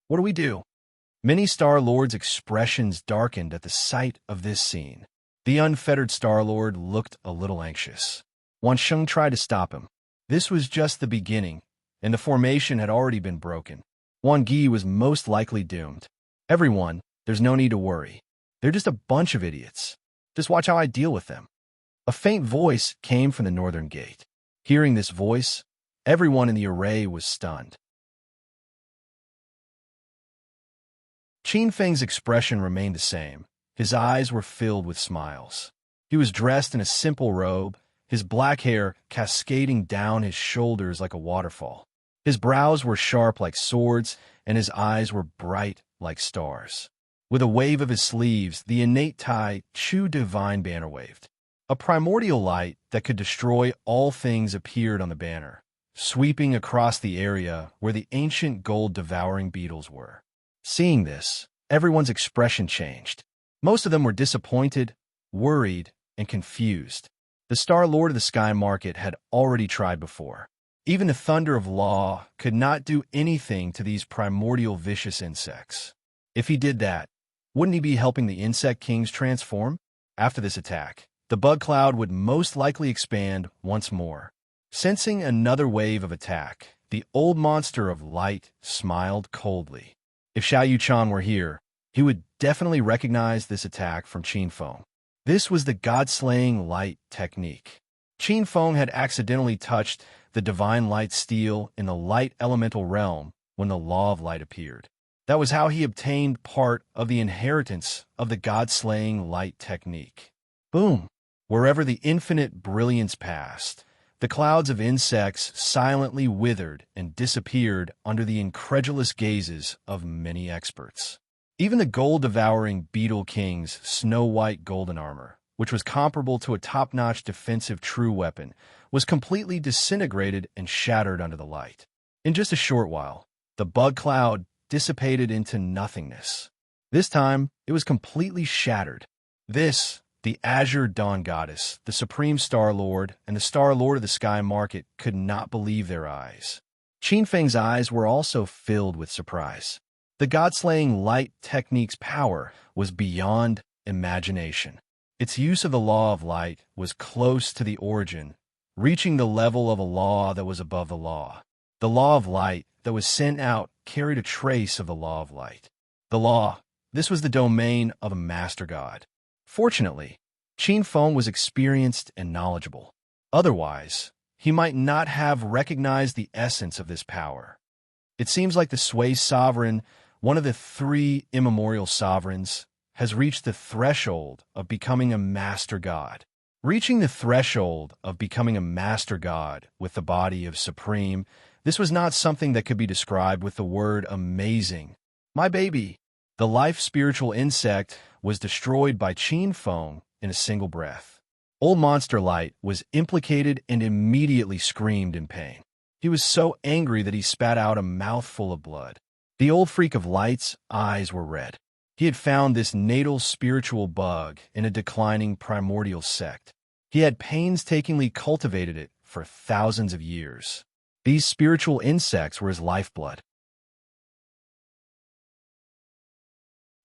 What do we do? Many Star-Lords' expressions darkened at the sight of this scene. The unfettered Star-Lord looked a little anxious. Wan Sheng tried to stop him. This was just the beginning, and the formation had already been broken. Wan Gi was most likely doomed. Everyone, there's no need to worry. They're just a bunch of idiots. Just watch how I deal with them. A faint voice came from the northern gate. Hearing this voice, everyone in the array was stunned. Qin Feng's expression remained the same. His eyes were filled with smiles. He was dressed in a simple robe, his black hair cascading down his shoulders like a waterfall. His brows were sharp like swords, and his eyes were bright like stars. With a wave of his sleeves, the innate Tai Chu divine banner waved. A primordial light that could destroy all things appeared on the banner, sweeping across the area where the ancient gold-devouring beetles were. Seeing this, everyone's expression changed. Most of them were disappointed, worried, and confused. The Star Lord of the Sky Market had already tried before. Even the thunder of law could not do anything to these primordial vicious insects. If he did that, wouldn't he be helping the insect kings transform? After this attack, the bug cloud would most likely expand once more. Sensing another wave of attack, the old monster of light smiled coldly. If Xiao Yuchan were here, he would definitely recognize this attack from Qin Feng. This was the god-slaying light technique. Qin Feng had accidentally touched the divine light steel in the light elemental realm when the law of light appeared. That was how he obtained part of the inheritance of the god-slaying light technique. Boom! Wherever the infinite brilliance passed, the clouds of insects silently withered and disappeared under the incredulous gazes of many experts. Even the gold-devouring Beetle King's snow-white golden armor, which was comparable to a top-notch defensive true weapon, was completely disintegrated and shattered under the light. In just a short while, the bug cloud dissipated into nothingness. This time, it was completely shattered. This, the Azure Dawn Goddess, the Supreme Star Lord, and the Star Lord of the Sky Market could not believe their eyes. Qin Feng's eyes were also filled with surprise. The god-slaying light technique's power was beyond imagination. Its use of the law of light was close to the origin, reaching the level of a law that was above the law. The law of light that was sent out carried a trace of the law of light. The law, this was the domain of a master god. Fortunately, Qin Feng was experienced and knowledgeable. Otherwise, he might not have recognized the essence of this power. It seems like the Sui sovereign, one of the three immemorial sovereigns, has reached the threshold of becoming a master god. Reaching the threshold of becoming a master god with the body of Supreme, this was not something that could be described with the word amazing. My baby, the life spiritual insect, was destroyed by Qin Feng in a single breath. Old Monster Light was implicated and immediately screamed in pain. He was so angry that he spat out a mouthful of blood. The old freak of light's eyes were red. He had found this natal spiritual bug in a declining primordial sect. He had painstakingly cultivated it for thousands of years. These spiritual insects were his lifeblood.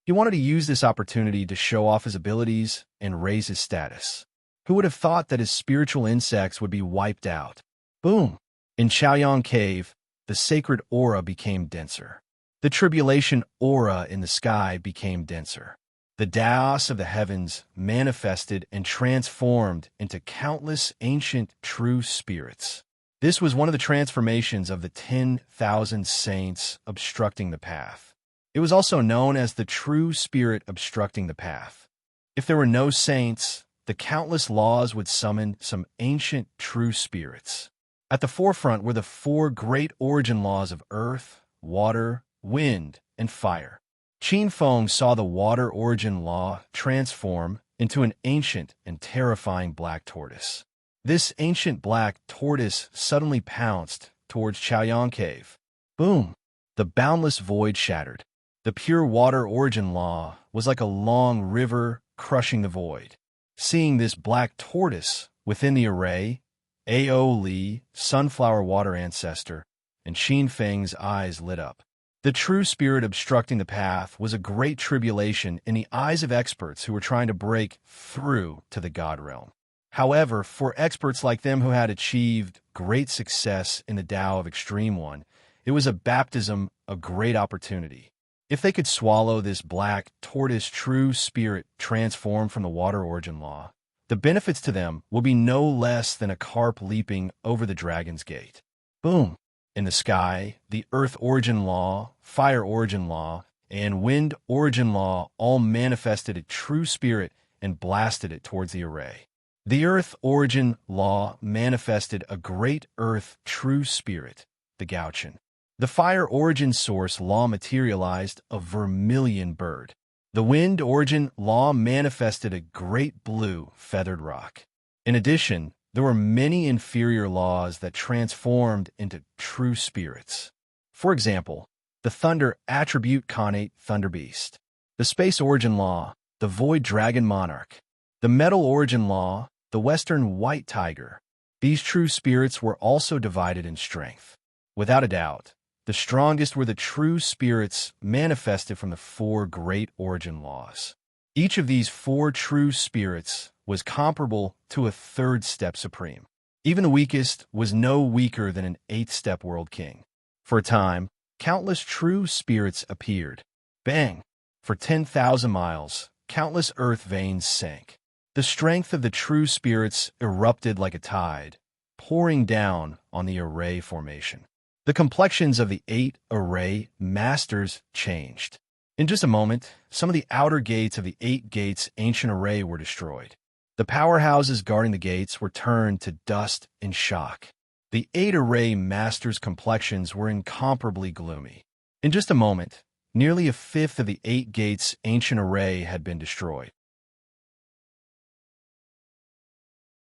He wanted to use this opportunity to show off his abilities and raise his status. Who would have thought that his spiritual insects would be wiped out? Boom! In Chaoyang Cave, the sacred aura became denser. The tribulation aura in the sky became denser. The Daos of the heavens manifested and transformed into countless ancient true spirits. This was one of the transformations of the 10,000 saints obstructing the path. It was also known as the true spirit obstructing the path. If there were no saints, the countless laws would summon some ancient true spirits. At the forefront were the four great origin laws of earth, water, wind, and fire. Qin Feng saw the water origin law transform into an ancient and terrifying black tortoise. This ancient black tortoise suddenly pounced towards Chaoyang Cave. Boom! The boundless void shattered. The pure water origin law was like a long river crushing the void. Seeing this black tortoise within the array, A.O. Li, sunflower water ancestor, and Qin Feng's eyes lit up. The true spirit obstructing the path was a great tribulation in the eyes of experts who were trying to break through to the God realm. However, for experts like them who had achieved great success in the Tao of Extreme One, it was a baptism, a great opportunity. If they could swallow this black tortoise true spirit transformed from the water origin law, the benefits to them will be no less than a carp leaping over the dragon's gate. Boom! In the sky, the earth origin law, fire origin law, and wind origin law all manifested a true spirit and blasted it towards the array. The earth origin law manifested a great earth true spirit, the Gaochen. The fire origin source law materialized a vermilion bird. The wind origin law manifested a great blue feathered rock. In addition, there were many inferior laws that transformed into true spirits. For example, the thunder attribute connate thunder beast, the space origin law, the void dragon monarch, the metal origin law, the western white tiger. These true spirits were also divided in strength. Without a doubt, the strongest were the true spirits manifested from the four great origin laws. Each of these four true spirits was comparable to a third step supreme. Even the weakest was no weaker than an eighth-step world king. For a time, countless true spirits appeared. Bang! For 10,000 miles, countless earth veins sank. The strength of the true spirits erupted like a tide, pouring down on the array formation. The complexions of the 8 array masters changed. In just a moment, some of the outer gates of the 8 gates ancient array were destroyed. The powerhouses guarding the gates were turned to dust and shock. The 8 array masters' complexions were incomparably gloomy. In just a moment, nearly a fifth of the 8 gates ancient array had been destroyed.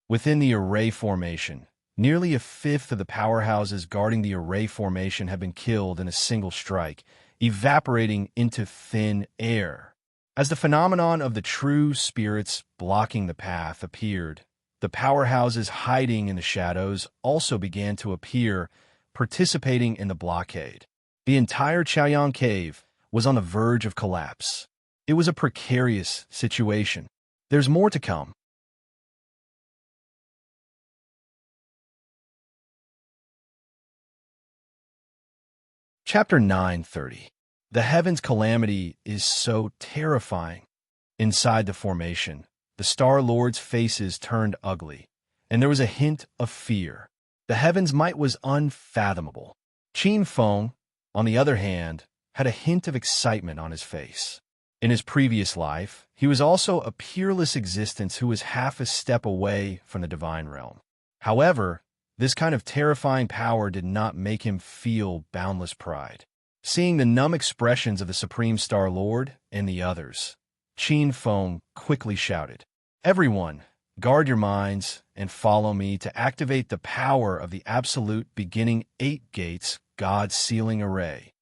Within the array formation, nearly a fifth of the powerhouses guarding the array formation had been killed in a single strike, evaporating into thin air. As the phenomenon of the true spirits blocking the path appeared, the powerhouses hiding in the shadows also began to appear, participating in the blockade. The entire Chaoyang cave was on the verge of collapse. It was a precarious situation. There's more to come. Chapter 930. The heaven's calamity is so terrifying. Inside the formation, the Star Lord's faces turned ugly, and there was a hint of fear. The heaven's might was unfathomable. Qin Feng, on the other hand, had a hint of excitement on his face. In his previous life, he was also a peerless existence who was half a step away from the divine realm. However, this kind of terrifying power did not make him feel boundless pride. Seeing the numb expressions of the Supreme Star Lord and the others, Qin Feng quickly shouted, "Everyone, guard your minds and follow me to activate the power of the absolute beginning 8 gates God sealing array."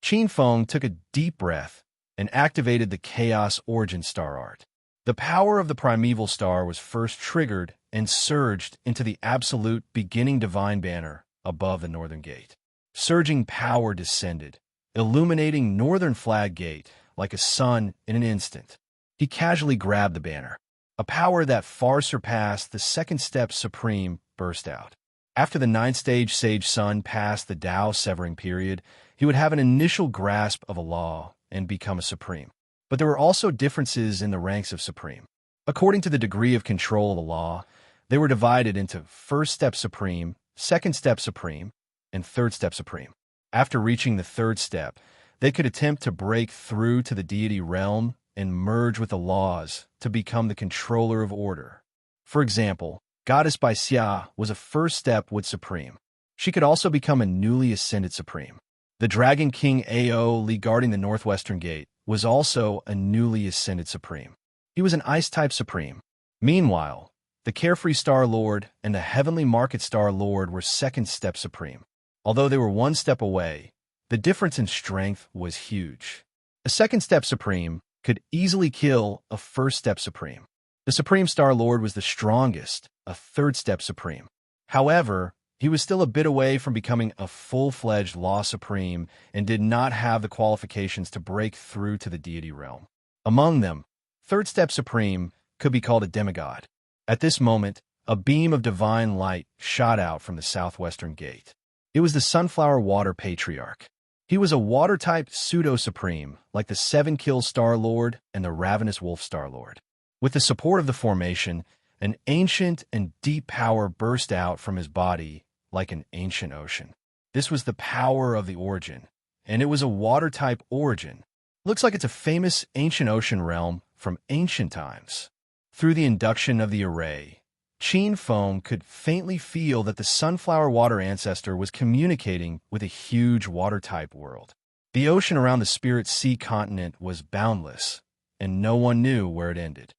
Qin Feng took a deep breath and activated the Chaos Origin Star Art. The power of the primeval star was first triggered and surged into the absolute beginning divine banner above the northern gate. Surging power descended, illuminating northern flag gate like a sun in an instant. He casually grabbed the banner. A power that far surpassed the second step supreme burst out. After the 9th stage Sage Sun passed the Tao severing period, he would have an initial grasp of a law and become a supreme. But there were also differences in the ranks of supreme. According to the degree of control of the law, they were divided into first step supreme, second step supreme, and third step supreme. After reaching the third step, they could attempt to break through to the deity realm and merge with the laws to become the controller of order. For example, Goddess Baixia was a first step with supreme. She could also become a newly ascended supreme. The Dragon King Ao Li guarding the northwestern gate was also a newly ascended supreme. He was an ice-type supreme. Meanwhile, the Carefree Star Lord and the Heavenly Market Star Lord were second-step supreme. Although they were one step away, the difference in strength was huge. A second-step supreme could easily kill a first-step supreme. The Supreme Star Lord was the strongest, a third-step supreme. However, he was still a bit away from becoming a full-fledged Law Supreme and did not have the qualifications to break through to the deity realm. Among them, Third Step Supreme could be called a demigod. At this moment, a beam of divine light shot out from the southwestern gate. It was the Sunflower Water Patriarch. He was a water-type pseudo-supreme, like the 7-kill Star Lord and the Ravenous Wolf Star Lord. With the support of the formation, an ancient and deep power burst out from his body like an ancient ocean. This was the power of the origin, and it was a water-type origin. Looks like it's a famous ancient ocean realm from ancient times. Through the induction of the array, Qin Feng could faintly feel that the sunflower water ancestor was communicating with a huge water-type world. The ocean around the Spirit Sea continent was boundless, and no one knew where it ended.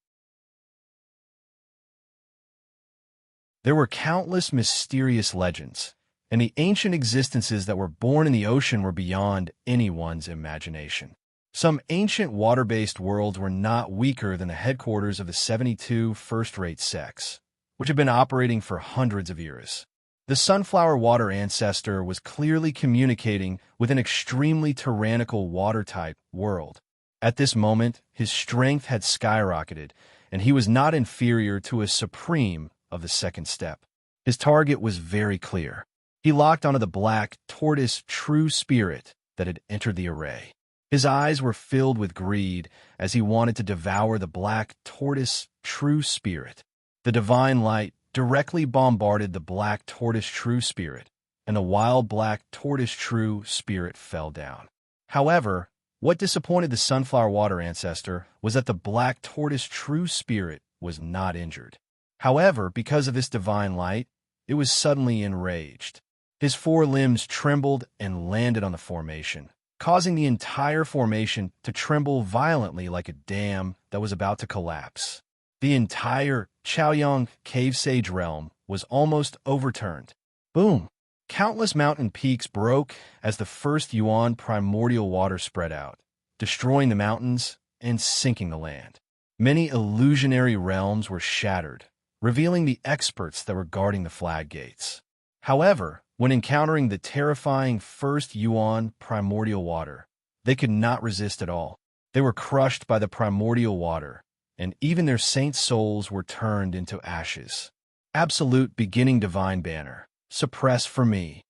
There were countless mysterious legends, and the ancient existences that were born in the ocean were beyond anyone's imagination. Some ancient water-based worlds were not weaker than the headquarters of the 72 first-rate sects, which had been operating for hundreds of years. The sunflower water ancestor was clearly communicating with an extremely tyrannical water-type world. At this moment, his strength had skyrocketed, and he was not inferior to a supreme of the second step. His target was very clear. He locked onto the black tortoise true spirit that had entered the array. His eyes were filled with greed as he wanted to devour the black tortoise true spirit. The divine light directly bombarded the black tortoise true spirit, and the wild black tortoise true spirit fell down. However, what disappointed the sunflower water ancestor was that the black tortoise true spirit was not injured. However, because of this divine light, it was suddenly enraged. His four limbs trembled and landed on the formation, causing the entire formation to tremble violently like a dam that was about to collapse. The entire Chaoyang Cave Sage realm was almost overturned. Boom! Countless mountain peaks broke as the first Yuan primordial water spread out, destroying the mountains and sinking the land. Many illusionary realms were shattered, revealing the experts that were guarding the flag gates. However, when encountering the terrifying first Yuan primordial water, they could not resist at all. They were crushed by the primordial water, and even their saint souls were turned into ashes. Absolute beginning divine banner. Suppress for me.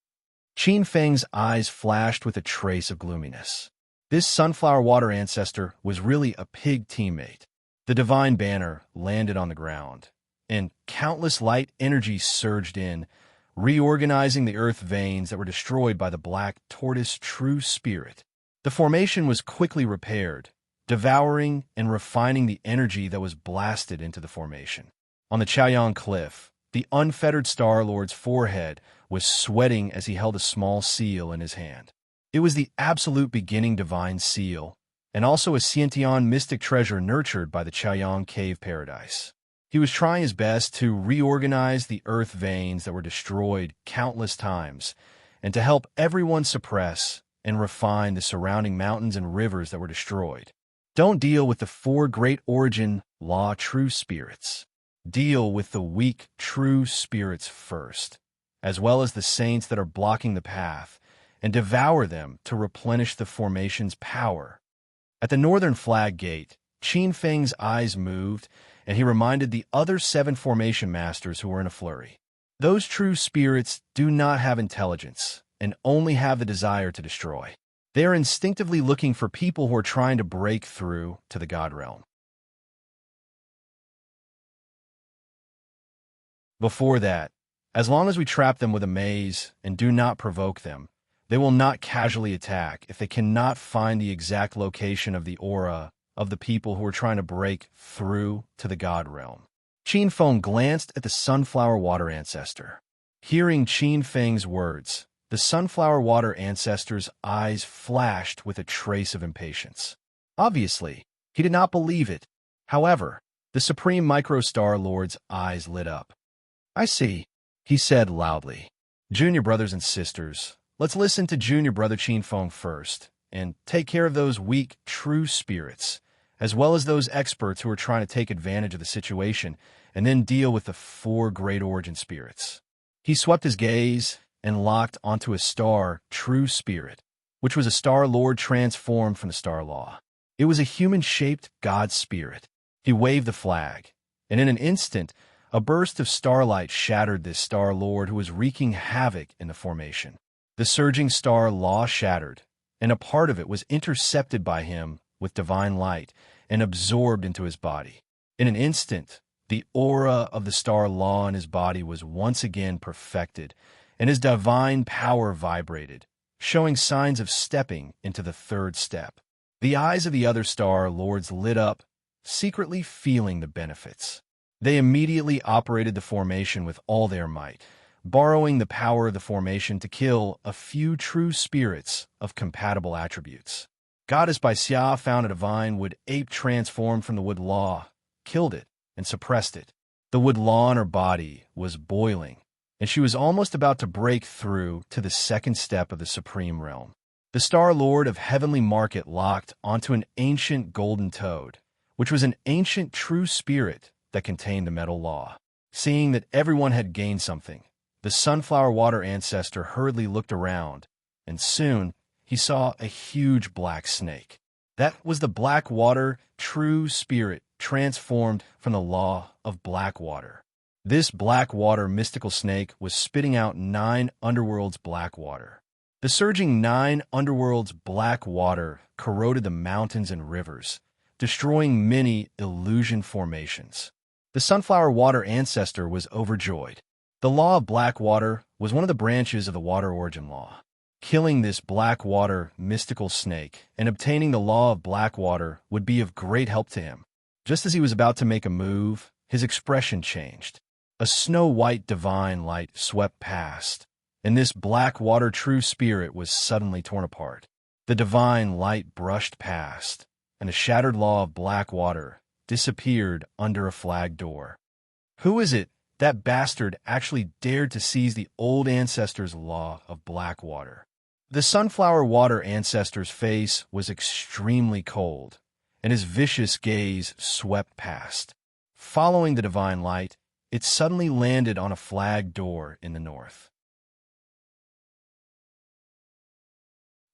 Qin Feng's eyes flashed with a trace of gloominess. This sunflower water ancestor was really a pig teammate. The divine banner landed on the ground, and countless light energies surged in, reorganizing the earth veins that were destroyed by the black tortoise true spirit. The formation was quickly repaired, devouring and refining the energy that was blasted into the formation. On the Chaoyang Cliff, the unfettered Star Lord's forehead was sweating as he held a small seal in his hand. It was the absolute beginning divine seal, and also a Xiantian mystic treasure nurtured by the Chaoyang Cave Paradise. He was trying his best to reorganize the earth veins that were destroyed countless times, and to help everyone suppress and refine the surrounding mountains and rivers that were destroyed. Don't deal with the four great origin law true spirits. Deal with the weak true spirits first, as well as the saints that are blocking the path, and devour them to replenish the formation's power. At the northern flag gate, Qin Feng's eyes moved, and he reminded the other 7 formation masters who were in a flurry. Those true spirits do not have intelligence, and only have the desire to destroy. They are instinctively looking for people who are trying to break through to the God realm. Before that, as long as we trap them with a maze and do not provoke them, they will not casually attack if they cannot find the exact location of the aura of the people who are trying to break through to the God realm. Qin Feng glanced at the sunflower water ancestor. Hearing Qin Feng's words, the sunflower water ancestor's eyes flashed with a trace of impatience. Obviously, he did not believe it. However, the Supreme Micro-Star Lord's eyes lit up. "I see," he said loudly. "Junior brothers and sisters, let's listen to Junior Brother Qin Feng first, and take care of those weak, true spirits, as well as those experts who are trying to take advantage of the situation, and then deal with the 4 great origin spirits." He swept his gaze and locked onto a star true spirit, which was a Star Lord transformed from the Star Law. It was a human-shaped God spirit. He waved the flag, and in an instant, a burst of starlight shattered this Star Lord who was wreaking havoc in the formation. The surging Star Law shattered, and a part of it was intercepted by him with divine light and absorbed into his body. In an instant, the aura of the Star Law in his body was once again perfected, and his divine power vibrated, showing signs of stepping into the 3rd step. The eyes of the other Star Lords lit up, secretly feeling the benefits. They immediately operated the formation with all their might, borrowing the power of the formation to kill a few true spirits of compatible attributes. Goddess by Xia found a divine wood ape transformed from the wood law, killed it, and suppressed it. The wood law on her body was boiling, and she was almost about to break through to the second step of the supreme realm. The Star Lord of Heavenly Market locked onto an ancient golden toad, which was an ancient true spirit that contained the metal law. Seeing that everyone had gained something, the sunflower water ancestor hurriedly looked around, and soon he saw a huge black snake. That was the black water true spirit transformed from the law of black water. This black water mystical snake was spitting out 9 underworlds black water. The surging 9 underworlds black water corroded the mountains and rivers, destroying many illusion formations. The sunflower water ancestor was overjoyed. The law of black water was one of the branches of the water origin law. Killing this black water mystical snake and obtaining the law of black water would be of great help to him. Just as he was about to make a move, his expression changed. A snow-white divine light swept past, and this black water true spirit was suddenly torn apart. The divine light brushed past, and a shattered law of black water disappeared under a flag door. Who is it? That bastard actually dared to seize the old ancestor's law of black water. The sunflower water ancestor's face was extremely cold, and his vicious gaze swept past. Following the divine light, it suddenly landed on a flag door in the north.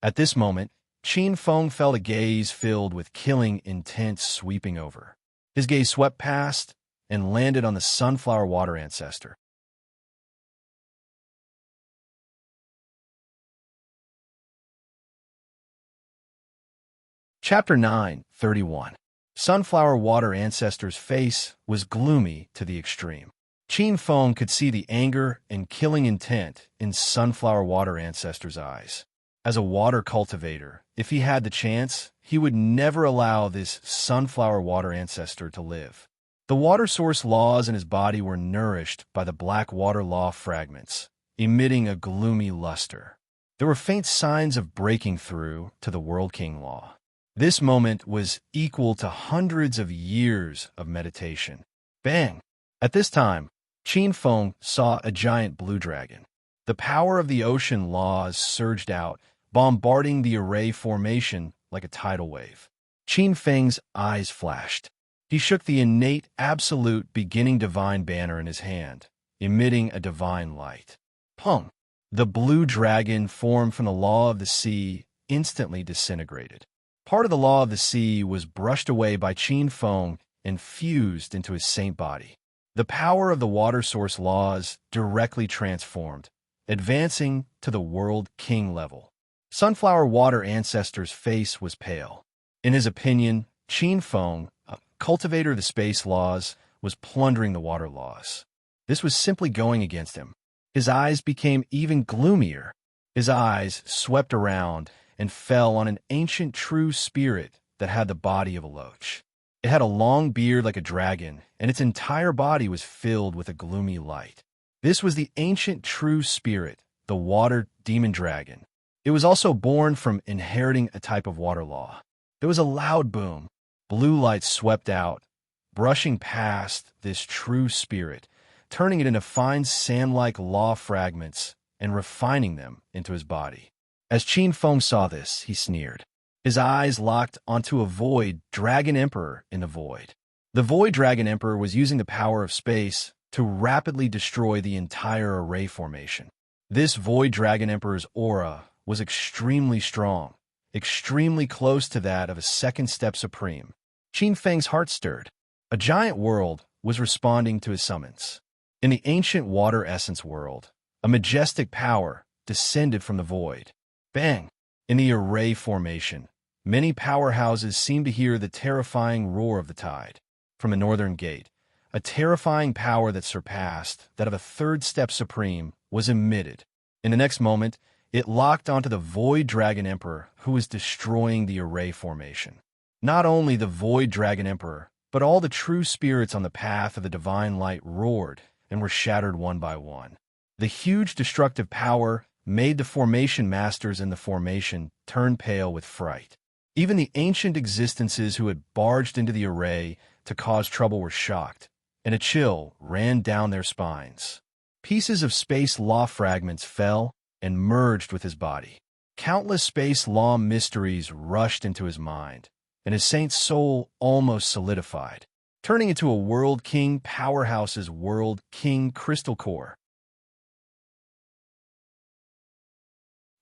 At this moment, Qin Feng felt a gaze filled with killing intent sweeping over. His gaze swept past and landed on the sunflower water ancestor. Chapter 9:31. Sunflower water ancestor's face was gloomy to the extreme. Qin Feng could see the anger and killing intent in sunflower water ancestor's eyes. As a water cultivator, if he had the chance, he would never allow this sunflower water ancestor to live. The water source laws in his body were nourished by the black water law fragments, emitting a gloomy luster. There were faint signs of breaking through to the World King law. This moment was equal to hundreds of years of meditation. Bang! At this time, Qin Feng saw a giant blue dragon. The power of the ocean laws surged out, bombarding the array formation like a tidal wave. Qin Feng's eyes flashed. He shook the innate, absolute, beginning divine banner in his hand, emitting a divine light. Pung! The blue dragon formed from the law of the sea instantly disintegrated. Part of the law of the sea was brushed away by Qin Feng and fused into his saint body. The power of the water source laws directly transformed, advancing to the World King level. Sunflower water ancestor's face was pale. In his opinion, Qin Feng, a cultivator of the space laws, was plundering the water laws. This was simply going against him. His eyes became even gloomier. His eyes swept around and fell on an ancient true spirit that had the body of a loach. It had a long beard like a dragon, and its entire body was filled with a gloomy light. This was the ancient true spirit, the water demon dragon. It was also born from inheriting a type of water law. There was a loud boom. Blue light swept out, brushing past this true spirit, turning it into fine sand-like law fragments and refining them into his body. As Qin Feng saw this, he sneered. His eyes locked onto a void dragon emperor in the void. The void dragon emperor was using the power of space to rapidly destroy the entire array formation. This void dragon emperor's aura was extremely strong, extremely close to that of a second step supreme. Qin Feng's heart stirred. A giant world was responding to his summons. In the ancient water essence world, a majestic power descended from the void. Bang! In the array formation, many powerhouses seemed to hear the terrifying roar of the tide. From the northern gate, a terrifying power that surpassed that of a third step supreme was emitted. In the next moment, it locked onto the Void Dragon Emperor, who was destroying the array formation. Not only the Void Dragon Emperor, but all the true spirits on the path of the divine light roared and were shattered one by one. The huge destructive power made the formation masters in the formation turn pale with fright. Even the ancient existences who had barged into the array to cause trouble were shocked, and a chill ran down their spines. Pieces of space law fragments fell and merged with his body. Countless space law mysteries rushed into his mind, and his saint's soul almost solidified, turning into a World King powerhouse's World King crystal core.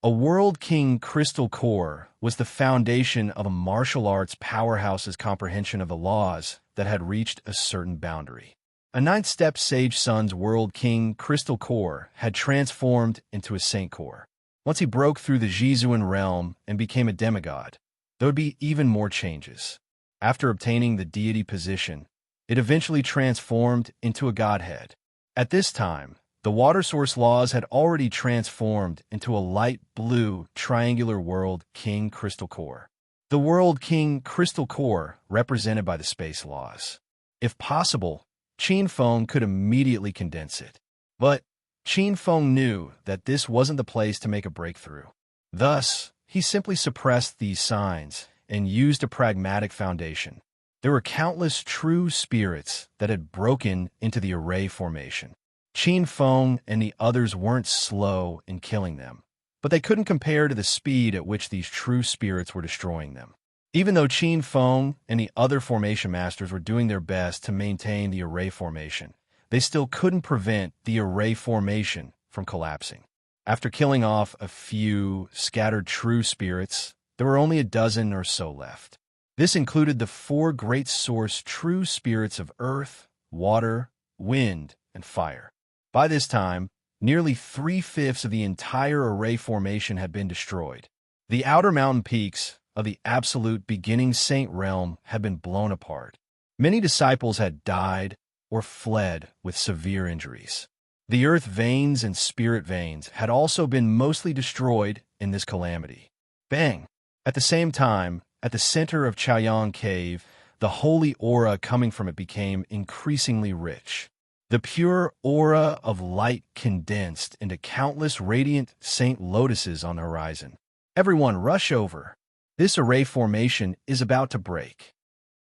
A World King crystal core was the foundation of a martial arts powerhouse's comprehension of the laws that had reached a certain boundary. A ninth-step Sage Sun's World King crystal core had transformed into a saint core. Once he broke through the Jizuan realm and became a demigod, there would be even more changes. After obtaining the deity position, it eventually transformed into a godhead. At this time, the water source laws had already transformed into a light blue triangular World King crystal core. The World King crystal core represented by the space laws. If possible, Qin Feng could immediately condense it. But Qin Feng knew that this wasn't the place to make a breakthrough. Thus, he simply suppressed these signs and used a pragmatic foundation. There were countless true spirits that had broken into the array formation. Qin Feng and the others weren't slow in killing them, but they couldn't compare to the speed at which these true spirits were destroying them. Even though Qin Feng and the other formation masters were doing their best to maintain the array formation, they still couldn't prevent the array formation from collapsing. After killing off a few scattered true spirits, there were only a dozen or so left. This included the four great source true spirits of earth, water, wind, and fire. By this time, nearly 3/5 of the entire array formation had been destroyed. The outer mountain peaks of the absolute beginning saint realm had been blown apart. Many disciples had died or fled with severe injuries. The earth veins and spirit veins had also been mostly destroyed in this calamity. Bang! At the same time, at the center of Chaoyang Cave, the holy aura coming from it became increasingly rich. The pure aura of light condensed into countless radiant saint lotuses on the horizon. Everyone rush over. This array formation is about to break.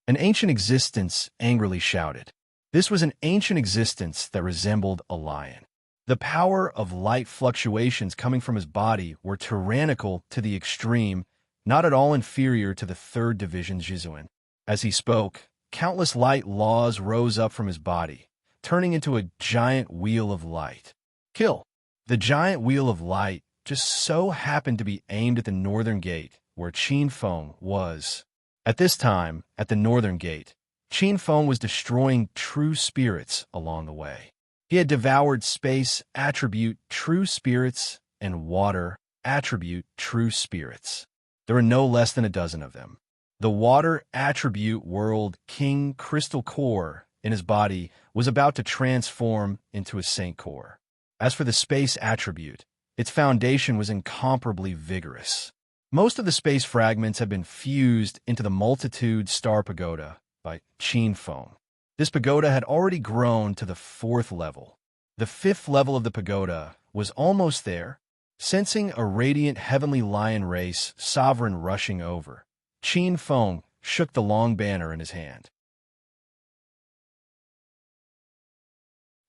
An ancient existence angrily shouted. This was an ancient existence that resembled a lion. The power of light fluctuations coming from his body were tyrannical to the extreme, not at all inferior to the third division Jizuan. As he spoke, countless light laws rose up from his body, turning into a giant wheel of light. Kill! The giant wheel of light just so happened to be aimed at the northern gate, where Qin Feng was. At this time, at the northern gate, Qin Feng was destroying true spirits along the way. He had devoured space attribute true spirits and water attribute true spirits. There were no less than a dozen of them. The water attribute World King crystal core in his body was about to transform into a saint core. As for the space attribute, its foundation was incomparably vigorous. Most of the space fragments had been fused into the multitude star pagoda by Qin Feng. This pagoda had already grown to the 4th level. The 5th level of the pagoda was almost there. Sensing a radiant heavenly lion race sovereign rushing over, Qin Feng shook the long banner in his hand.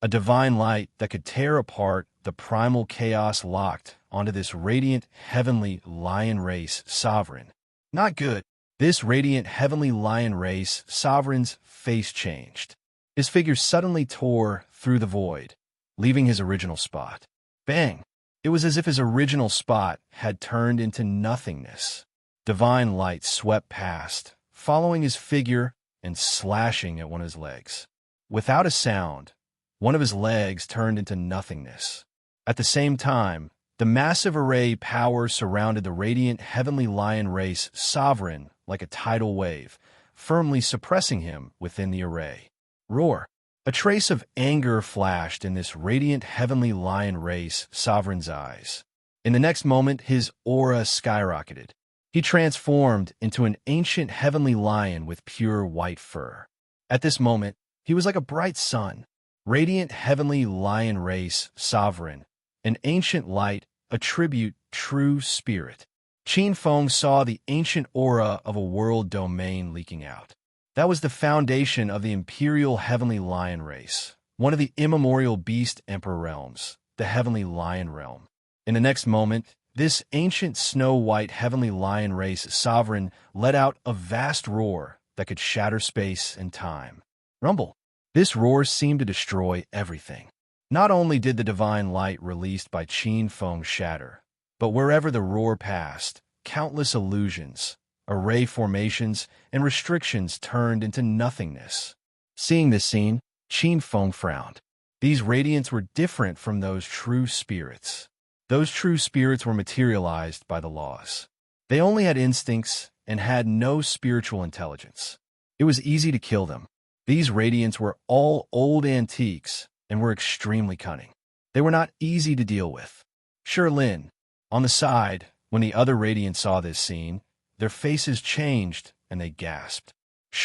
A divine light that could tear apart the primal chaos locked onto this radiant heavenly lion race sovereign. Not good. This radiant heavenly lion race sovereign's face changed. His figure suddenly tore through the void, leaving his original spot. Bang! It was as if his original spot had turned into nothingness. Divine light swept past, following his figure and slashing at one of his legs. Without a sound, one of his legs turned into nothingness. At the same time, the massive array power surrounded the radiant heavenly lion race sovereign like a tidal wave, firmly suppressing him within the array. Roar! A trace of anger flashed in this radiant heavenly lion race sovereign's eyes. In the next moment, his aura skyrocketed. He transformed into an ancient heavenly lion with pure white fur. At this moment, he was like a bright sun. Radiant heavenly lion race sovereign, an ancient light, a tribute, true spirit. Qin Feng saw the ancient aura of a world domain leaking out. That was the foundation of the imperial heavenly lion race, one of the immemorial beast emperor realms, the heavenly lion realm. In the next moment, this ancient snow-white heavenly lion race sovereign let out a vast roar that could shatter space and time. Rumble. This roar seemed to destroy everything. Not only did the divine light released by Qin Feng shatter, but wherever the roar passed, countless illusions, array formations, and restrictions turned into nothingness. Seeing this scene, Qin Feng frowned. These radiants were different from those true spirits. Those true spirits were materialized by the laws. They only had instincts and had no spiritual intelligence. It was easy to kill them. These radiants were all old antiques and were extremely cunning. They were not easy to deal with. Lin, on the side, when the other radiants saw this scene, their faces changed and they gasped.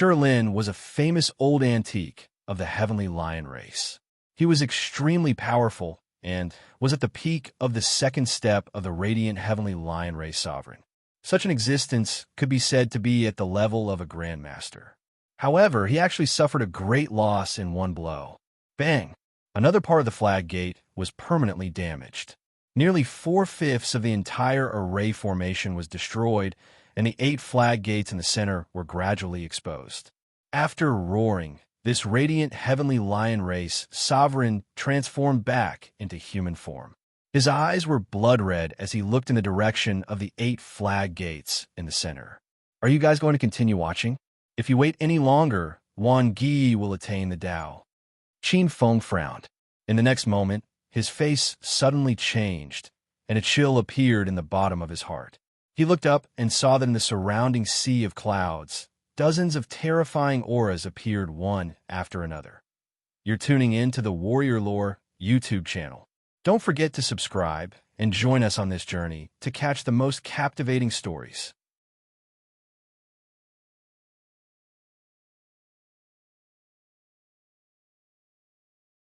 Lin was a famous old antique of the heavenly lion race. He was extremely powerful and was at the peak of the second step of the radiant heavenly lion race sovereign. Such an existence could be said to be at the level of a grandmaster. However, he actually suffered a great loss in one blow. Bang! Another part of the flag gate was permanently damaged. Nearly 4/5 of the entire array formation was destroyed, and the 8 flag gates in the center were gradually exposed. After roaring, this radiant heavenly lion race sovereign transformed back into human form. His eyes were blood red as he looked in the direction of the 8 flag gates in the center. Are you guys going to continue watching? If you wait any longer, Wan Gi will attain the Tao. Qin Feng frowned. In the next moment, his face suddenly changed, and a chill appeared in the bottom of his heart. He looked up and saw that in the surrounding sea of clouds, dozens of terrifying auras appeared one after another. You're tuning in to the Warrior Lore YouTube channel. Don't forget to subscribe and join us on this journey to catch the most captivating stories.